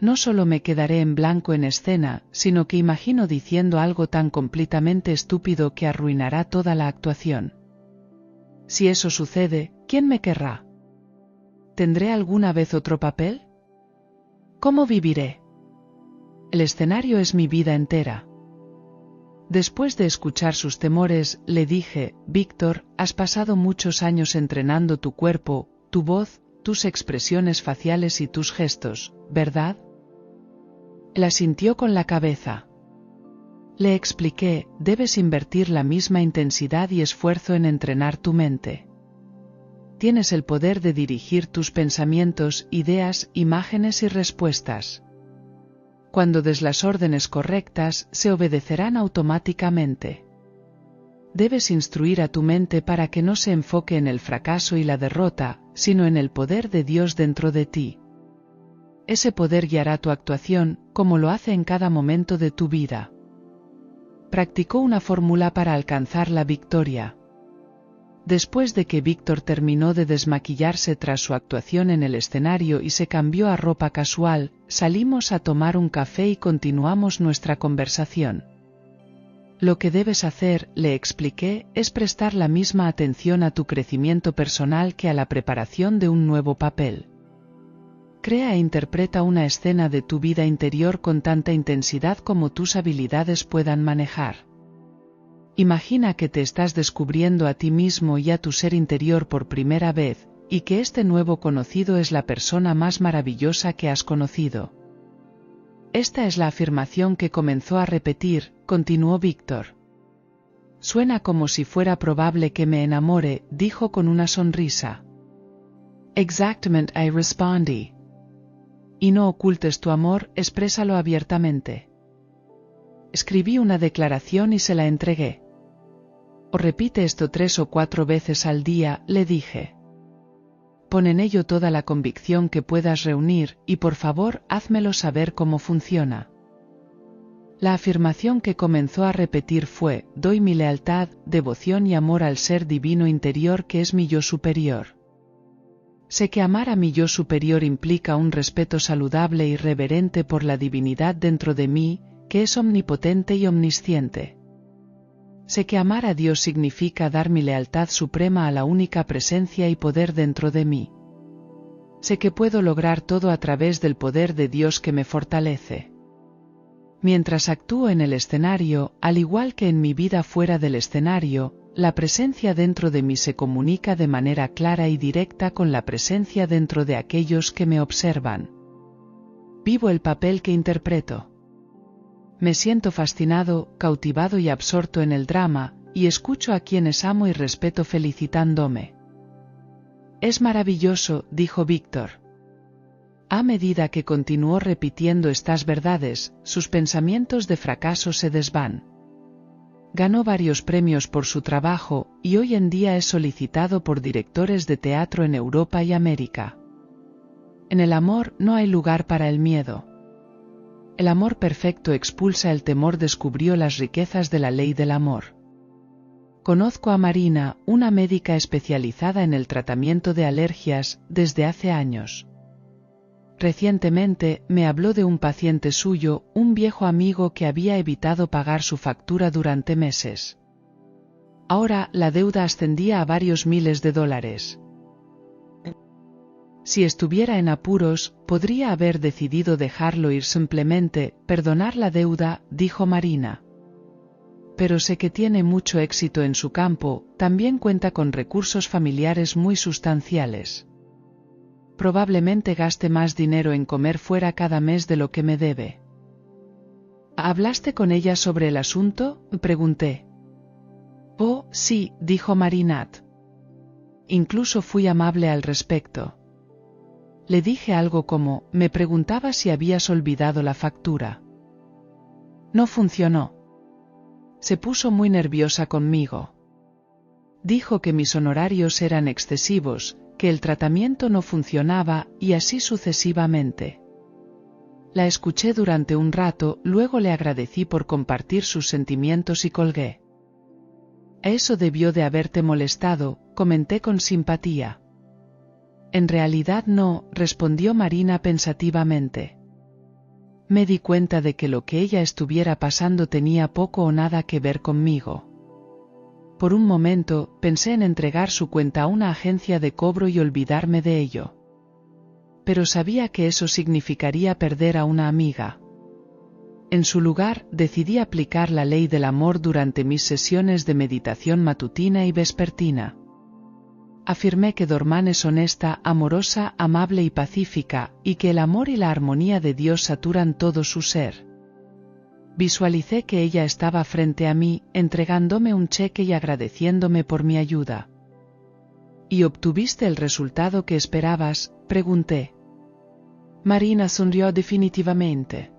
No solo me quedaré en blanco en escena, sino que imagino diciendo algo tan completamente estúpido que arruinará toda la actuación. Si eso sucede, ¿quién me querrá? ¿Tendré alguna vez otro papel? ¿Cómo viviré? El escenario es mi vida entera». Después de escuchar sus temores, le dije: «Víctor, has pasado muchos años entrenando tu cuerpo, tu voz, tus expresiones faciales y tus gestos, ¿verdad?». Él asintió con la cabeza. Le expliqué: «Debes invertir la misma intensidad y esfuerzo en entrenar tu mente. Tienes el poder de dirigir tus pensamientos, ideas, imágenes y respuestas. Cuando des las órdenes correctas, se obedecerán automáticamente. Debes instruir a tu mente para que no se enfoque en el fracaso y la derrota, sino en el poder de Dios dentro de ti. Ese poder guiará tu actuación, como lo hace en cada momento de tu vida». Practicó una fórmula para alcanzar la victoria. Después de que Víctor terminó de desmaquillarse tras su actuación en el escenario y se cambió a ropa casual, salimos a tomar un café y continuamos nuestra conversación. «Lo que debes hacer», le expliqué, «es prestar la misma atención a tu crecimiento personal que a la preparación de un nuevo papel. Crea e interpreta una escena de tu vida interior con tanta intensidad como tus habilidades puedan manejar. Imagina que te estás descubriendo a ti mismo y a tu ser interior por primera vez, y que este nuevo conocido es la persona más maravillosa que has conocido». Esta es la afirmación que comenzó a repetir, continuó Víctor. «Suena como si fuera probable que me enamore», dijo con una sonrisa. «Exactamente», I respondí. «Y no ocultes tu amor, exprésalo abiertamente». Escribí una declaración y se la entregué. «O repite esto 3 o 4 veces al día», le dije. «Pon en ello toda la convicción que puedas reunir, y por favor, házmelo saber cómo funciona». La afirmación que comenzó a repetir fue: «Doy mi lealtad, devoción y amor al ser divino interior que es mi yo superior. Sé que amar a mi yo superior implica un respeto saludable y reverente por la divinidad dentro de mí, que es omnipotente y omnisciente. Sé que amar a Dios significa dar mi lealtad suprema a la única presencia y poder dentro de mí. Sé que puedo lograr todo a través del poder de Dios que me fortalece. Mientras actúo en el escenario, al igual que en mi vida fuera del escenario, la presencia dentro de mí se comunica de manera clara y directa con la presencia dentro de aquellos que me observan. Vivo el papel que interpreto. Me siento fascinado, cautivado y absorto en el drama, y escucho a quienes amo y respeto felicitándome». «Es maravilloso», dijo Víctor. A medida que continuó repitiendo estas verdades, sus pensamientos de fracaso se desvan. Ganó varios premios por su trabajo, y hoy en día es solicitado por directores de teatro en Europa y América. En el amor no hay lugar para el miedo. El amor perfecto expulsa el temor. Descubrió las riquezas de la ley del amor. Conozco a Marina, una médica especializada en el tratamiento de alergias, desde hace años. Recientemente, me habló de un paciente suyo, un viejo amigo que había evitado pagar su factura durante meses. Ahora, la deuda ascendía a varios miles de dólares. Si estuviera en apuros, podría haber decidido dejarlo ir simplemente, perdonar la deuda, dijo Marina. Pero sé que tiene mucho éxito en su campo, también cuenta con recursos familiares muy sustanciales. Probablemente gaste más dinero en comer fuera cada mes de lo que me debe. ¿Hablaste con ella sobre el asunto?, pregunté. Oh, sí, dijo Marinat. Incluso fui amable al respecto. Le dije algo como, me preguntaba si habías olvidado la factura. No funcionó. Se puso muy nerviosa conmigo. Dijo que mis honorarios eran excesivos, que el tratamiento no funcionaba, y así sucesivamente. La escuché durante un rato, luego le agradecí por compartir sus sentimientos y colgué. Eso debió de haberte molestado, comenté con simpatía. En realidad no, respondió Marina pensativamente. Me di cuenta de que lo que ella estuviera pasando tenía poco o nada que ver conmigo. Por un momento, pensé en entregar su cuenta a una agencia de cobro y olvidarme de ello. Pero sabía que eso significaría perder a una amiga. En su lugar, decidí aplicar la ley del amor durante mis sesiones de meditación matutina y vespertina. Afirmé que Dorman es honesta, amorosa, amable y pacífica, y que el amor y la armonía de Dios saturan todo su ser. Visualicé que ella estaba frente a mí, entregándome un cheque y agradeciéndome por mi ayuda. ¿Y obtuviste el resultado que esperabas?, pregunté. Marina sonrió definitivamente.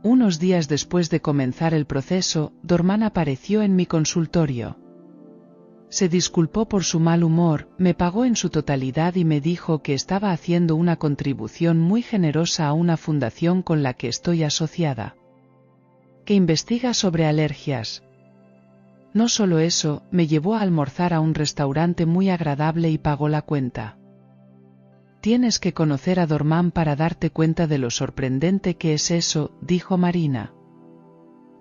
Unos días después de comenzar el proceso, Dorman apareció en mi consultorio. Se disculpó por su mal humor, me pagó en su totalidad y me dijo que estaba haciendo una contribución muy generosa a una fundación con la que estoy asociada, que investiga sobre alergias. No solo eso, me llevó a almorzar a un restaurante muy agradable y pagó la cuenta. Tienes que conocer a Dorman para darte cuenta de lo sorprendente que es eso, dijo Marina.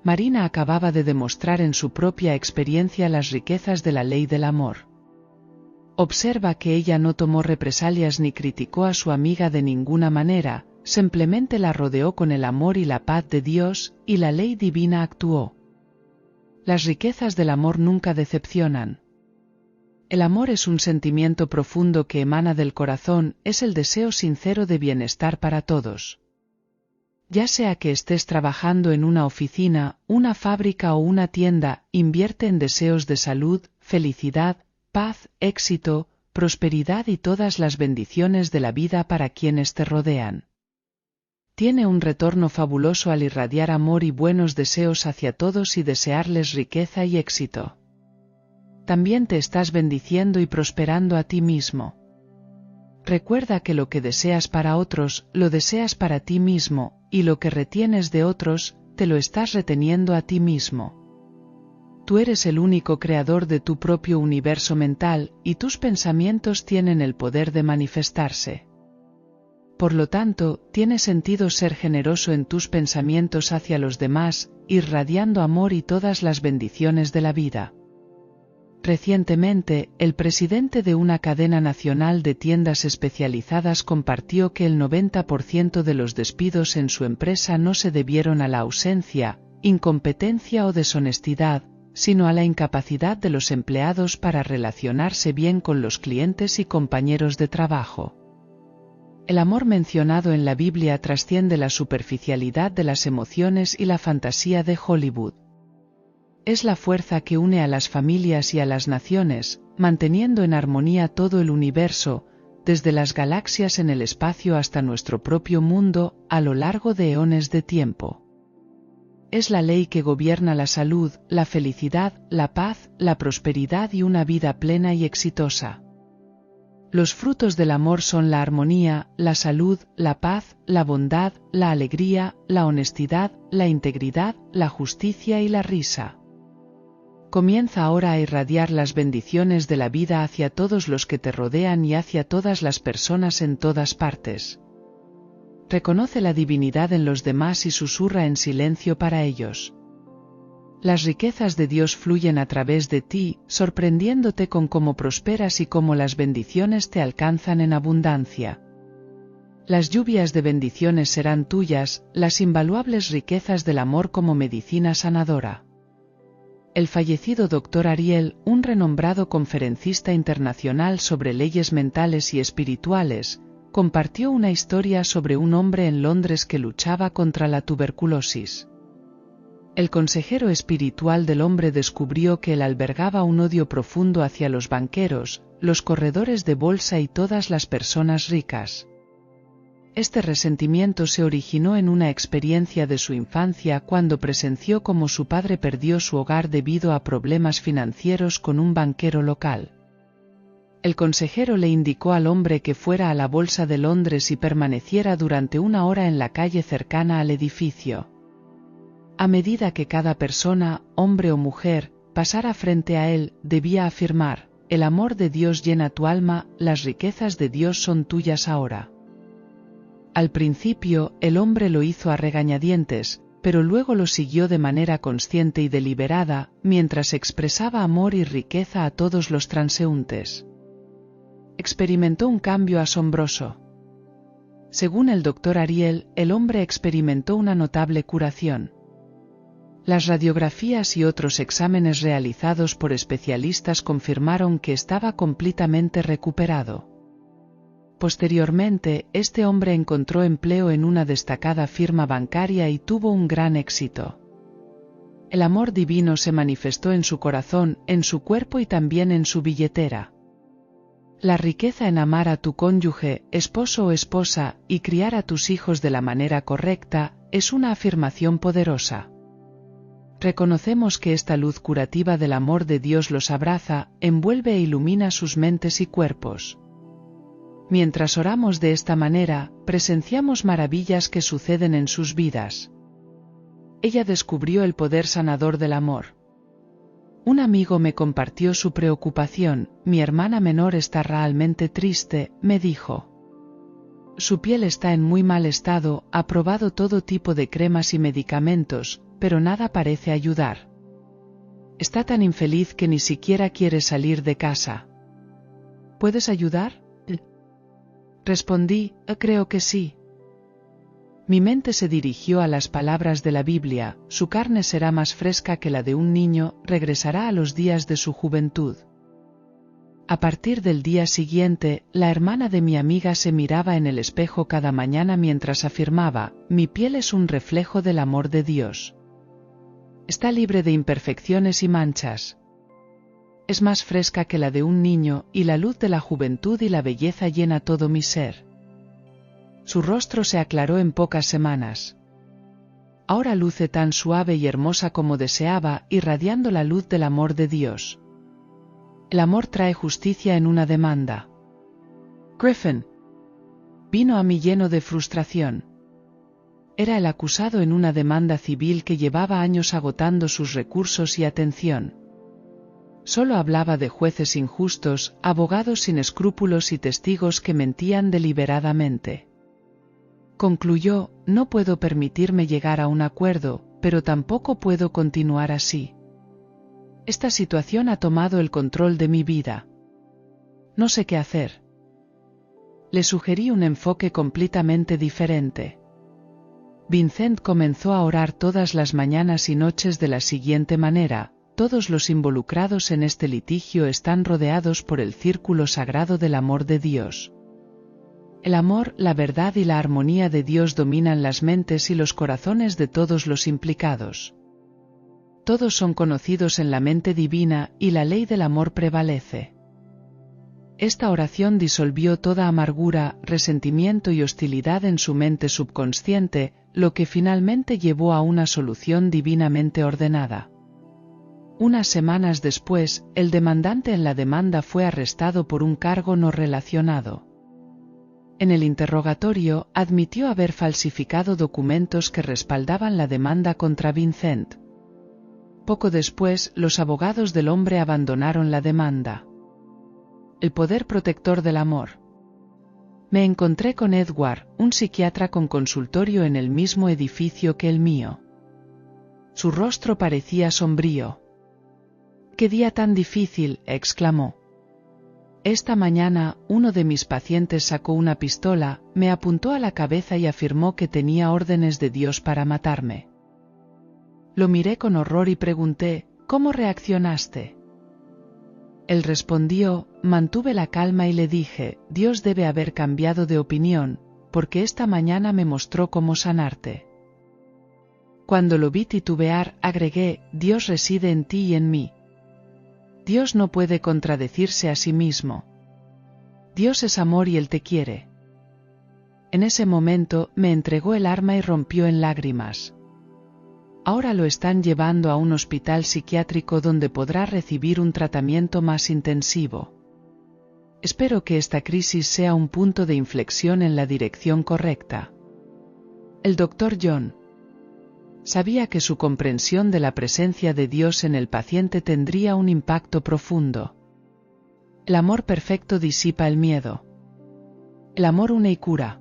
Marina acababa de demostrar en su propia experiencia las riquezas de la ley del amor. Observa que ella no tomó represalias ni criticó a su amiga de ninguna manera, simplemente la rodeó con el amor y la paz de Dios, y la ley divina actuó. Las riquezas del amor nunca decepcionan. El amor es un sentimiento profundo que emana del corazón, es el deseo sincero de bienestar para todos. Ya sea que estés trabajando en una oficina, una fábrica o una tienda, invierte en deseos de salud, felicidad, paz, éxito, prosperidad y todas las bendiciones de la vida para quienes te rodean. Tiene un retorno fabuloso al irradiar amor y buenos deseos hacia todos y desearles riqueza y éxito. También te estás bendiciendo y prosperando a ti mismo. Recuerda que lo que deseas para otros, lo deseas para ti mismo, y lo que retienes de otros, te lo estás reteniendo a ti mismo. Tú eres el único creador de tu propio universo mental, y tus pensamientos tienen el poder de manifestarse. Por lo tanto, tiene sentido ser generoso en tus pensamientos hacia los demás, irradiando amor y todas las bendiciones de la vida. Recientemente, el presidente de una cadena nacional de tiendas especializadas compartió que el 90% de los despidos en su empresa no se debieron a la ausencia, incompetencia o deshonestidad, sino a la incapacidad de los empleados para relacionarse bien con los clientes y compañeros de trabajo. El amor mencionado en la Biblia trasciende la superficialidad de las emociones y la fantasía de Hollywood. Es la fuerza que une a las familias y a las naciones, manteniendo en armonía todo el universo, desde las galaxias en el espacio hasta nuestro propio mundo, a lo largo de eones de tiempo. Es la ley que gobierna la salud, la felicidad, la paz, la prosperidad y una vida plena y exitosa. Los frutos del amor son la armonía, la salud, la paz, la bondad, la alegría, la honestidad, la integridad, la justicia y la risa. Comienza ahora a irradiar las bendiciones de la vida hacia todos los que te rodean y hacia todas las personas en todas partes. Reconoce la divinidad en los demás y susurra en silencio para ellos. Las riquezas de Dios fluyen a través de ti, sorprendiéndote con cómo prosperas y cómo las bendiciones te alcanzan en abundancia. Las lluvias de bendiciones serán tuyas, las invaluables riquezas del amor como medicina sanadora. El fallecido Dr. Ariel, un renombrado conferencista internacional sobre leyes mentales y espirituales, compartió una historia sobre un hombre en Londres que luchaba contra la tuberculosis. El consejero espiritual del hombre descubrió que él albergaba un odio profundo hacia los banqueros, los corredores de bolsa y todas las personas ricas. Este resentimiento se originó en una experiencia de su infancia cuando presenció cómo su padre perdió su hogar debido a problemas financieros con un banquero local. El consejero le indicó al hombre que fuera a la Bolsa de Londres y permaneciera durante 1 hora en la calle cercana al edificio. A medida que cada persona, hombre o mujer, pasara frente a él, debía afirmar: el amor de Dios llena tu alma, las riquezas de Dios son tuyas ahora. Al principio, el hombre lo hizo a regañadientes, pero luego lo siguió de manera consciente y deliberada, mientras expresaba amor y riqueza a todos los transeúntes. Experimentó un cambio asombroso. Según el Dr. Ariel, el hombre experimentó una notable curación. Las radiografías y otros exámenes realizados por especialistas confirmaron que estaba completamente recuperado. Posteriormente, este hombre encontró empleo en una destacada firma bancaria y tuvo un gran éxito. El amor divino se manifestó en su corazón, en su cuerpo y también en su billetera. La riqueza en amar a tu cónyuge, esposo o esposa, y criar a tus hijos de la manera correcta, es una afirmación poderosa. Reconocemos que esta luz curativa del amor de Dios los abraza, envuelve e ilumina sus mentes y cuerpos. Mientras oramos de esta manera, presenciamos maravillas que suceden en sus vidas. Ella descubrió el poder sanador del amor. Un amigo me compartió su preocupación: mi hermana menor está realmente triste, me dijo. Su piel está en muy mal estado, ha probado todo tipo de cremas y medicamentos, pero nada parece ayudar. Está tan infeliz que ni siquiera quiere salir de casa. ¿Puedes ayudar? Respondí: creo que sí. Mi mente se dirigió a las palabras de la Biblia: su carne será más fresca que la de un niño, regresará a los días de su juventud. A partir del día siguiente, la hermana de mi amiga se miraba en el espejo cada mañana mientras afirmaba: mi piel es un reflejo del amor de Dios. Está libre de imperfecciones y manchas. Es más fresca que la de un niño, y la luz de la juventud y la belleza llena todo mi ser. Su rostro se aclaró en pocas semanas. Ahora luce tan suave y hermosa como deseaba, irradiando la luz del amor de Dios. El amor trae justicia en una demanda. Griffin vino a mí lleno de frustración. Era el acusado en una demanda civil que llevaba años agotando sus recursos y atención. Solo hablaba de jueces injustos, abogados sin escrúpulos y testigos que mentían deliberadamente. Concluyó: no puedo permitirme llegar a un acuerdo, pero tampoco puedo continuar así. Esta situación ha tomado el control de mi vida. No sé qué hacer. Le sugerí un enfoque completamente diferente. Vincent comenzó a orar todas las mañanas y noches de la siguiente manera: todos los involucrados en este litigio están rodeados por el círculo sagrado del amor de Dios. El amor, la verdad y la armonía de Dios dominan las mentes y los corazones de todos los implicados. Todos son conocidos en la mente divina, y la ley del amor prevalece. Esta oración disolvió toda amargura, resentimiento y hostilidad en su mente subconsciente, lo que finalmente llevó a una solución divinamente ordenada. Unas semanas después, el demandante en la demanda fue arrestado por un cargo no relacionado. En el interrogatorio, admitió haber falsificado documentos que respaldaban la demanda contra Vincent. Poco después, los abogados del hombre abandonaron la demanda. El poder protector del amor. Me encontré con Edward, un psiquiatra con consultorio en el mismo edificio que el mío. Su rostro parecía sombrío. «¡Qué día tan difícil!», exclamó. Esta mañana, uno de mis pacientes sacó una pistola, me apuntó a la cabeza y afirmó que tenía órdenes de Dios para matarme. Lo miré con horror y pregunté, «¿Cómo reaccionaste?». Él respondió, mantuve la calma y le dije, «Dios debe haber cambiado de opinión, porque esta mañana me mostró cómo sanarte». Cuando lo vi titubear, agregué, «Dios reside en ti y en mí». Dios no puede contradecirse a sí mismo. Dios es amor y Él te quiere. En ese momento, me entregó el arma y rompió en lágrimas. Ahora lo están llevando a un hospital psiquiátrico donde podrá recibir un tratamiento más intensivo. Espero que esta crisis sea un punto de inflexión en la dirección correcta. El Dr. John sabía que su comprensión de la presencia de Dios en el paciente tendría un impacto profundo. El amor perfecto disipa el miedo. El amor une y cura.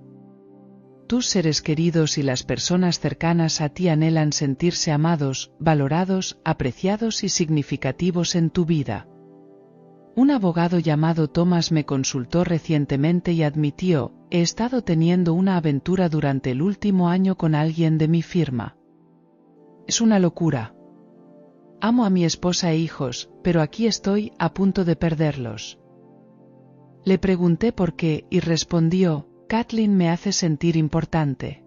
Tus seres queridos y las personas cercanas a ti anhelan sentirse amados, valorados, apreciados y significativos en tu vida. Un abogado llamado Thomas me consultó recientemente y admitió, he estado teniendo una aventura durante el último año con alguien de mi firma. Es una locura. Amo a mi esposa e hijos, pero aquí estoy, a punto de perderlos. Le pregunté por qué, y respondió, Kathleen me hace sentir importante.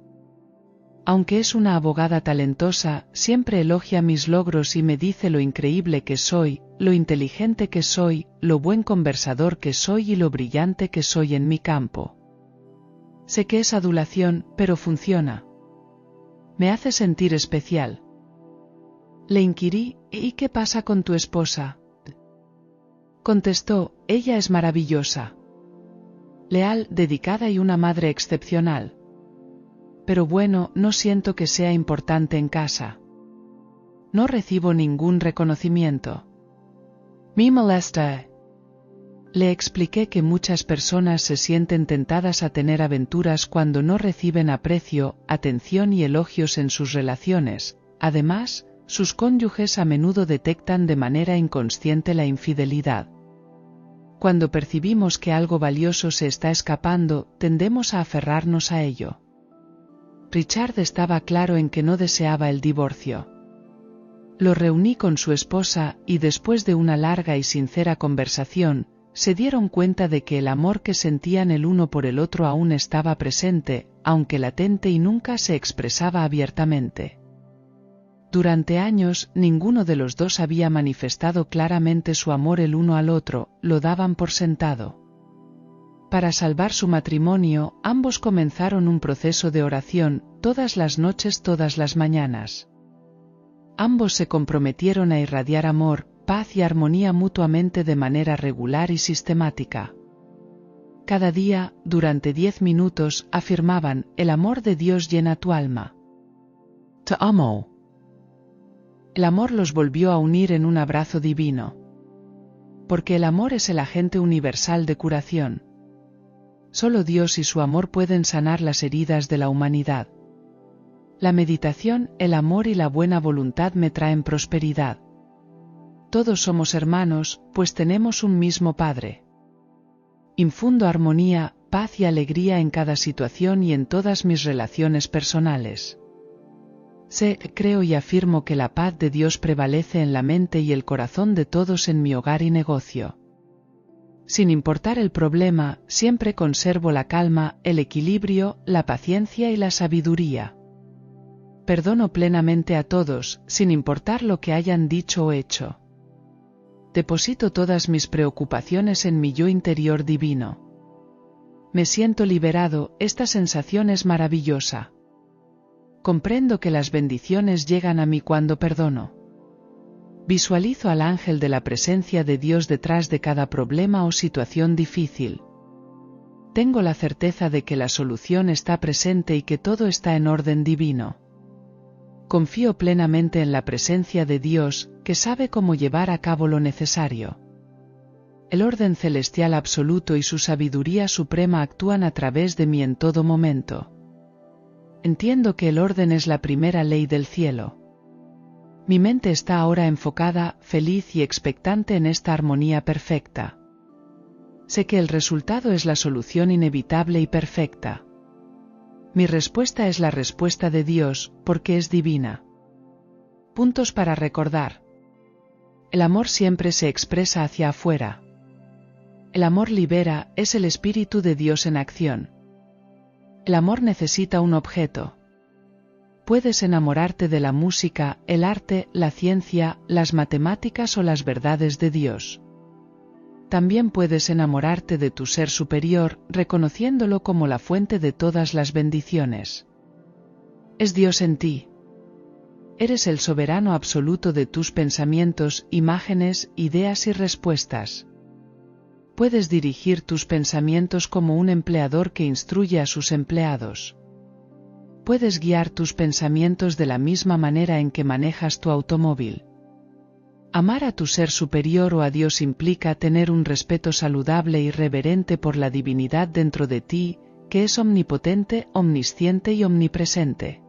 Aunque es una abogada talentosa, siempre elogia mis logros y me dice lo increíble que soy, lo inteligente que soy, lo buen conversador que soy y lo brillante que soy en mi campo. Sé que es adulación, pero funciona. Me hace sentir especial. Le inquirí, ¿y qué pasa con tu esposa? Contestó, ella es maravillosa. Leal, dedicada y una madre excepcional. Pero bueno, no siento que sea importante en casa. No recibo ningún reconocimiento. Me molesta. Le expliqué que muchas personas se sienten tentadas a tener aventuras cuando no reciben aprecio, atención y elogios en sus relaciones. Además, sus cónyuges a menudo detectan de manera inconsciente la infidelidad. Cuando percibimos que algo valioso se está escapando, tendemos a aferrarnos a ello. Richard estaba claro en que no deseaba el divorcio. Lo reuní con su esposa, y después de una larga y sincera conversación, se dieron cuenta de que el amor que sentían el uno por el otro aún estaba presente, aunque latente y nunca se expresaba abiertamente. Durante años, ninguno de los dos había manifestado claramente su amor el uno al otro, lo daban por sentado. Para salvar su matrimonio, ambos comenzaron un proceso de oración, todas las noches, todas las mañanas. Ambos se comprometieron a irradiar amor, paz y armonía mutuamente de manera regular y sistemática. Cada día, durante 10 minutos, afirmaban, el amor de Dios llena tu alma. Te amo. El amor los volvió a unir en un abrazo divino. Porque el amor es el agente universal de curación. Solo Dios y su amor pueden sanar las heridas de la humanidad. La meditación, el amor y la buena voluntad me traen prosperidad. Todos somos hermanos, pues tenemos un mismo Padre. Infundo armonía, paz y alegría en cada situación y en todas mis relaciones personales. Sé, creo y afirmo que la paz de Dios prevalece en la mente y el corazón de todos en mi hogar y negocio. Sin importar el problema, siempre conservo la calma, el equilibrio, la paciencia y la sabiduría. Perdono plenamente a todos, sin importar lo que hayan dicho o hecho. Deposito todas mis preocupaciones en mi yo interior divino. Me siento liberado, esta sensación es maravillosa. Comprendo que las bendiciones llegan a mí cuando perdono. Visualizo al ángel de la presencia de Dios detrás de cada problema o situación difícil. Tengo la certeza de que la solución está presente y que todo está en orden divino. Confío plenamente en la presencia de Dios, que sabe cómo llevar a cabo lo necesario. El orden celestial absoluto y su sabiduría suprema actúan a través de mí en todo momento. Entiendo que el orden es la primera ley del cielo. Mi mente está ahora enfocada, feliz y expectante en esta armonía perfecta. Sé que el resultado es la solución inevitable y perfecta. Mi respuesta es la respuesta de Dios, porque es divina. Puntos para recordar. El amor siempre se expresa hacia afuera. El amor libera, es el Espíritu de Dios en acción. El amor necesita un objeto. Puedes enamorarte de la música, el arte, la ciencia, las matemáticas o las verdades de Dios. También puedes enamorarte de tu ser superior, reconociéndolo como la fuente de todas las bendiciones. Es Dios en ti. Eres el soberano absoluto de tus pensamientos, imágenes, ideas y respuestas. Puedes dirigir tus pensamientos como un empleador que instruye a sus empleados. Puedes guiar tus pensamientos de la misma manera en que manejas tu automóvil. Amar a tu ser superior o a Dios implica tener un respeto saludable y reverente por la divinidad dentro de ti, que es omnipotente, omnisciente y omnipresente.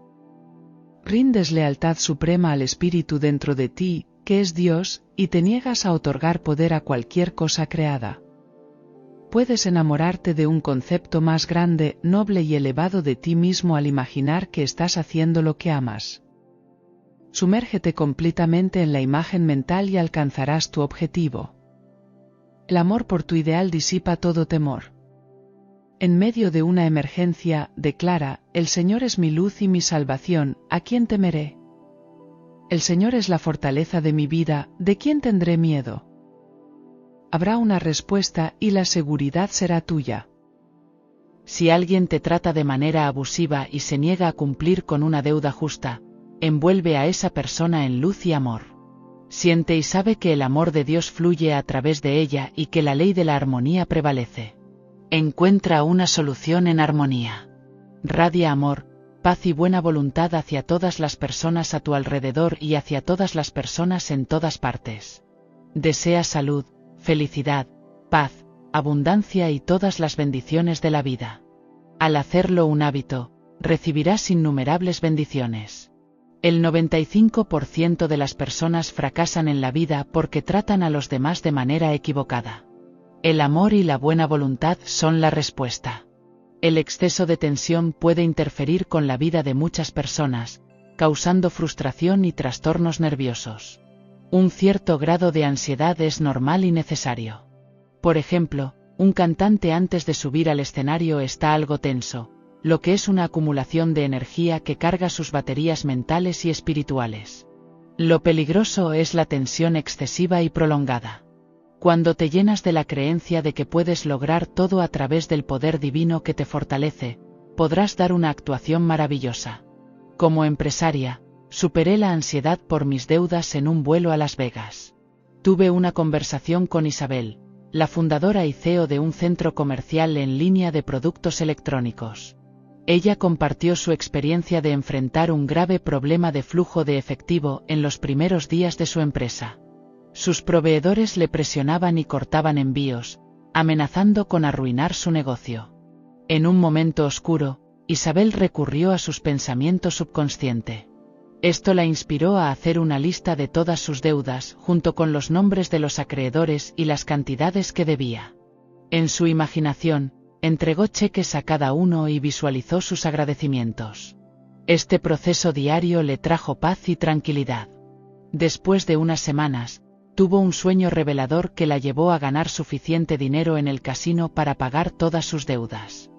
Rindes lealtad suprema al Espíritu dentro de ti, que es Dios, y te niegas a otorgar poder a cualquier cosa creada. Puedes enamorarte de un concepto más grande, noble y elevado de ti mismo al imaginar que estás haciendo lo que amas. Sumérgete completamente en la imagen mental y alcanzarás tu objetivo. El amor por tu ideal disipa todo temor. En medio de una emergencia, declara: el Señor es mi luz y mi salvación, ¿a quién temeré? El Señor es la fortaleza de mi vida, ¿de quién tendré miedo? Habrá una respuesta y la seguridad será tuya. Si alguien te trata de manera abusiva y se niega a cumplir con una deuda justa, envuelve a esa persona en luz y amor. Siente y sabe que el amor de Dios fluye a través de ella y que la ley de la armonía prevalece. Encuentra una solución en armonía. Radia amor, paz y buena voluntad hacia todas las personas a tu alrededor y hacia todas las personas en todas partes. Desea salud, felicidad, paz, abundancia y todas las bendiciones de la vida. Al hacerlo un hábito, recibirás innumerables bendiciones. El 95% de las personas fracasan en la vida porque tratan a los demás de manera equivocada. El amor y la buena voluntad son la respuesta. El exceso de tensión puede interferir con la vida de muchas personas, causando frustración y trastornos nerviosos. Un cierto grado de ansiedad es normal y necesario. Por ejemplo, un cantante antes de subir al escenario está algo tenso, lo que es una acumulación de energía que carga sus baterías mentales y espirituales. Lo peligroso es la tensión excesiva y prolongada. Cuando te llenas de la creencia de que puedes lograr todo a través del poder divino que te fortalece, podrás dar una actuación maravillosa. Como empresaria, superé la ansiedad por mis deudas en un vuelo a Las Vegas. Tuve una conversación con Isabel, la fundadora y CEO de un centro comercial en línea de productos electrónicos. Ella compartió su experiencia de enfrentar un grave problema de flujo de efectivo en los primeros días de su empresa. Sus proveedores le presionaban y cortaban envíos, amenazando con arruinar su negocio. En un momento oscuro, Isabel recurrió a sus pensamientos subconsciente. Esto la inspiró a hacer una lista de todas sus deudas, junto con los nombres de los acreedores y las cantidades que debía. En su imaginación, entregó cheques a cada uno y visualizó sus agradecimientos. Este proceso diario le trajo paz y tranquilidad. Después de unas semanas, tuvo un sueño revelador que la llevó a ganar suficiente dinero en el casino para pagar todas sus deudas.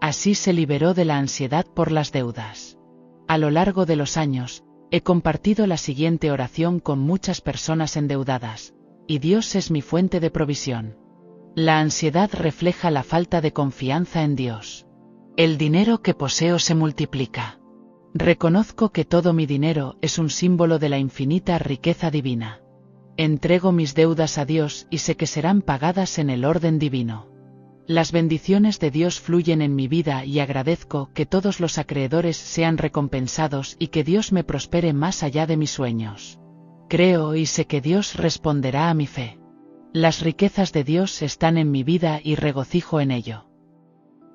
Así se liberó de la ansiedad por las deudas. A lo largo de los años, he compartido la siguiente oración con muchas personas endeudadas: y Dios es mi fuente de provisión. La ansiedad refleja la falta de confianza en Dios. El dinero que poseo se multiplica. Reconozco que todo mi dinero es un símbolo de la infinita riqueza divina. Entrego mis deudas a Dios y sé que serán pagadas en el orden divino. Las bendiciones de Dios fluyen en mi vida y agradezco que todos los acreedores sean recompensados y que Dios me prospere más allá de mis sueños. Creo y sé que Dios responderá a mi fe. Las riquezas de Dios están en mi vida y regocijo en ello.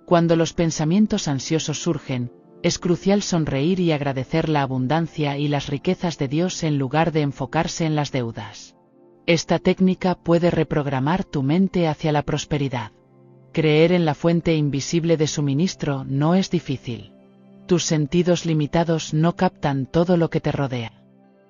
Cuando los pensamientos ansiosos surgen, Es crucial sonreír y agradecer la abundancia y las riquezas de Dios en lugar de enfocarse en las deudas. Esta técnica puede reprogramar tu mente hacia la prosperidad. Creer en la fuente invisible de suministro no es difícil. Tus sentidos limitados no captan todo lo que te rodea.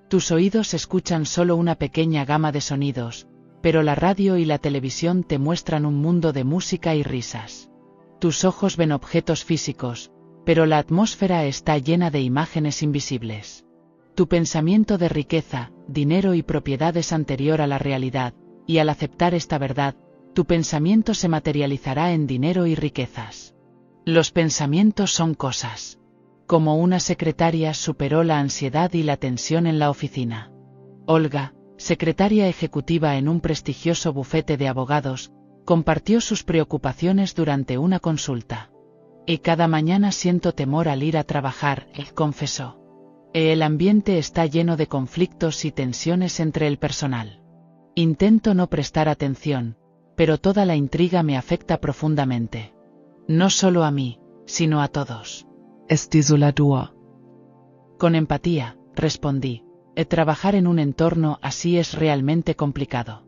Tus oídos escuchan solo una pequeña gama de sonidos, pero la radio y la televisión te muestran un mundo de música y risas. Tus ojos ven objetos físicos, pero la atmósfera está llena de imágenes invisibles. Tu pensamiento de riqueza, dinero y propiedad es anterior a la realidad, y al aceptar esta verdad, tu pensamiento se materializará en dinero y riquezas. Los pensamientos son cosas. Como una secretaria superó la ansiedad y la tensión en la oficina. Olga, secretaria ejecutiva en un prestigioso bufete de abogados, compartió sus preocupaciones durante una consulta. Y cada mañana siento temor al ir a trabajar, confesó. El ambiente está lleno de conflictos y tensiones entre el personal. Intento no prestar atención, pero toda la intriga me afecta profundamente. No solo a mí, sino a todos. Es desolador. Con empatía, respondí. Trabajar en un entorno así es realmente complicado.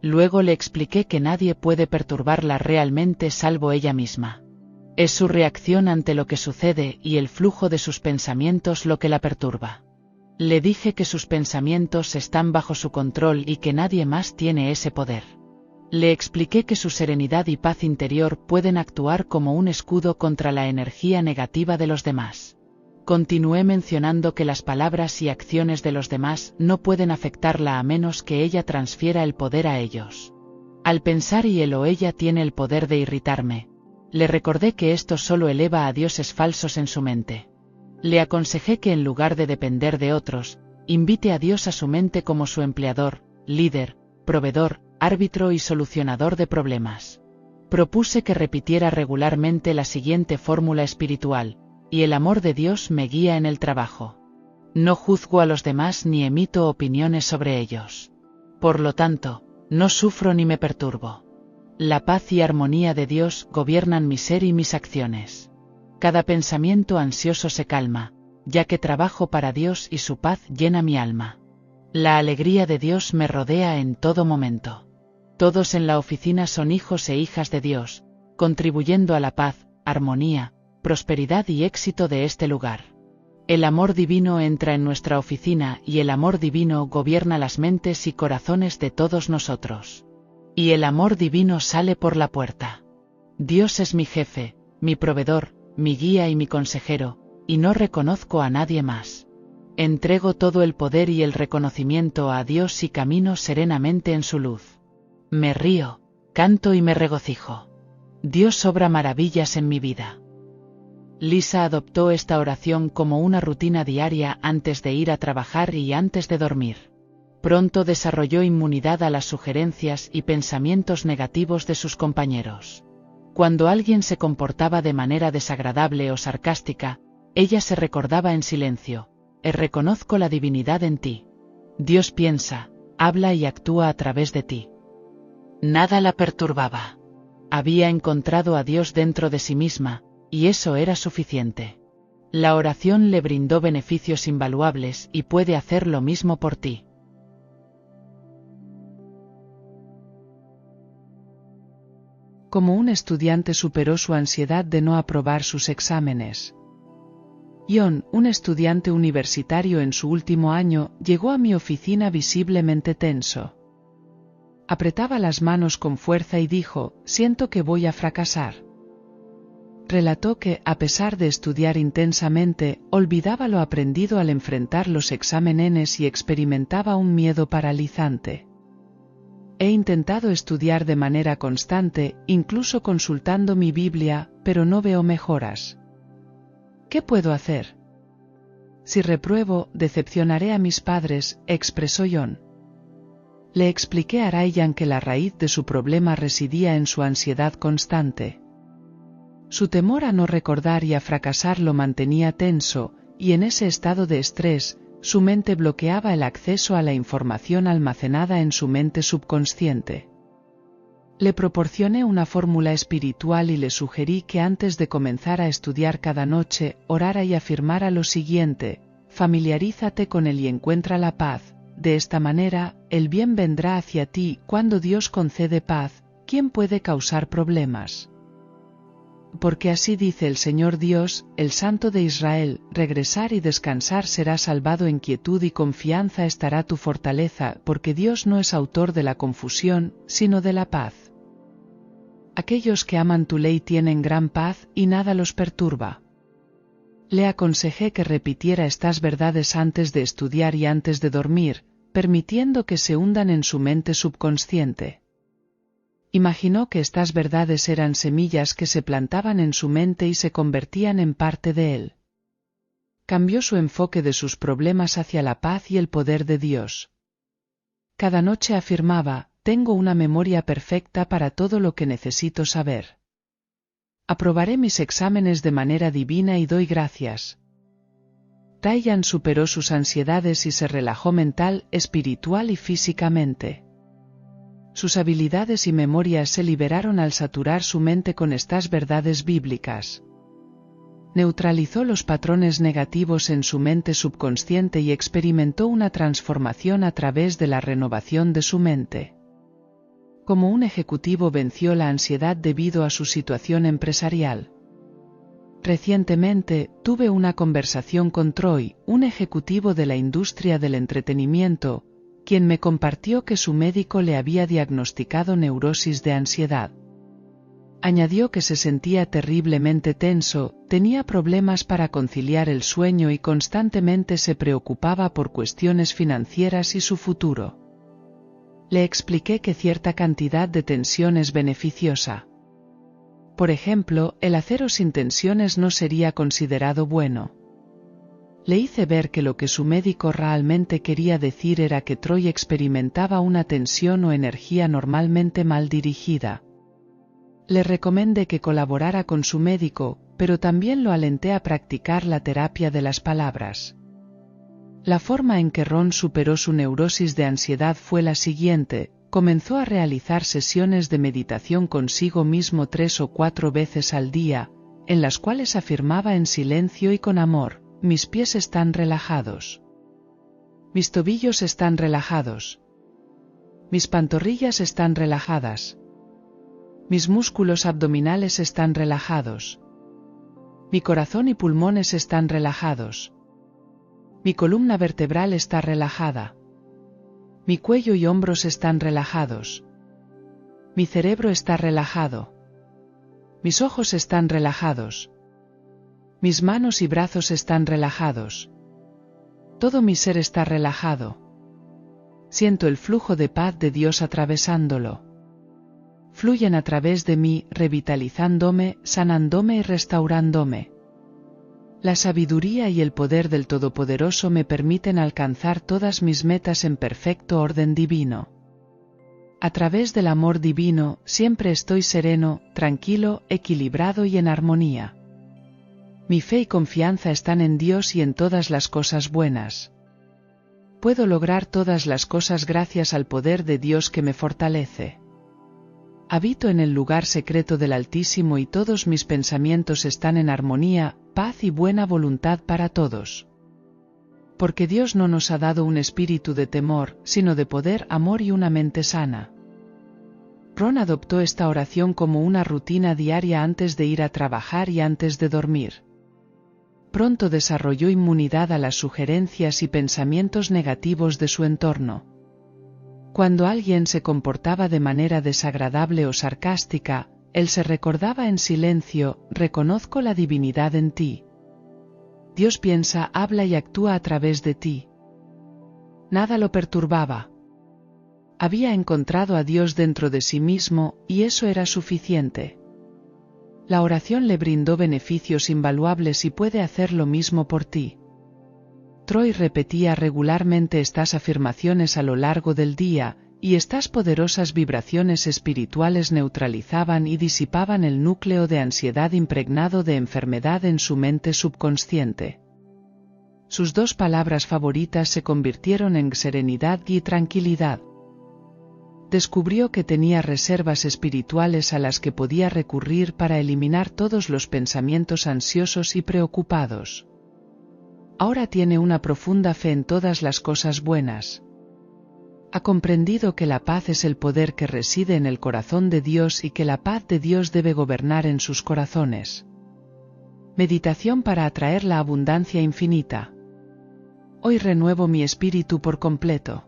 Luego le expliqué que nadie puede perturbarla realmente salvo ella misma. Es su reacción ante lo que sucede y el flujo de sus pensamientos lo que la perturba. Le dije que sus pensamientos están bajo su control y que nadie más tiene ese poder. Le expliqué que su serenidad y paz interior pueden actuar como un escudo contra la energía negativa de los demás. Continué mencionando que las palabras y acciones de los demás no pueden afectarla a menos que ella transfiera el poder a ellos. Al pensar y él o ella tiene el poder de irritarme, le recordé que esto solo eleva a dioses falsos en su mente. Le aconsejé que en lugar de depender de otros, invite a Dios a su mente como su empleador, líder, proveedor, árbitro y solucionador de problemas. Propuse que repitiera regularmente la siguiente fórmula espiritual: y el amor de Dios me guía en el trabajo. No juzgo a los demás ni emito opiniones sobre ellos. Por lo tanto, no sufro ni me perturbo. La paz y armonía de Dios gobiernan mi ser y mis acciones. Cada pensamiento ansioso se calma, ya que trabajo para Dios y su paz llena mi alma. La alegría de Dios me rodea en todo momento. Todos en la oficina son hijos e hijas de Dios, contribuyendo a la paz, armonía, prosperidad y éxito de este lugar. El amor divino entra en nuestra oficina y el amor divino gobierna las mentes y corazones de todos nosotros. Y el amor divino sale por la puerta. Dios es mi jefe, mi proveedor, mi guía y mi consejero, y no reconozco a nadie más. Entrego todo el poder y el reconocimiento a Dios y camino serenamente en su luz. Me río, canto y me regocijo. Dios obra maravillas en mi vida. Lisa adoptó esta oración como una rutina diaria antes de ir a trabajar y antes de dormir. Pronto desarrolló inmunidad a las sugerencias y pensamientos negativos de sus compañeros. Cuando alguien se comportaba de manera desagradable o sarcástica, ella se recordaba en silencio: reconozco la divinidad en ti. Dios piensa, habla y actúa a través de ti. Nada la perturbaba. Había encontrado a Dios dentro de sí misma, y eso era suficiente. La oración le brindó beneficios invaluables y puede hacer lo mismo por ti. Como un estudiante superó su ansiedad de no aprobar sus exámenes. John, un estudiante universitario en su último año, llegó a mi oficina visiblemente tenso. Apretaba las manos con fuerza y dijo: siento que voy a fracasar. Relató que, a pesar de estudiar intensamente, olvidaba lo aprendido al enfrentar los exámenes y experimentaba un miedo paralizante. He intentado estudiar de manera constante, incluso consultando mi Biblia, pero no veo mejoras. ¿Qué puedo hacer? Si repruebo, decepcionaré a mis padres, expresó John. Le expliqué a Ryan que la raíz de su problema residía en su ansiedad constante. Su temor a no recordar y a fracasar lo mantenía tenso, y en ese estado de estrés, su mente bloqueaba el acceso a la información almacenada en su mente subconsciente. Le proporcioné una fórmula espiritual y le sugerí que antes de comenzar a estudiar cada noche, orara y afirmara lo siguiente: familiarízate con él y encuentra la paz. De esta manera, el bien vendrá hacia ti. Cuando Dios concede paz, ¿quién puede causar problemas? Porque así dice el Señor Dios, el Santo de Israel: regresar y descansar será salvado, en quietud y confianza estará tu fortaleza, porque Dios no es autor de la confusión, sino de la paz. Aquellos que aman tu ley tienen gran paz, y nada los perturba. Le aconsejé que repitiera estas verdades antes de estudiar y antes de dormir, permitiendo que se hundan en su mente subconsciente. Imaginó que estas verdades eran semillas que se plantaban en su mente y se convertían en parte de él. Cambió su enfoque de sus problemas hacia la paz y el poder de Dios. Cada noche afirmaba: tengo una memoria perfecta para todo lo que necesito saber. Aprobaré mis exámenes de manera divina y doy gracias. Ryan superó sus ansiedades y se relajó mental, espiritual y físicamente. Sus habilidades y memorias se liberaron al saturar su mente con estas verdades bíblicas. Neutralizó los patrones negativos en su mente subconsciente y experimentó una transformación a través de la renovación de su mente. Como un ejecutivo venció la ansiedad debido a su situación empresarial. Recientemente, tuve una conversación con Troy, un ejecutivo de la industria del entretenimiento, quien me compartió que su médico le había diagnosticado neurosis de ansiedad. Añadió que se sentía terriblemente tenso, tenía problemas para conciliar el sueño y constantemente se preocupaba por cuestiones financieras y su futuro. Le expliqué que cierta cantidad de tensión es beneficiosa. Por ejemplo, el acero sin tensiones no sería considerado bueno. Le hice ver que lo que su médico realmente quería decir era que Troy experimentaba una tensión o energía normalmente mal dirigida. Le recomendé que colaborara con su médico, pero también lo alenté a practicar la terapia de las palabras. La forma en que Ron superó su neurosis de ansiedad fue la siguiente: comenzó a realizar sesiones de meditación consigo mismo 3 o 4 veces al día, en las cuales afirmaba en silencio y con amor: mis pies están relajados. Mis tobillos están relajados. Mis pantorrillas están relajadas. Mis músculos abdominales están relajados. Mi corazón y pulmones están relajados. Mi columna vertebral está relajada. Mi cuello y hombros están relajados. Mi cerebro está relajado. Mis ojos están relajados. Mis manos y brazos están relajados. Todo mi ser está relajado. Siento el flujo de paz de Dios atravesándolo. Fluyen a través de mí, revitalizándome, sanándome y restaurándome. La sabiduría y el poder del Todopoderoso me permiten alcanzar todas mis metas en perfecto orden divino. A través del amor divino, siempre estoy sereno, tranquilo, equilibrado y en armonía. Mi fe y confianza están en Dios y en todas las cosas buenas. Puedo lograr todas las cosas gracias al poder de Dios que me fortalece. Habito en el lugar secreto del Altísimo y todos mis pensamientos están en armonía, paz y buena voluntad para todos. Porque Dios no nos ha dado un espíritu de temor, sino de poder, amor y una mente sana. Ron adoptó esta oración como una rutina diaria antes de ir a trabajar y antes de dormir. Pronto desarrolló inmunidad a las sugerencias y pensamientos negativos de su entorno. Cuando alguien se comportaba de manera desagradable o sarcástica, él se recordaba en silencio: reconozco la divinidad en ti. Dios piensa, habla y actúa a través de ti. Nada lo perturbaba. Había encontrado a Dios dentro de sí mismo, y eso era suficiente. La oración le brindó beneficios invaluables y puede hacer lo mismo por ti. Troy repetía regularmente estas afirmaciones a lo largo del día, y estas poderosas vibraciones espirituales neutralizaban y disipaban el núcleo de ansiedad impregnado de enfermedad en su mente subconsciente. Sus 2 palabras favoritas se convirtieron en serenidad y tranquilidad. descubrió que tenía reservas espirituales a las que podía recurrir para eliminar todos los pensamientos ansiosos y preocupados. Ahora tiene una profunda fe en todas las cosas buenas. Ha comprendido que la paz es el poder que reside en el corazón de Dios y que la paz de Dios debe gobernar en sus corazones. Meditación para atraer la abundancia infinita. Hoy renuevo mi espíritu por completo.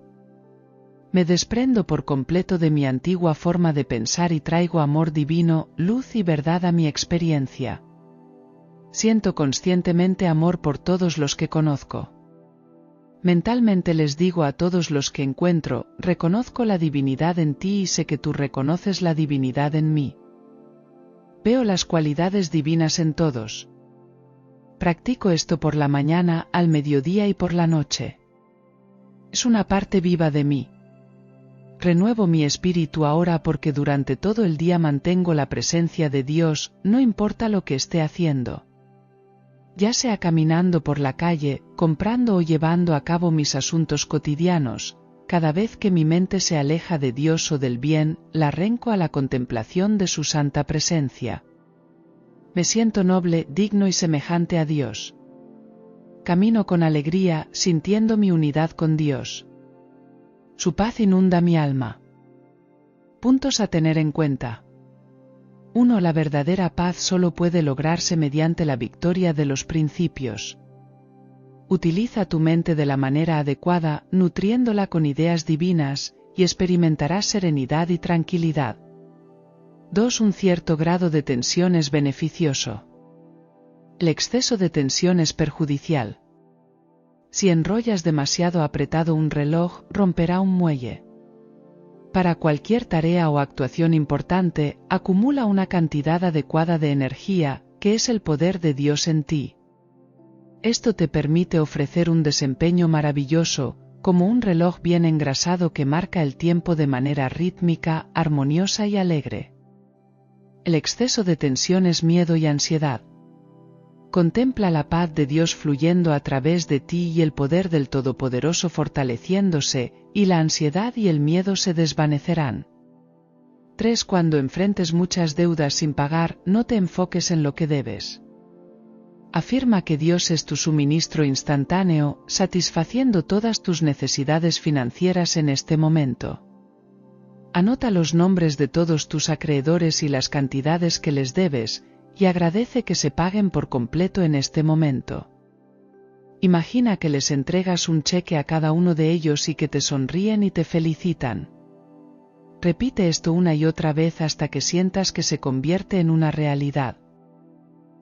Me desprendo por completo de mi antigua forma de pensar y traigo amor divino, luz y verdad a mi experiencia. Siento conscientemente amor por todos los que conozco. Mentalmente les digo a todos los que encuentro, reconozco la divinidad en ti y sé que tú reconoces la divinidad en mí. Veo las cualidades divinas en todos. Practico esto por la mañana, al mediodía y por la noche. Es una parte viva de mí. Renuevo mi espíritu ahora porque durante todo el día mantengo la presencia de Dios, no importa lo que esté haciendo. Ya sea caminando por la calle, comprando o llevando a cabo mis asuntos cotidianos, cada vez que mi mente se aleja de Dios o del bien, la arranco a la contemplación de su santa presencia. Me siento noble, digno y semejante a Dios. Camino con alegría, sintiendo mi unidad con Dios. Su paz inunda mi alma. Puntos a tener en cuenta. 1. La verdadera paz solo puede lograrse mediante la victoria de los principios. Utiliza tu mente de la manera adecuada, nutriéndola con ideas divinas, y experimentarás serenidad y tranquilidad. 2. Un cierto grado de tensión es beneficioso. El exceso de tensión es perjudicial. Si enrollas demasiado apretado un reloj, romperá un muelle. Para cualquier tarea o actuación importante, acumula una cantidad adecuada de energía, que es el poder de Dios en ti. Esto te permite ofrecer un desempeño maravilloso, como un reloj bien engrasado que marca el tiempo de manera rítmica, armoniosa y alegre. El exceso de tensión es miedo y ansiedad. Contempla la paz de Dios fluyendo a través de ti y el poder del Todopoderoso fortaleciéndose, y la ansiedad y el miedo se desvanecerán. 3. Cuando enfrentes muchas deudas sin pagar, no te enfoques en lo que debes. Afirma que Dios es tu suministro instantáneo, satisfaciendo todas tus necesidades financieras en este momento. Anota los nombres de todos tus acreedores y las cantidades que les debes, y agradece que se paguen por completo en este momento. Imagina que les entregas un cheque a cada uno de ellos y que te sonríen y te felicitan. Repite esto una y otra vez hasta que sientas que se convierte en una realidad.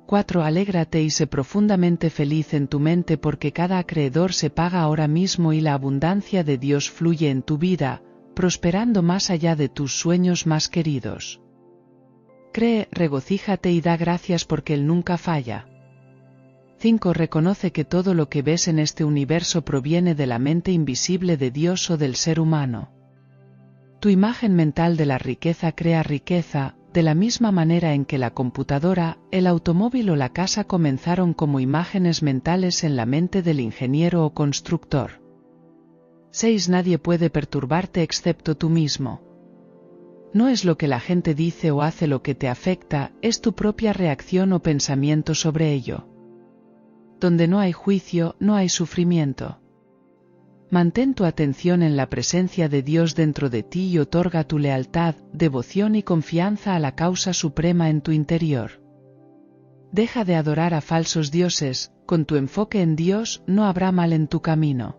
4. Alégrate y sé profundamente feliz en tu mente porque cada acreedor se paga ahora mismo y la abundancia de Dios fluye en tu vida, prosperando más allá de tus sueños más queridos. Cree, regocíjate y da gracias porque Él nunca falla. 5. Reconoce que todo lo que ves en este universo proviene de la mente invisible de Dios o del ser humano. Tu imagen mental de la riqueza crea riqueza, de la misma manera en que la computadora, el automóvil o la casa comenzaron como imágenes mentales en la mente del ingeniero o constructor. 6. Nadie puede perturbarte excepto tú mismo. No es lo que la gente dice o hace lo que te afecta, es tu propia reacción o pensamiento sobre ello. Donde no hay juicio, no hay sufrimiento. Mantén tu atención en la presencia de Dios dentro de ti y otorga tu lealtad, devoción y confianza a la causa suprema en tu interior. Deja de adorar a falsos dioses, con tu enfoque en Dios no habrá mal en tu camino.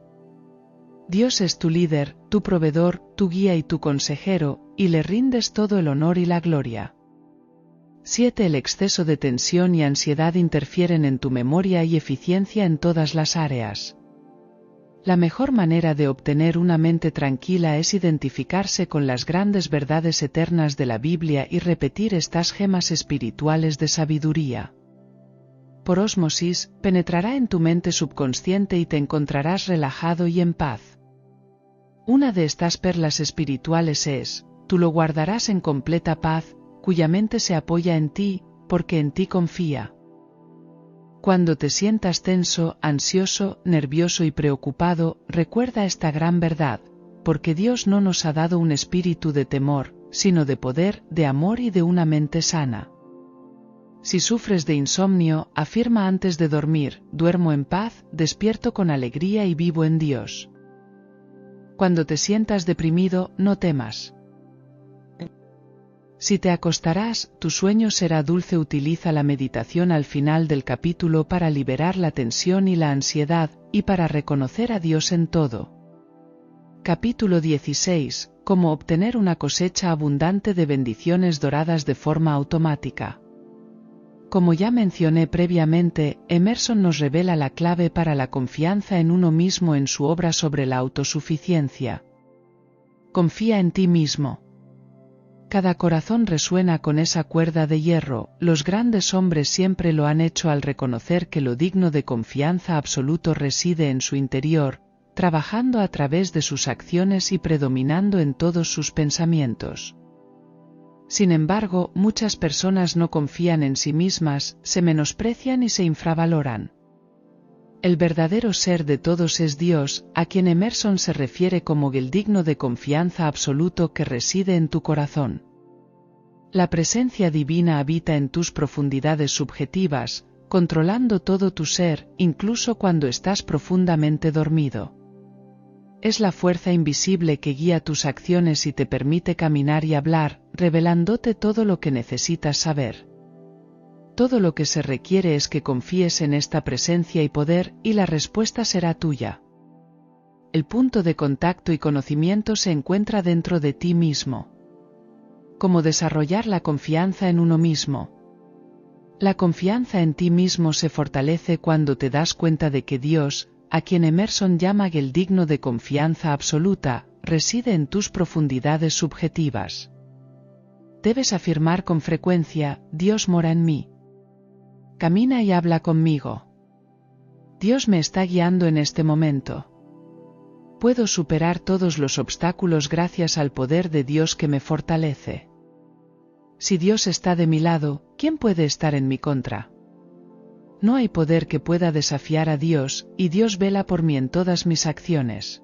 Dios es tu líder, tu proveedor, tu guía y tu consejero, y le rindes todo el honor y la gloria. 7. El exceso de tensión y ansiedad interfieren en tu memoria y eficiencia en todas las áreas. La mejor manera de obtener una mente tranquila es identificarse con las grandes verdades eternas de la Biblia y repetir estas gemas espirituales de sabiduría. Por ósmosis, penetrará en tu mente subconsciente y te encontrarás relajado y en paz. Una de estas perlas espirituales es, tú lo guardarás en completa paz, cuya mente se apoya en ti, porque en ti confía. Cuando te sientas tenso, ansioso, nervioso y preocupado, recuerda esta gran verdad, porque Dios no nos ha dado un espíritu de temor, sino de poder, de amor y de una mente sana. Si sufres de insomnio, afirma antes de dormir: duermo en paz, despierto con alegría y vivo en Dios. Cuando te sientas deprimido, no temas. Si te acostarás, tu sueño será dulce. Utiliza la meditación al final del capítulo para liberar la tensión y la ansiedad, y para reconocer a Dios en todo. Capítulo 16. Cómo obtener una cosecha abundante de bendiciones doradas de forma automática. Como ya mencioné previamente, Emerson nos revela la clave para la confianza en uno mismo en su obra sobre la autosuficiencia. Confía en ti mismo. Cada corazón resuena con esa cuerda de hierro. Los grandes hombres siempre lo han hecho al reconocer que lo digno de confianza absoluto reside en su interior, trabajando a través de sus acciones y predominando en todos sus pensamientos. Sin embargo, muchas personas no confían en sí mismas, se menosprecian y se infravaloran. El verdadero ser de todos es Dios, a quien Emerson se refiere como el digno de confianza absoluto que reside en tu corazón. La presencia divina habita en tus profundidades subjetivas, controlando todo tu ser, incluso cuando estás profundamente dormido. Es la fuerza invisible que guía tus acciones y te permite caminar y hablar, revelándote todo lo que necesitas saber. Todo lo que se requiere es que confíes en esta presencia y poder, y la respuesta será tuya. El punto de contacto y conocimiento se encuentra dentro de ti mismo. ¿Cómo desarrollar la confianza en uno mismo? La confianza en ti mismo se fortalece cuando te das cuenta de que Dios, a quien Emerson llama el digno de confianza absoluta, reside en tus profundidades subjetivas. Debes afirmar con frecuencia: Dios mora en mí. Camina y habla conmigo. Dios me está guiando en este momento. Puedo superar todos los obstáculos gracias al poder de Dios que me fortalece. Si Dios está de mi lado, ¿quién puede estar en mi contra? No hay poder que pueda desafiar a Dios, y Dios vela por mí en todas mis acciones.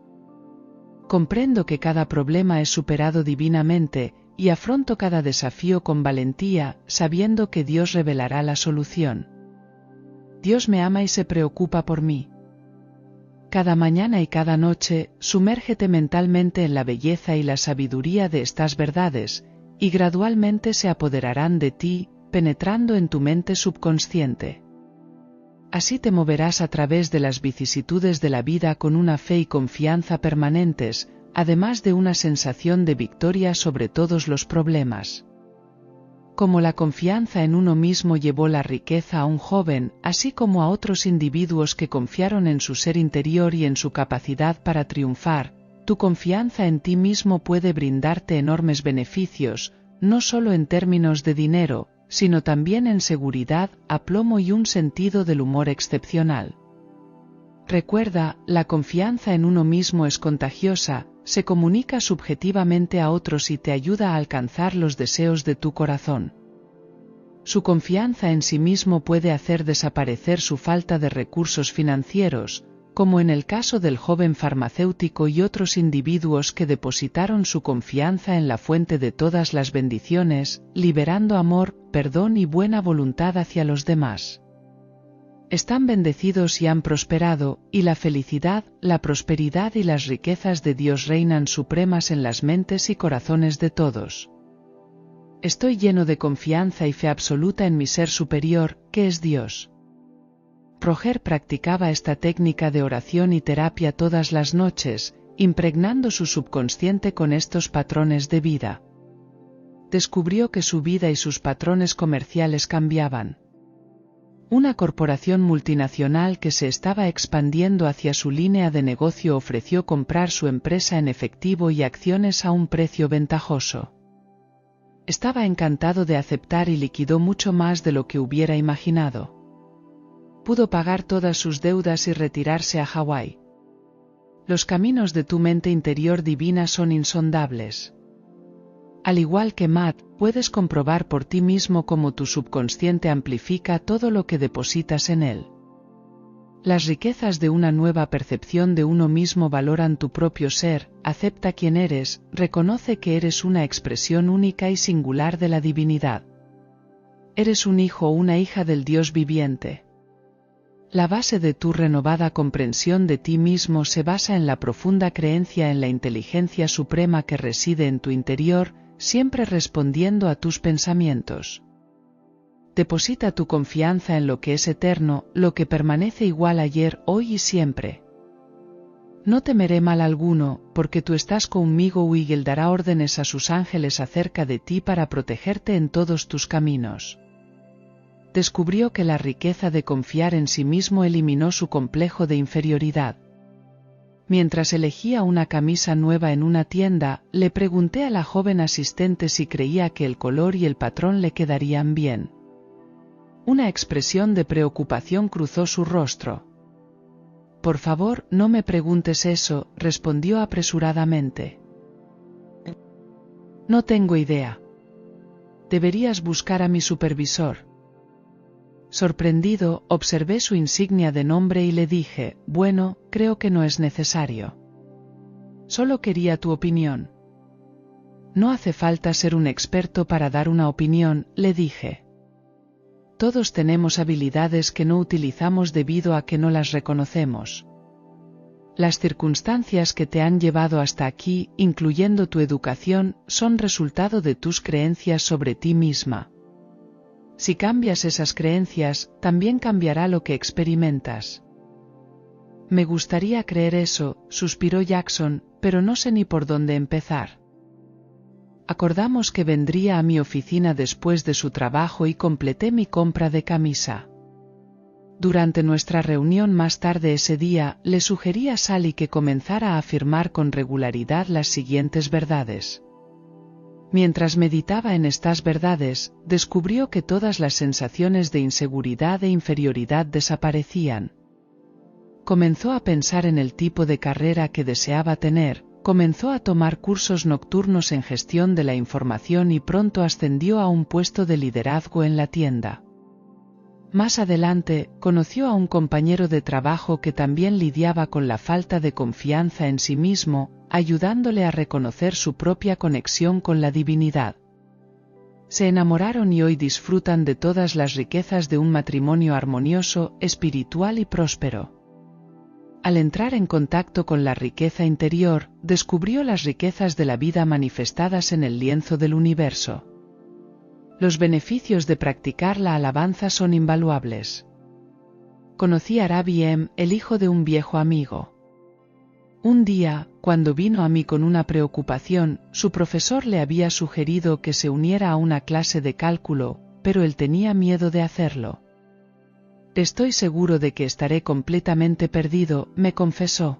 Comprendo que cada problema es superado divinamente, y afronto cada desafío con valentía, sabiendo que Dios revelará la solución. Dios me ama y se preocupa por mí. Cada mañana y cada noche, sumérgete mentalmente en la belleza y la sabiduría de estas verdades, y gradualmente se apoderarán de ti, penetrando en tu mente subconsciente. Así te moverás a través de las vicisitudes de la vida con una fe y confianza permanentes, además de una sensación de victoria sobre todos los problemas. Como la confianza en uno mismo llevó la riqueza a un joven, así como a otros individuos que confiaron en su ser interior y en su capacidad para triunfar, tu confianza en ti mismo puede brindarte enormes beneficios, no solo en términos de dinero, sino también en seguridad, aplomo y un sentido del humor excepcional. Recuerda, la confianza en uno mismo es contagiosa, se comunica subjetivamente a otros y te ayuda a alcanzar los deseos de tu corazón. Su confianza en sí mismo puede hacer desaparecer su falta de recursos financieros, como en el caso del joven farmacéutico y otros individuos que depositaron su confianza en la fuente de todas las bendiciones, liberando amor, perdón y buena voluntad hacia los demás. Están bendecidos y han prosperado, y la felicidad, la prosperidad y las riquezas de Dios reinan supremas en las mentes y corazones de todos. Estoy lleno de confianza y fe absoluta en mi ser superior, que es Dios. Roger practicaba esta técnica de oración y terapia todas las noches, impregnando su subconsciente con estos patrones de vida. Descubrió que su vida y sus patrones comerciales cambiaban. Una corporación multinacional que se estaba expandiendo hacia su línea de negocio ofreció comprar su empresa en efectivo y acciones a un precio ventajoso. Estaba encantado de aceptar y liquidó mucho más de lo que hubiera imaginado. Pudo pagar todas sus deudas y retirarse a Hawái. Los caminos de tu mente interior divina son insondables. Al igual que Matt, puedes comprobar por ti mismo cómo tu subconsciente amplifica todo lo que depositas en él. Las riquezas de una nueva percepción de uno mismo valoran tu propio ser, acepta quién eres, reconoce que eres una expresión única y singular de la divinidad. Eres un hijo o una hija del Dios viviente. La base de tu renovada comprensión de ti mismo se basa en la profunda creencia en la inteligencia suprema que reside en tu interior, siempre respondiendo a tus pensamientos. Deposita tu confianza en lo que es eterno, lo que permanece igual ayer, hoy y siempre. No temeré mal alguno, porque tú estás conmigo. Wiggle dará órdenes a sus ángeles acerca de ti para protegerte en todos tus caminos. Descubrió que la riqueza de confiar en sí mismo eliminó su complejo de inferioridad. Mientras elegía una camisa nueva en una tienda, le pregunté a la joven asistente si creía que el color y el patrón le quedarían bien. Una expresión de preocupación cruzó su rostro. «Por favor, no me preguntes eso», respondió apresuradamente. «No tengo idea. Deberías buscar a mi supervisor». Sorprendido, observé su insignia de nombre y le dije, «Bueno, creo que no es necesario. Solo quería tu opinión». «No hace falta ser un experto para dar una opinión», le dije. «Todos tenemos habilidades que no utilizamos debido a que no las reconocemos. Las circunstancias que te han llevado hasta aquí, incluyendo tu educación, son resultado de tus creencias sobre ti misma. Si cambias esas creencias, también cambiará lo que experimentas». «Me gustaría creer eso», suspiró Jackson, «pero no sé ni por dónde empezar». Acordamos que vendría a mi oficina después de su trabajo y completé mi compra de camisa. Durante nuestra reunión más tarde ese día, le sugerí a Sally que comenzara a afirmar con regularidad las siguientes verdades. Mientras meditaba en estas verdades, descubrió que todas las sensaciones de inseguridad e inferioridad desaparecían. Comenzó a pensar en el tipo de carrera que deseaba tener, comenzó a tomar cursos nocturnos en gestión de la información y pronto ascendió a un puesto de liderazgo en la tienda. Más adelante, conoció a un compañero de trabajo que también lidiaba con la falta de confianza en sí mismo, ayudándole a reconocer su propia conexión con la divinidad. Se enamoraron y hoy disfrutan de todas las riquezas de un matrimonio armonioso, espiritual y próspero. Al entrar en contacto con la riqueza interior, descubrió las riquezas de la vida manifestadas en el lienzo del universo. Los beneficios de practicar la alabanza son invaluables. Conocí a Rabbi M., el hijo de un viejo amigo. Un día, cuando vino a mí con una preocupación, su profesor le había sugerido que se uniera a una clase de cálculo, pero él tenía miedo de hacerlo. «Estoy seguro de que estaré completamente perdido», me confesó.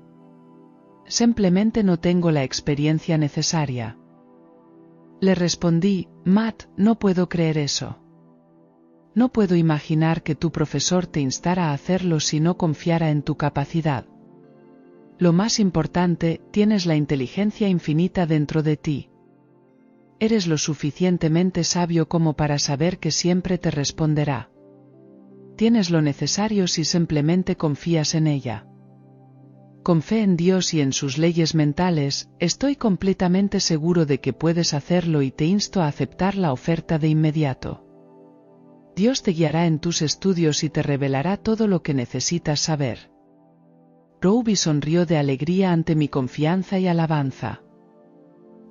«Simplemente no tengo la experiencia necesaria». Le respondí, «Matt, no puedo creer eso. No puedo imaginar que tu profesor te instara a hacerlo si no confiara en tu capacidad. Lo más importante, tienes la inteligencia infinita dentro de ti. Eres lo suficientemente sabio como para saber que siempre te responderá. Tienes lo necesario si simplemente confías en ella. Con fe en Dios y en sus leyes mentales, estoy completamente seguro de que puedes hacerlo y te insto a aceptar la oferta de inmediato. Dios te guiará en tus estudios y te revelará todo lo que necesitas saber». Roby sonrió de alegría ante mi confianza y alabanza.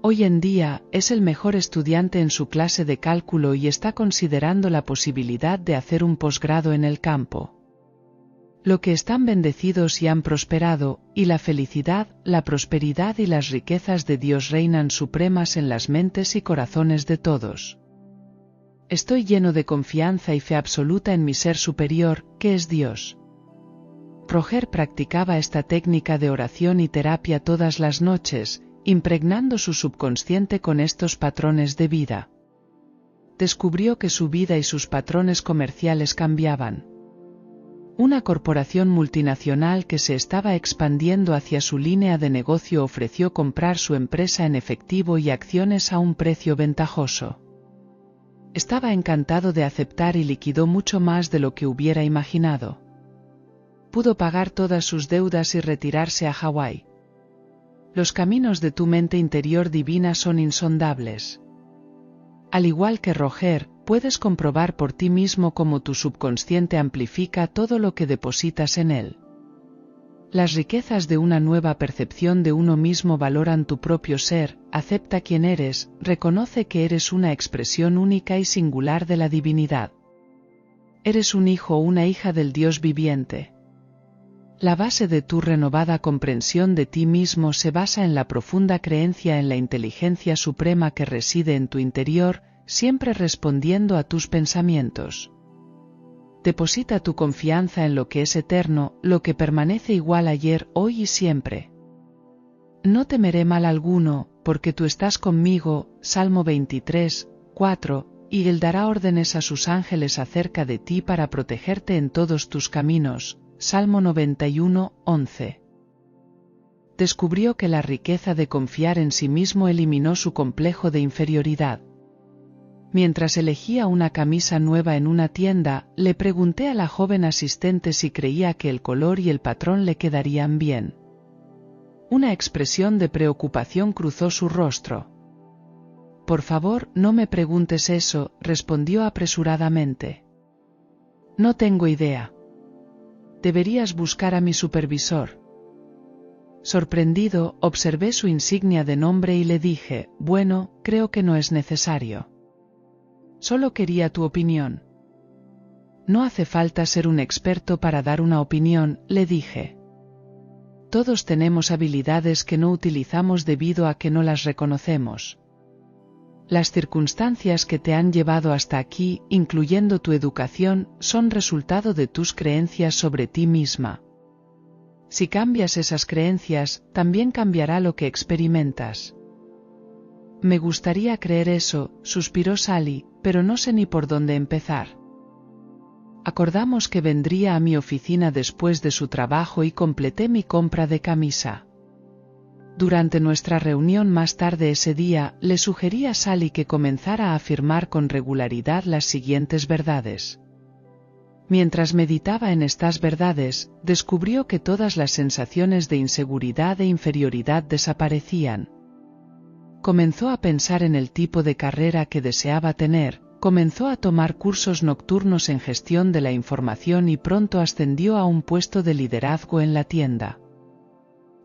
Hoy en día, es el mejor estudiante en su clase de cálculo y está considerando la posibilidad de hacer un posgrado en el campo. Lo que están bendecidos y han prosperado, y la felicidad, la prosperidad y las riquezas de Dios reinan supremas en las mentes y corazones de todos. Estoy lleno de confianza y fe absoluta en mi ser superior, que es Dios. Roger practicaba esta técnica de oración y terapia todas las noches, impregnando su subconsciente con estos patrones de vida. Descubrió que su vida y sus patrones comerciales cambiaban. Una corporación multinacional que se estaba expandiendo hacia su línea de negocio ofreció comprar su empresa en efectivo y acciones a un precio ventajoso. Estaba encantado de aceptar y liquidó mucho más de lo que hubiera imaginado. pudo pagar todas sus deudas y retirarse a Hawái. Los caminos de tu mente interior divina son insondables. Al igual que Roger, puedes comprobar por ti mismo cómo tu subconsciente amplifica todo lo que depositas en él. Las riquezas de una nueva percepción de uno mismo valoran tu propio ser, acepta quién eres, reconoce que eres una expresión única y singular de la divinidad. Eres un hijo o una hija del Dios viviente. La base de tu renovada comprensión de ti mismo se basa en la profunda creencia en la inteligencia suprema que reside en tu interior, siempre respondiendo a tus pensamientos. Deposita tu confianza en lo que es eterno, lo que permanece igual ayer, hoy y siempre. No temeré mal alguno, porque tú estás conmigo, Salmo 23, 4, y Él dará órdenes a sus ángeles acerca de ti para protegerte en todos tus caminos, Salmo 91, 11. Descubrió que la riqueza de confiar en sí mismo eliminó su complejo de inferioridad. Mientras elegía una camisa nueva en una tienda, le pregunté a la joven asistente si creía que el color y el patrón le quedarían bien. Una expresión de preocupación cruzó su rostro. «Por favor, no me preguntes eso», respondió apresuradamente. «No tengo idea. Deberías buscar a mi supervisor». Sorprendido, observé su insignia de nombre y le dije, «Bueno, creo que no es necesario. Solo quería tu opinión». «No hace falta ser un experto para dar una opinión», le dije. «Todos tenemos habilidades que no utilizamos debido a que no las reconocemos. Las circunstancias que te han llevado hasta aquí, incluyendo tu educación, son resultado de tus creencias sobre ti misma. Si cambias esas creencias, también cambiará lo que experimentas». «Me gustaría creer eso», suspiró Sally, «pero no sé ni por dónde empezar». Acordamos que vendría a mi oficina después de su trabajo y completé mi compra de camisa. Durante nuestra reunión más tarde ese día, le sugerí a Sally que comenzara a afirmar con regularidad las siguientes verdades. Mientras meditaba en estas verdades, descubrió que todas las sensaciones de inseguridad e inferioridad desaparecían. Comenzó a pensar en el tipo de carrera que deseaba tener, comenzó a tomar cursos nocturnos en gestión de la información y pronto ascendió a un puesto de liderazgo en la tienda.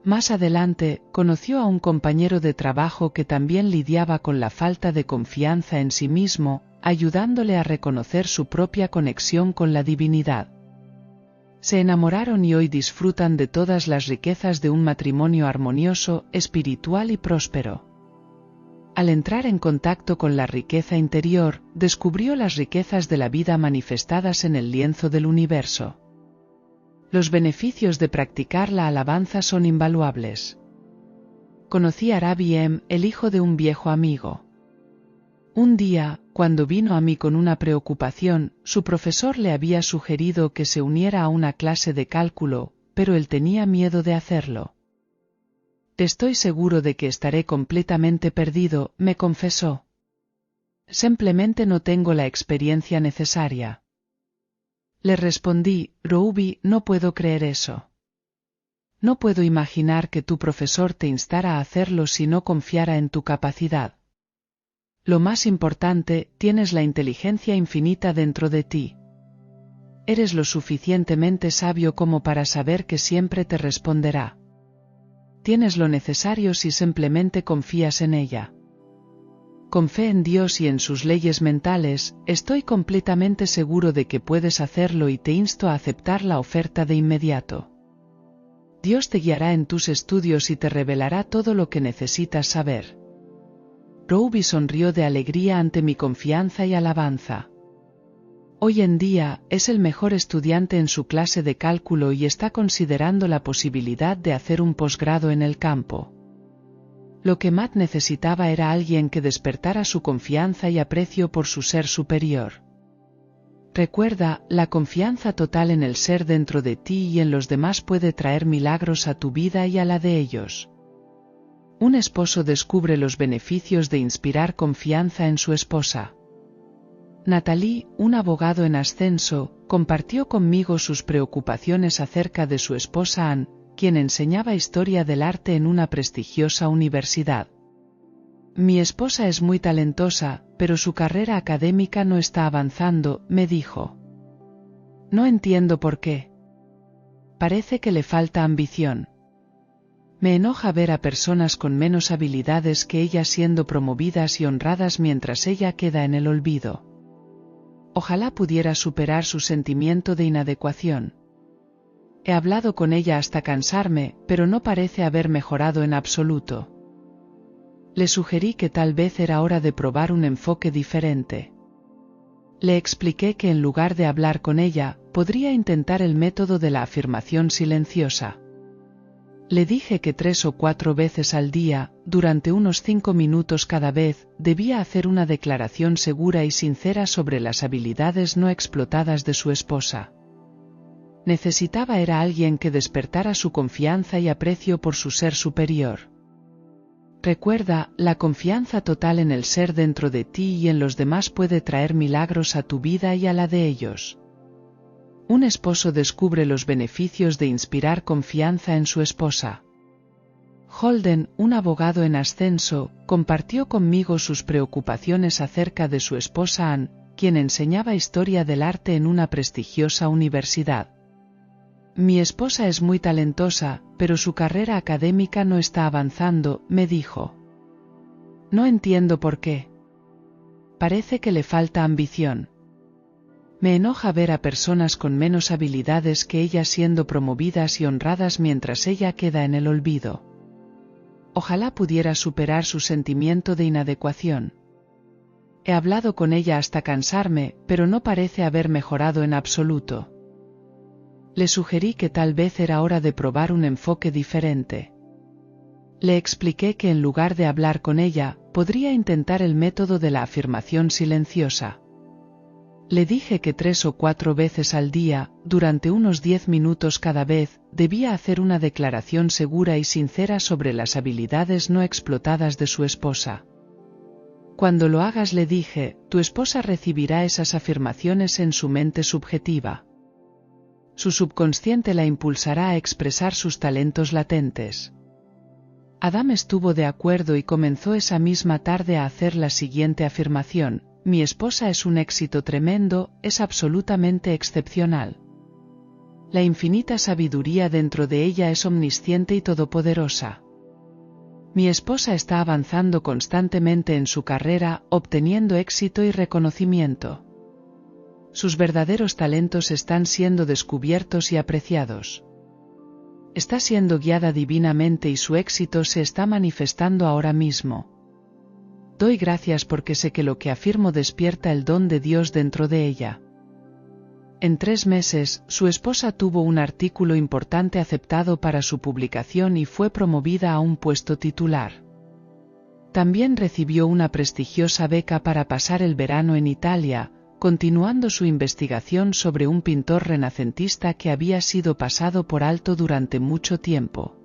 Más adelante, conoció a un compañero de trabajo que también lidiaba con la falta de confianza en sí mismo, ayudándole a reconocer su propia conexión con la divinidad. Se enamoraron y hoy disfrutan de todas las riquezas de un matrimonio armonioso, espiritual y próspero. Al entrar en contacto con la riqueza interior, descubrió las riquezas de la vida manifestadas en el lienzo del universo. Los beneficios de practicar la alabanza son invaluables. Conocí a Rabbi M., el hijo de un viejo amigo. Un día, cuando vino a mí con una preocupación, su profesor le había sugerido que se uniera a una clase de cálculo, pero él tenía miedo de hacerlo. «Estoy seguro de que estaré completamente perdido», me confesó. «Simplemente no tengo la experiencia necesaria». Le respondí, «Roubi, no puedo creer eso. No puedo imaginar que tu profesor te instara a hacerlo si no confiara en tu capacidad. Lo más importante, tienes la inteligencia infinita dentro de ti. Eres lo suficientemente sabio como para saber que siempre te responderá. Tienes lo necesario si simplemente confías en ella. Con fe en Dios y en sus leyes mentales, estoy completamente seguro de que puedes hacerlo y te insto a aceptar la oferta de inmediato. Dios te guiará en tus estudios y te revelará todo lo que necesitas saber». Roubi sonrió de alegría ante mi confianza y alabanza. Hoy en día, es el mejor estudiante en su clase de cálculo y está considerando la posibilidad de hacer un posgrado en el campo. Lo que Matt necesitaba era alguien que despertara su confianza y aprecio por su ser superior. Recuerda, la confianza total en el ser dentro de ti y en los demás puede traer milagros a tu vida y a la de ellos. Un esposo descubre los beneficios de inspirar confianza en su esposa. Nathalie, un abogado en ascenso, compartió conmigo sus preocupaciones acerca de su esposa Anne, quien enseñaba historia del arte en una prestigiosa universidad. Mi esposa es muy talentosa, pero su carrera académica no está avanzando, me dijo. No entiendo por qué. Parece que le falta ambición. Me enoja ver a personas con menos habilidades que ella siendo promovidas y honradas mientras ella queda en el olvido. Ojalá pudiera superar su sentimiento de inadecuación. He hablado con ella hasta cansarme, pero no parece haber mejorado en absoluto. Le sugerí que tal vez era hora de probar un enfoque diferente. Le expliqué que en lugar de hablar con ella, podría intentar el método de la afirmación silenciosa. Le dije que 3 o 4 veces al día, durante unos 5 minutos cada vez, debía hacer una declaración segura y sincera sobre las habilidades no explotadas de su esposa. Necesitaba era alguien que despertara su confianza y aprecio por su ser superior. Recuerda, la confianza total en el ser dentro de ti y en los demás puede traer milagros a tu vida y a la de ellos. Un esposo descubre los beneficios de inspirar confianza en su esposa. Holden, un abogado en ascenso, compartió conmigo sus preocupaciones acerca de su esposa Anne, quien enseñaba historia del arte en una prestigiosa universidad. Mi esposa es muy talentosa, pero su carrera académica no está avanzando, me dijo. No entiendo por qué. Parece que le falta ambición. Me enoja ver a personas con menos habilidades que ella siendo promovidas y honradas mientras ella queda en el olvido. Ojalá pudiera superar su sentimiento de inadecuación. He hablado con ella hasta cansarme, pero no parece haber mejorado en absoluto. Le sugerí que tal vez era hora de probar un enfoque diferente. Le expliqué que en lugar de hablar con ella, podría intentar el método de la afirmación silenciosa. Le dije que 3 o 4 veces al día, durante unos 10 minutos cada vez, debía hacer una declaración segura y sincera sobre las habilidades no explotadas de su esposa. Cuando lo hagas, le dije, tu esposa recibirá esas afirmaciones en su mente subjetiva. Su subconsciente la impulsará a expresar sus talentos latentes. Adam estuvo de acuerdo y comenzó esa misma tarde a hacer la siguiente afirmación: mi esposa es un éxito tremendo, es absolutamente excepcional. La infinita sabiduría dentro de ella es omnisciente y todopoderosa. Mi esposa está avanzando constantemente en su carrera, obteniendo éxito y reconocimiento. Sus verdaderos talentos están siendo descubiertos y apreciados. Está siendo guiada divinamente y su éxito se está manifestando ahora mismo. Doy gracias porque sé que lo que afirmo despierta el don de Dios dentro de ella. En 3 meses, su esposa tuvo un artículo importante aceptado para su publicación y fue promovida a un puesto titular. También recibió una prestigiosa beca para pasar el verano en Italia, continuando su investigación sobre un pintor renacentista que había sido pasado por alto durante mucho tiempo.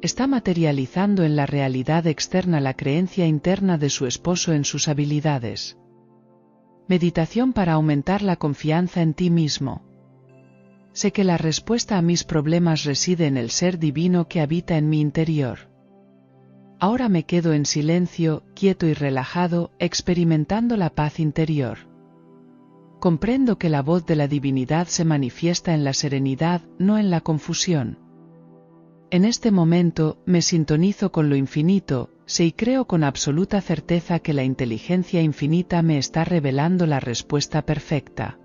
Está materializando en la realidad externa la creencia interna de su esposo en sus habilidades. Meditación para aumentar la confianza en ti mismo. Sé que la respuesta a mis problemas reside en el ser divino que habita en mi interior. Ahora me quedo en silencio, quieto y relajado, experimentando la paz interior. Comprendo que la voz de la divinidad se manifiesta en la serenidad, no en la confusión. En este momento, me sintonizo con lo infinito, sé y creo con absoluta certeza que la inteligencia infinita me está revelando la respuesta perfecta.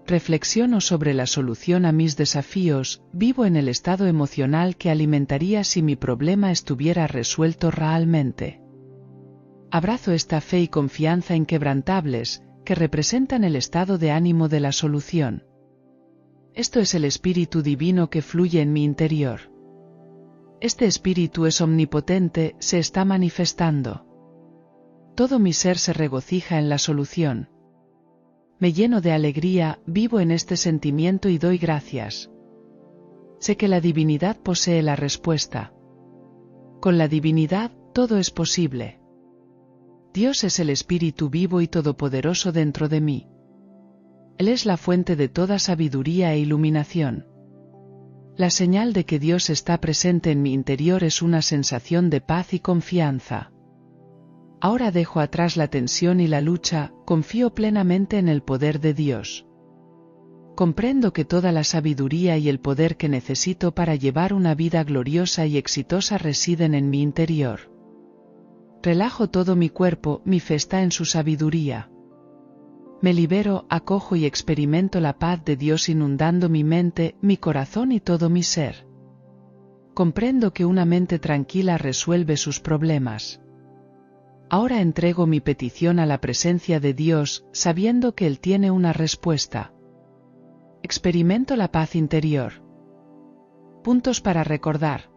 Reflexiono sobre la solución a mis desafíos, vivo en el estado emocional que alimentaría si mi problema estuviera resuelto realmente. Abrazo esta fe y confianza inquebrantables, que representan el estado de ánimo de la solución. Esto es el Espíritu Divino que fluye en mi interior. Este Espíritu es omnipotente, se está manifestando. Todo mi ser se regocija en la solución. Me lleno de alegría, vivo en este sentimiento y doy gracias. Sé que la divinidad posee la respuesta. Con la divinidad, todo es posible. Dios es el Espíritu vivo y todopoderoso dentro de mí. Él es la fuente de toda sabiduría e iluminación. La señal de que Dios está presente en mi interior es una sensación de paz y confianza. Ahora dejo atrás la tensión y la lucha, confío plenamente en el poder de Dios. Comprendo que toda la sabiduría y el poder que necesito para llevar una vida gloriosa y exitosa residen en mi interior. Relajo todo mi cuerpo, mi fe está en su sabiduría. Me libero, acojo y experimento la paz de Dios inundando mi mente, mi corazón y todo mi ser. Comprendo que una mente tranquila resuelve sus problemas. Ahora entrego mi petición a la presencia de Dios, sabiendo que Él tiene una respuesta. Experimento la paz interior. Puntos para recordar.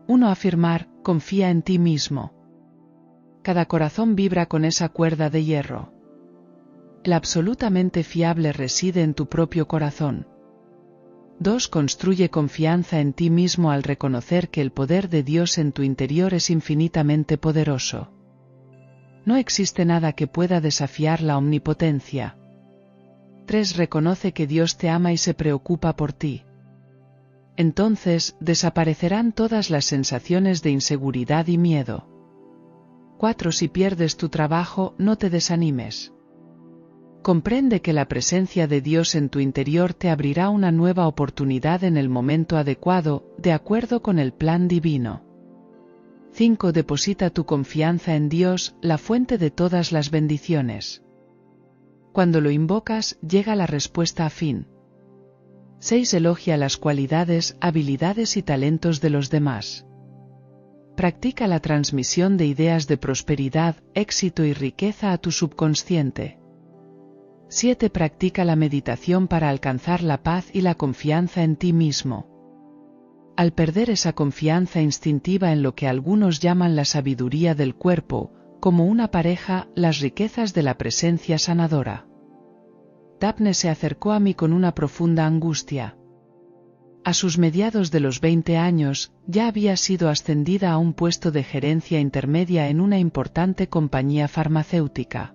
1. Afirmar, confía en ti mismo. Cada corazón vibra con esa cuerda de hierro. El absolutamente fiable reside en tu propio corazón. 2. Construye confianza en ti mismo al reconocer que el poder de Dios en tu interior es infinitamente poderoso. No existe nada que pueda desafiar la omnipotencia. 3. Reconoce que Dios te ama y se preocupa por ti. Entonces, desaparecerán todas las sensaciones de inseguridad y miedo. 4. Si pierdes tu trabajo, no te desanimes. Comprende que la presencia de Dios en tu interior te abrirá una nueva oportunidad en el momento adecuado, de acuerdo con el plan divino. 5. Deposita tu confianza en Dios, la fuente de todas las bendiciones. Cuando lo invocas, llega la respuesta a fin. 6. Elogia las cualidades, habilidades y talentos de los demás. Practica la transmisión de ideas de prosperidad, éxito y riqueza a tu subconsciente. 7. Practica la meditación para alcanzar la paz y la confianza en ti mismo. Al perder esa confianza instintiva en lo que algunos llaman la sabiduría del cuerpo, como una pareja, las riquezas de la presencia sanadora. Daphne se acercó a mí con una profunda angustia. A sus mediados de los 20 años, ya había sido ascendida a un puesto de gerencia intermedia en una importante compañía farmacéutica.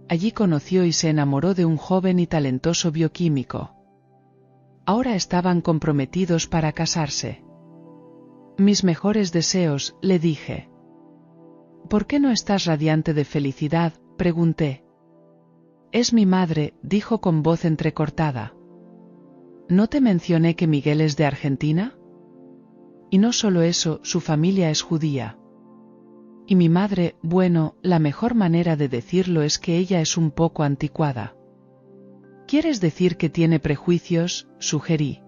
Allí conoció y se enamoró de un joven y talentoso bioquímico. Ahora estaban comprometidos para casarse. Mis mejores deseos, le dije. ¿Por qué no estás radiante de felicidad?, pregunté. Es mi madre, dijo con voz entrecortada. ¿No te mencioné que Miguel es de Argentina? Y no solo eso, su familia es judía. Y mi madre, bueno, la mejor manera de decirlo es que ella es un poco anticuada. ¿Quieres decir que tiene prejuicios?, sugerí.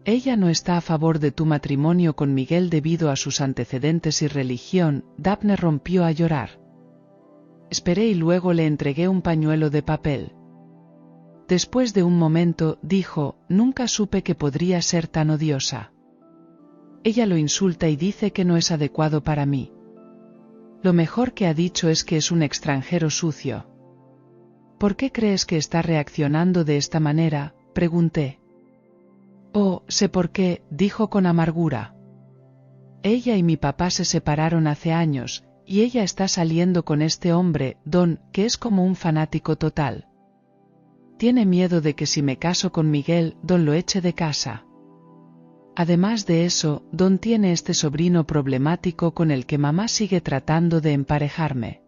Ella no está a favor de tu matrimonio con Miguel debido a sus antecedentes y religión. Daphne rompió a llorar. Esperé y luego le entregué un pañuelo de papel. Después de un momento, dijo, nunca supe que podría ser tan odiosa. Ella lo insulta y dice que no es adecuado para mí. Lo mejor que ha dicho es que es un extranjero sucio. ¿Por qué crees que está reaccionando de esta manera?, pregunté. Oh, sé por qué, dijo con amargura. Ella y mi papá se separaron hace años, y ella está saliendo con este hombre, Don, que es como un fanático total. Tiene miedo de que si me caso con Miguel, Don lo eche de casa. Además de eso, Don tiene este sobrino problemático con el que mamá sigue tratando de emparejarme.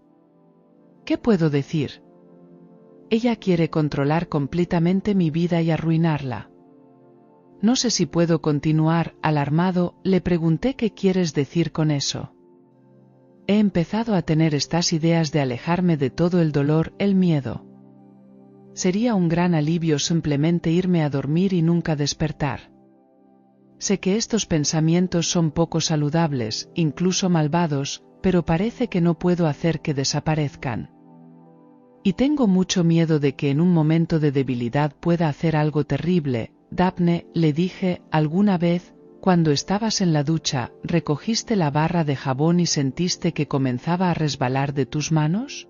¿Qué puedo decir? Ella quiere controlar completamente mi vida y arruinarla. No sé si puedo continuar. Alarmado, le pregunté qué quieres decir con eso. He empezado a tener estas ideas de alejarme de todo el dolor, el miedo. Sería un gran alivio simplemente irme a dormir y nunca despertar. Sé que estos pensamientos son poco saludables, incluso malvados, pero parece que no puedo hacer que desaparezcan. Y tengo mucho miedo de que en un momento de debilidad pueda hacer algo terrible. Daphne, le dije, ¿alguna vez, cuando estabas en la ducha, recogiste la barra de jabón y sentiste que comenzaba a resbalar de tus manos?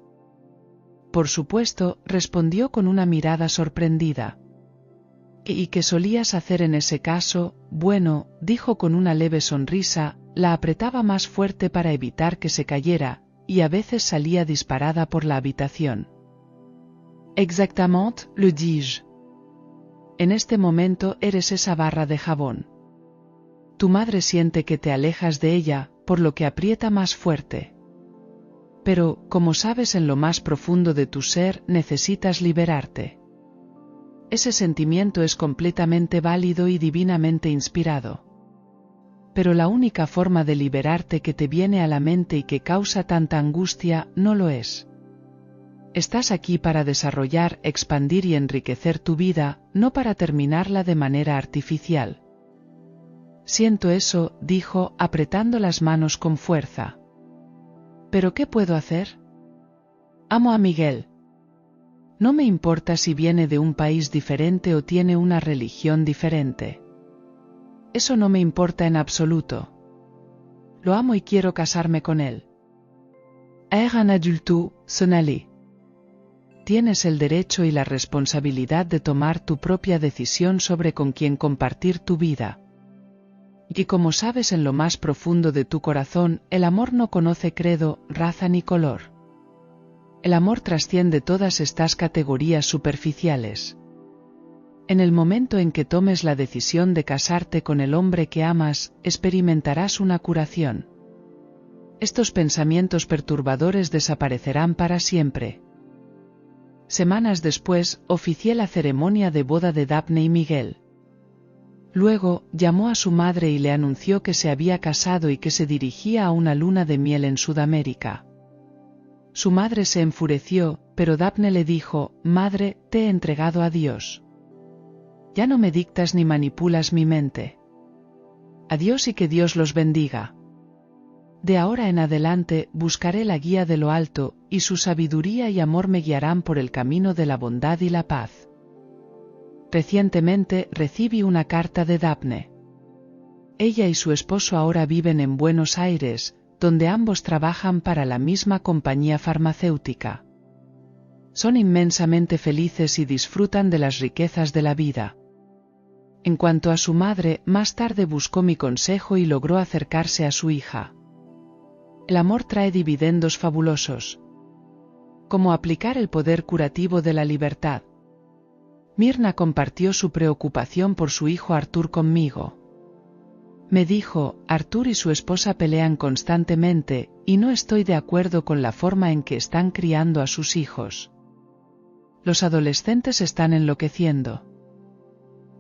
Por supuesto, respondió con una mirada sorprendida. ¿Y qué solías hacer en ese caso? Bueno, dijo con una leve sonrisa, la apretaba más fuerte para evitar que se cayera, y a veces salía disparada por la habitación. Exactement, le dis-je. En este momento eres esa barra de jabón. Tu madre siente que te alejas de ella, por lo que aprieta más fuerte. Pero, como sabes en lo más profundo de tu ser, necesitas liberarte. Ese sentimiento es completamente válido y divinamente inspirado. Pero la única forma de liberarte que te viene a la mente y que causa tanta angustia, no lo es. Estás aquí para desarrollar, expandir y enriquecer tu vida, no para terminarla de manera artificial. Siento eso, dijo, apretando las manos con fuerza. ¿Pero qué puedo hacer? Amo a Miguel. No me importa si viene de un país diferente o tiene una religión diferente. Eso no me importa en absoluto. Lo amo y quiero casarme con él. Être un adulte, s'en aller. Tienes el derecho y la responsabilidad de tomar tu propia decisión sobre con quién compartir tu vida. Y como sabes en lo más profundo de tu corazón, el amor no conoce credo, raza ni color. El amor trasciende todas estas categorías superficiales. En el momento en que tomes la decisión de casarte con el hombre que amas, experimentarás una curación. Estos pensamientos perturbadores desaparecerán para siempre. Semanas después, oficié la ceremonia de boda de Daphne y Miguel. Luego, llamó a su madre y le anunció que se había casado y que se dirigía a una luna de miel en Sudamérica. Su madre se enfureció, pero Daphne le dijo: «Madre, te he entregado a Dios. Ya no me dictas ni manipulas mi mente. Adiós y que Dios los bendiga. De ahora en adelante buscaré la guía de lo alto, y su sabiduría y amor me guiarán por el camino de la bondad y la paz». Recientemente recibí una carta de Daphne. Ella y su esposo ahora viven en Buenos Aires, donde ambos trabajan para la misma compañía farmacéutica. Son inmensamente felices y disfrutan de las riquezas de la vida. En cuanto a su madre, más tarde buscó mi consejo y logró acercarse a su hija. El amor trae dividendos fabulosos. ¿Cómo aplicar el poder curativo de la libertad? Mirna compartió su preocupación por su hijo Artur conmigo. Me dijo: «Artur y su esposa pelean constantemente, y no estoy de acuerdo con la forma en que están criando a sus hijos. Los adolescentes están enloqueciendo».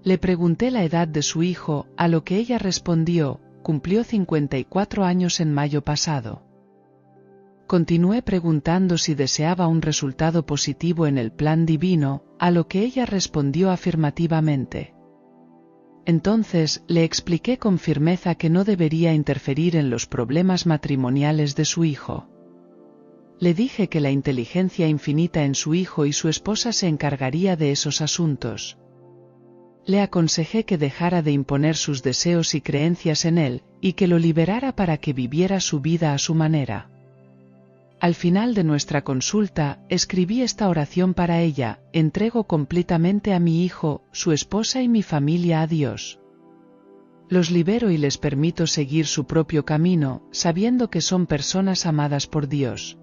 Le pregunté la edad de su hijo, a lo que ella respondió: «Cumplió 54 años en mayo pasado». Continué preguntando si deseaba un resultado positivo en el plan divino, a lo que ella respondió afirmativamente. Entonces, le expliqué con firmeza que no debería interferir en los problemas matrimoniales de su hijo. Le dije que la inteligencia infinita en su hijo y su esposa se encargaría de esos asuntos. Le aconsejé que dejara de imponer sus deseos y creencias en él, y que lo liberara para que viviera su vida a su manera. Al final de nuestra consulta, escribí esta oración para ella: «Entrego completamente a mi hijo, su esposa y mi familia a Dios. Los libero y les permito seguir su propio camino, sabiendo que son personas amadas por Dios.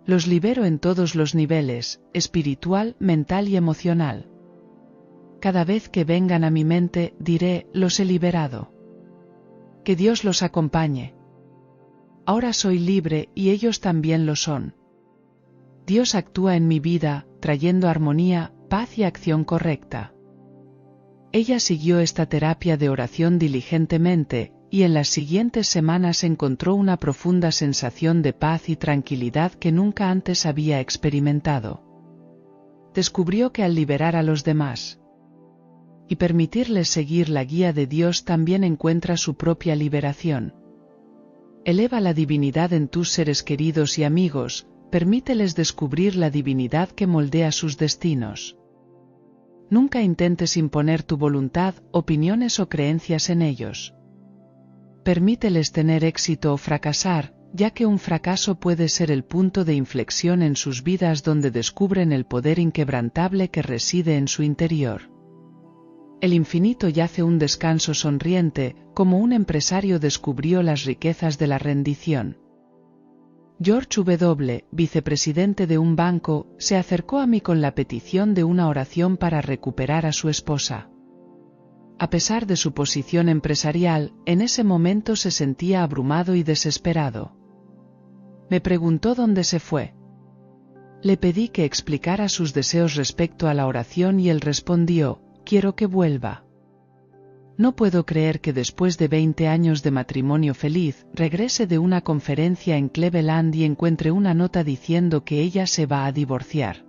Los libero en todos los niveles, espiritual, mental y emocional. Cada vez que vengan a mi mente, diré: los he liberado. Que Dios los acompañe. Ahora soy libre y ellos también lo son. Dios actúa en mi vida, trayendo armonía, paz y acción correcta». Ella siguió esta terapia de oración diligentemente, y en las siguientes semanas encontró una profunda sensación de paz y tranquilidad que nunca antes había experimentado. Descubrió que al liberar a los demás y permitirles seguir la guía de Dios, también encuentra su propia liberación. Eleva la divinidad en tus seres queridos y amigos, permíteles descubrir la divinidad que moldea sus destinos. Nunca intentes imponer tu voluntad, opiniones o creencias en ellos. Permíteles tener éxito o fracasar, ya que un fracaso puede ser el punto de inflexión en sus vidas donde descubren el poder inquebrantable que reside en su interior. El infinito yace un descanso sonriente, como un empresario descubrió las riquezas de la rendición. George W., vicepresidente de un banco, se acercó a mí con la petición de una oración para recuperar a su esposa. A pesar de su posición empresarial, en ese momento se sentía abrumado y desesperado. Me preguntó dónde se fue. Le pedí que explicara sus deseos respecto a la oración y él respondió: quiero que vuelva. No puedo creer que después de 20 años de matrimonio feliz, regrese de una conferencia en Cleveland y encuentre una nota diciendo que ella se va a divorciar.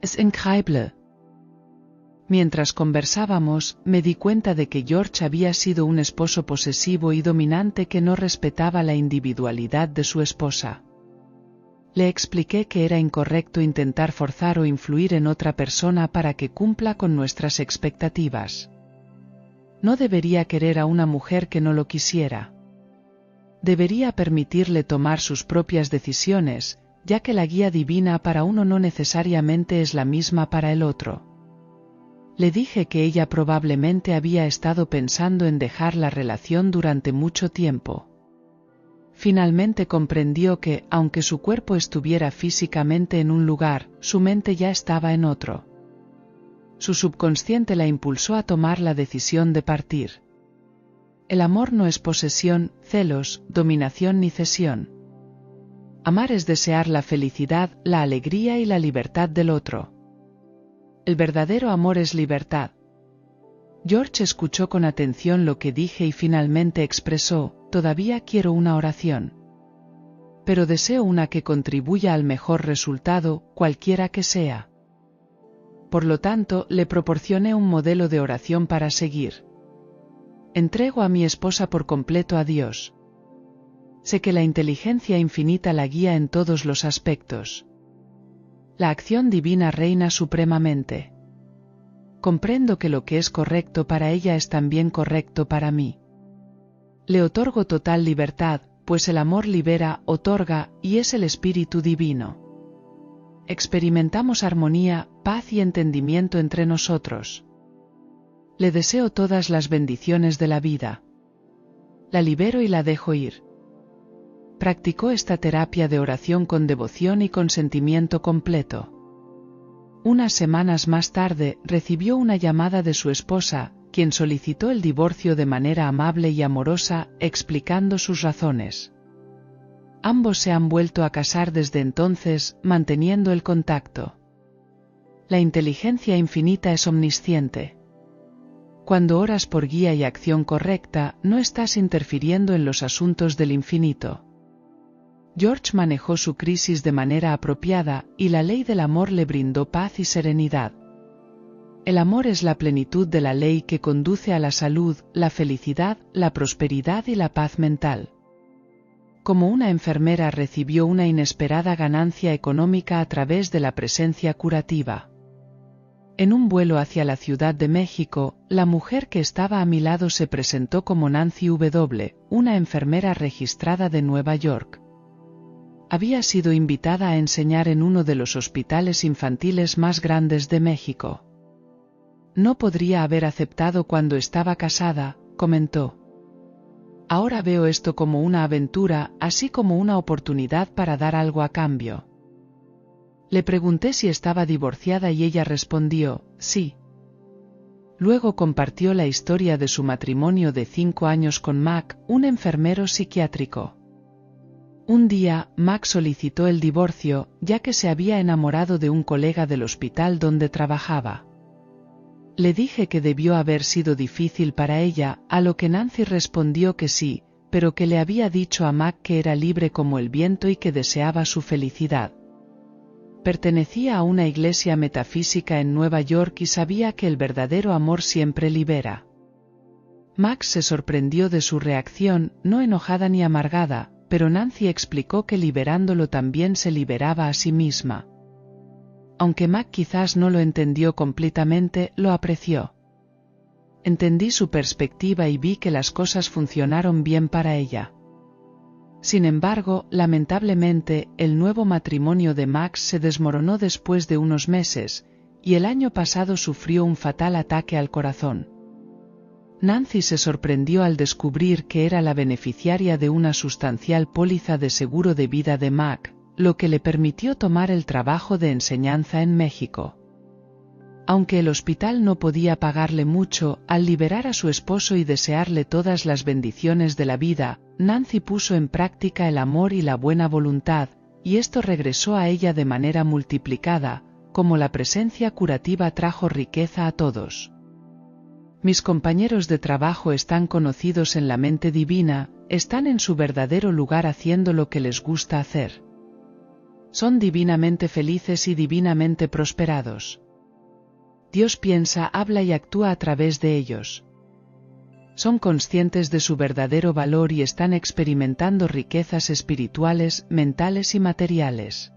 Es increíble. Mientras conversábamos, me di cuenta de que George había sido un esposo posesivo y dominante que no respetaba la individualidad de su esposa. Le expliqué que era incorrecto intentar forzar o influir en otra persona para que cumpla con nuestras expectativas. No debería querer a una mujer que no lo quisiera. Debería permitirle tomar sus propias decisiones, ya que la guía divina para uno no necesariamente es la misma para el otro. Le dije que ella probablemente había estado pensando en dejar la relación durante mucho tiempo. Finalmente comprendió que, aunque su cuerpo estuviera físicamente en un lugar, su mente ya estaba en otro. Su subconsciente la impulsó a tomar la decisión de partir. El amor no es posesión, celos, dominación ni cesión. Amar es desear la felicidad, la alegría y la libertad del otro. El verdadero amor es libertad. George escuchó con atención lo que dije y finalmente expresó: todavía quiero una oración. Pero deseo una que contribuya al mejor resultado, cualquiera que sea. Por lo tanto, le proporcioné un modelo de oración para seguir. Entrego a mi esposa por completo a Dios. Sé que la inteligencia infinita la guía en todos los aspectos. La acción divina reina supremamente. Comprendo que lo que es correcto para ella es también correcto para mí. Le otorgo total libertad, pues el amor libera, otorga, y es el Espíritu Divino. Experimentamos armonía, paz y entendimiento entre nosotros. Le deseo todas las bendiciones de la vida. La libero y la dejo ir. Practicó esta terapia de oración con devoción y consentimiento completo. Unas semanas más tarde, recibió una llamada de su esposa, quien solicitó el divorcio de manera amable y amorosa, explicando sus razones. Ambos se han vuelto a casar desde entonces, manteniendo el contacto. La inteligencia infinita es omnisciente. Cuando oras por guía y acción correcta, no estás interfiriendo en los asuntos del infinito. George manejó su crisis de manera apropiada, y la ley del amor le brindó paz y serenidad. El amor es la plenitud de la ley que conduce a la salud, la felicidad, la prosperidad y la paz mental. Como una enfermera recibió una inesperada ganancia económica a través de la presencia curativa. En un vuelo hacia la Ciudad de México, la mujer que estaba a mi lado se presentó como Nancy W., una enfermera registrada de Nueva York. Había sido invitada a enseñar en uno de los hospitales infantiles más grandes de México. No podría haber aceptado cuando estaba casada, comentó. Ahora veo esto como una aventura, así como una oportunidad para dar algo a cambio. Le pregunté si estaba divorciada y ella respondió, sí. Luego compartió la historia de su matrimonio de 5 años con Mac, un enfermero psiquiátrico. Un día, Mac solicitó el divorcio, ya que se había enamorado de un colega del hospital donde trabajaba. Le dije que debió haber sido difícil para ella, a lo que Nancy respondió que sí, pero que le había dicho a Mac que era libre como el viento y que deseaba su felicidad. Pertenecía a una iglesia metafísica en Nueva York y sabía que el verdadero amor siempre libera. Mac se sorprendió de su reacción, no enojada ni amargada, pero Nancy explicó que liberándolo también se liberaba a sí misma. Aunque Mac quizás no lo entendió completamente, lo apreció. Entendí su perspectiva y vi que las cosas funcionaron bien para ella. Sin embargo, lamentablemente, el nuevo matrimonio de Max se desmoronó después de unos meses, y el año pasado sufrió un fatal ataque al corazón. Nancy se sorprendió al descubrir que era la beneficiaria de una sustancial póliza de seguro de vida de Mac, lo que le permitió tomar el trabajo de enseñanza en México. Aunque el hospital no podía pagarle mucho, al liberar a su esposo y desearle todas las bendiciones de la vida, Nancy puso en práctica el amor y la buena voluntad, y esto regresó a ella de manera multiplicada, como la presencia curativa trajo riqueza a todos. Mis compañeros de trabajo están conocidos en la mente divina, están en su verdadero lugar haciendo lo que les gusta hacer. Son divinamente felices y divinamente prosperados. Dios piensa, habla y actúa a través de ellos. Son conscientes de su verdadero valor y están experimentando riquezas espirituales, mentales y materiales.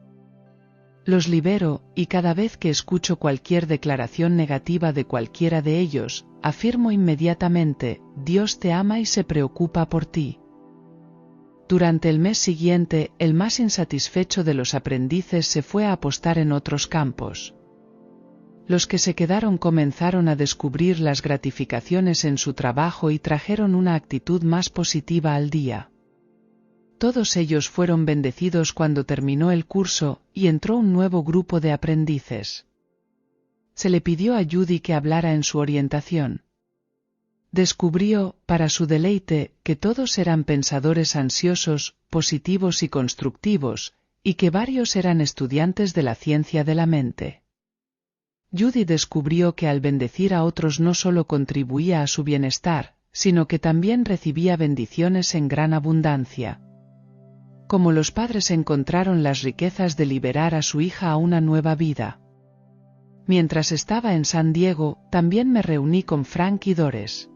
Los libero, y cada vez que escucho cualquier declaración negativa de cualquiera de ellos, afirmo inmediatamente, Dios te ama y se preocupa por ti. Durante el mes siguiente, el más insatisfecho de los aprendices se fue a apostar en otros campos. Los que se quedaron comenzaron a descubrir las gratificaciones en su trabajo y trajeron una actitud más positiva al día. Todos ellos fueron bendecidos cuando terminó el curso, y entró un nuevo grupo de aprendices. Se le pidió a Judy que hablara en su orientación. Descubrió, para su deleite, que todos eran pensadores ansiosos, positivos y constructivos, y que varios eran estudiantes de la ciencia de la mente. Judy descubrió que al bendecir a otros no solo contribuía a su bienestar, sino que también recibía bendiciones en gran abundancia. Como los padres encontraron las riquezas de liberar a su hija a una nueva vida. Mientras estaba en San Diego, también me reuní con Frank y Doris.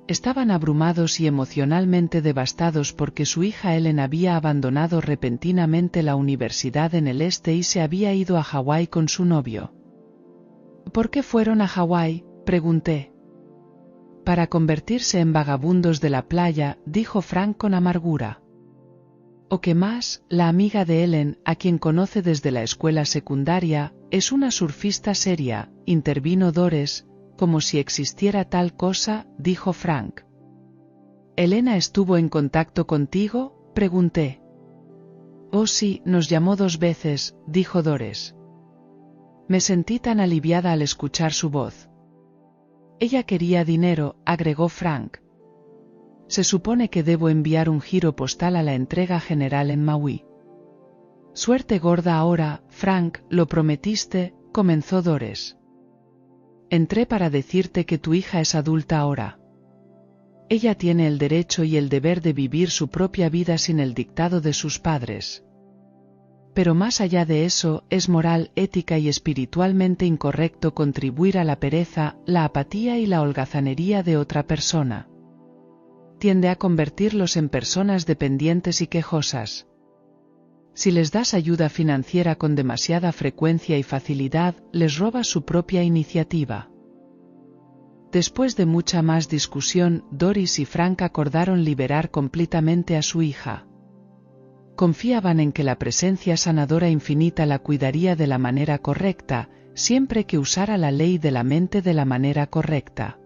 Estaban abrumados y emocionalmente devastados porque su hija Ellen había abandonado repentinamente la universidad en el este y se había ido a Hawái con su novio. ¿Por qué fueron a Hawái?, pregunté. Para convertirse en vagabundos de la playa, dijo Frank con amargura. ¿O qué más? La amiga de Ellen, a quien conoce desde la escuela secundaria, es una surfista seria, intervino Doris, como si existiera tal cosa, dijo Frank. ¿Elena estuvo en contacto contigo?, pregunté. Oh sí, nos llamó 2 veces, dijo Doris. Me sentí tan aliviada al escuchar su voz. Ella quería dinero, agregó Frank. Se supone que debo enviar un giro postal a la entrega general en Maui. Suerte gorda ahora, Frank, lo prometiste, comenzó Doris. Entré para decirte que tu hija es adulta ahora. Ella tiene el derecho y el deber de vivir su propia vida sin el dictado de sus padres. Pero más allá de eso, es moral, ética y espiritualmente incorrecto contribuir a la pereza, la apatía y la holgazanería de otra persona. Tiende a convertirlos en personas dependientes y quejosas. Si les das ayuda financiera con demasiada frecuencia y facilidad, les robas su propia iniciativa. Después de mucha más discusión, Doris y Frank acordaron liberar completamente a su hija. Confiaban en que la presencia sanadora infinita la cuidaría de la manera correcta, siempre que usara la ley de la mente de la manera correcta.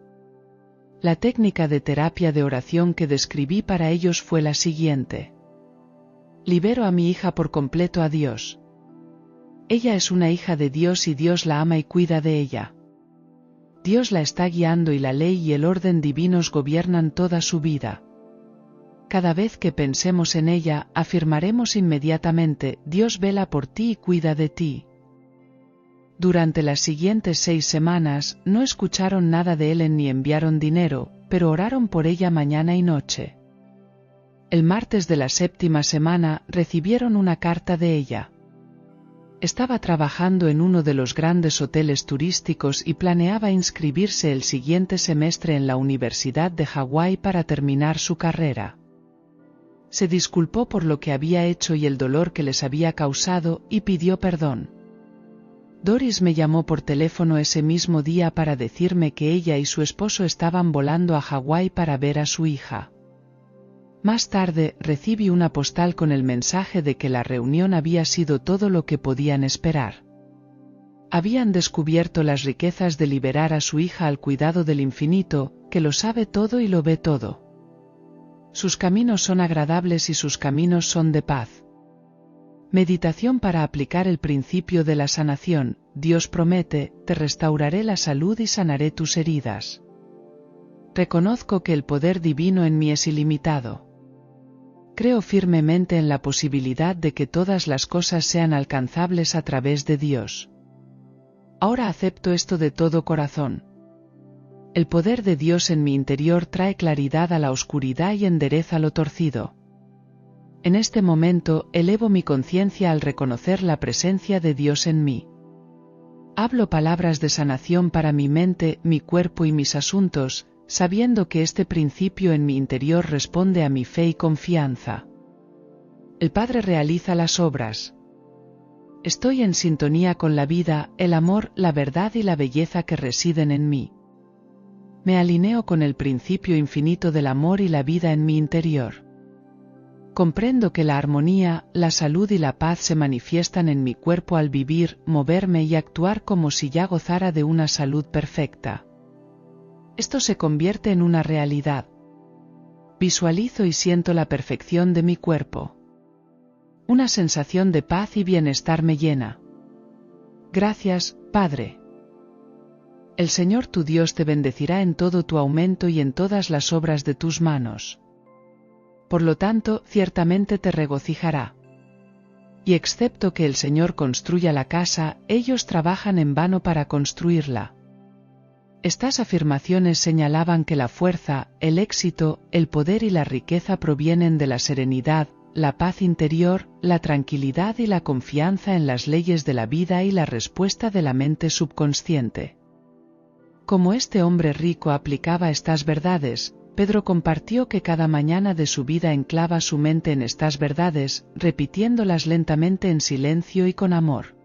La técnica de terapia de oración que describí para ellos fue la siguiente. Libero a mi hija por completo a Dios. Ella es una hija de Dios y Dios la ama y cuida de ella. Dios la está guiando y la ley y el orden divinos gobiernan toda su vida. Cada vez que pensemos en ella, afirmaremos inmediatamente, Dios vela por ti y cuida de ti. Durante las siguientes 6 semanas, no escucharon nada de Ellen ni enviaron dinero, pero oraron por ella mañana y noche. El martes de la 7ª semana, recibieron una carta de ella. Estaba trabajando en uno de los grandes hoteles turísticos y planeaba inscribirse el siguiente semestre en la Universidad de Hawái para terminar su carrera. Se disculpó por lo que había hecho y el dolor que les había causado, y pidió perdón. Doris me llamó por teléfono ese mismo día para decirme que ella y su esposo estaban volando a Hawái para ver a su hija. Más tarde, recibí una postal con el mensaje de que la reunión había sido todo lo que podían esperar. Habían descubierto las riquezas de liberar a su hija al cuidado del infinito, que lo sabe todo y lo ve todo. Sus caminos son agradables y sus caminos son de paz. Meditación para aplicar el principio de la sanación. Dios promete, te restauraré la salud y sanaré tus heridas. Reconozco que el poder divino en mí es ilimitado. Creo firmemente en la posibilidad de que todas las cosas sean alcanzables a través de Dios. Ahora acepto esto de todo corazón. El poder de Dios en mi interior trae claridad a la oscuridad y endereza lo torcido. En este momento elevo mi conciencia al reconocer la presencia de Dios en mí. Hablo palabras de sanación para mi mente, mi cuerpo y mis asuntos, sabiendo que este principio en mi interior responde a mi fe y confianza. El Padre realiza las obras. Estoy en sintonía con la vida, el amor, la verdad y la belleza que residen en mí. Me alineo con el principio infinito del amor y la vida en mi interior. Comprendo que la armonía, la salud y la paz se manifiestan en mi cuerpo al vivir, moverme y actuar como si ya gozara de una salud perfecta. Esto se convierte en una realidad. Visualizo y siento la perfección de mi cuerpo. Una sensación de paz y bienestar me llena. Gracias, Padre. El Señor tu Dios te bendecirá en todo tu aumento y en todas las obras de tus manos. Por lo tanto, ciertamente te regocijará. Y excepto que el Señor construya la casa, ellos trabajan en vano para construirla. Estas afirmaciones señalaban que la fuerza, el éxito, el poder y la riqueza provienen de la serenidad, la paz interior, la tranquilidad y la confianza en las leyes de la vida y la respuesta de la mente subconsciente. Como este hombre rico aplicaba estas verdades, Pedro compartió que cada mañana de su vida enclava su mente en estas verdades, repitiéndolas lentamente en silencio y con amor.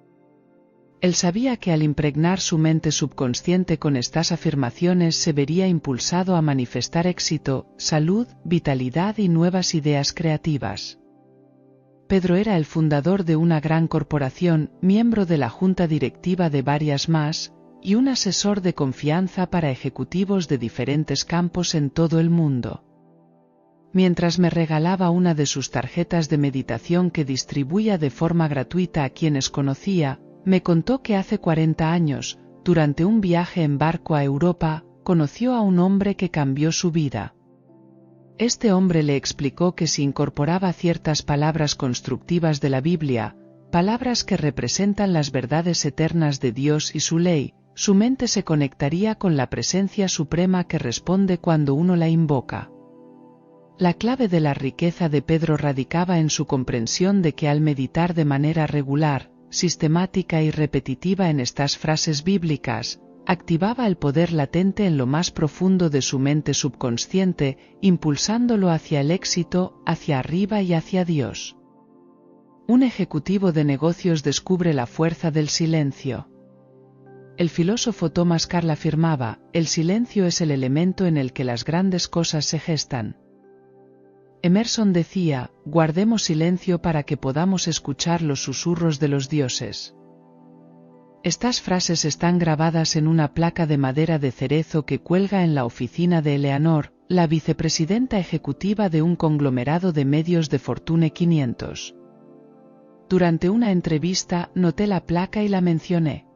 Él sabía que al impregnar su mente subconsciente con estas afirmaciones se vería impulsado a manifestar éxito, salud, vitalidad y nuevas ideas creativas. Pedro era el fundador de una gran corporación, miembro de la junta directiva de varias más, y un asesor de confianza para ejecutivos de diferentes campos en todo el mundo. Mientras me regalaba una de sus tarjetas de meditación que distribuía de forma gratuita a quienes conocía, me contó que hace 40 años, durante un viaje en barco a Europa, conoció a un hombre que cambió su vida. Este hombre le explicó que si incorporaba ciertas palabras constructivas de la Biblia, palabras que representan las verdades eternas de Dios y su ley, su mente se conectaría con la presencia suprema que responde cuando uno la invoca. La clave de la riqueza de Pedro radicaba en su comprensión de que al meditar de manera regular, sistemática y repetitiva en estas frases bíblicas, activaba el poder latente en lo más profundo de su mente subconsciente, impulsándolo hacia el éxito, hacia arriba y hacia Dios. Un ejecutivo de negocios descubre la fuerza del silencio. El filósofo Thomas Carlyle afirmaba, el silencio es el elemento en el que las grandes cosas se gestan. Emerson decía, guardemos silencio para que podamos escuchar los susurros de los dioses. Estas frases están grabadas en una placa de madera de cerezo que cuelga en la oficina de Eleanor, la vicepresidenta ejecutiva de un conglomerado de medios de Fortune 500. Durante una entrevista, noté la placa y la mencioné.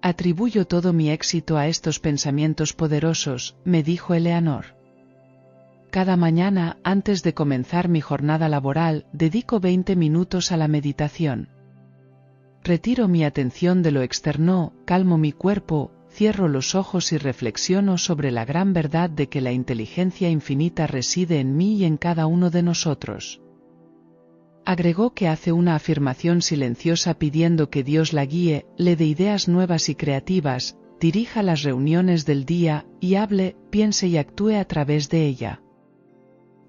Atribuyo todo mi éxito a estos pensamientos poderosos, me dijo Eleanor. Cada mañana, antes de comenzar mi jornada laboral, dedico 20 minutos a la meditación. Retiro mi atención de lo externo, calmo mi cuerpo, cierro los ojos y reflexiono sobre la gran verdad de que la inteligencia infinita reside en mí y en cada uno de nosotros. Agregó que hace una afirmación silenciosa pidiendo que Dios la guíe, le dé ideas nuevas y creativas, dirija las reuniones del día, y hable, piense y actúe a través de ella.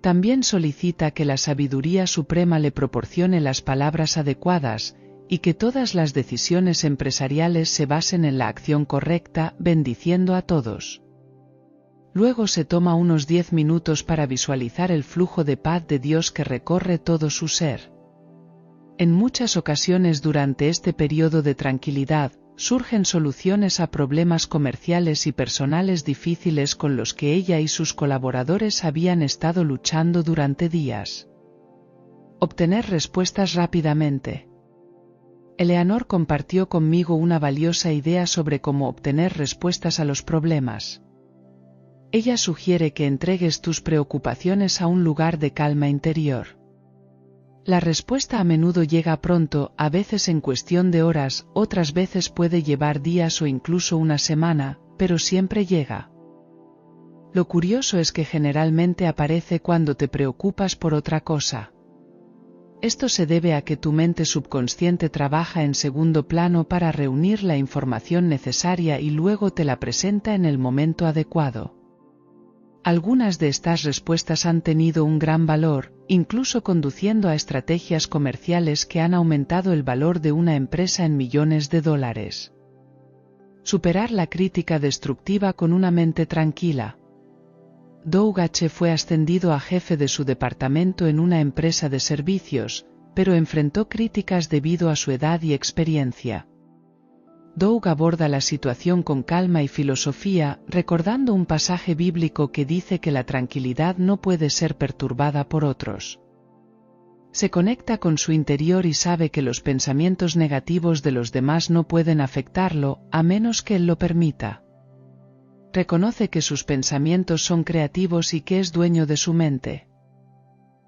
También solicita que la sabiduría suprema le proporcione las palabras adecuadas, y que todas las decisiones empresariales se basen en la acción correcta, bendiciendo a todos. Luego se toma unos 10 minutos para visualizar el flujo de paz de Dios que recorre todo su ser. En muchas ocasiones durante este periodo de tranquilidad, surgen soluciones a problemas comerciales y personales difíciles con los que ella y sus colaboradores habían estado luchando durante días. Obtener respuestas rápidamente. Eleanor compartió conmigo una valiosa idea sobre cómo obtener respuestas a los problemas. Ella sugiere que entregues tus preocupaciones a un lugar de calma interior. La respuesta a menudo llega pronto, a veces en cuestión de horas, otras veces puede llevar días o incluso una semana, pero siempre llega. Lo curioso es que generalmente aparece cuando te preocupas por otra cosa. Esto se debe a que tu mente subconsciente trabaja en segundo plano para reunir la información necesaria y luego te la presenta en el momento adecuado. Algunas de estas respuestas han tenido un gran valor, incluso conduciendo a estrategias comerciales que han aumentado el valor de una empresa en millones de dólares. Superar la crítica destructiva con una mente tranquila. Doug H. fue ascendido a jefe de su departamento en una empresa de servicios, pero enfrentó críticas debido a su edad y experiencia. Doug aborda la situación con calma y filosofía, recordando un pasaje bíblico que dice que la tranquilidad no puede ser perturbada por otros. Se conecta con su interior y sabe que los pensamientos negativos de los demás no pueden afectarlo, a menos que él lo permita. Reconoce que sus pensamientos son creativos y que es dueño de su mente.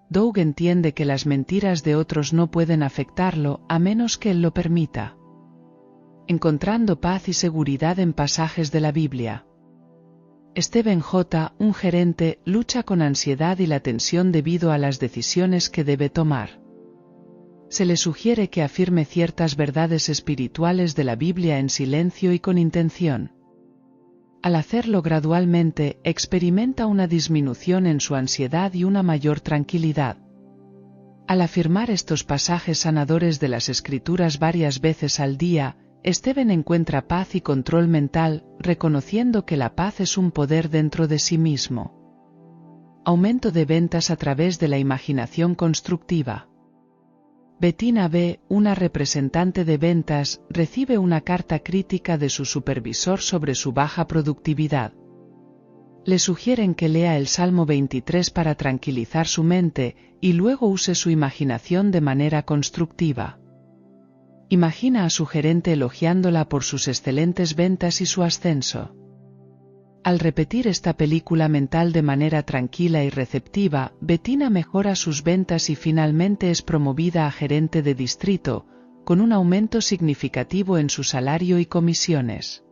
Doug entiende que las mentiras de otros no pueden afectarlo, a menos que él lo permita. Encontrando paz y seguridad en pasajes de la Biblia. Stephen J., un gerente, lucha con ansiedad y la tensión debido a las decisiones que debe tomar. Se le sugiere que afirme ciertas verdades espirituales de la Biblia en silencio y con intención. Al hacerlo gradualmente, experimenta una disminución en su ansiedad y una mayor tranquilidad. Al afirmar estos pasajes sanadores de las Escrituras varias veces al día, Stephen encuentra paz y control mental, reconociendo que la paz es un poder dentro de sí mismo. Aumento de ventas a través de la imaginación constructiva. Bettina B., una representante de ventas, recibe una carta crítica de su supervisor sobre su baja productividad. Le sugieren que lea el Salmo 23 para tranquilizar su mente, y luego use su imaginación de manera constructiva. Imagina a su gerente elogiándola por sus excelentes ventas y su ascenso. Al repetir esta película mental de manera tranquila y receptiva, Bettina mejora sus ventas y finalmente es promovida a gerente de distrito, con un aumento significativo en su salario y comisiones.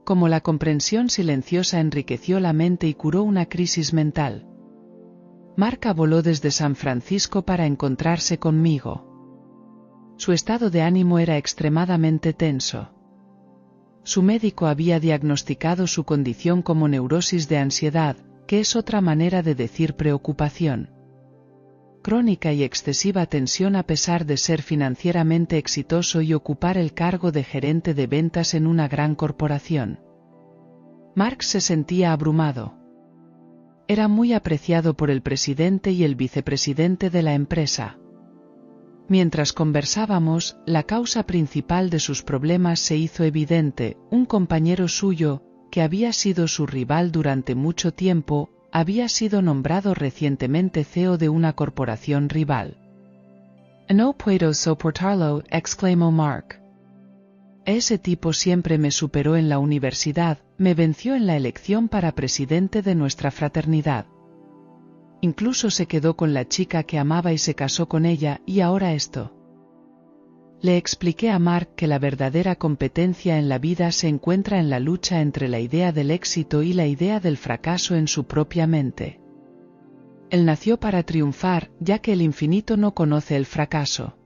Como la comprensión silenciosa enriqueció la mente y curó una crisis mental. Marca voló desde San Francisco para encontrarse conmigo. Su estado de ánimo era extremadamente tenso. Su médico había diagnosticado su condición como neurosis de ansiedad, que es otra manera de decir preocupación. Crónica y excesiva tensión a pesar de ser financieramente exitoso y ocupar el cargo de gerente de ventas en una gran corporación. Mark se sentía abrumado. Era muy apreciado por el presidente y el vicepresidente de la empresa. Mientras conversábamos, la causa principal de sus problemas se hizo evidente: un compañero suyo, que había sido su rival durante mucho tiempo, había sido nombrado recientemente CEO de una corporación rival. No puedo soportarlo, exclamó Mark. Ese tipo siempre me superó en la universidad, me venció en la elección para presidente de nuestra fraternidad. Incluso se quedó con la chica que amaba y se casó con ella, y ahora esto. Le expliqué a Mark que la verdadera competencia en la vida se encuentra en la lucha entre la idea del éxito y la idea del fracaso en su propia mente. Él nació para triunfar, ya que el infinito no conoce el fracaso.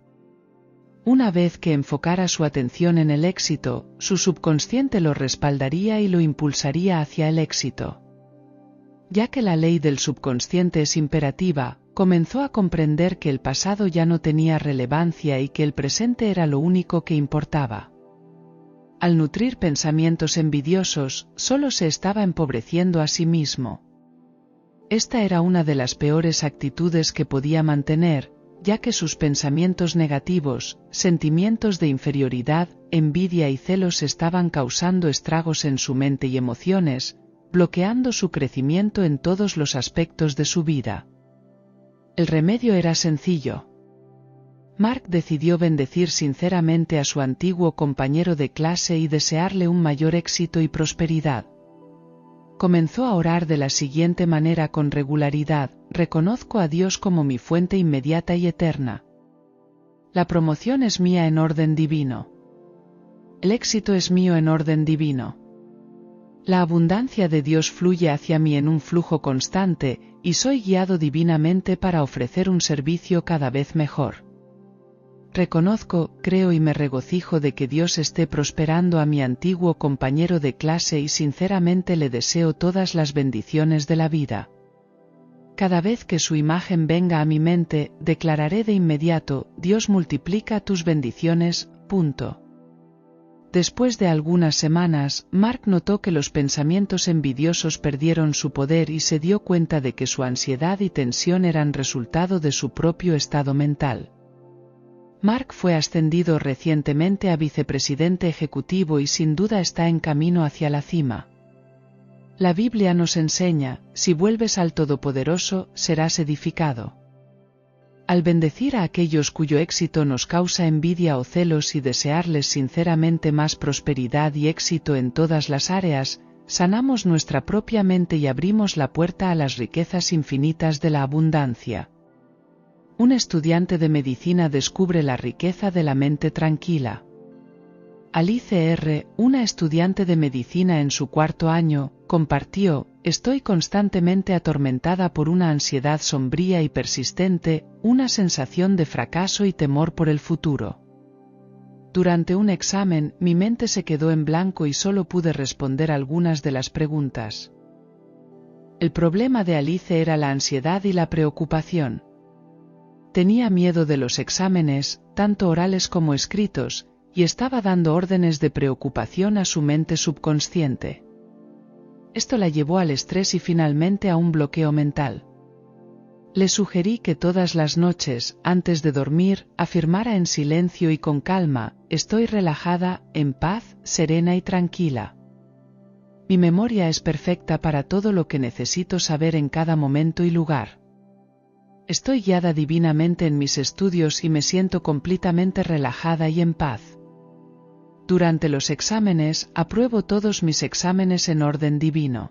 Una vez que enfocara su atención en el éxito, su subconsciente lo respaldaría y lo impulsaría hacia el éxito. Ya que la ley del subconsciente es imperativa, comenzó a comprender que el pasado ya no tenía relevancia y que el presente era lo único que importaba. Al nutrir pensamientos envidiosos, solo se estaba empobreciendo a sí mismo. Esta era una de las peores actitudes que podía mantener, ya que sus pensamientos negativos, sentimientos de inferioridad, envidia y celos estaban causando estragos en su mente y emociones, bloqueando su crecimiento en todos los aspectos de su vida. El remedio era sencillo. Mark decidió bendecir sinceramente a su antiguo compañero de clase y desearle un mayor éxito y prosperidad. Comenzó a orar de la siguiente manera con regularidad: reconozco a Dios como mi fuente inmediata y eterna. La promoción es mía en orden divino. El éxito es mío en orden divino. La abundancia de Dios fluye hacia mí en un flujo constante, y soy guiado divinamente para ofrecer un servicio cada vez mejor. Reconozco, creo y me regocijo de que Dios esté prosperando a mi antiguo compañero de clase y sinceramente le deseo todas las bendiciones de la vida. Cada vez que su imagen venga a mi mente, declararé de inmediato: Dios multiplica tus bendiciones. Después de algunas semanas, Mark notó que los pensamientos envidiosos perdieron su poder y se dio cuenta de que su ansiedad y tensión eran resultado de su propio estado mental. Mark fue ascendido recientemente a vicepresidente ejecutivo y sin duda está en camino hacia la cima. La Biblia nos enseña: si vuelves al Todopoderoso, serás edificado. Al bendecir a aquellos cuyo éxito nos causa envidia o celos y desearles sinceramente más prosperidad y éxito en todas las áreas, sanamos nuestra propia mente y abrimos la puerta a las riquezas infinitas de la abundancia. Un estudiante de medicina descubre la riqueza de la mente tranquila. Alice R., una estudiante de medicina en su cuarto año, compartió: estoy constantemente atormentada por una ansiedad sombría y persistente, una sensación de fracaso y temor por el futuro. Durante un examen, mi mente se quedó en blanco y solo pude responder algunas de las preguntas. El problema de Alice era la ansiedad y la preocupación. Tenía miedo de los exámenes, tanto orales como escritos, y estaba dando órdenes de preocupación a su mente subconsciente. Esto la llevó al estrés y finalmente a un bloqueo mental. Le sugerí que todas las noches, antes de dormir, afirmara en silencio y con calma: estoy relajada, en paz, serena y tranquila. Mi memoria es perfecta para todo lo que necesito saber en cada momento y lugar. Estoy guiada divinamente en mis estudios y me siento completamente relajada y en paz. Durante los exámenes, apruebo todos mis exámenes en orden divino.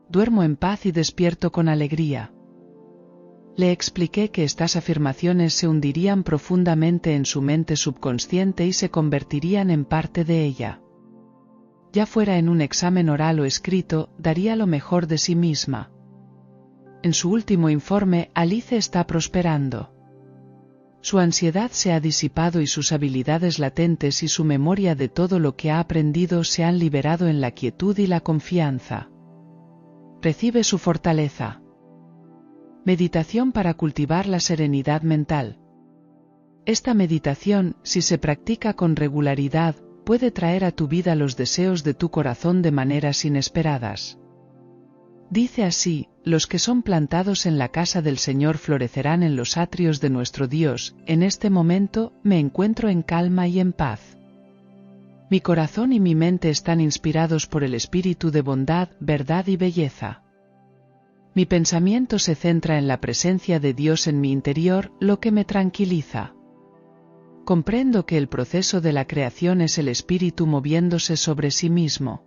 Duermo en paz y despierto con alegría. Le expliqué que estas afirmaciones se hundirían profundamente en su mente subconsciente y se convertirían en parte de ella. Ya fuera en un examen oral o escrito, daría lo mejor de sí misma. En su último informe, Alice está prosperando. Su ansiedad se ha disipado y sus habilidades latentes y su memoria de todo lo que ha aprendido se han liberado en la quietud y la confianza. Recibe su fortaleza. Meditación para cultivar la serenidad mental. Esta meditación, si se practica con regularidad, puede traer a tu vida los deseos de tu corazón de maneras inesperadas. Dice así: los que son plantados en la casa del Señor florecerán en los atrios de nuestro Dios. En este momento, me encuentro en calma y en paz. Mi corazón y mi mente están inspirados por el espíritu de bondad, verdad y belleza. Mi pensamiento se centra en la presencia de Dios en mi interior, lo que me tranquiliza. Comprendo que el proceso de la creación es el espíritu moviéndose sobre sí mismo.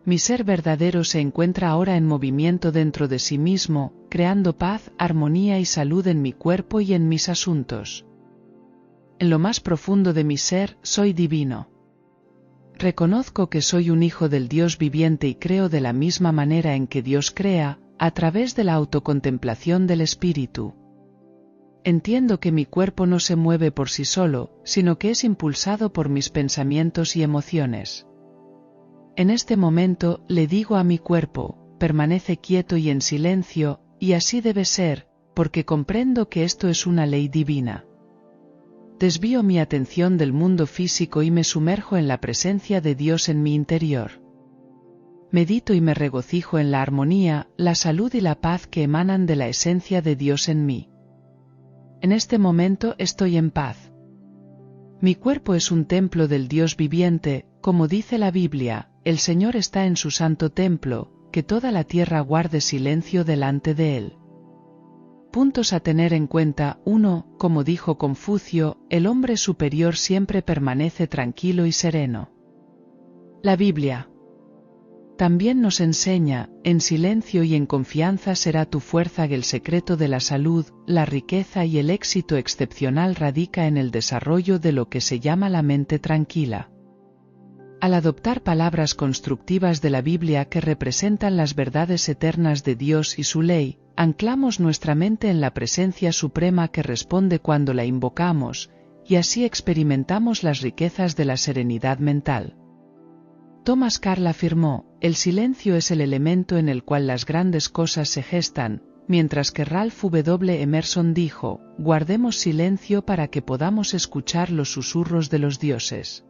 Mi ser verdadero se encuentra ahora en movimiento dentro de sí mismo, creando paz, armonía y salud en mi cuerpo y en mis asuntos. En lo más profundo de mi ser, soy divino. Reconozco que soy un hijo del Dios viviente y creo de la misma manera en que Dios crea, a través de la autocontemplación del espíritu. Entiendo que mi cuerpo no se mueve por sí solo, sino que es impulsado por mis pensamientos y emociones. En este momento, le digo a mi cuerpo: permanece quieto y en silencio, y así debe ser, porque comprendo que esto es una ley divina. Desvío mi atención del mundo físico y me sumerjo en la presencia de Dios en mi interior. Medito y me regocijo en la armonía, la salud y la paz que emanan de la esencia de Dios en mí. En este momento estoy en paz. Mi cuerpo es un templo del Dios viviente, como dice la Biblia, el Señor está en su santo templo, que toda la tierra guarde silencio delante de él. Puntos a tener en cuenta. 1. Como dijo Confucio, el hombre superior siempre permanece tranquilo y sereno. La Biblia también nos enseña, en silencio y en confianza será tu fuerza. El secreto de la salud, la riqueza y el éxito excepcional radica en el desarrollo de lo que se llama la mente tranquila. Al adoptar palabras constructivas de la Biblia que representan las verdades eternas de Dios y su ley, anclamos nuestra mente en la presencia suprema que responde cuando la invocamos, y así experimentamos las riquezas de la serenidad mental. Thomas Carl afirmó, el silencio es el elemento en el cual las grandes cosas se gestan, mientras que Ralph W. Emerson dijo, guardemos silencio para que podamos escuchar los susurros de los dioses.